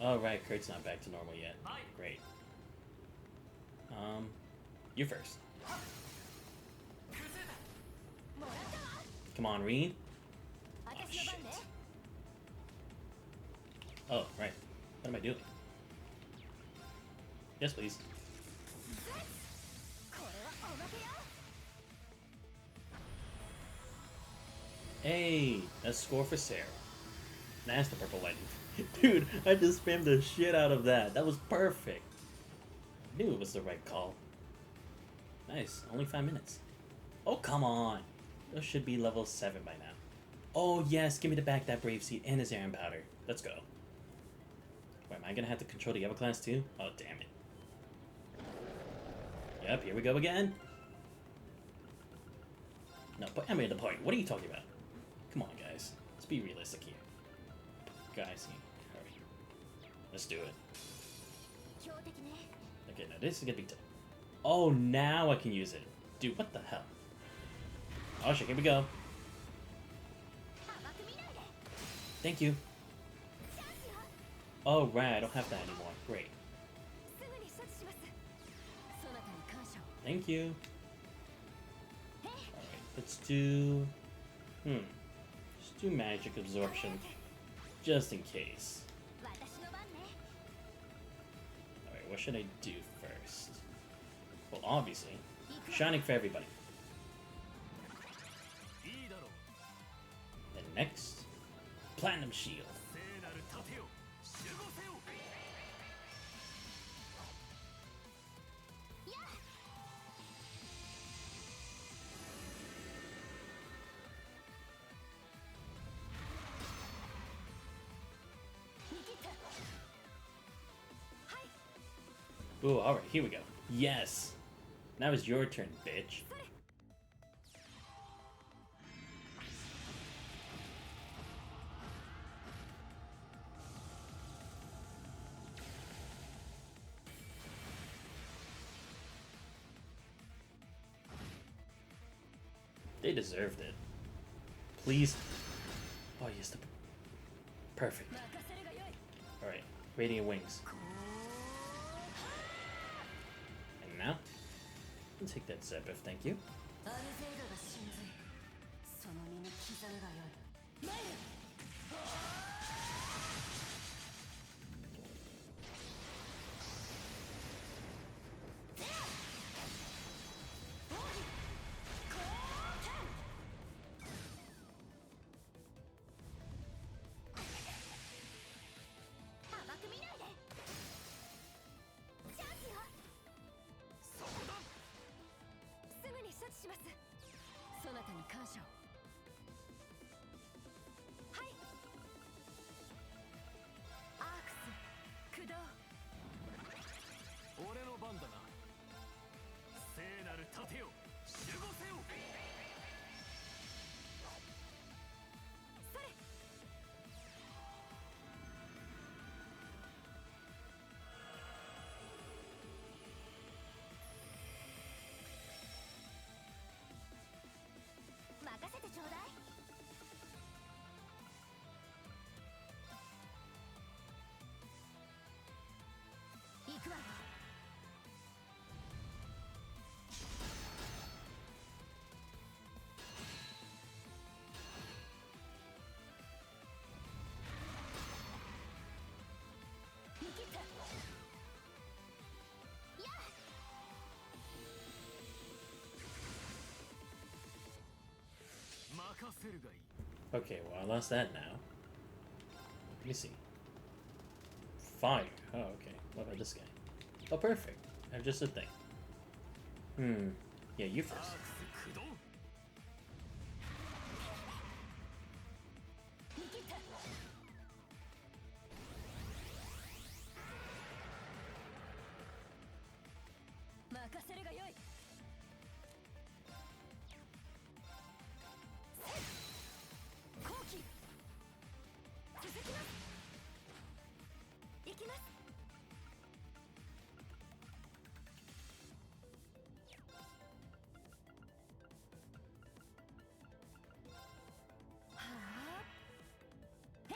Alright, Kurt's not back to normal yet. Great. You first. Come on, Reen. Oh, shit. Oh, right. What am I doing? Yes, please. Hey, that's score for Sarah. That's the purple lightning. Dude, I just spammed the shit out of that. That was perfect. I knew it was the right call. Nice, only 5 minutes. Oh, come on. Those should be level 7 by now. Oh, yes, give me the back that Brave Seed and his Iron Powder. Let's go. Wait, am I gonna have to control the other class too? Oh, damn it. Yep, here we go again. No, but I made the point. What are you talking about? Come on, guys. Let's be realistic here. Guys, hurry. Let's do it. Okay, now this is gonna be tough. Oh, now I can use it. Dude, what the hell? Oh shit, here we go. Thank you. Oh, right, I don't have that anymore. Great. Thank you. Alright, let's do... Let's do magic absorption. Just in case. Alright, what should I do first? Well, obviously, Shining for everybody. And next, Platinum Shield. Ooh, alright, here we go. Yes! Now it's your turn, bitch. They deserved it. Please. Oh, yes, the... Perfect. Alright, Radiant Wings. And now, I'll take that Zephyr, thank you. てよ守護せよ。それ。任せてちょうだい。行くわよ。見切った。やっ。任せるがいい。 Okay, well, I lost that now. Let me see. Fire. Oh, okay. What about this guy? Oh, perfect. I have just a thing. Yeah, you first. 見切った。任せるがよい。後期続きます。行きます。はあ。へっ。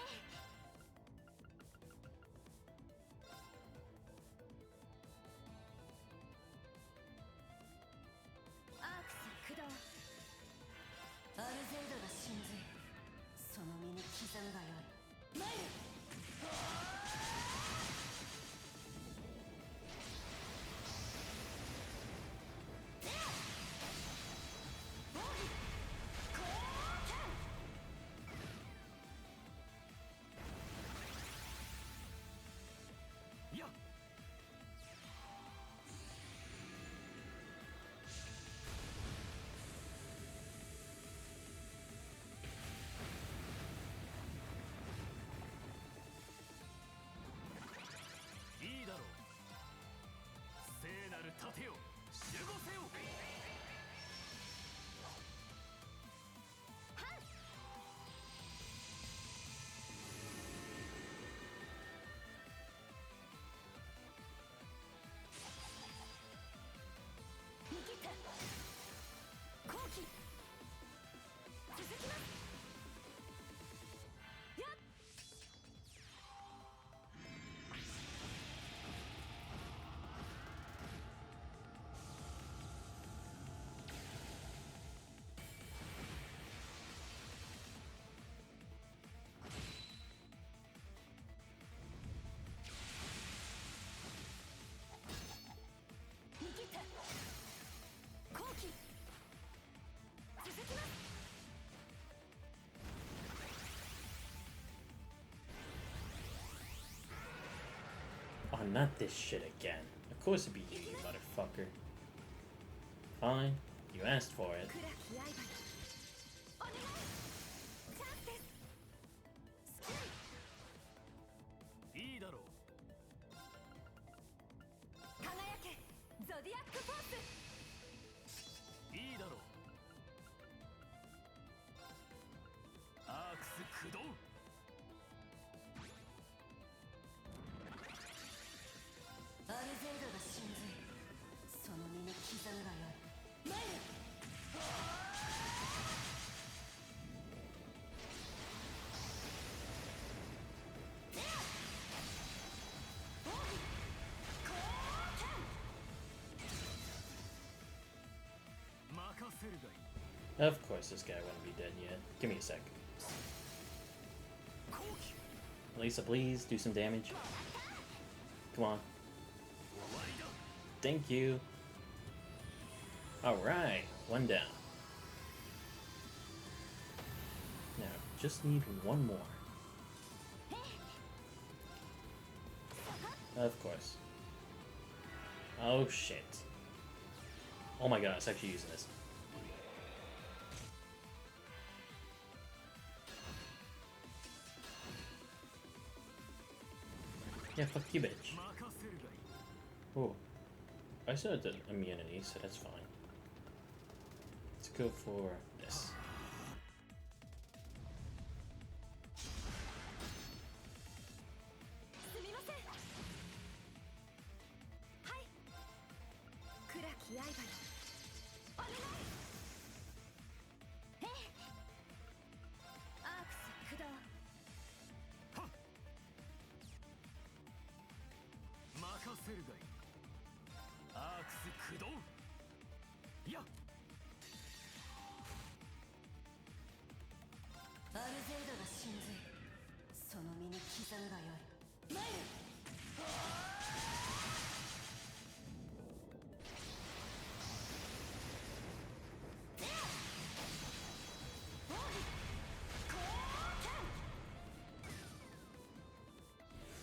アークス駆動。アルゼイドが神髄。その身に刻むがよい。参る。いや。いいだろう。聖なる盾よ守護せよ。見切った。後期続きます。やっ。見切った。後期続きます。Oh, not this shit again. Of course it'd be you, you motherfucker. Fine. You asked for it. 暗き刃にお願い。チャンスです。スキル。いいだろう。輝けゾディアックフォース。いいだろう。アークス駆動。アルゼイドが神髄。その身に刻むがよい。参る。任せるがいい。 Of course this guy wouldn't be dead yet. Give me a sec. Lisa, please do some damage. Come on. Thank you. Alright, one down. Now, just need one more. Of course. Oh shit. Oh my god, it's actually using this. Yeah, fuck you, bitch. Oh. I still have the immunity, so that's fine. Let's go for this.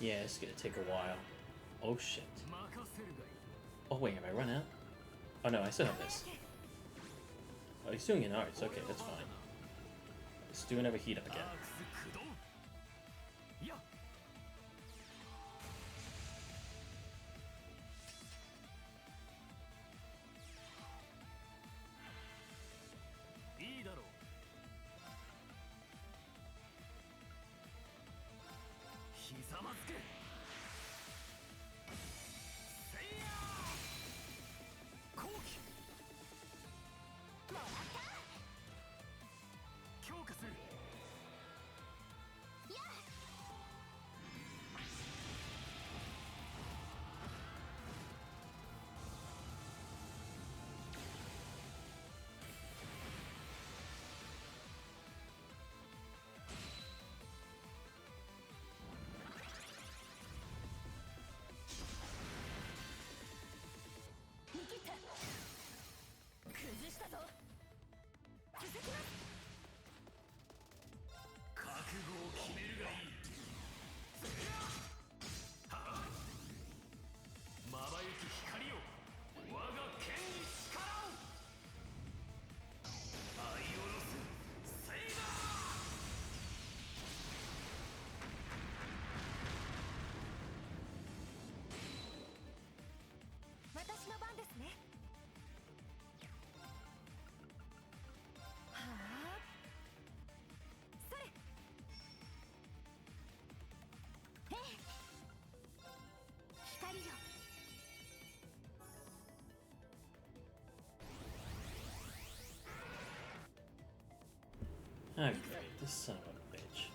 Yeah, it's gonna take a while. Oh shit. Oh wait, have I run out? Oh no, I still have this. Oh, he's doing an arts. Okay, that's fine. Let's do another heat up again. Okay, this son of a bitch.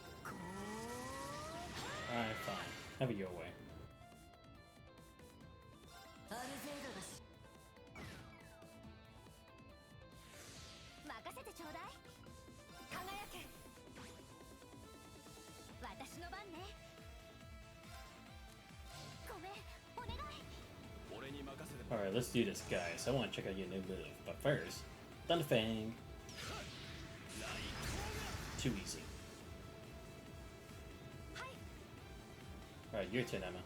Alright, fine. Have it your way. Alright, let's do this, guys. I want to check out your new move. But first, Thunder Fang. Too easy. Alright, your turn, Emma.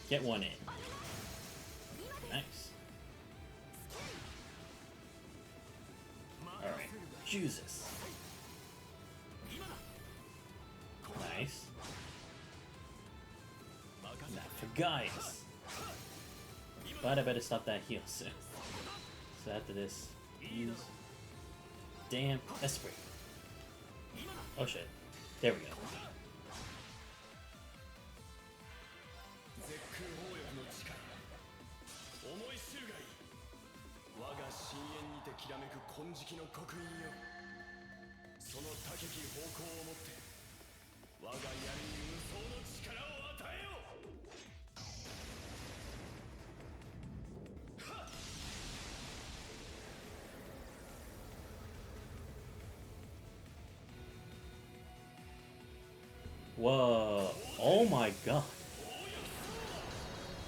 Get one in. Nice. Alright, Jesus. Nice. Not for guys. But I better stop that heal soon. So after this, use damn Esprit. Oh shit. There we go. Whoa. Oh my god.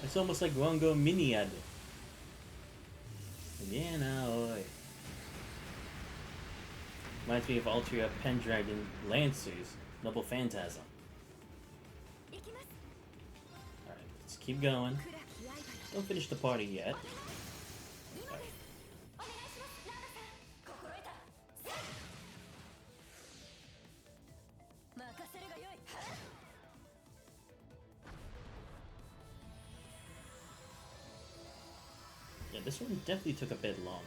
It's almost like Rongo Miniad. Yeah, no. Reminds me of Altria Pendragon Lancers, Noble Phantasm. Alright, let's keep going. Don't finish the party yet. Yeah, this one definitely took a bit longer.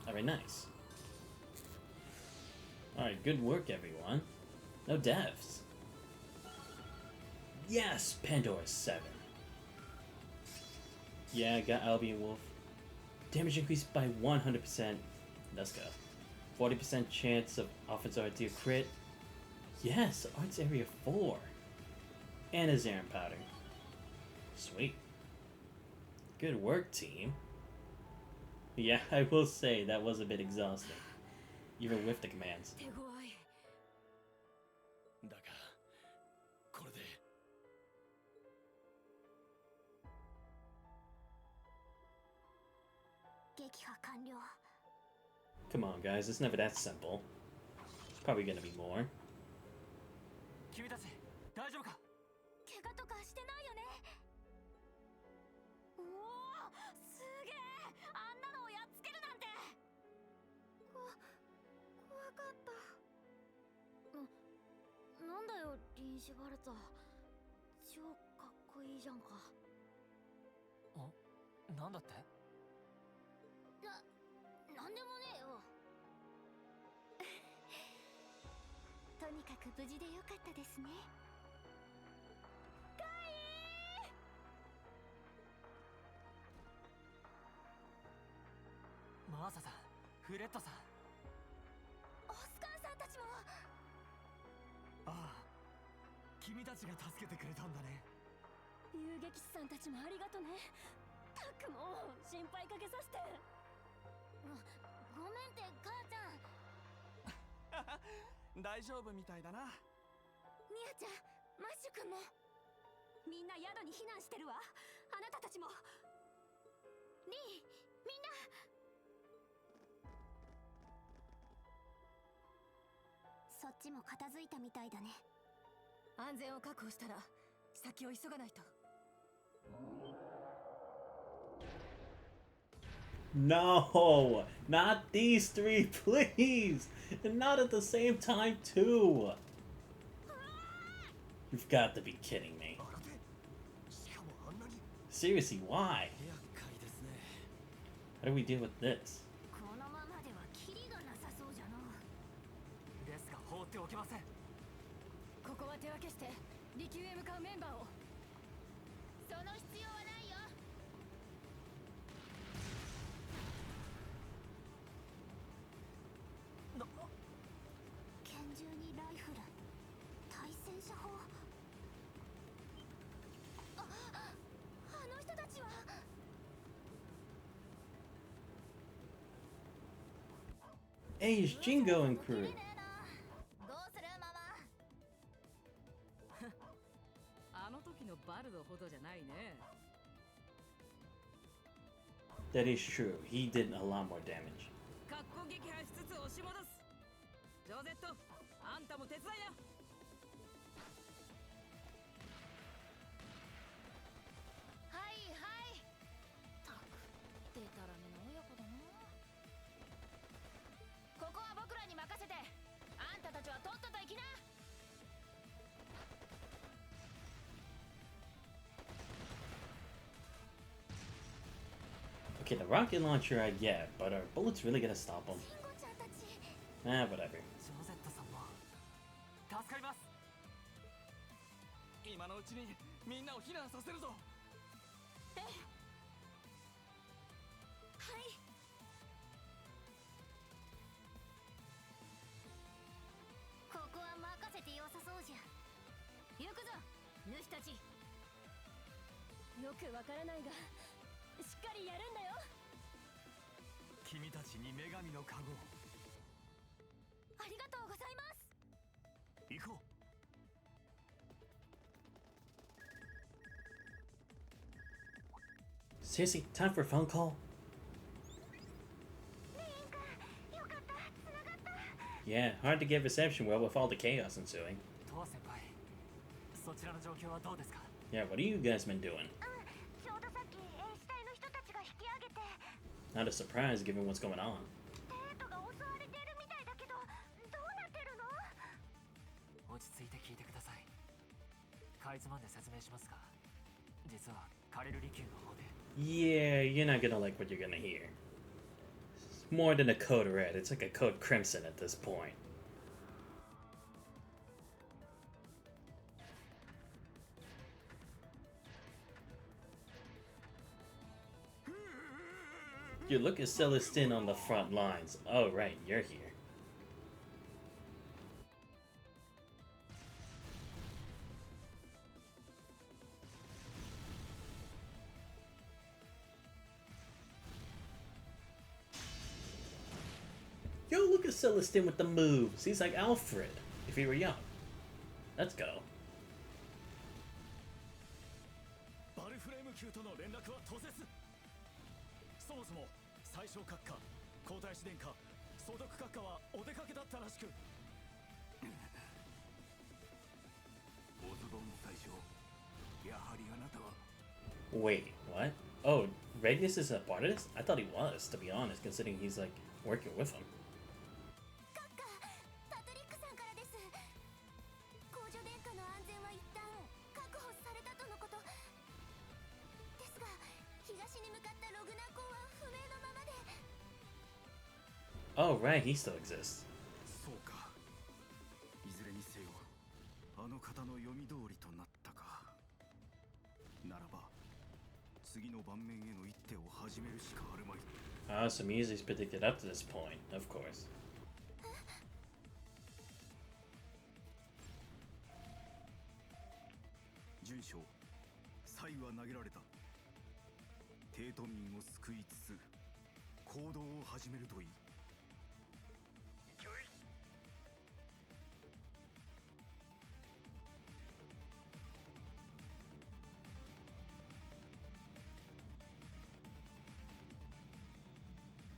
Alright, nice. Alright, good work, everyone. No deaths. Yes! Pandora's 7. Yeah, got Albion Wolf. Damage increased by 100%. Let's go. 40% chance of offense RT crit. Yes, Arts Area 4. And a Zarin Powder. Sweet. Good work, team. Yeah, I will say that was a bit exhausting. Even with the commands. だがこれで Come on, guys, it's never that simple. It's probably gonna be more. 君たち大丈夫か？怪我とかしてないよね。おお、すげえ、あんなのをやっつけるなんて。怖かった。なんだよ、リンシュバルト。超かっこいいじゃんか。なんだって？なんでもねえよ。とにかく無事でよかったですね。カイマーサさん、フレットさん。オスカーさんたちも。ああ、君たちが助けてくれたんだね。遊撃士さんたちもありがとね。たくも心配かけさせて。ごめんって母ちゃん。大丈夫みたいだな。ミアちゃん、マッシュ君も。みんな宿に避難してるわ。あなたたちも。リー、みんな。そっちも片付いたみたいだね。安全を確保したら先を急がないと。No! Not these three, please! And not at the same time, too! You've got to be kidding me. Seriously, why? How do we deal with this? このままではキリがなさそうじゃの。ですが放っておけません。ここは手分けして離宮へ向かうメンバーを。その必要はないよ。拳銃にライフル、対戦車砲。あの人たちは。Hey, it's Jingo and crew. どうするママ。あの時のバルドほどじゃないね。That is true. He did a lot more damage. 格好撃破しつつ押し戻す。ジョゼット、あんたも手伝いな。はいはい。たく、でたらめの親子だな。ここは僕らに任せて。あんたたちはとっとと行きな。Okay, the rocket launcher I get, but are bullets really gonna stop him? リンゴちゃんたち。Whatever. ジョゼットさんも助かります。今のうちにみんなを避難させるぞ。ええ。はい。ここは任せてよさそうじゃ。行くぞ、主たち。よくわからないがしっかりやるんだよ。君たちに女神の加護を。ありがとうございます。行こう。Seriously, time for a phone call? Yeah, hard to get reception well with all the chaos ensuing. トワ先輩、そちらの状況はどうですか？ Yeah, what have you guys been doing? ちょうどさっき衛士隊の人たちが引き上げて。 Not a surprise given what's going on. 生徒が襲われてるみたいだけど、どうなってるの？落ち着いて聞いてください。かいつまんで説明しますが、実はカレルリキューの方で。Yeah, you're not gonna like what you're gonna hear. more than a code red. It's like a code crimson at this point. You look at Celestine on the front lines. Oh, right, you're here. Yo, look at Celestine with the moves. He's like Alfred, if he were young. Let's go. Valflame 級との連絡は途絶。そもそも最小閣下、皇太子殿下、総督閣下はお出かけだったらしく。オズボン最初、やはりあなたは。 Wait, what? Oh, Radius is a part of this? I thought he was, to be honest, considering he's like working with him. パトリックさんからです。皇女殿下の安全は一旦確保されたとのことですが、東に向かったログナー港は不明のままで。 Oh, right, he still exists. そうか。いずれにせよ、あの方の読み通りとなったか。ならば、次の盤面への一手を始めるしかあるまい。Ah, so music's predicted up to this point, of course. 準将、サイは投げられた。帝都民を救いつつ、行動を始めるといい。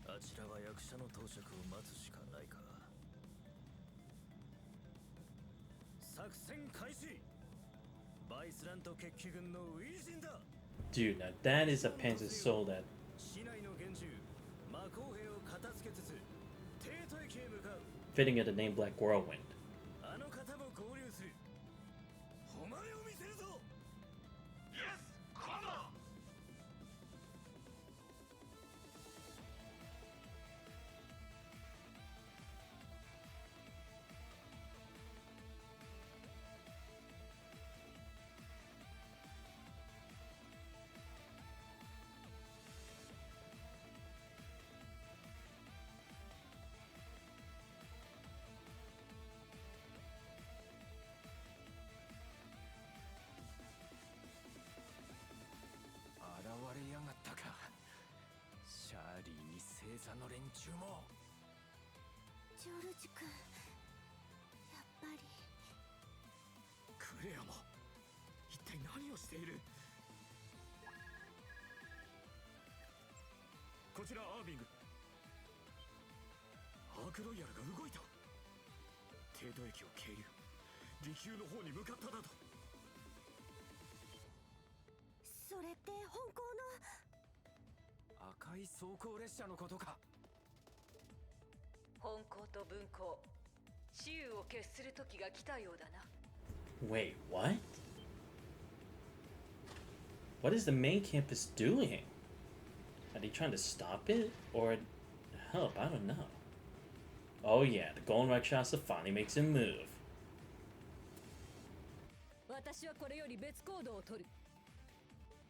あちらは役者の到着を待つしかないか。作戦開始。バイスラント決起軍の初陣だ。 Dude, now that is a Panzer soul that... 市内の厳重、魔法兵を片付けつつ、帝都駅へ向かう。 fitting of the name Black Whirlwind. あの方も合流する。誉れを見せるぞ。イエス、コマンド。 現れやがったか。シャーリーに星座の連中も。ジョルジ君、やっぱり。クレアも一体何をしている。こちらアービング。アークロイヤルが動いた。帝都駅を経由、離宮の方に向かっただと。それって本校の赤い装甲列車のことか。本校と分校、雌雄を決する時が来たようだな。 Wait, what? What is the main campus doing? Are they trying to stop it? Or help? I don't know. Oh yeah, the Golden Rakshasa finally makes him move. 私はこれより別行動を取る。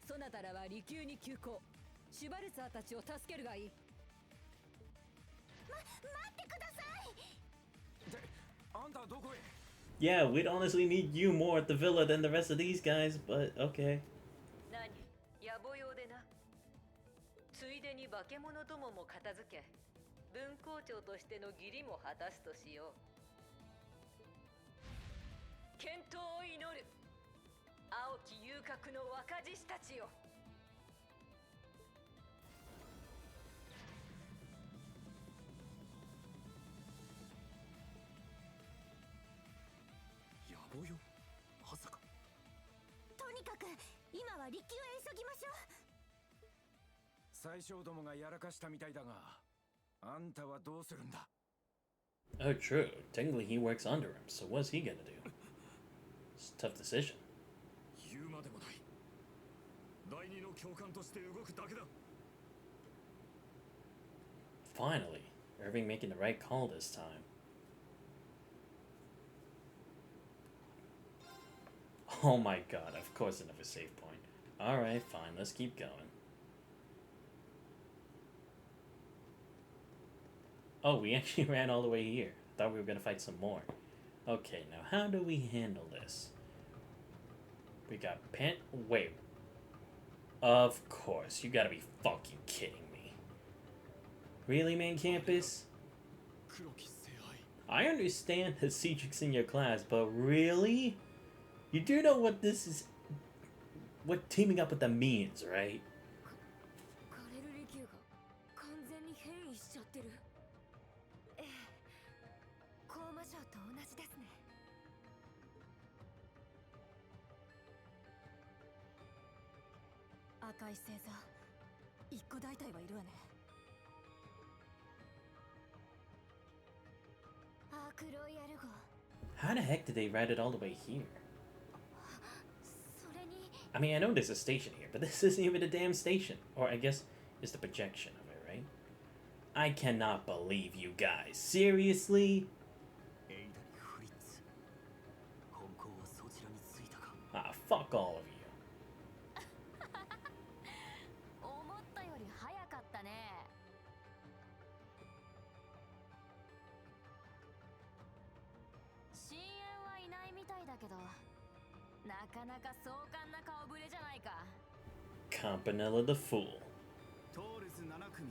そなたらは離宮に急行。シュバルツァーたちを助けるがいい。待ってください。で、あんたどこへ？ Yeah, we'd honestly need you more at the villa than the rest of these guys, but okay. 何？野暮用でな。ついでに化け物どもも片付け、分校長としての義理も果たすとしよう。健闘を祈る。青き遊郭の若獅子たちよ。野暮よ。まさか。とにかく今は離宮へ急ぎましょう。最小どもがやらかしたみたいだが、あんたはどうするんだ？ Oh, true. Technically, he works under him, so what's he gonna do? It's a tough decision. 言うまでもない。第二の教官として動くだけだ。Finally, Irving making the right call this time. Oh my god, of course another save point. Alright, fine, let's keep going. Oh, we actually ran all the way here. Thought we were gonna fight some more. Okay, now how do we handle this? We got wait. Of course, you gotta be fucking kidding me. Really, main campus? I understand the Cedric's in your class, but really? You do know what this is... what teaming up with them means, right? How the heck did they ride it all the way here? I mean, I know there's a station here, but this isn't even a damn station. Or I guess it's the projection of it, right? I cannot believe you guys. Seriously? Ah, fuck all of you. 思ったより早かったね。深淵はいないみたいだけど、なかなか壮観な顔ぶれじゃないか。Campanella the Fool. トールズ7組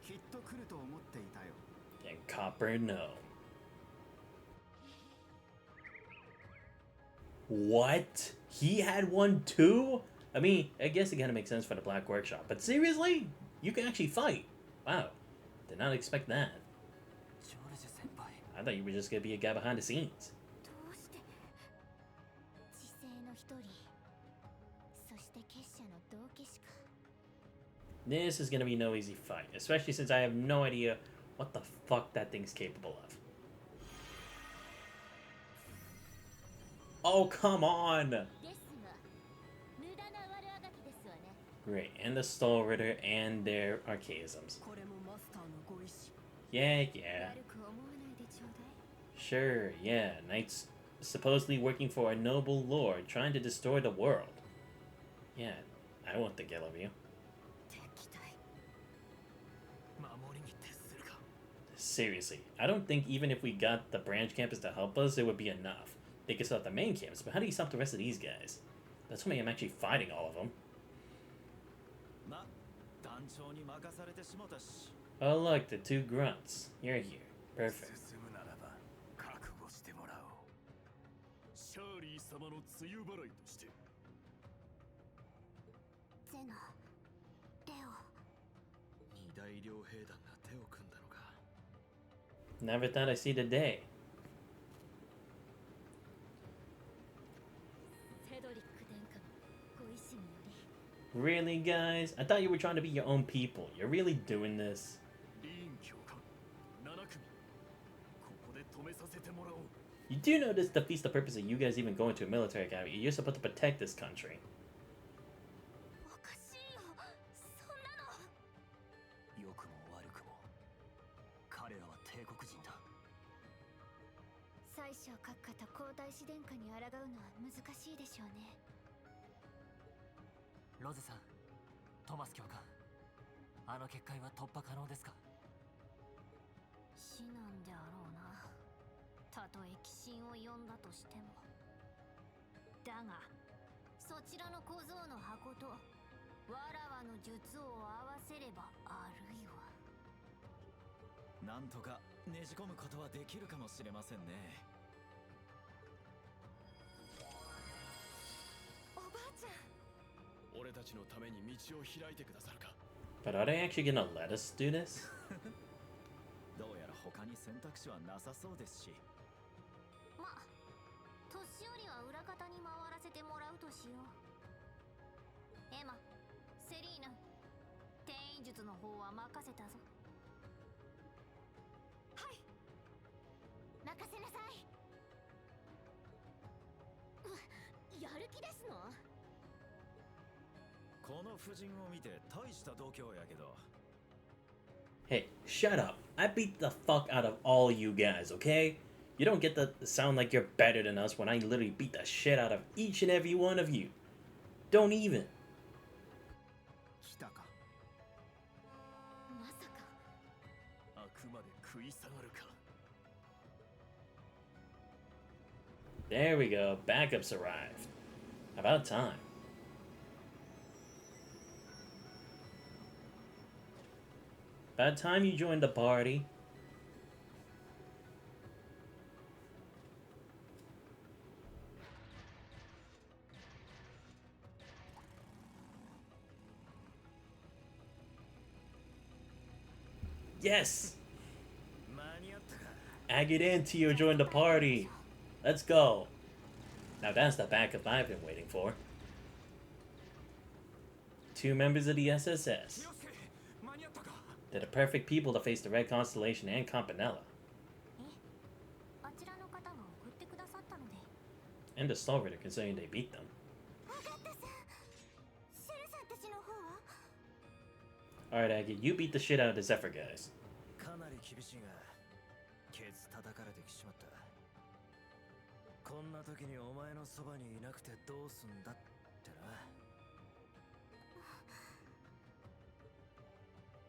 きっと来ると思っていたよ。 And Copper no. What? He had one too? I mean, I guess it kind of makes sense for the Black Workshop, but seriously? You can actually fight? Wow. Did not expect that. I thought you were just gonna be a guy behind the scenes. This is gonna be no easy fight, especially since I have no idea what the fuck that thing's capable of. Oh, come on! Great, and the Stall Ritter and their archaisms. Yeah. Sure, yeah, Knights supposedly working for a noble lord trying to destroy the world. Yeah, I won't think ill of you. Seriously, I don't think even if we got the branch campus to help us, it would be enough. They could stop the main campus, but how do you stop the rest of these guys? That's why I'm actually fighting all of them. Oh look, the two grunts. You're here. Perfect. Never thought I'd see the day. Really, guys? I thought you were trying to be your own people. You're really doing this? You do know this defeats the purpose of you guys even going to a military academy. You're supposed to protect this country. Rose さん、トマス教官、あの結界は突破可能ですか？死なんであろうな。たとえ鬼神を呼んだとしても。だが、そちらの小僧の箱とわらわの術を合わせればあるいは。なんとかねじ込むことはできるかもしれませんね。おばあちゃん。俺たちのために道を開いてくださるか。 But are they actually gonna let us do this? どうやら他に選択肢はなさそうですし。まあ、年寄りは裏方に回らせてもらうとしよう。エマ、セリーナ、転移術の方は任せたぞ。はい。任せなさい。やる気ですの？この婦人を見て大した度胸やけど。Hey, shut up. I beat the fuck out of all you guys, okay? You don't get to sound like you're better than us when I literally beat the shit out of each and every one of you. Don't even. 来たか。まさか。あくまで食い下がるか。 There we go. Backups arrived. About time. About time you joined the party. Yes! Agate and Tio joined the party. Let's go. Now that's the backup I've been waiting for. 2 members of the SSS. They're the perfect people to face the Red Constellation and Campanella. あちらの方が送ってくださったので。 And the Stalritter considering they beat them. わかったさ。シェルさんたちの方は Alright, Agate, you beat the shit out of the Zephyr guys. かなり厳しいがケツ叩かれてきちまった。こんな時にお前のそばにいなくてどうすんだってな。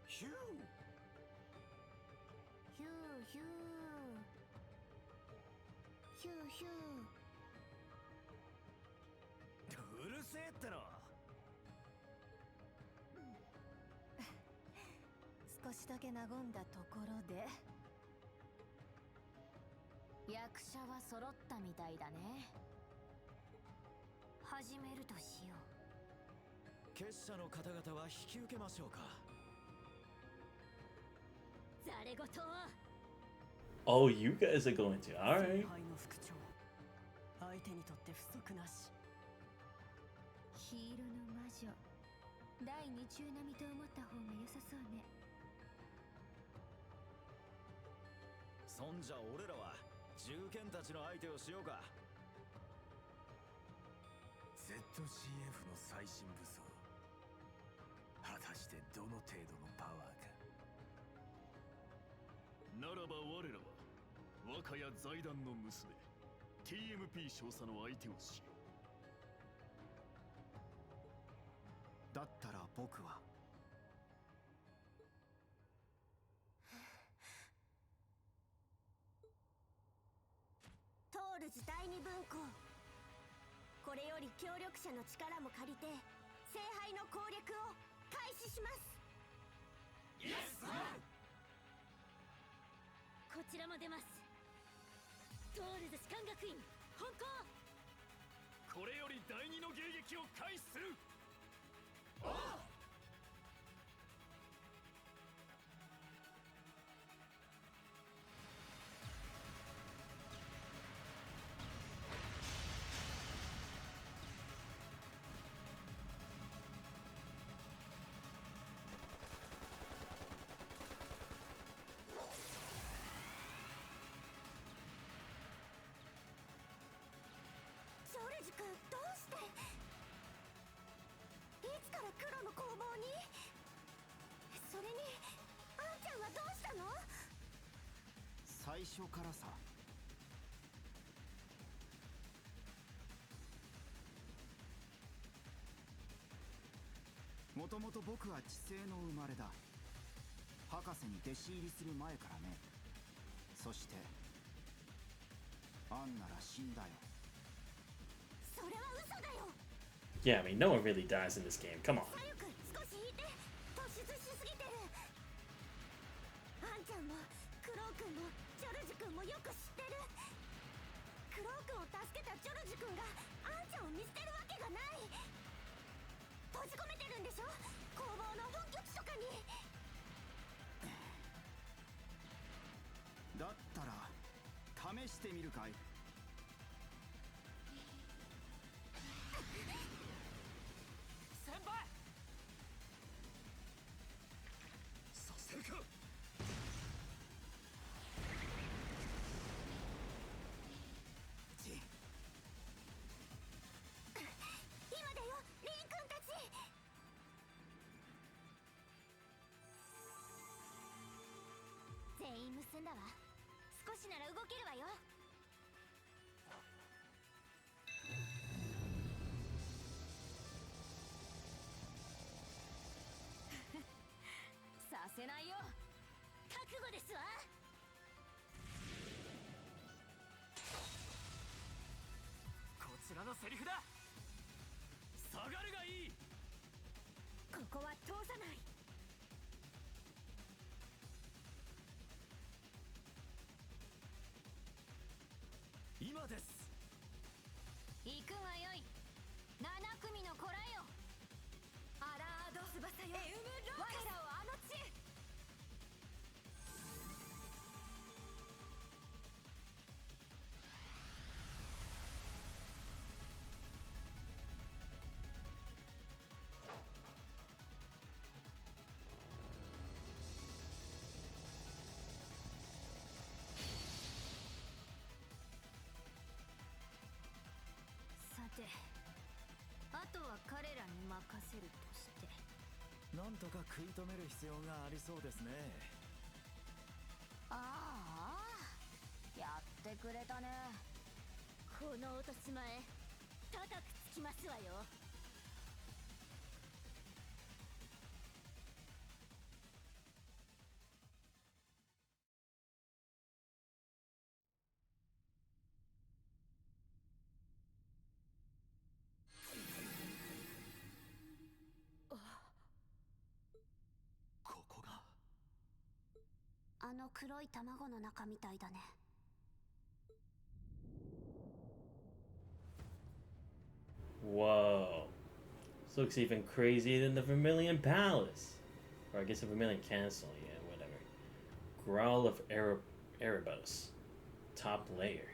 ヒューヒューヒューヒューヒュー。うるせえっての。少しだけ和んだところで役者は揃ったみたいだね。始めるとしよう。結社の方々は引き受けましょうか。ざれ言 Oh, you guys are going to. Alright. 相手にとって不足なし。ヒールの魔女第2中並みと思った方が良さそうね。そんじゃ俺らは銃剣たちの相手をしようか。 ZCF の最新武装。果たしてどの程度のパワーか。ならば我らは若や財団の娘 TMP 少佐の相手をしよだったら僕はトールズ第二分校。これより協力者の力も借りて聖杯の攻略を開始します。イエス！こちらも出ます。トールズ士官学院本校。これより第二の迎撃を開始する。おう！ジョルジ君どうして？いつから黒の工房に？それにあんちゃんはどうしたの？最初からさ。もともと僕は地星の生まれだ。博士に弟子入りする前からね。そしてアンなら死んだよ。それは嘘だよ。 Yeah, I mean, no one really dies in this game. Come on. 左翼少し引いて。突出しすぎてる。あんちゃんもクロウ君もジョルジ君もよく知ってる。クロウ君を助けたジョルジ君があんちゃんを見捨てるわけがない。閉じ込めてるんでしょ、工房の本拠地とかに。だったら試してみるかい？先輩！させるか。今だよリン君たち。 「済んだわ。少しなら動けるわよ。させないよ。覚悟ですわ。こちらのセリフだ。下がるがいい。ここは通さない。今です。行くがよい。7組の子らよ。アラード翼よ。エウムローカス。我らをあの地へ。さて、あとは彼らに任せるとして。なんとか食い止める必要がありそうですね。ああ、やってくれたね。この落とし前、高くつきますわよ。ここがあの黒い卵の中みたいだね。Whoa. This looks even crazier than the Vermilion Palace. Or I guess the Vermilion Castle, yeah, whatever. Growl of Erebos. Top layer.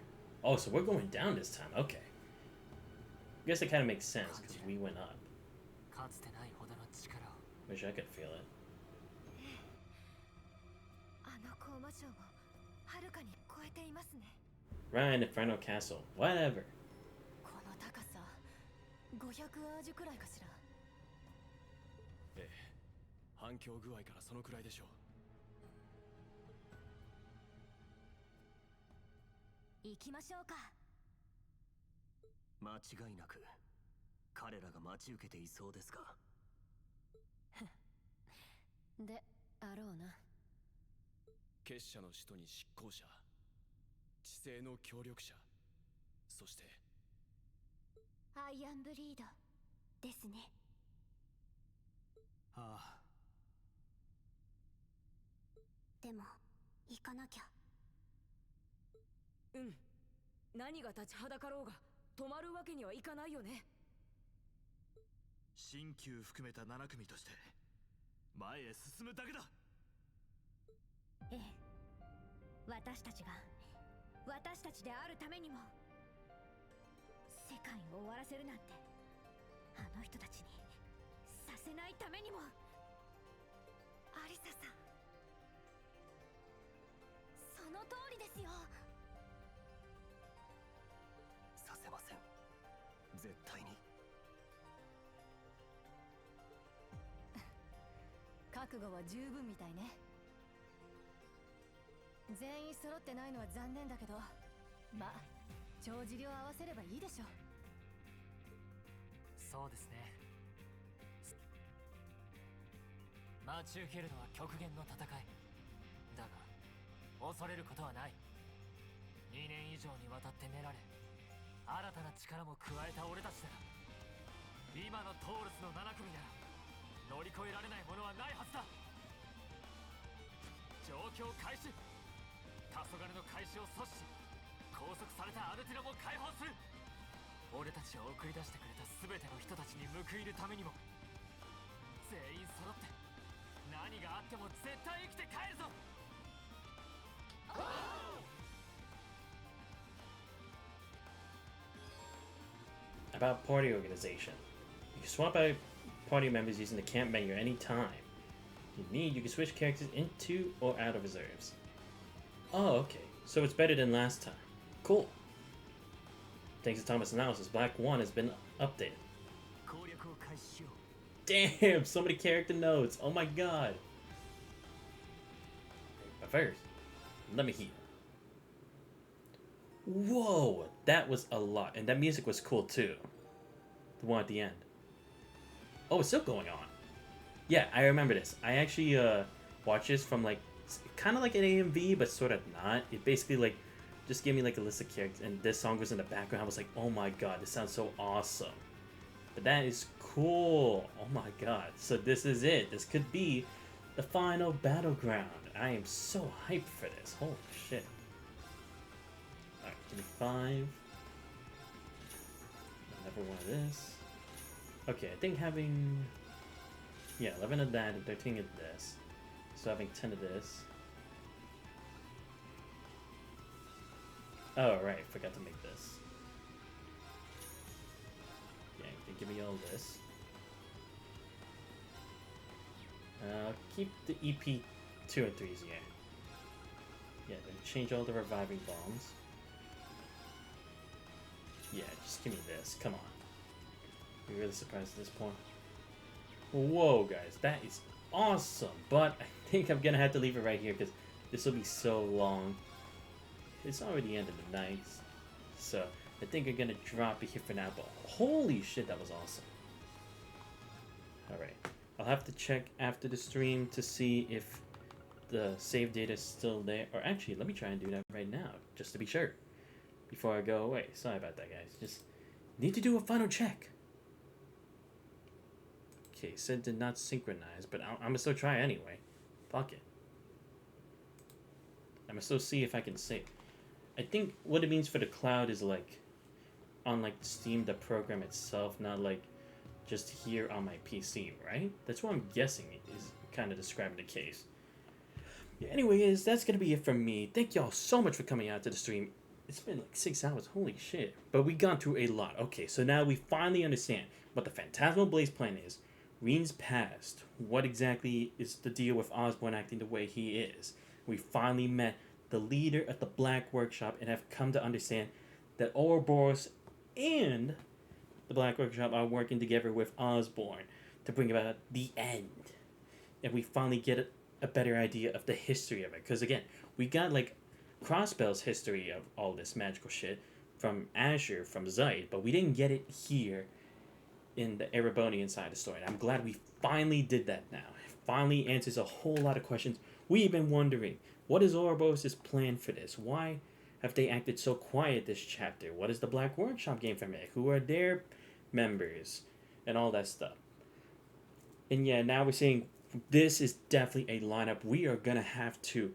Oh, so we're going down this time. Okay. I guess that kind of makes sense, because we went up. かつてないほどの力を。 Wish I could feel it. あの高魔城をはるかに超えていますね。 Ryan Inferno Castle. Whatever. この高さ500アージュくらいかしら。ええ、反響具合からそのくらいでしょう。行きましょうか。間違いなく彼らが待ち受けていそうですか。であろうな。結社の使徒に執行者、知性の協力者、そしてアイアンブリードですね。ああ。でも行かなきゃ。うん。何が立ちはだかろうが止まるわけにはいかないよね。新旧含めた7組として前へ進むだけだ。ええ、私たちが私たちであるためにも。世界を終わらせるなんてあの人たちにさせないためにも。アリサさん、その通りですよ。させません、絶対に。覚悟は十分みたいね。全員揃ってないのは残念だけど、まあ帳尻を合わせればいいでしょう。そうですね。待ち受けるのは極限の戦いだが、恐れることはない。2年以上にわたって練られ、新たな力も加えた俺たちなら、今のトールスの7組なら乗り越えられないものはないはずだ。状況開始。黄昏の開始を阻止し、拘束されたアルティラも解放する。俺たちを送り出してくれた全ての人たちに報いるためにも、全員揃って何があっても絶対生きて帰るぞ。About party organization. You can swap out party members using the camp menu anytime. If you need, you can switch characters into or out of reserves. Oh, okay. So it's better than last time. Cool. Thanks to Thomas' analysis, Black 1 has been updated. Damn, so many character notes. Oh my god. But first, Let me heal. Whoa, that was a lot. And that music was cool too. The one at the end. Oh, it's still going on. Yeah, I remember this. I actually watched this from like, kind of like an AMV, but sort of not. It basically like, just gave me like a list of characters, and this song was in the background. I was like, oh my god, this sounds so awesome. But that is cool. Oh my god. So this is it. This could be the final battleground. I am so hyped for this. Holy shit. Alright, give me 5. Another one of this. Okay, I think having... Yeah, 11 of that and 13 of this. So having 10 of this. Oh, right. Forgot to make this. Yeah, you can give me all this. Keep the EP 2 and 3s here. Yeah, then change all the reviving bombs. Yeah, just give me this. Come on. You're really surprised at this point. Whoa, guys, that is awesome. But I think I'm gonna have to leave it right here because this will be so long. It's already the end of the night, so I think I'm gonna drop it here for now. But holy shit, that was awesome. All right, I'll have to check after the stream to see if the save data is still there. Or actually, let me try and do that right now, just to be sure, before I go away. Sorry about that, guys. Just need to do a final check. Okay, said did not synchronize, but I'm gonna still try anyway. Fuck it. I'm gonna still see if I can save. I think what it means for the cloud is like, on like Steam, the program itself, not like just here on my PC, right? That's what I'm guessing is kind of describing the case. Yeah, anyways, that's gonna be it from me. Thank y'all so much for coming out to the stream. It's been like 6 hours, holy shit. But we got through a lot. Okay, so now we finally understand what the Phantasmal Blaze plan is. Reen's past. What exactly is the deal with Osborne acting the way he is? We finally met the leader at the Black Workshop and have come to understand that Ouroboros and the Black Workshop are working together with Osborne to bring about the end. And we finally get a better idea of the history of it. Because again, we got like Crossbell's history of all this magical shit from Azure, from Zeit, but we didn't get it here in the Erebonian side of the story. And I'm glad we finally did that now. It finally answers a whole lot of questions we've been wondering. What is Ouroboros' plan for this? Why have they acted so quiet this chapter? What is the Black Workshop game from it? Who are their members? And all that stuff. And yeah, now we're saying this is definitely a lineup we are going to have to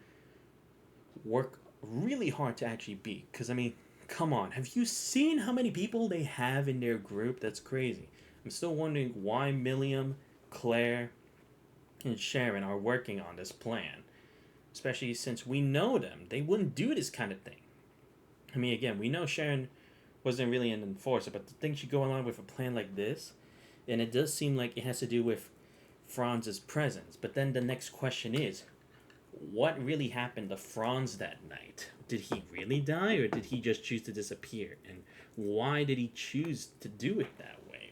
work really hard to actually beat. Because, I mean, come on. Have you seen how many people they have in their group? That's crazy. I'm still wondering why Milliam, Claire, and Sharon are working on this plan. Especially since we know them. They wouldn't do this kind of thing. I mean, again, we know Sharon wasn't really an enforcer, but to think she'd go along with a plan like this, and it does seem like it has to do with Franz's presence. But then the next question is, what really happened to Franz that night? Did he really die, or did he just choose to disappear? And why did he choose to do it that way?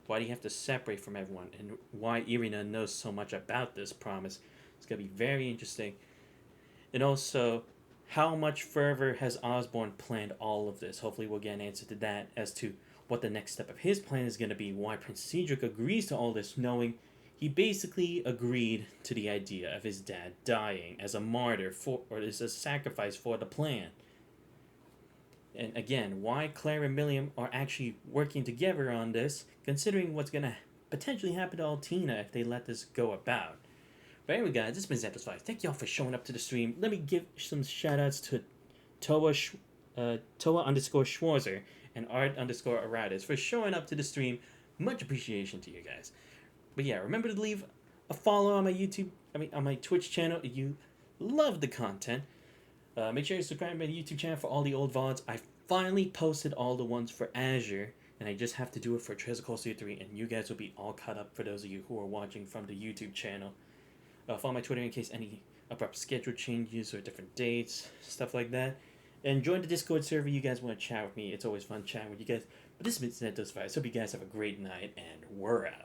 Why do you have to separate from everyone? And why Irina knows so much about this promise? It's going to be very interesting. And also, how much further has Osborne planned all of this? Hopefully we'll get an answer to that as to what the next step of his plan is going to be. Why Prince Cedric agrees to all this, knowing he basically agreed to the idea of his dad dying as a martyr for, or as a sacrifice for the plan. And again, why Claire and Milliam are actually working together on this, considering what's going to potentially happen to Altina if they let this go about. But anyway, guys, this has been Zapdos5. Thank y'all for showing up to the stream. Let me give some shoutouts to Toa_Schwarzer and Art_Aratus for showing up to the stream. Much appreciation to you guys. But yeah, remember to leave a follow on my on my Twitch channel if you love the content. Make sure you subscribe to my YouTube channel for all the old VODs. I finally posted all the ones for Azure, and I just have to do it for Treasure Coast 3, and you guys will be all caught up for those of you who are watching from the YouTube channel. Follow my Twitter in case any abrupt schedule changes or different dates, stuff like that. And join the Discord server. You guys want to chat with me. It's always fun chatting with you guys. But this has been Zapdos5. Hope you guys have a great night, and we're out.